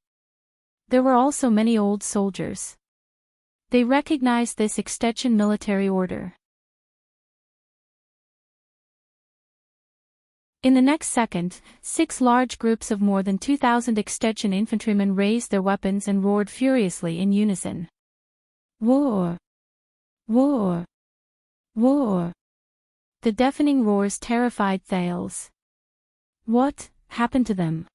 There were also many old soldiers. They recognized this extension military order. In the next second, 6 large groups of more than 2,000 extension infantrymen raised their weapons and roared furiously in unison. War! War! War! The deafening roars terrified Thales. What happened to them?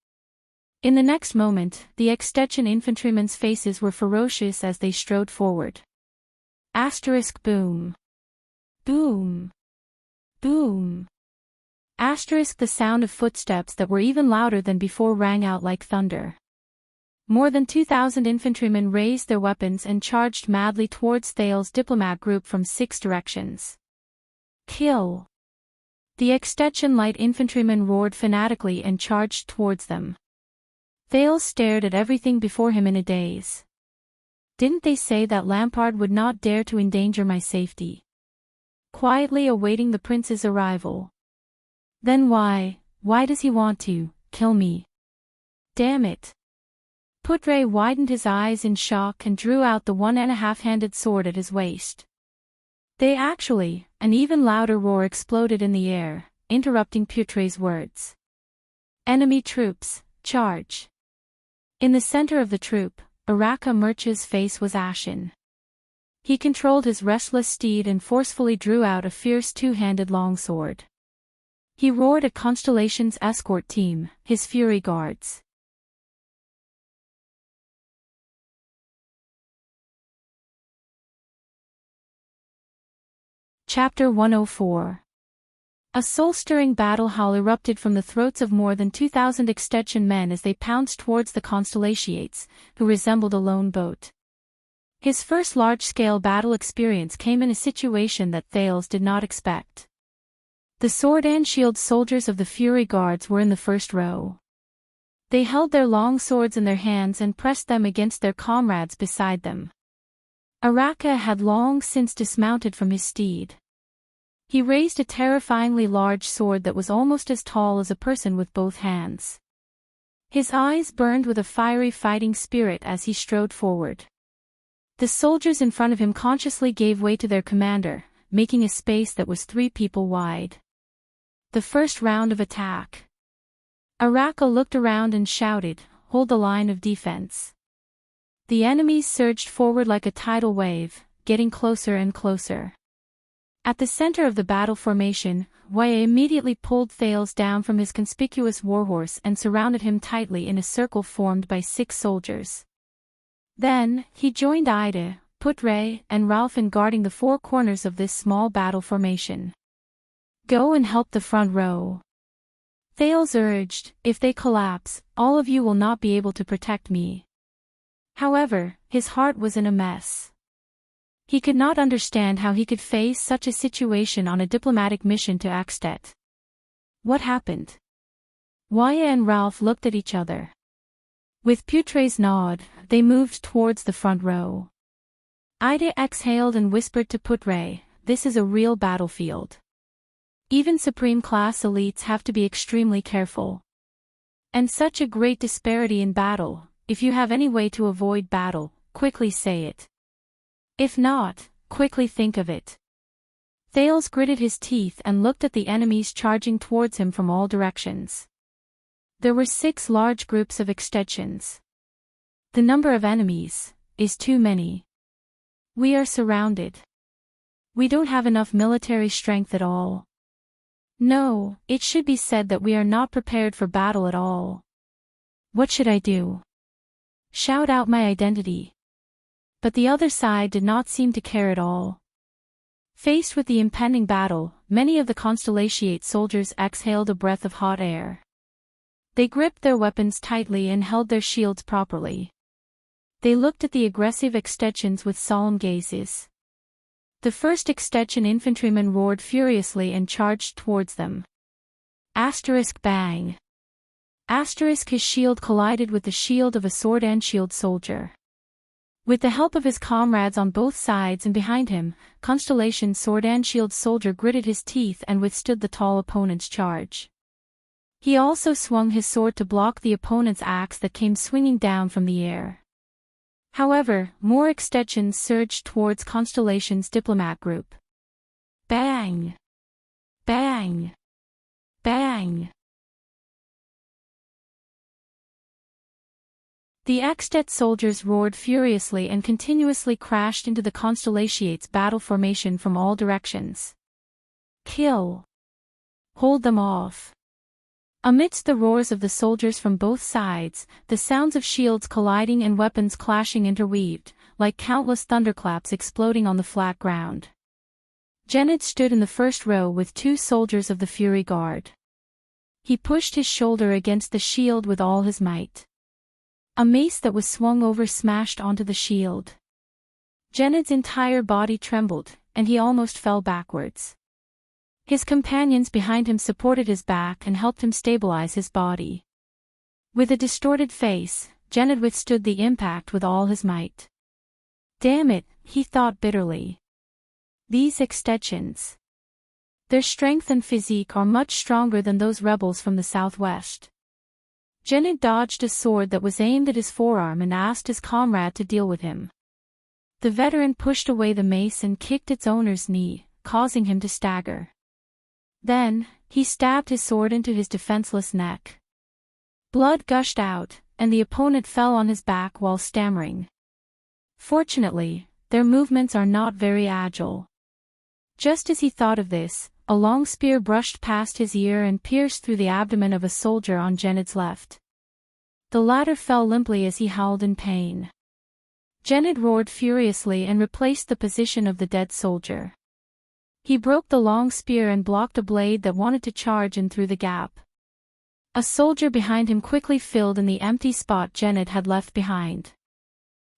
In the next moment, the extension infantrymen's faces were ferocious as they strode forward. Boom. Boom. Boom. The sound of footsteps that were even louder than before rang out like thunder. More than 2,000 infantrymen raised their weapons and charged madly towards Thales' diplomat group from 6 directions. Kill! The extension light infantrymen roared fanatically and charged towards them. Thales stared at everything before him in a daze. Didn't they say that Lampard would not dare to endanger my safety? Quietly awaiting the prince's arrival. Then why does he want to kill me? Damn it! Putre widened his eyes in shock and drew out the 1.5-handed sword at his waist. An even louder roar exploded in the air, interrupting Putre's words. Enemy troops, charge! In the center of the troop, Araka Murch's face was ashen. He controlled his restless steed and forcefully drew out a fierce 2-handed longsword. He roared at Constellation's escort team, his fury guards. Chapter 104. A soul-stirring battle howl erupted from the throats of more than 2,000 Extension men as they pounced towards the Constellations, who resembled a lone boat. His first large-scale battle experience came in a situation that Thales did not expect. The sword and shield soldiers of the Fury Guards were in the first row. They held their long swords in their hands and pressed them against their comrades beside them. Araka had long since dismounted from his steed. He raised a terrifyingly large sword that was almost as tall as a person with both hands. His eyes burned with a fiery fighting spirit as he strode forward. The soldiers in front of him consciously gave way to their commander, making a space that was 3 people wide. The first round of attack. Araka looked around and shouted, "Hold the line of defense." The enemies surged forward like a tidal wave, getting closer and closer. At the center of the battle formation, Waya immediately pulled Thales down from his conspicuous warhorse and surrounded him tightly in a circle formed by 6 soldiers. Then, he joined Ida, Putre, and Ralph in guarding the 4 corners of this small battle formation. "Go and help the front row," Thales urged. "If they collapse, all of you will not be able to protect me." However, his heart was in a mess. He could not understand how he could face such a situation on a diplomatic mission to Axtet. What happened? Waya and Ralph looked at each other. With Putre's nod, they moved towards the front row. Ida exhaled and whispered to Putre, "This is a real battlefield. Even Supreme-class elites have to be extremely careful. And such a great disparity in battle. If you have any way to avoid battle, quickly say it. If not, quickly think of it." Thales gritted his teeth and looked at the enemies charging towards him from all directions. There were 6 large groups of extensions. The number of enemies is too many. We are surrounded. We don't have enough military strength at all. No, it should be said that we are not prepared for battle at all. What should I do? Shout out my identity. But the other side did not seem to care at all. Faced with the impending battle, many of the Constellation soldiers exhaled a breath of hot air. They gripped their weapons tightly and held their shields properly. They looked at the aggressive extensions with solemn gazes. The first extension infantryman roared furiously and charged towards them. Asterisk bang. Asterisk his shield collided with the shield of a sword and shield soldier. With the help of his comrades on both sides and behind him, Constellation sword and shield soldier gritted his teeth and withstood the tall opponent's charge. He also swung his sword to block the opponent's axe that came swinging down from the air. However, more extensions surged towards Constellation's diplomat group. Bang! Bang! Bang! The Axtet soldiers roared furiously and continuously crashed into the Constellation's battle formation from all directions. Kill! Hold them off! Amidst the roars of the soldiers from both sides, the sounds of shields colliding and weapons clashing interweaved, like countless thunderclaps exploding on the flat ground. Genid stood in the first row with 2 soldiers of the Fury Guard. He pushed his shoulder against the shield with all his might. A mace that was swung over smashed onto the shield. Genid's entire body trembled, and he almost fell backwards. His companions behind him supported his back and helped him stabilize his body. With a distorted face, Genid withstood the impact with all his might. Damn it, he thought bitterly. These extensions. Their strength and physique are much stronger than those rebels from the southwest. Genid dodged a sword that was aimed at his forearm and asked his comrade to deal with him. The veteran pushed away the mace and kicked its owner's knee, causing him to stagger. Then, he stabbed his sword into his defenseless neck. Blood gushed out, and the opponent fell on his back while stammering. Fortunately, their movements are not very agile. Just as he thought of this, a long spear brushed past his ear and pierced through the abdomen of a soldier on Genid's left. The latter fell limply as he howled in pain. Genid roared furiously and replaced the position of the dead soldier. He broke the long spear and blocked a blade that wanted to charge in through the gap. A soldier behind him quickly filled in the empty spot Janet had left behind.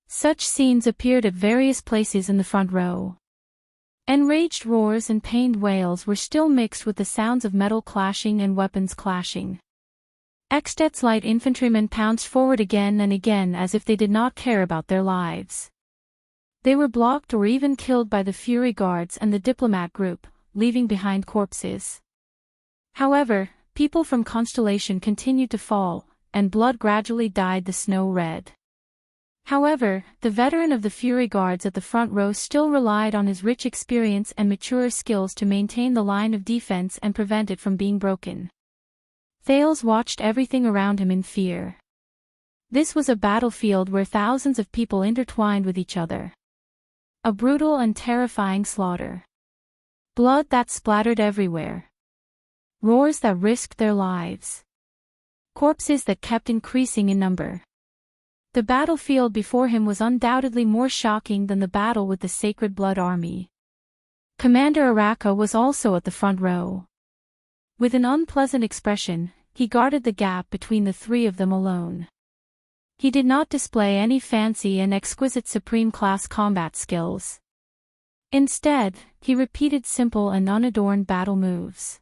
Such scenes appeared at various places in the front row. Enraged roars and pained wails were still mixed with the sounds of metal clashing and weapons clashing. Escapades' light infantrymen pounced forward again and again as if they did not care about their lives. They were blocked or even killed by the Fury Guards and the diplomat group, leaving behind corpses. However, people from Constellation continued to fall, and blood gradually dyed the snow red. However, the veteran of the Fury Guards at the front row still relied on his rich experience and mature skills to maintain the line of defense and prevent it from being broken. Thales watched everything around him in fear. This was a battlefield where thousands of people intertwined with each other. A brutal and terrifying slaughter. Blood that splattered everywhere. Roars that risked their lives. Corpses that kept increasing in number. The battlefield before him was undoubtedly more shocking than the battle with the Sacred Blood Army. Commander Araka was also at the front row. With an unpleasant expression, he guarded the gap between the three of them alone. He did not display any fancy and exquisite supreme-class combat skills. Instead, he repeated simple and unadorned battle moves.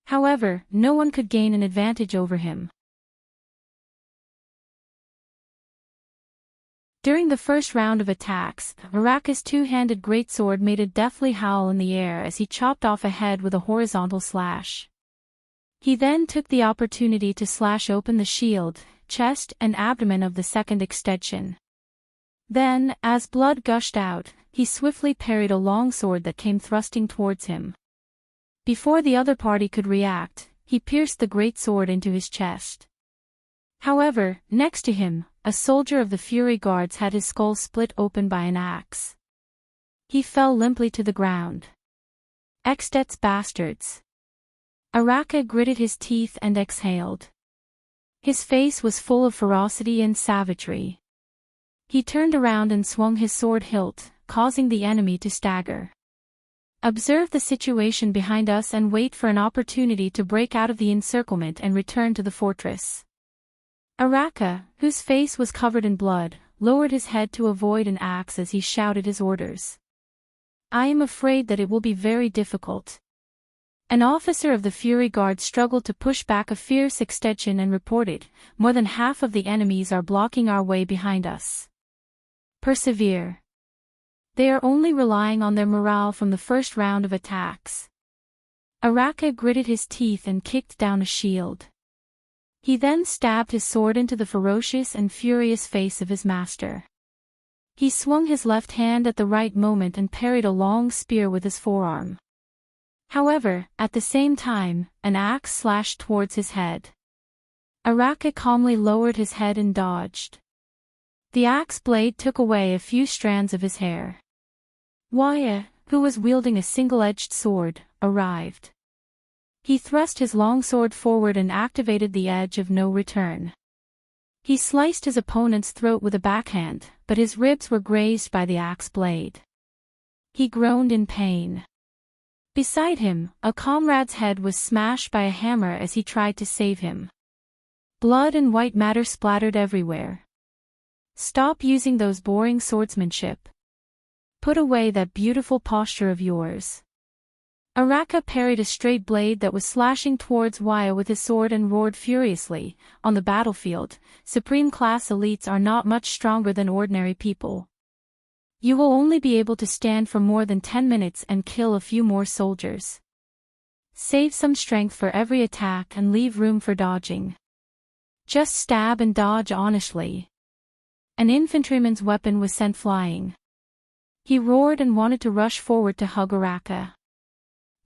However, no one could gain an advantage over him. During the first round of attacks, Araka's two-handed greatsword made a deathly howl in the air as he chopped off a head with a horizontal slash. He then took the opportunity to slash open the shield, chest, and abdomen of the second extension. Then, as blood gushed out, he swiftly parried a longsword that came thrusting towards him. Before the other party could react, he pierced the greatsword into his chest. However, next to him, a soldier of the Fury Guards had his skull split open by an axe. He fell limply to the ground. Escapades bastards. Araka gritted his teeth and exhaled. His face was full of ferocity and savagery. He turned around and swung his sword hilt, causing the enemy to stagger. Observe the situation behind us and wait for an opportunity to break out of the encirclement and return to the fortress. Araka, whose face was covered in blood, lowered his head to avoid an axe as he shouted his orders. I am afraid that it will be very difficult. An officer of the Fury Guard struggled to push back a fierce extension and reported, more than half of the enemies are blocking our way behind us. Persevere. They are only relying on their morale from the first round of attacks. Araka gritted his teeth and kicked down a shield. He then stabbed his sword into the ferocious and furious face of his master. He swung his left hand at the right moment and parried a long spear with his forearm. However, at the same time, an axe slashed towards his head. Araka calmly lowered his head and dodged. The axe blade took away a few strands of his hair. Waya, who was wielding a single-edged sword, arrived. He thrust his longsword forward and activated the edge of no return. He sliced his opponent's throat with a backhand, but his ribs were grazed by the axe blade. He groaned in pain. Beside him, a comrade's head was smashed by a hammer as he tried to save him. Blood and white matter splattered everywhere. Stop using those boring swordsmanship. Put away that beautiful posture of yours. Araka parried a straight blade that was slashing towards Waya with his sword and roared furiously, on the battlefield, supreme-class elites are not much stronger than ordinary people. You will only be able to stand for more than 10 minutes and kill a few more soldiers. Save some strength for every attack and leave room for dodging. Just stab and dodge honestly. An infantryman's weapon was sent flying. He roared and wanted to rush forward to hug Araka.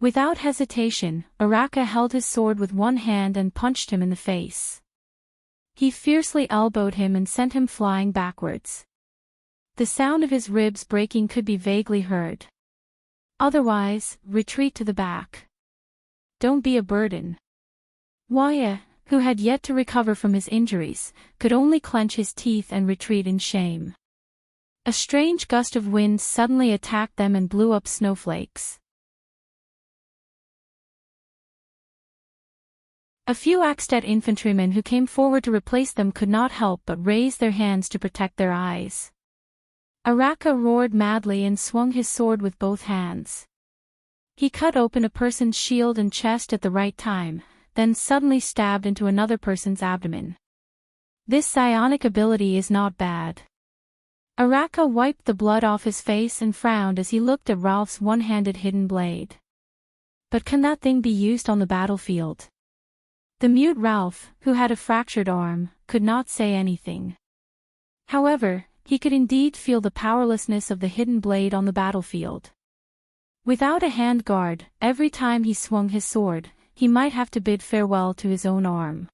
Without hesitation, Araka held his sword with one hand and punched him in the face. He fiercely elbowed him and sent him flying backwards. The sound of his ribs breaking could be vaguely heard. Otherwise, retreat to the back. Don't be a burden. Waya, who had yet to recover from his injuries, could only clench his teeth and retreat in shame. A strange gust of wind suddenly attacked them and blew up snowflakes. A few Axted infantrymen who came forward to replace them could not help but raise their hands to protect their eyes. Araka roared madly and swung his sword with both hands. He cut open a person's shield and chest at the right time, then suddenly stabbed into another person's abdomen. This psionic ability is not bad. Araka wiped the blood off his face and frowned as he looked at Ralph's one-handed hidden blade. But can that thing be used on the battlefield? The mute Ralph, who had a fractured arm, could not say anything. However, he could indeed feel the powerlessness of the hidden blade on the battlefield. Without a hand guard, every time he swung his sword, he might have to bid farewell to his own arm.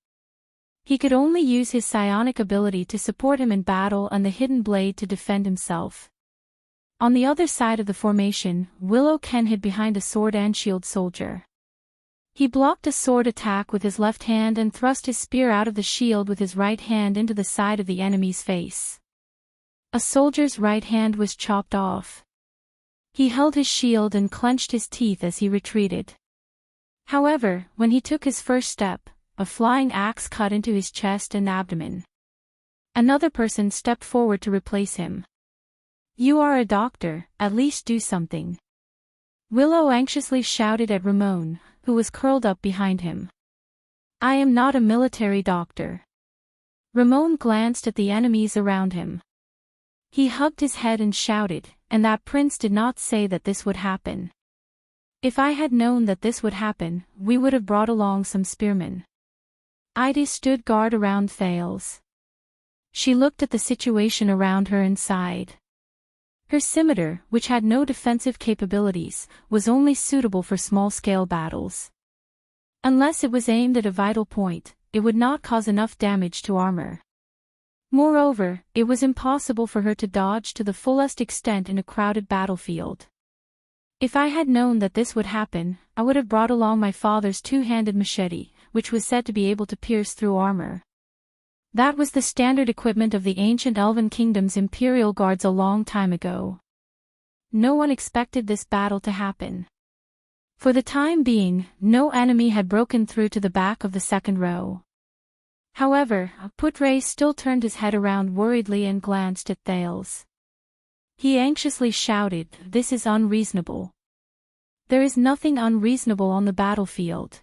He could only use his psionic ability to support him in battle and the hidden blade to defend himself. On the other side of the formation, Willow Ken hid behind a sword and shield soldier. He blocked a sword attack with his left hand and thrust his spear out of the shield with his right hand into the side of the enemy's face. A soldier's right hand was chopped off. He held his shield and clenched his teeth as he retreated. However, when he took his first step, a flying axe cut into his chest and abdomen. Another person stepped forward to replace him. "You are a doctor, at least do something." Willow anxiously shouted at Ramon, who was curled up behind him. "I am not a military doctor." Ramon glanced at the enemies around him. He hugged his head and shouted, "And that prince did not say that this would happen. If I had known that this would happen, we would have brought along some spearmen." Ida stood guard around Thales. She looked at the situation around her and sighed. Her scimitar, which had no defensive capabilities, was only suitable for small-scale battles. Unless it was aimed at a vital point, it would not cause enough damage to armor. Moreover, it was impossible for her to dodge to the fullest extent in a crowded battlefield. If I had known that this would happen, I would have brought along my father's two-handed machete, which was said to be able to pierce through armor. That was the standard equipment of the ancient Elven Kingdom's Imperial Guards a long time ago. No one expected this battle to happen. For the time being, no enemy had broken through to the back of the second row. However, Putre still turned his head around worriedly and glanced at Thales. He anxiously shouted, "This is unreasonable." There is nothing unreasonable on the battlefield.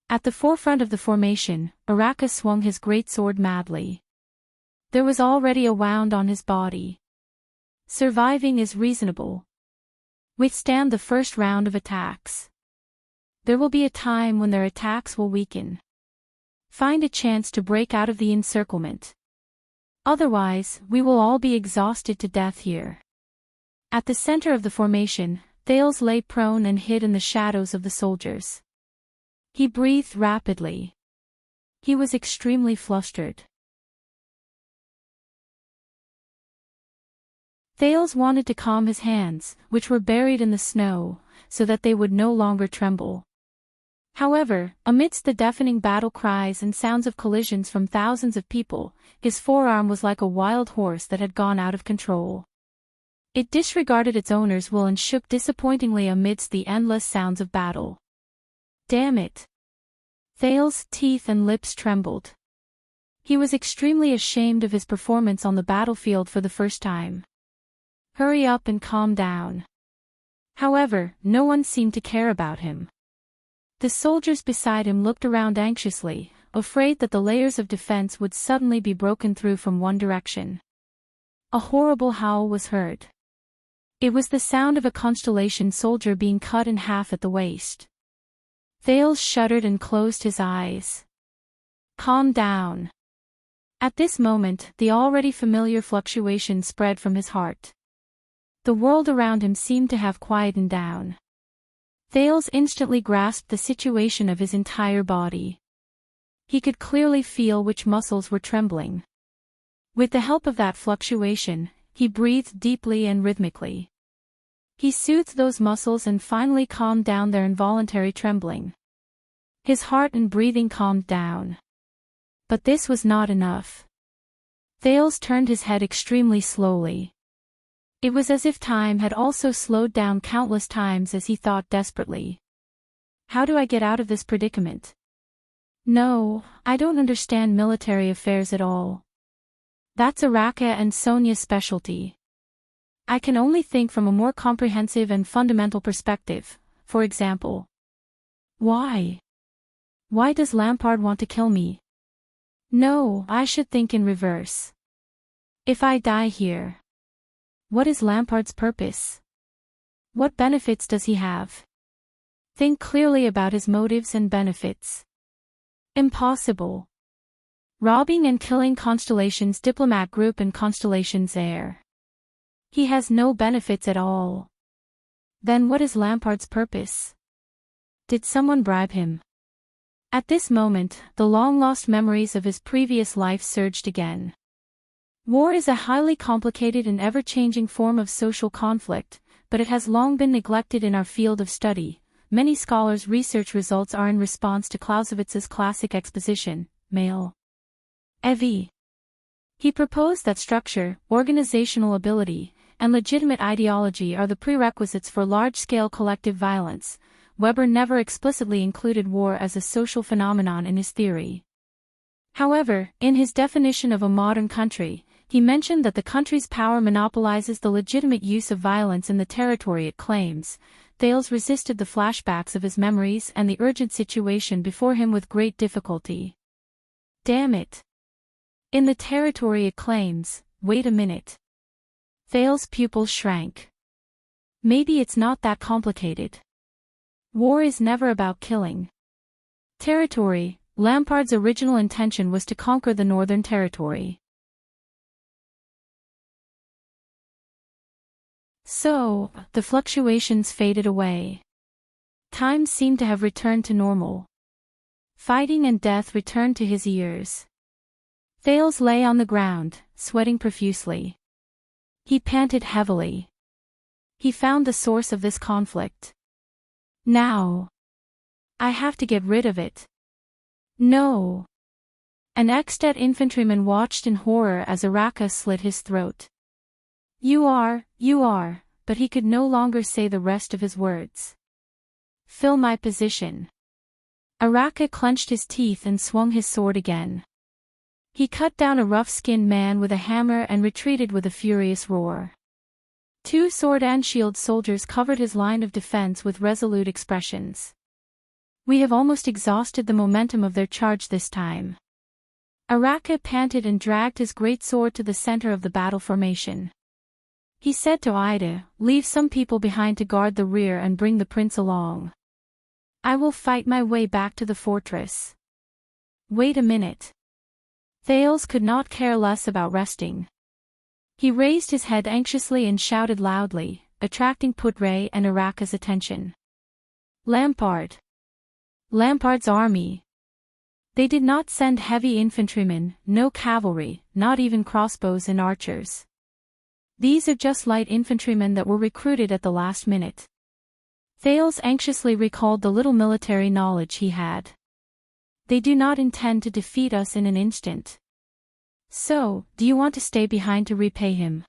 At the forefront of the formation, Araka swung his greatsword madly. There was already a wound on his body. Surviving is reasonable. Withstand the first round of attacks. There will be a time when their attacks will weaken. Find a chance to break out of the encirclement. Otherwise, we will all be exhausted to death here. At the center of the formation, Thales lay prone and hid in the shadows of the soldiers. He breathed rapidly. He was extremely flustered. Thales wanted to calm his hands, which were buried in the snow, so that they would no longer tremble. However, amidst the deafening battle cries and sounds of collisions from thousands of people, his forearm was like a wild horse that had gone out of control. It disregarded its owner's will and shook disappointingly amidst the endless sounds of battle. Damn it! Thales' teeth and lips trembled. He was extremely ashamed of his performance on the battlefield for the first time. Hurry up and calm down. However, no one seemed to care about him. The soldiers beside him looked around anxiously, afraid that the layers of defense would suddenly be broken through from one direction. A horrible howl was heard. It was the sound of a Constellation soldier being cut in half at the waist. Thales shuddered and closed his eyes. Calm down. At this moment, the already familiar fluctuation spread from his heart. The world around him seemed to have quietened down. Thales instantly grasped the situation of his entire body. He could clearly feel which muscles were trembling. With the help of that fluctuation, he breathed deeply and rhythmically. He soothed those muscles and finally calmed down their involuntary trembling. His heart and breathing calmed down. But this was not enough. Thales turned his head extremely slowly. It was as if time had also slowed down countless times as he thought desperately. How do I get out of this predicament? No, I don't understand military affairs at all. That's Araka and Sonia's specialty. I can only think from a more comprehensive and fundamental perspective. For example, why? Why does Lampard want to kill me? No, I should think in reverse. If I die here, what is Lampard's purpose? What benefits does he have? Think clearly about his motives and benefits. Impossible. Robbing and killing Constellation's diplomat group and Constellation's heir. He has no benefits at all. Then what is Lampard's purpose? Did someone bribe him? At this moment, the long-lost memories of his previous life surged again. War is a highly complicated and ever-changing form of social conflict, but it has long been neglected in our field of study. Many scholars' research results are in response to Clausewitz's classic exposition, Male. Ev. He proposed that structure, organizational ability, and legitimate ideology are the prerequisites for large-scale collective violence. Weber never explicitly included war as a social phenomenon in his theory. However, in his definition of a modern country, he mentioned that the country's power monopolizes the legitimate use of violence in the territory it claims. Thales resisted the flashbacks of his memories and the urgent situation before him with great difficulty. Damn it. In the territory it claims, wait a minute. Thales' pupils shrank. Maybe it's not that complicated. War is never about killing. Territory, Lampard's original intention was to conquer the Northern Territory. So, the fluctuations faded away. Time seemed to have returned to normal. Fighting and death returned to his ears. Thales lay on the ground, sweating profusely. He panted heavily. He found the source of this conflict. Now. I have to get rid of it. No. An Extet infantryman watched in horror as Araka slit his throat. You are, but he could no longer say the rest of his words. Fill my position. Araka clenched his teeth and swung his sword again. He cut down a rough-skinned man with a hammer and retreated with a furious roar. Two sword and shield soldiers covered his line of defense with resolute expressions. We have almost exhausted the momentum of their charge this time. Araka panted and dragged his great sword to the center of the battle formation. He said to Ida, leave some people behind to guard the rear and bring the prince along. I will fight my way back to the fortress. Wait a minute. Thales could not care less about resting. He raised his head anxiously and shouted loudly, attracting Putre and Araka's attention. Lampard. Lampard's army. They did not send heavy infantrymen, no cavalry, not even crossbows and archers. These are just light infantrymen that were recruited at the last minute. Thales anxiously recalled the little military knowledge he had. They do not intend to defeat us in an instant. So, do you want to stay behind to repay him?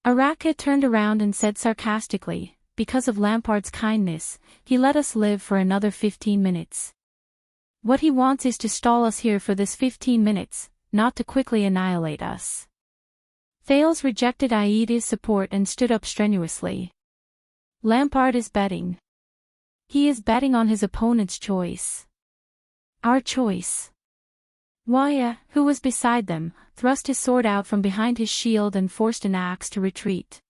Araka turned around and said sarcastically, because of Lampard's kindness, he let us live for another 15 minutes. What he wants is to stall us here for this 15 minutes, not to quickly annihilate us. Thales rejected Aida's support and stood up strenuously. Lampard is betting. He is betting on his opponent's choice. Our choice. Waya, who was beside them, thrust his sword out from behind his shield and forced an axe to retreat.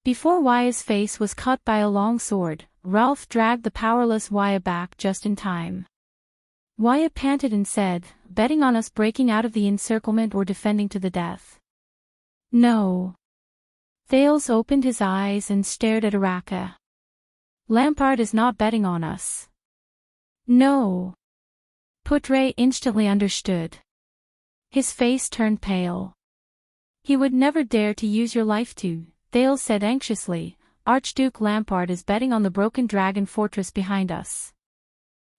Before Waya's face was cut by a long sword, Ralph dragged the powerless Waya back just in time. Waya panted and said, betting on us breaking out of the encirclement or defending to the death. No. Thales opened his eyes and stared at Araka. Lampard is not betting on us. No. Putre instantly understood. His face turned pale. He would never dare to use your life to, Thales said anxiously. Archduke Lampard is betting on the broken dragon fortress behind us.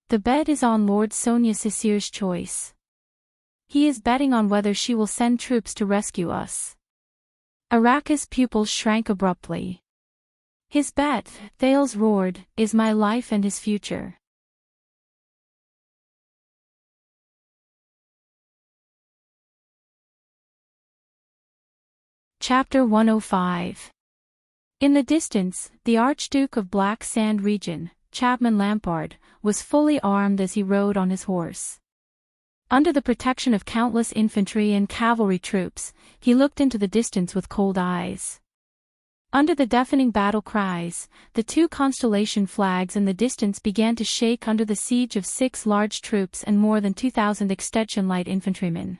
The bet is on Lord Sonia Cecir's choice. He is betting on whether she will send troops to rescue us. Araka's pupils shrank abruptly. His bet, Thales roared, is my life and his future. Chapter 105. In the distance, the Archduke of Black Sand region, Chapman Lampard, was fully armed as he rode on his horse. Under the protection of countless infantry and cavalry troops, he looked into the distance with cold eyes. Under the deafening battle cries, the two constellation flags in the distance began to shake under the siege of 6 large troops and more than 2,000 extension light infantrymen.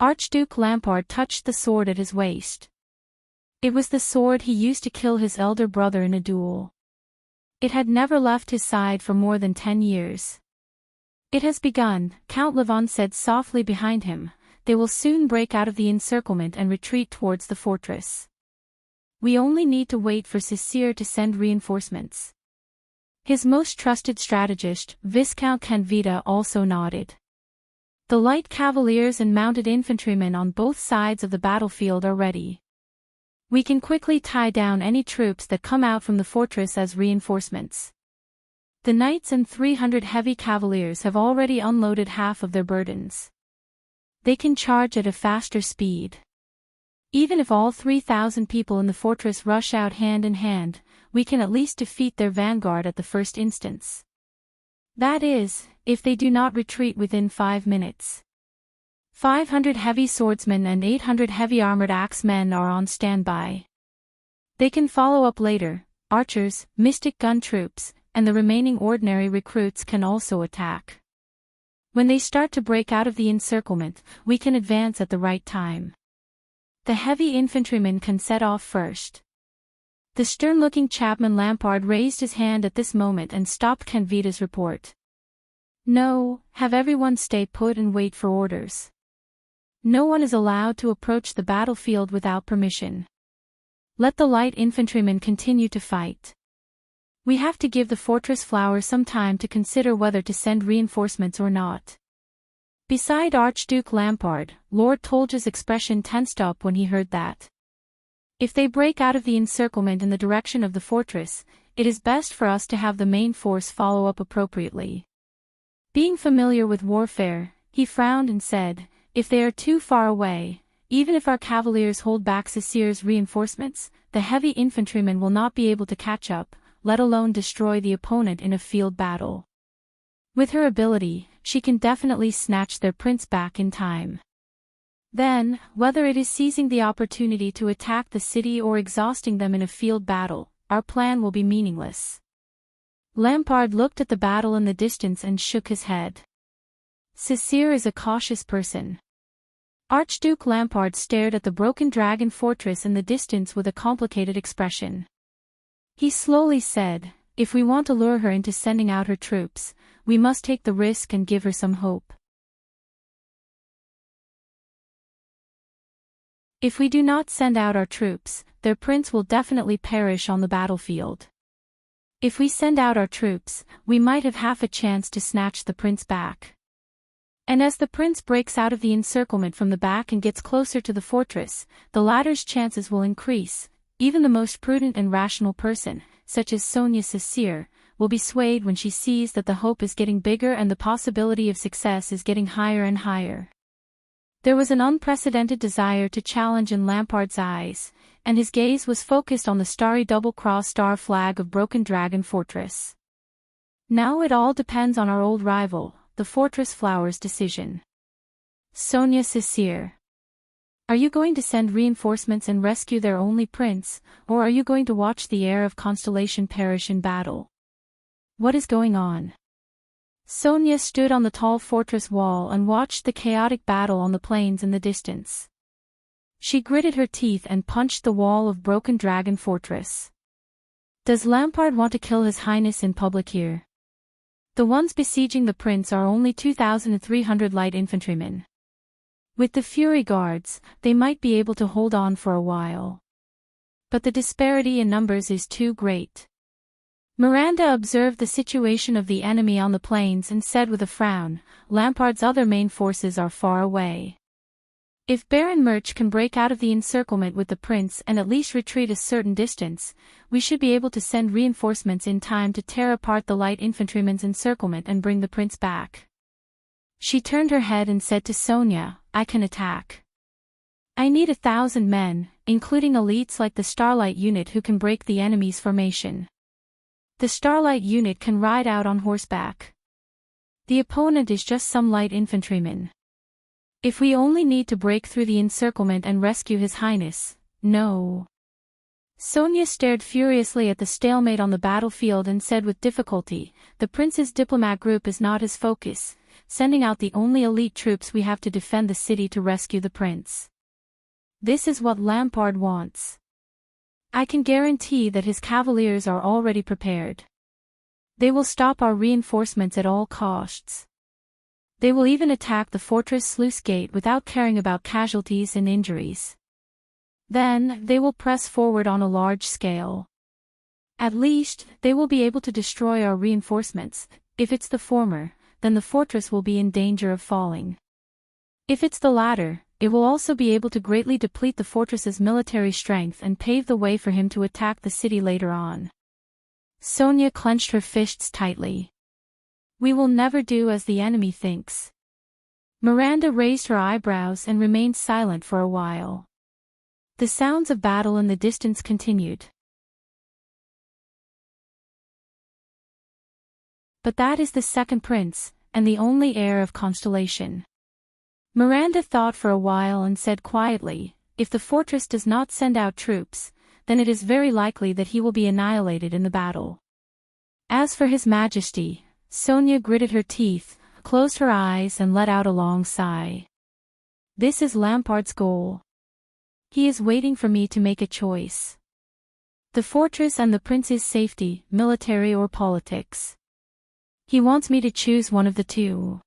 Archduke Lampard touched the sword at his waist. It was the sword he used to kill his elder brother in a duel. It had never left his side for more than 10 years. "It has begun," Count Levon said softly behind him. "They will soon break out of the encirclement and retreat towards the fortress. We only need to wait for Cicere to send reinforcements." His most trusted strategist, Viscount Canvita, also nodded. "The light cavaliers and mounted infantrymen on both sides of the battlefield are ready. We can quickly tie down any troops that come out from the fortress as reinforcements. The knights and 300 heavy cavaliers have already unloaded half of their burdens. They can charge at a faster speed. Even if all 3,000 people in the fortress rush out hand in hand, we can at least defeat their vanguard at the first instance. That is, if they do not retreat within 5 minutes. 500 heavy swordsmen and 800 heavy armored axemen are on standby. They can follow up later. Archers, mystic gun troops, and the remaining ordinary recruits can also attack. When they start to break out of the encirclement, we can advance at the right time. The heavy infantrymen can set off first." The stern-looking Chapman Lampard raised his hand at this moment and stopped Canvita's report. "No, have everyone stay put and wait for orders. No one is allowed to approach the battlefield without permission. Let the light infantrymen continue to fight. We have to give the fortress flower some time to consider whether to send reinforcements or not." Beside Archduke Lampard, Lord Tolja's expression tensed up when he heard that. "If they break out of the encirclement in the direction of the fortress, it is best for us to have the main force follow up appropriately." Being familiar with warfare, he frowned and said, "If they are too far away, even if our cavaliers hold back Cicere's reinforcements, the heavy infantrymen will not be able to catch up, let alone destroy the opponent in a field battle. With her ability, she can definitely snatch their prince back in time. Then, whether it is seizing the opportunity to attack the city or exhausting them in a field battle, our plan will be meaningless." Lampard looked at the battle in the distance and shook his head. "Cicere is a cautious person." Archduke Lampard stared at the broken dragon fortress in the distance with a complicated expression. He slowly said, "If we want to lure her into sending out her troops, we must take the risk and give her some hope. If we do not send out our troops, their prince will definitely perish on the battlefield. If we send out our troops, we might have half a chance to snatch the prince back. And as the prince breaks out of the encirclement from the back and gets closer to the fortress, the latter's chances will increase. Even the most prudent and rational person, such as Sonia Cicere, will be swayed when she sees that the hope is getting bigger and the possibility of success is getting higher and higher." There was an unprecedented desire to challenge in Lampard's eyes, and his gaze was focused on the starry double-cross star flag of Broken Dragon Fortress. "Now it all depends on our old rival, the Fortress Flower's decision. Sonia Cicere. Are you going to send reinforcements and rescue their only prince, or are you going to watch the heir of Constellation perish in battle? What is going on?" Sonia stood on the tall fortress wall and watched the chaotic battle on the plains in the distance. She gritted her teeth and punched the wall of Broken Dragon Fortress. "Does Lampard want to kill His Highness in public here? The ones besieging the prince are only 2,300 light infantrymen. With the Fury Guards, they might be able to hold on for a while. But the disparity in numbers is too great." Miranda observed the situation of the enemy on the plains and said with a frown, "Lampard's other main forces are far away. If Baron Murch can break out of the encirclement with the prince and at least retreat a certain distance, we should be able to send reinforcements in time to tear apart the light infantrymen's encirclement and bring the prince back." She turned her head and said to Sonia, "I can attack. I need 1,000 men, including elites like the Starlight Unit who can break the enemy's formation. The Starlight Unit can ride out on horseback. The opponent is just some light infantrymen. If we only need to break through the encirclement and rescue His Highness, no. Sonia stared furiously at the stalemate on the battlefield and said with difficulty, the prince's diplomat group is not his focus, sending out the only elite troops we have to defend the city to rescue the prince. This is what Lampard wants. I can guarantee that his cavaliers are already prepared. They will stop our reinforcements at all costs. They will even attack the fortress sluice gate without caring about casualties and injuries. Then, they will press forward on a large scale. At least, they will be able to destroy our reinforcements. If it's the former, then the fortress will be in danger of falling. If it's the latter, it will also be able to greatly deplete the fortress's military strength and pave the way for him to attack the city later on. Sonia clenched her fists tightly. We will never do as the enemy thinks. Miranda raised her eyebrows and remained silent for a while. The sounds of battle in the distance continued. But that is the second prince, and the only heir of Constellation. Miranda thought for a while and said quietly, if the fortress does not send out troops, then it is very likely that he will be annihilated in the battle. As for His Majesty, Sonia gritted her teeth, closed her eyes and let out a long sigh. This is Lampard's goal. He is waiting for me to make a choice. The fortress and the prince's safety, military or politics. He wants me to choose one of the two.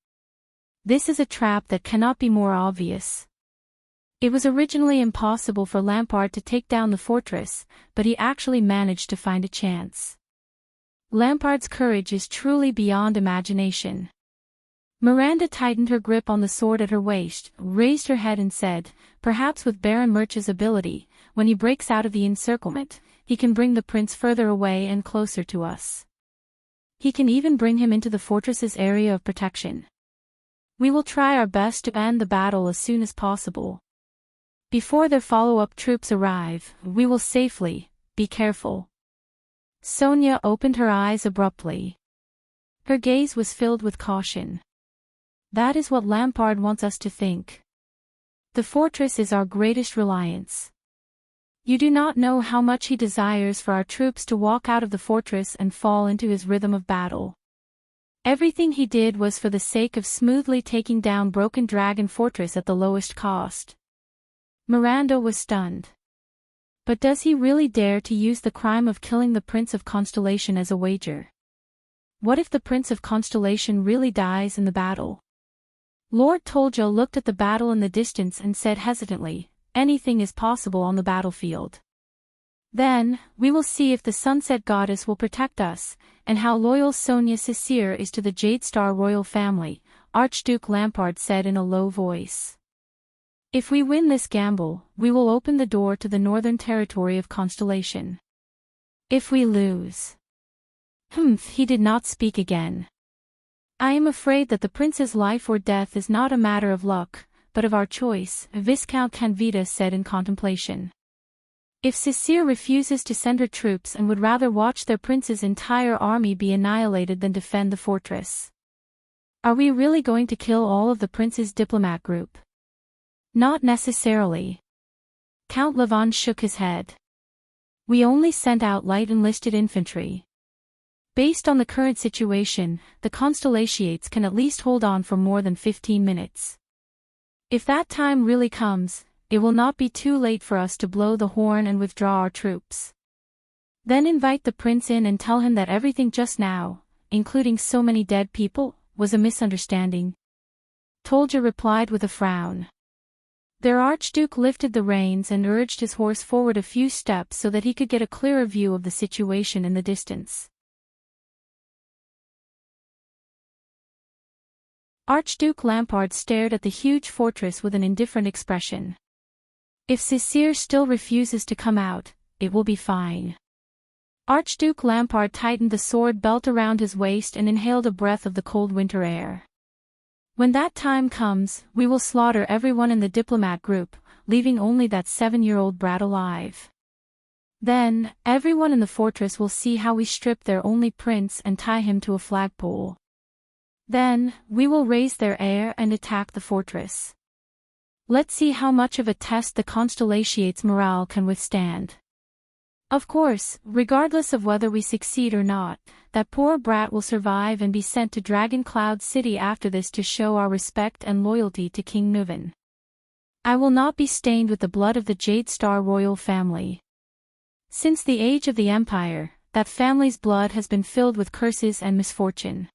This is a trap that cannot be more obvious. It was originally impossible for Lampard to take down the fortress, but he actually managed to find a chance. Lampard's courage is truly beyond imagination. Miranda tightened her grip on the sword at her waist, raised her head and said, perhaps with Baron Murch's ability, when he breaks out of the encirclement, he can bring the prince further away and closer to us. He can even bring him into the fortress's area of protection. We will try our best to end the battle as soon as possible. Before their follow-up troops arrive, we will safely, be careful. Sonia opened her eyes abruptly. Her gaze was filled with caution. That is what Lampard wants us to think. The fortress is our greatest reliance. You do not know how much he desires for our troops to walk out of the fortress and fall into his rhythm of battle. Everything he did was for the sake of smoothly taking down Broken Dragon Fortress at the lowest cost. Miranda was stunned. But does he really dare to use the crime of killing the Prince of Constellation as a wager? What if the Prince of Constellation really dies in the battle? Lord Tolja looked at the battle in the distance and said hesitantly, anything is possible on the battlefield. Then, we will see if the Sunset Goddess will protect us, and how loyal Sonia Cecere is to the Jadestar royal family, Archduke Lampard said in a low voice. If we win this gamble, we will open the door to the northern territory of Constellation. If we lose... he did not speak again. I am afraid that the prince's life or death is not a matter of luck, but of our choice, Viscount Canvita said in contemplation. If Cecere refuses to send her troops and would rather watch their prince's entire army be annihilated than defend the fortress. Are we really going to kill all of the prince's diplomat group? Not necessarily. Count Levon shook his head. We only sent out light enlisted infantry. Based on the current situation, the Constellations can at least hold on for more than 15 minutes. If that time really comes, it will not be too late for us to blow the horn and withdraw our troops. Then invite the prince in and tell him that everything just now, including so many dead people, was a misunderstanding. Tolja replied with a frown. Their Archduke lifted the reins and urged his horse forward a few steps so that he could get a clearer view of the situation in the distance. Archduke Lampard stared at the huge fortress with an indifferent expression. If Cecere still refuses to come out, it will be fine. Archduke Lampard tightened the sword belt around his waist and inhaled a breath of the cold winter air. When that time comes, we will slaughter everyone in the diplomat group, leaving only that 7-year-old brat alive. Then, everyone in the fortress will see how we strip their only prince and tie him to a flagpole. Then, we will raise their heir and attack the fortress. Let's see how much of a test the Constellation's morale can withstand. Of course, regardless of whether we succeed or not, that poor brat will survive and be sent to Dragon Cloud City after this to show our respect and loyalty to King Nuven. I will not be stained with the blood of the Jade Star royal family. Since the age of the Empire, that family's blood has been filled with curses and misfortune.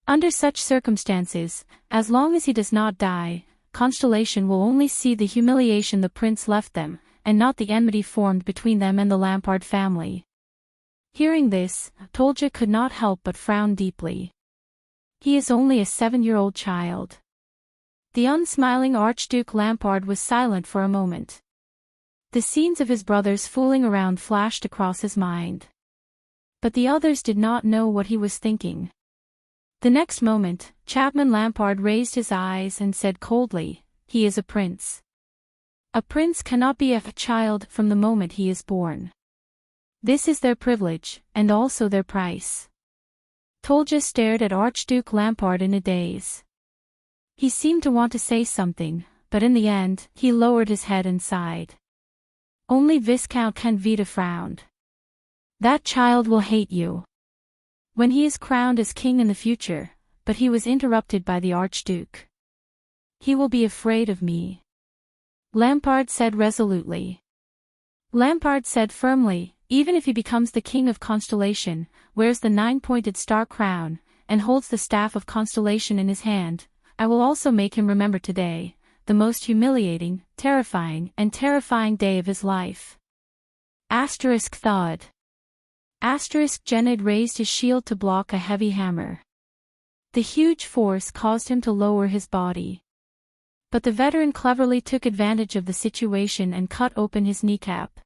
Under such circumstances, as long as he does not die, Constellation will only see the humiliation the prince left them, and not the enmity formed between them and the Lampard family. Hearing this, Tolja could not help but frown deeply. He is only a 7-year-old child. The unsmiling Archduke Lampard was silent for a moment. The scenes of his brothers fooling around flashed across his mind. But the others did not know what he was thinking. The next moment, Chapman Lampard raised his eyes and said coldly, "He is a prince. A prince cannot be a child from the moment he is born. This is their privilege, and also their price." Tolja stared at Archduke Lampard in a daze. He seemed to want to say something, but in the end, he lowered his head and sighed. Only Viscount Canvita frowned. "That child will hate you when he is crowned as king in the future," but he was interrupted by the Archduke. "He will be afraid of me," Lampard said resolutely. Lampard said firmly, "Even if he becomes the king of Constellation, wears the 9-pointed star crown, and holds the staff of Constellation in his hand, I will also make him remember today, the most humiliating, terrifying day of his life." Thawed. Genid raised his shield to block a heavy hammer. The huge force caused him to lower his body. But the veteran cleverly took advantage of the situation and cut open his kneecap.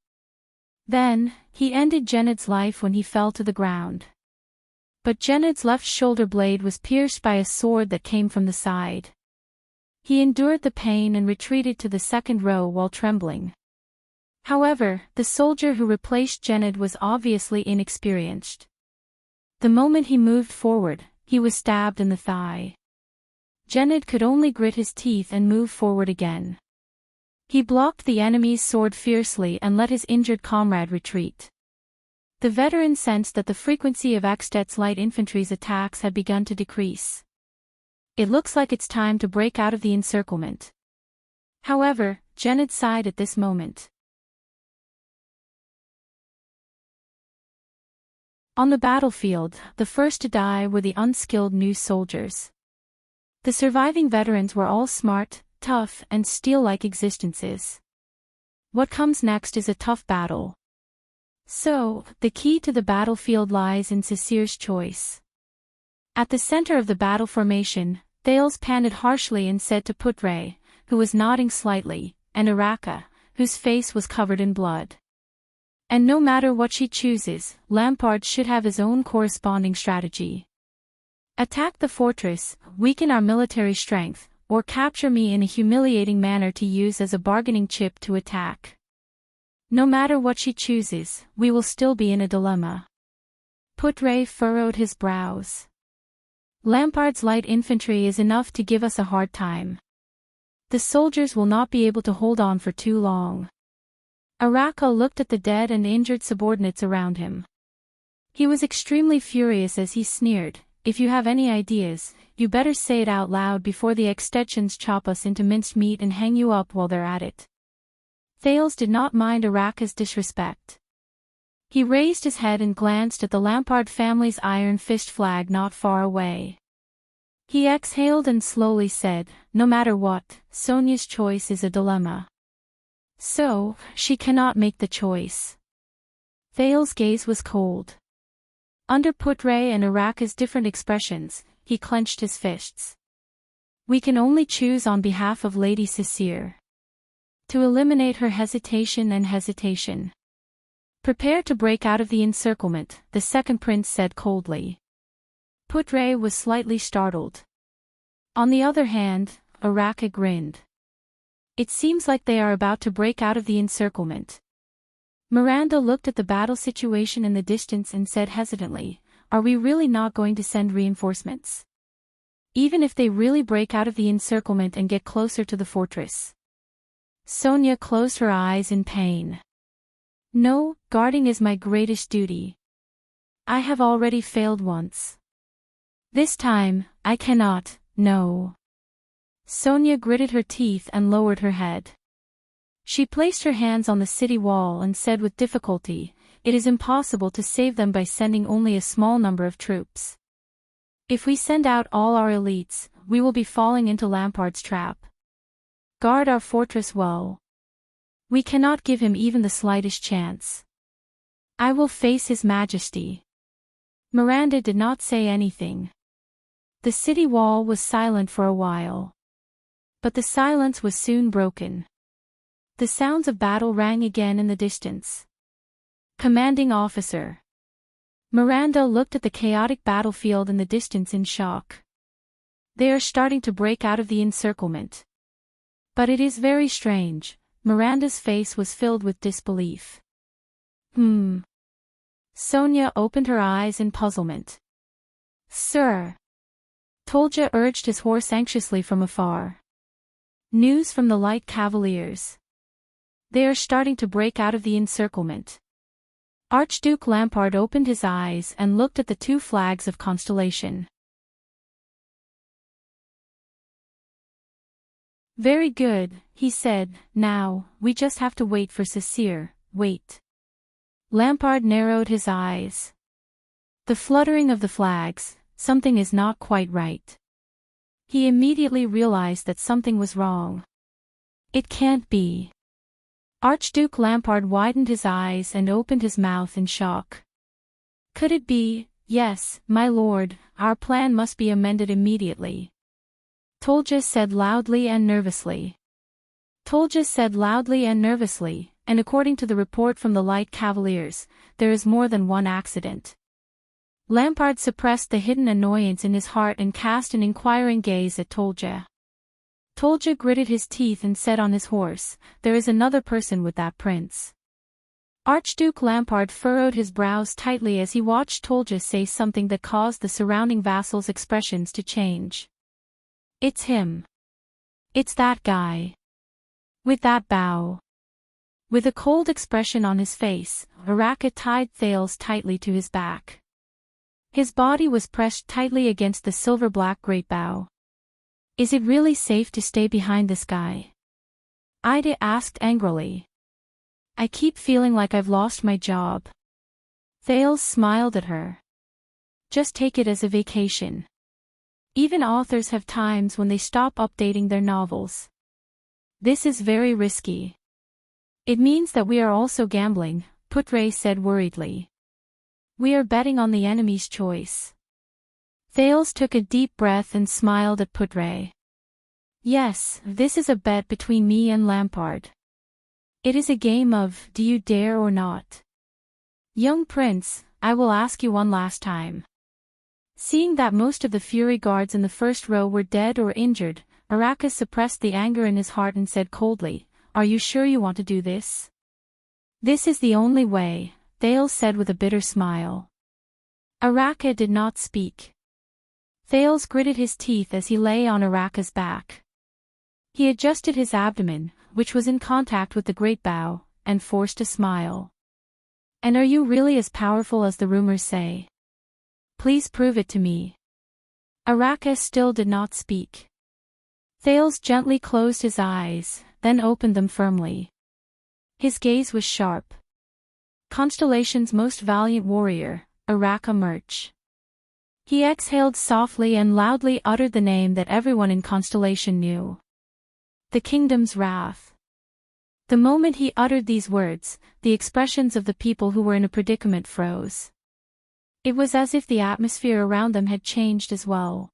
Then, he ended Genid's life when he fell to the ground. But Genid's left shoulder blade was pierced by a sword that came from the side. He endured the pain and retreated to the second row while trembling. However, the soldier who replaced Genid was obviously inexperienced. The moment he moved forward, he was stabbed in the thigh. Genid could only grit his teeth and move forward again. He blocked the enemy's sword fiercely and let his injured comrade retreat. The veteran sensed that the frequency of Axtet's light infantry's attacks had begun to decrease. "It looks like it's time to break out of the encirclement." However, Genid sighed at this moment. On the battlefield, the first to die were the unskilled new soldiers. The surviving veterans were all smart, tough, and steel-like existences. What comes next is a tough battle. So, the key to the battlefield lies in Sisir's choice. At the center of the battle formation, Thales panted harshly and said to Putre, who was nodding slightly, and Araka, whose face was covered in blood. "And no matter what she chooses, Lampard should have his own corresponding strategy. Attack the fortress, weaken our military strength, or capture me in a humiliating manner to use as a bargaining chip to attack. No matter what she chooses, we will still be in a dilemma." Putre furrowed his brows. "Lampard's light infantry is enough to give us a hard time. The soldiers will not be able to hold on for too long." Araka looked at the dead and injured subordinates around him. He was extremely furious as he sneered, "If you have any ideas, you better say it out loud before the extensions chop us into minced meat and hang you up while they're at it." Thales did not mind Araka's disrespect. He raised his head and glanced at the Lampard family's iron fist flag not far away. He exhaled and slowly said, "No matter what, Sonia's choice is a dilemma. So, she cannot make the choice." Thales' gaze was cold. Under Putre and Araka's different expressions, he clenched his fists. "We can only choose on behalf of Lady Sisir. To eliminate her hesitation. Prepare to break out of the encirclement," the second prince said coldly. Putre was slightly startled. On the other hand, Araka grinned. It seems like they are about to break out of the encirclement. Miranda looked at the battle situation in the distance and said hesitantly, "Are we really not going to send reinforcements? Even if they really break out of the encirclement and get closer to the fortress?" Sonia closed her eyes in pain. "No, guarding is my greatest duty. I have already failed once. This time, I cannot, no." Sonia gritted her teeth and lowered her head. She placed her hands on the city wall and said with difficulty, "It is impossible to save them by sending only a small number of troops. If we send out all our elites, we will be falling into Lampard's trap. Guard our fortress well. We cannot give him even the slightest chance. I will face His Majesty." Miranda did not say anything. The city wall was silent for a while. But the silence was soon broken. The sounds of battle rang again in the distance. "Commanding officer." Miranda looked at the chaotic battlefield in the distance in shock. "They are starting to break out of the encirclement. But it is very strange." Miranda's face was filled with disbelief. Sonia opened her eyes in puzzlement. "Sir." Tolja urged his horse anxiously from afar. "News from the Light Cavaliers. They are starting to break out of the encirclement." Archduke Lampard opened his eyes and looked at the two flags of constellation. "Very good," he said, "now, we just have to wait for Cecere, wait." Lampard narrowed his eyes. The fluttering of the flags, something is not quite right. He immediately realized that something was wrong. It can't be. Archduke Lampard widened his eyes and opened his mouth in shock. Could it be? "Yes, my lord, our plan must be amended immediately." Tolja said loudly and nervously. And according to the report from the Light Cavaliers, there is more than one accident. Lampard suppressed the hidden annoyance in his heart and cast an inquiring gaze at Tolja. Tolja gritted his teeth and said on his horse, "There is another person with that prince." Archduke Lampard furrowed his brows tightly as he watched Tolja say something that caused the surrounding vassals' expressions to change. "It's him. It's that guy. With that bow." With a cold expression on his face, Araka tied Thales tightly to his back. His body was pressed tightly against the silver-black great bow. "Is it really safe to stay behind this guy?" Ida asked angrily. "I keep feeling like I've lost my job." Thales smiled at her. "Just take it as a vacation. Even authors have times when they stop updating their novels. This is very risky." "It means that we are also gambling," Putre said worriedly. "We are betting on the enemy's choice." Thales took a deep breath and smiled at Putre. "Yes, this is a bet between me and Lampard. It is a game of, do you dare or not? Young prince, I will ask you one last time." Seeing that most of the Fury guards in the first row were dead or injured, Araka suppressed the anger in his heart and said coldly, "Are you sure you want to do this?" "This is the only way," Thales said with a bitter smile. Araka did not speak. Thales gritted his teeth as he lay on Araka's back. He adjusted his abdomen, which was in contact with the great bow, and forced a smile. "And are you really as powerful as the rumors say? Please prove it to me." Araka still did not speak. Thales gently closed his eyes, then opened them firmly. His gaze was sharp. "Constellation's most valiant warrior, Araka Murch." He exhaled softly and loudly uttered the name that everyone in Constellation knew. "The kingdom's wrath." The moment he uttered these words, the expressions of the people who were in a predicament froze. It was as if the atmosphere around them had changed as well.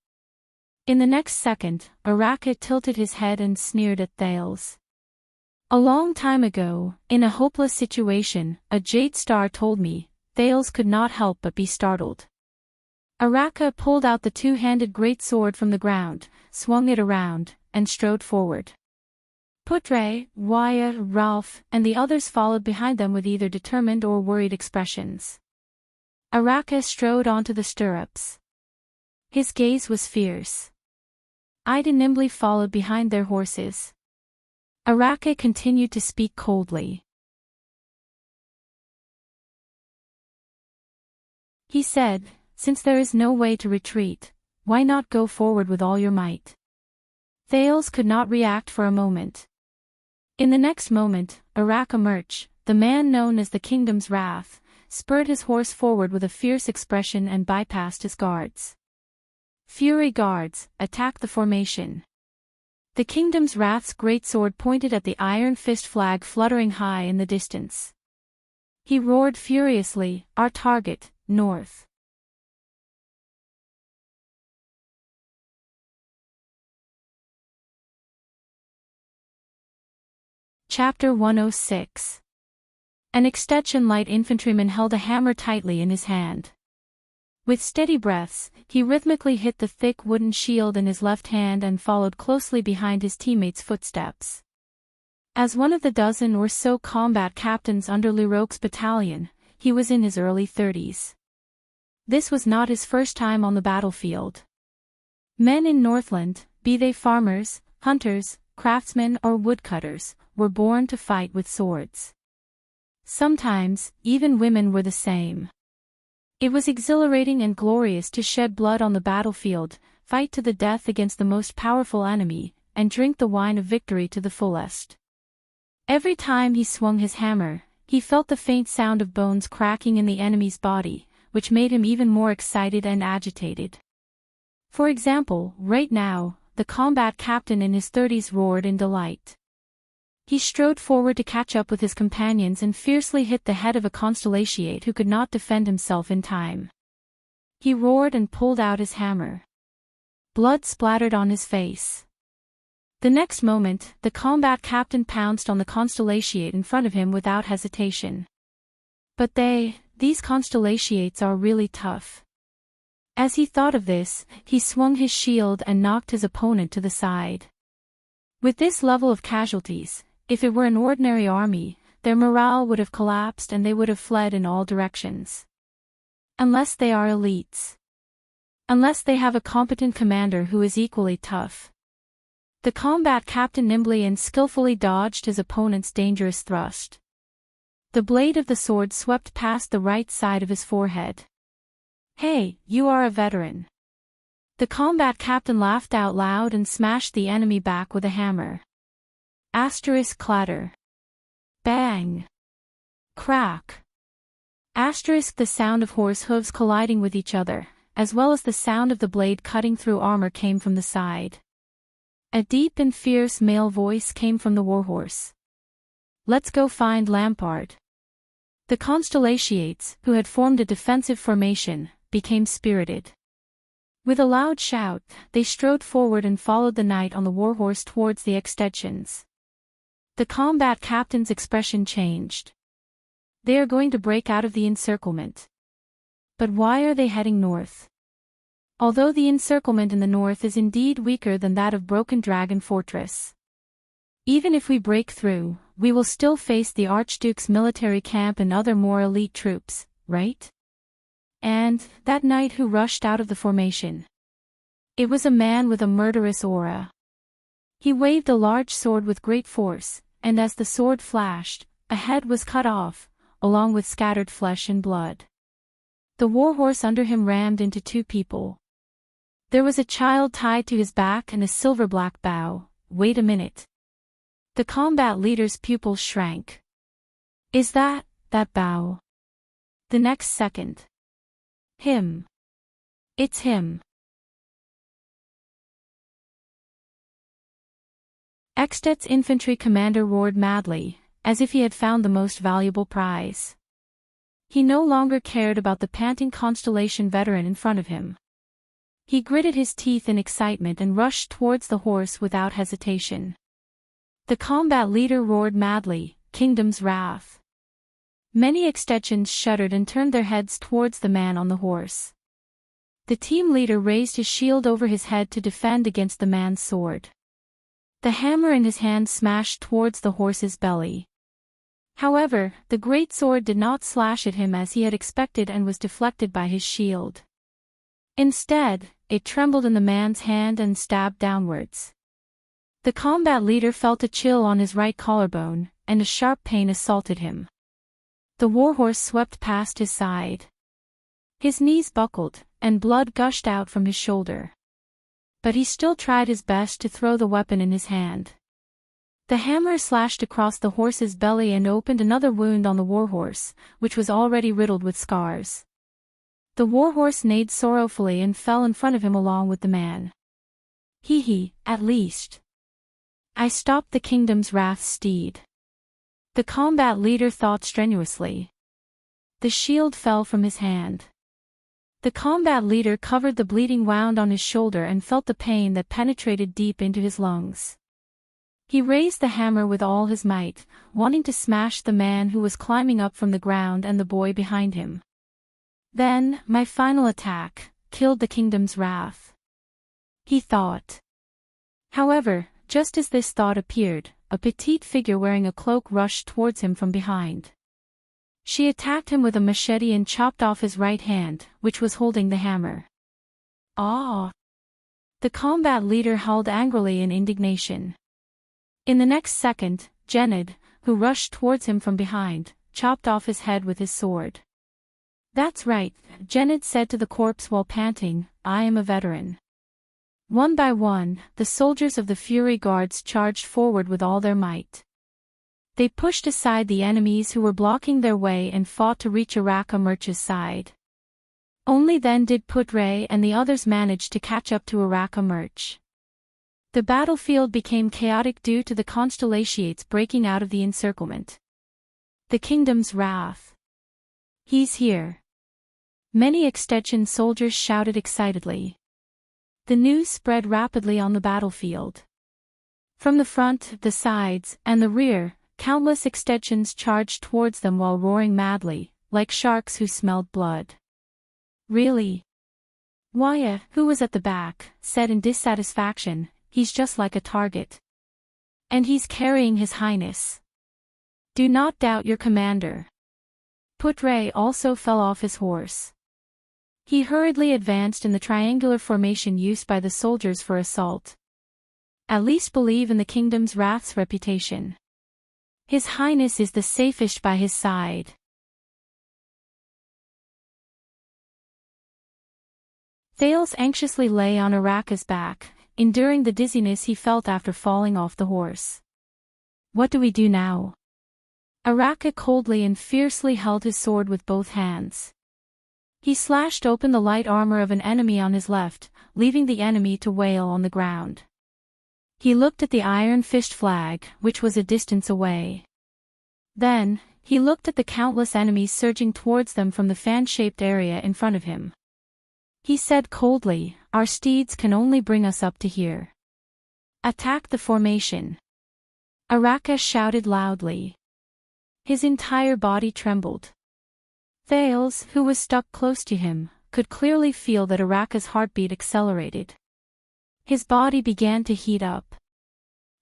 In the next second, Araka tilted his head and sneered at Thales. "A long time ago, in a hopeless situation, a jade star told me," Thales could not help but be startled. Araka pulled out the two-handed great sword from the ground, swung it around, and strode forward. Putre, Waya, Ralph, and the others followed behind them with either determined or worried expressions. Araka strode onto the stirrups. His gaze was fierce. Ida nimbly followed behind their horses. Araka continued to speak coldly. He said, "Since there is no way to retreat, why not go forward with all your might?" Thales could not react for a moment. In the next moment, Immerse, the man known as the Kingdom's Wrath, spurred his horse forward with a fierce expression and bypassed his guards. Fury guards, attack the formation. The Kingdom's Wrath's greatsword pointed at the iron fist flag fluttering high in the distance. He roared furiously, "Our target, north." Chapter 106. An Extension light infantryman held a hammer tightly in his hand. With steady breaths, he rhythmically hit the thick wooden shield in his left hand and followed closely behind his teammates' footsteps. As one of the dozen or so combat captains under Leroque's battalion, he was in his early 30s. This was not his first time on the battlefield. Men in Northland, be they farmers, hunters, craftsmen or woodcutters, were born to fight with swords. Sometimes, even women were the same. It was exhilarating and glorious to shed blood on the battlefield, fight to the death against the most powerful enemy, and drink the wine of victory to the fullest. Every time he swung his hammer, he felt the faint sound of bones cracking in the enemy's body, which made him even more excited and agitated. For example, right now, the combat captain in his 30s roared in delight. He strode forward to catch up with his companions and fiercely hit the head of a constellatiate who could not defend himself in time. He roared and pulled out his hammer. Blood splattered on his face. The next moment, the combat captain pounced on the constellatiate in front of him without hesitation. But these constellatiates are really tough. As he thought of this, he swung his shield and knocked his opponent to the side. With this level of casualties, if it were an ordinary army, their morale would have collapsed and they would have fled in all directions. Unless they are elites. Unless they have a competent commander who is equally tough. The combat captain nimbly and skillfully dodged his opponent's dangerous thrust. The blade of the sword swept past the right side of his forehead. "Hey, you are a veteran." The combat captain laughed out loud and smashed the enemy back with a hammer. Asterisk clatter. Bang. Crack. Asterisk the sound of horse hooves colliding with each other, as well as the sound of the blade cutting through armor came from the side. A deep and fierce male voice came from the warhorse. "Let's go find Lampard." The constellatiates, who had formed a defensive formation, became spirited. With a loud shout, they strode forward and followed the knight on the warhorse towards the extensions. The combat captain's expression changed. They are going to break out of the encirclement. But why are they heading north? Although the encirclement in the north is indeed weaker than that of Broken Dragon Fortress. Even if we break through, we will still face the Archduke's military camp and other more elite troops, right? And that knight who rushed out of the formation. It was a man with a murderous aura. He waved a large sword with great force, and as the sword flashed, a head was cut off, along with scattered flesh and blood. The warhorse under him rammed into two people. There was a child tied to his back and a silver-black bow. Wait a minute. The combat leader's pupils shrank. Is that bow? The next second. Him. It's him. Eksted's infantry commander roared madly, as if he had found the most valuable prize. He no longer cared about the panting Constellation veteran in front of him. He gritted his teeth in excitement and rushed towards the horse without hesitation. The combat leader roared madly, "Kingdom's Wrath." Many extensions shuddered and turned their heads towards the man on the horse. The team leader raised his shield over his head to defend against the man's sword. The hammer in his hand smashed towards the horse's belly. However, the great sword did not slash at him as he had expected and was deflected by his shield. Instead, it trembled in the man's hand and stabbed downwards. The combat leader felt a chill on his right collarbone, and a sharp pain assaulted him. The warhorse swept past his side. His knees buckled, and blood gushed out from his shoulder. But he still tried his best to throw the weapon in his hand. The hammer slashed across the horse's belly and opened another wound on the warhorse, which was already riddled with scars. The warhorse neighed sorrowfully and fell in front of him along with the man. Hee, at least. I stopped the kingdom's wrath steed. The combat leader thought strenuously. The shield fell from his hand. The combat leader covered the bleeding wound on his shoulder and felt the pain that penetrated deep into his lungs. He raised the hammer with all his might, wanting to smash the man who was climbing up from the ground and the boy behind him. Then, my final attack, killed the kingdom's wrath. He thought. However, just as this thought appeared, a petite figure wearing a cloak rushed towards him from behind. She attacked him with a machete and chopped off his right hand, which was holding the hammer. Ah! The combat leader howled angrily in indignation. In the next second, Genid, who rushed towards him from behind, chopped off his head with his sword. That's right, Genid said to the corpse while panting, I am a veteran. One by one, the soldiers of the Fury Guards charged forward with all their might. They pushed aside the enemies who were blocking their way and fought to reach Arakamerch's side. Only then did Putre and the others manage to catch up to Arakamerch. The battlefield became chaotic due to the constellations breaking out of the encirclement. The kingdom's wrath. He's here. Many extension soldiers shouted excitedly. The news spread rapidly on the battlefield. From the front, the sides, and the rear, countless extensions charged towards them while roaring madly, like sharks who smelled blood. Really? Waya, who was at the back, said in dissatisfaction, he's just like a target. And he's carrying His Highness. Do not doubt your commander. Putre also fell off his horse. He hurriedly advanced in the triangular formation used by the soldiers for assault. At least believe in the kingdom's wrath's reputation. His Highness is the safest by his side. Thales anxiously lay on Araka's back, enduring the dizziness he felt after falling off the horse. What do we do now? Araka coldly and fiercely held his sword with both hands. He slashed open the light armor of an enemy on his left, leaving the enemy to wail on the ground. He looked at the iron-fished flag, which was a distance away. Then, he looked at the countless enemies surging towards them from the fan-shaped area in front of him. He said coldly, our steeds can only bring us up to here. Attack the formation. Araka shouted loudly. His entire body trembled. Thales, who was stuck close to him, could clearly feel that Araka's heartbeat accelerated. His body began to heat up.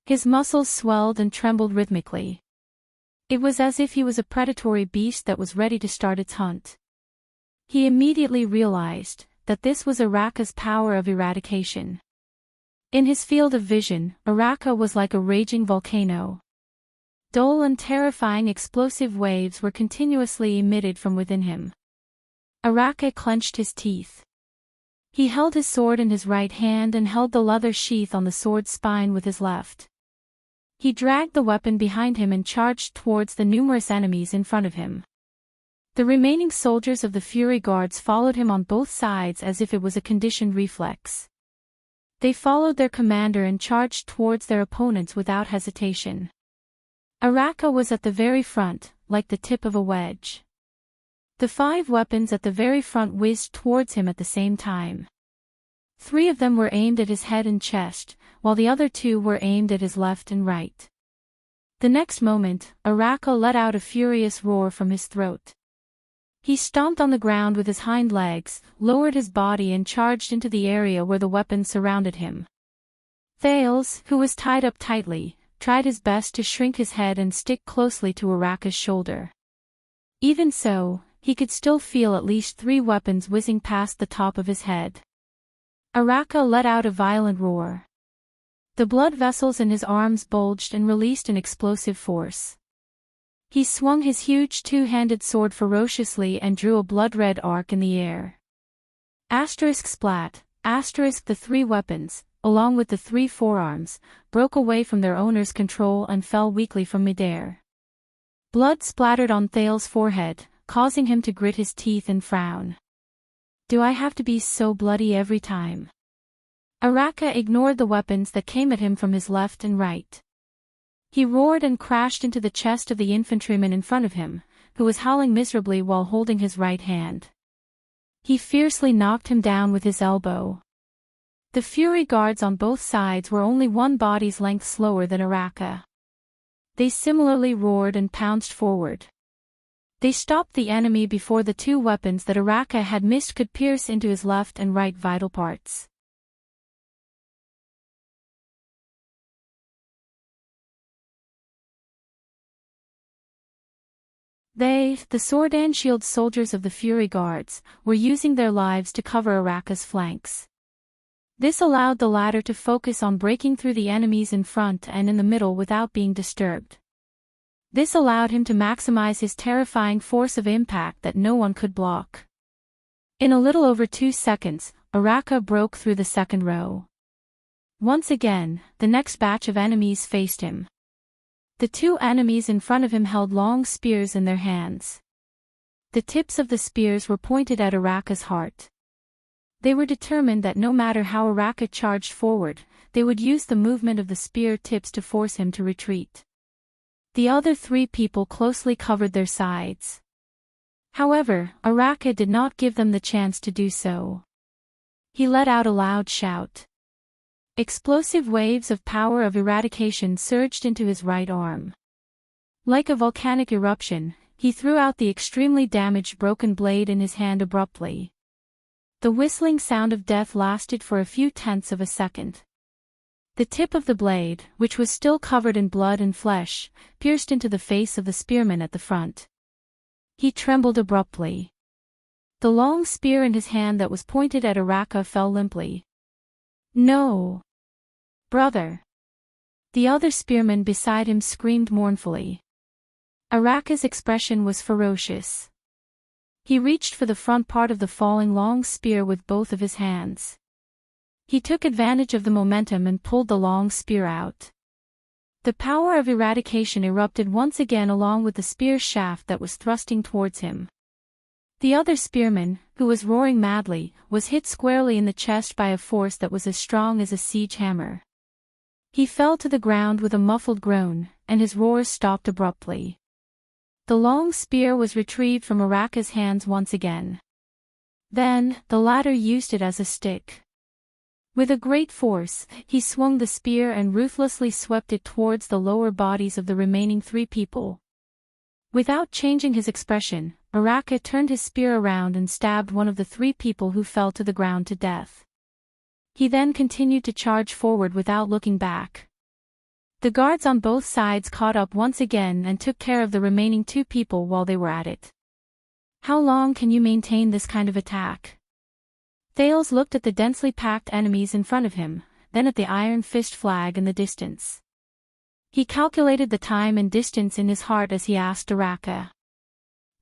His muscles swelled and trembled rhythmically. It was as if he was a predatory beast that was ready to start its hunt. He immediately realized that this was Araka's power of eradication. In his field of vision, Araka was like a raging volcano. Dull and terrifying explosive waves were continuously emitted from within him. Araka clenched his teeth. He held his sword in his right hand and held the leather sheath on the sword's spine with his left. He dragged the weapon behind him and charged towards the numerous enemies in front of him. The remaining soldiers of the Fury Guards followed him on both sides as if it was a conditioned reflex. They followed their commander and charged towards their opponents without hesitation. Araka was at the very front, like the tip of a wedge. The 5 weapons at the very front whizzed towards him at the same time. 3 of them were aimed at his head and chest, while the other 2 were aimed at his left and right. The next moment, Araka let out a furious roar from his throat. He stomped on the ground with his hind legs, lowered his body and charged into the area where the weapons surrounded him. Thales, who was tied up tightly, tried his best to shrink his head and stick closely to Araka's shoulder. Even so, he could still feel at least 3 weapons whizzing past the top of his head. Araka let out a violent roar. The blood vessels in his arms bulged and released an explosive force. He swung his huge 2-handed sword ferociously and drew a blood-red arc in the air. Asterisk splat, asterisk the 3 weapons, along with the 3 forearms, broke away from their owner's control and fell weakly from midair. Blood splattered on Thales' forehead, causing him to grit his teeth and frown. Do I have to be so bloody every time? Araka ignored the weapons that came at him from his left and right. He roared and crashed into the chest of the infantryman in front of him, who was howling miserably while holding his right hand. He fiercely knocked him down with his elbow. The Fury guards on both sides were only 1 body's length slower than Araka. They similarly roared and pounced forward. They stopped the enemy before the 2 weapons that Araka had missed could pierce into his left and right vital parts. They, the sword and shield soldiers of the Fury Guards, were using their lives to cover Araka's flanks. This allowed the latter to focus on breaking through the enemies in front and in the middle without being disturbed. This allowed him to maximize his terrifying force of impact that no one could block. In a little over 2 seconds, Araka broke through the second row. Once again, the next batch of enemies faced him. The 2 enemies in front of him held long spears in their hands. The tips of the spears were pointed at Araka's heart. They were determined that no matter how Araka charged forward, they would use the movement of the spear tips to force him to retreat. The other 3 people closely covered their sides. However, Araka did not give them the chance to do so. He let out a loud shout. Explosive waves of power of eradication surged into his right arm. Like a volcanic eruption, he threw out the extremely damaged broken blade in his hand abruptly. The whistling sound of death lasted for a few tenths of a second. The tip of the blade, which was still covered in blood and flesh, pierced into the face of the spearman at the front. He trembled abruptly. The long spear in his hand that was pointed at Araka fell limply. No! Brother! The other spearman beside him screamed mournfully. Araka's expression was ferocious. He reached for the front part of the falling long spear with both of his hands. He took advantage of the momentum and pulled the long spear out. The power of eradication erupted once again along with the spear shaft that was thrusting towards him. The other spearman, who was roaring madly, was hit squarely in the chest by a force that was as strong as a siege hammer. He fell to the ground with a muffled groan, and his roars stopped abruptly. The long spear was retrieved from Araka's hands once again. Then, the latter used it as a stick. With a great force, he swung the spear and ruthlessly swept it towards the lower bodies of the remaining 3 people. Without changing his expression, Araka turned his spear around and stabbed one of the 3 people who fell to the ground to death. He then continued to charge forward without looking back. The guards on both sides caught up once again and took care of the remaining 2 people while they were at it. How long can you maintain this kind of attack? Thales looked at the densely packed enemies in front of him, then at the Iron Fist flag in the distance. He calculated the time and distance in his heart as he asked Araka.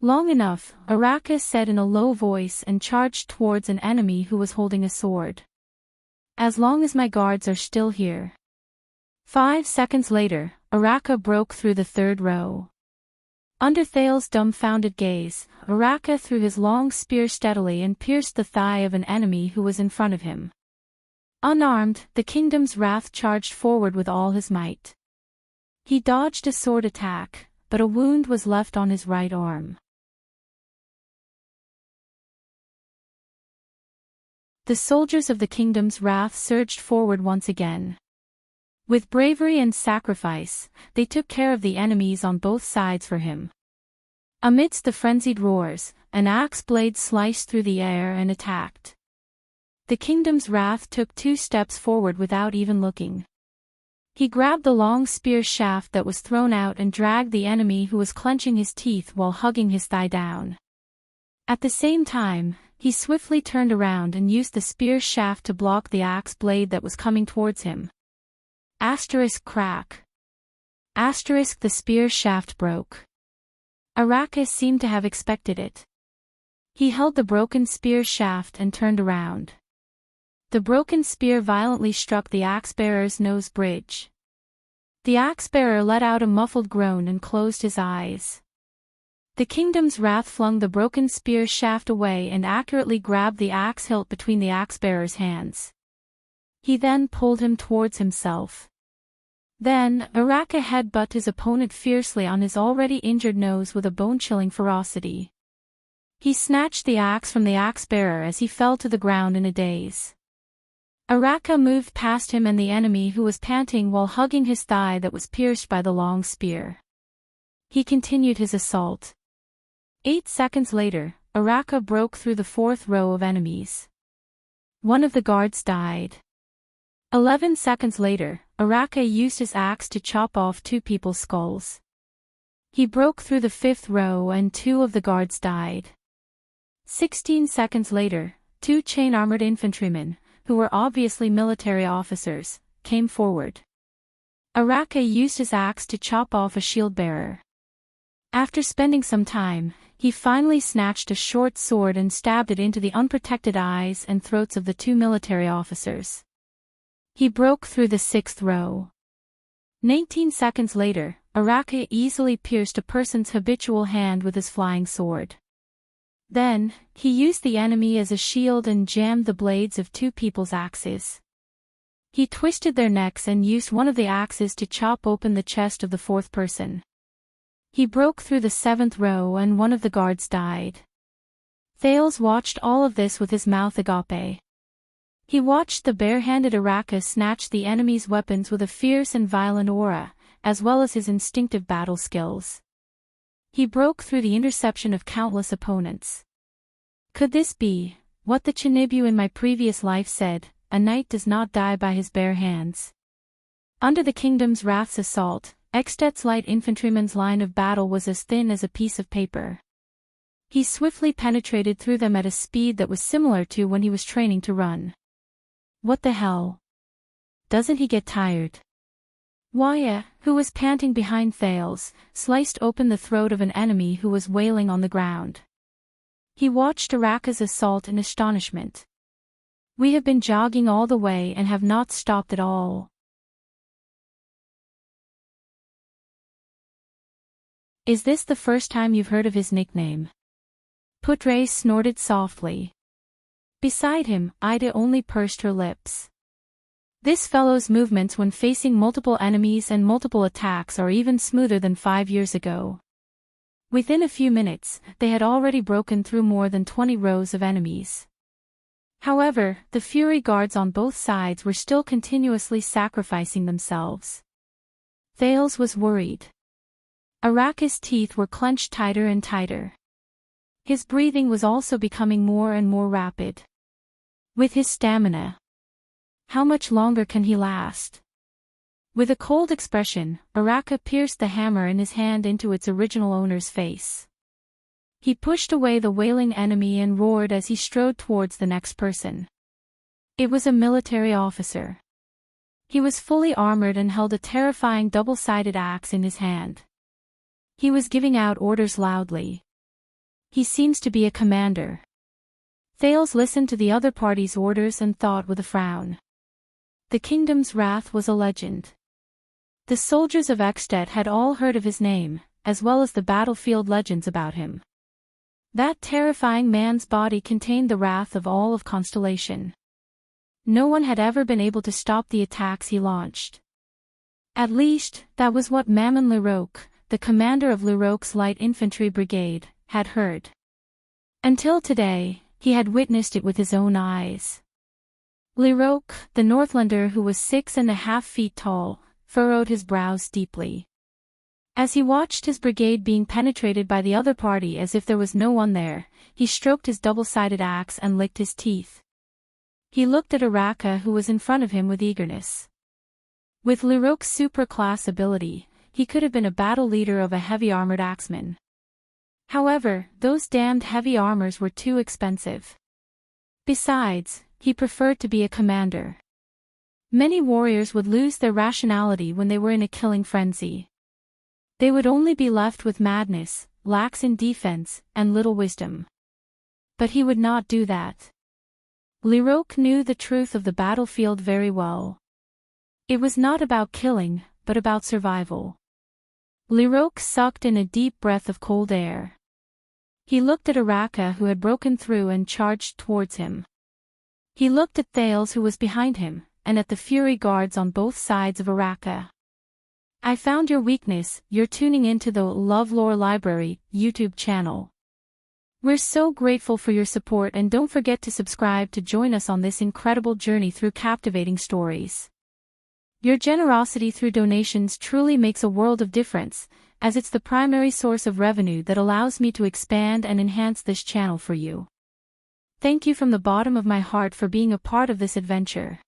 Long enough, Araka said in a low voice and charged towards an enemy who was holding a sword. As long as my guards are still here. 5 seconds later, Araka broke through the 3rd row. Under Thales' dumbfounded gaze, Araka threw his long spear steadily and pierced the thigh of an enemy who was in front of him. Unarmed, the Kingdom's Wrath charged forward with all his might. He dodged a sword attack, but a wound was left on his right arm. The soldiers of the Kingdom's Wrath surged forward once again. With bravery and sacrifice, they took care of the enemies on both sides for him. Amidst the frenzied roars, an axe blade sliced through the air and attacked. The kingdom's wrath took 2 steps forward without even looking. He grabbed the long spear shaft that was thrown out and dragged the enemy who was clenching his teeth while hugging his thigh down. At the same time, he swiftly turned around and used the spear shaft to block the axe blade that was coming towards him. Asterisk crack. Asterisk the spear shaft broke. Arrakis seemed to have expected it. He held the broken spear shaft and turned around. The broken spear violently struck the axe-bearer's nose bridge. The axe-bearer let out a muffled groan and closed his eyes. The kingdom's wrath flung the broken spear shaft away and accurately grabbed the axe hilt between the axe-bearer's hands. He then pulled him towards himself. Then, Arrakis headbutted his opponent fiercely on his already injured nose with a bone-chilling ferocity. He snatched the axe from the axe-bearer as he fell to the ground in a daze. Arrakis moved past him and the enemy who was panting while hugging his thigh that was pierced by the long spear. He continued his assault. 8 seconds later, Arrakis broke through the 4th row of enemies. One of the guards died. 11 seconds later, Arrakis used his axe to chop off 2 people's skulls. He broke through the 5th row and 2 of the guards died. 16 seconds later, 2 chain-armored infantrymen, who were obviously military officers, came forward. Arrakis used his axe to chop off a shield-bearer. After spending some time, he finally snatched a short sword and stabbed it into the unprotected eyes and throats of the 2 military officers. He broke through the 6th row. 19 seconds later, Arrakis easily pierced a person's habitual hand with his flying sword. Then, he used the enemy as a shield and jammed the blades of 2 people's axes. He twisted their necks and used one of the axes to chop open the chest of the 4th person. He broke through the 7th row and one of the guards died. Thales watched all of this with his mouth agape. He watched the bare-handed Arrakis snatch the enemy's weapons with a fierce and violent aura, as well as his instinctive battle skills. He broke through the interception of countless opponents. Could this be what the Chinibu in my previous life said, a knight does not die by his bare hands? Under the kingdom's wrath's assault, Extet's light infantryman's line of battle was as thin as a piece of paper. He swiftly penetrated through them at a speed that was similar to when he was training to run. What the hell? Doesn't he get tired? Waya, who was panting behind Thales, sliced open the throat of an enemy who was wailing on the ground. He watched Arrakis' assault in astonishment. We have been jogging all the way and have not stopped at all. Is this the first time you've heard of his nickname? Putre snorted softly. Beside him, Ida only pursed her lips. This fellow's movements when facing multiple enemies and multiple attacks are even smoother than 5 years ago. Within a few minutes, they had already broken through more than 20 rows of enemies. However, the Fury guards on both sides were still continuously sacrificing themselves. Thales was worried. Arrakis' teeth were clenched tighter and tighter. His breathing was also becoming more and more rapid. With his stamina, how much longer can he last? With a cold expression, Arrakis pierced the hammer in his hand into its original owner's face. He pushed away the wailing enemy and roared as he strode towards the next person. It was a military officer. He was fully armored and held a terrifying double-sided axe in his hand. He was giving out orders loudly. He seems to be a commander. Thales listened to the other party's orders and thought with a frown. The kingdom's wrath was a legend. The soldiers of Extet had all heard of his name, as well as the battlefield legends about him. That terrifying man's body contained the wrath of all of Constellation. No one had ever been able to stop the attacks he launched. At least, that was what Mammon Leroque, the commander of Leroque's light infantry brigade, had heard. Until today, he had witnessed it with his own eyes. Leroque, the Northlander who was 6.5 feet tall, furrowed his brows deeply. As he watched his brigade being penetrated by the other party as if there was no one there, he stroked his double-sided axe and licked his teeth. He looked at Araka who was in front of him with eagerness. With Liroque's super-class ability, he could have been a battle leader of a heavy-armored axeman. However, those damned heavy armors were too expensive. Besides, he preferred to be a commander. Many warriors would lose their rationality when they were in a killing frenzy. They would only be left with madness, lax in defense, and little wisdom. But he would not do that. Liroque knew the truth of the battlefield very well. It was not about killing, but about survival. Liroque sucked in a deep breath of cold air. He looked at Araka who had broken through and charged towards him. He looked at Thales who was behind him, and at the Fury guards on both sides of Araka. I found your weakness. You're tuning into the LoveLore Library YouTube channel. We're so grateful for your support, and don't forget to subscribe to join us on this incredible journey through captivating stories. Your generosity through donations truly makes a world of difference, as it's the primary source of revenue that allows me to expand and enhance this channel for you. Thank you from the bottom of my heart for being a part of this adventure.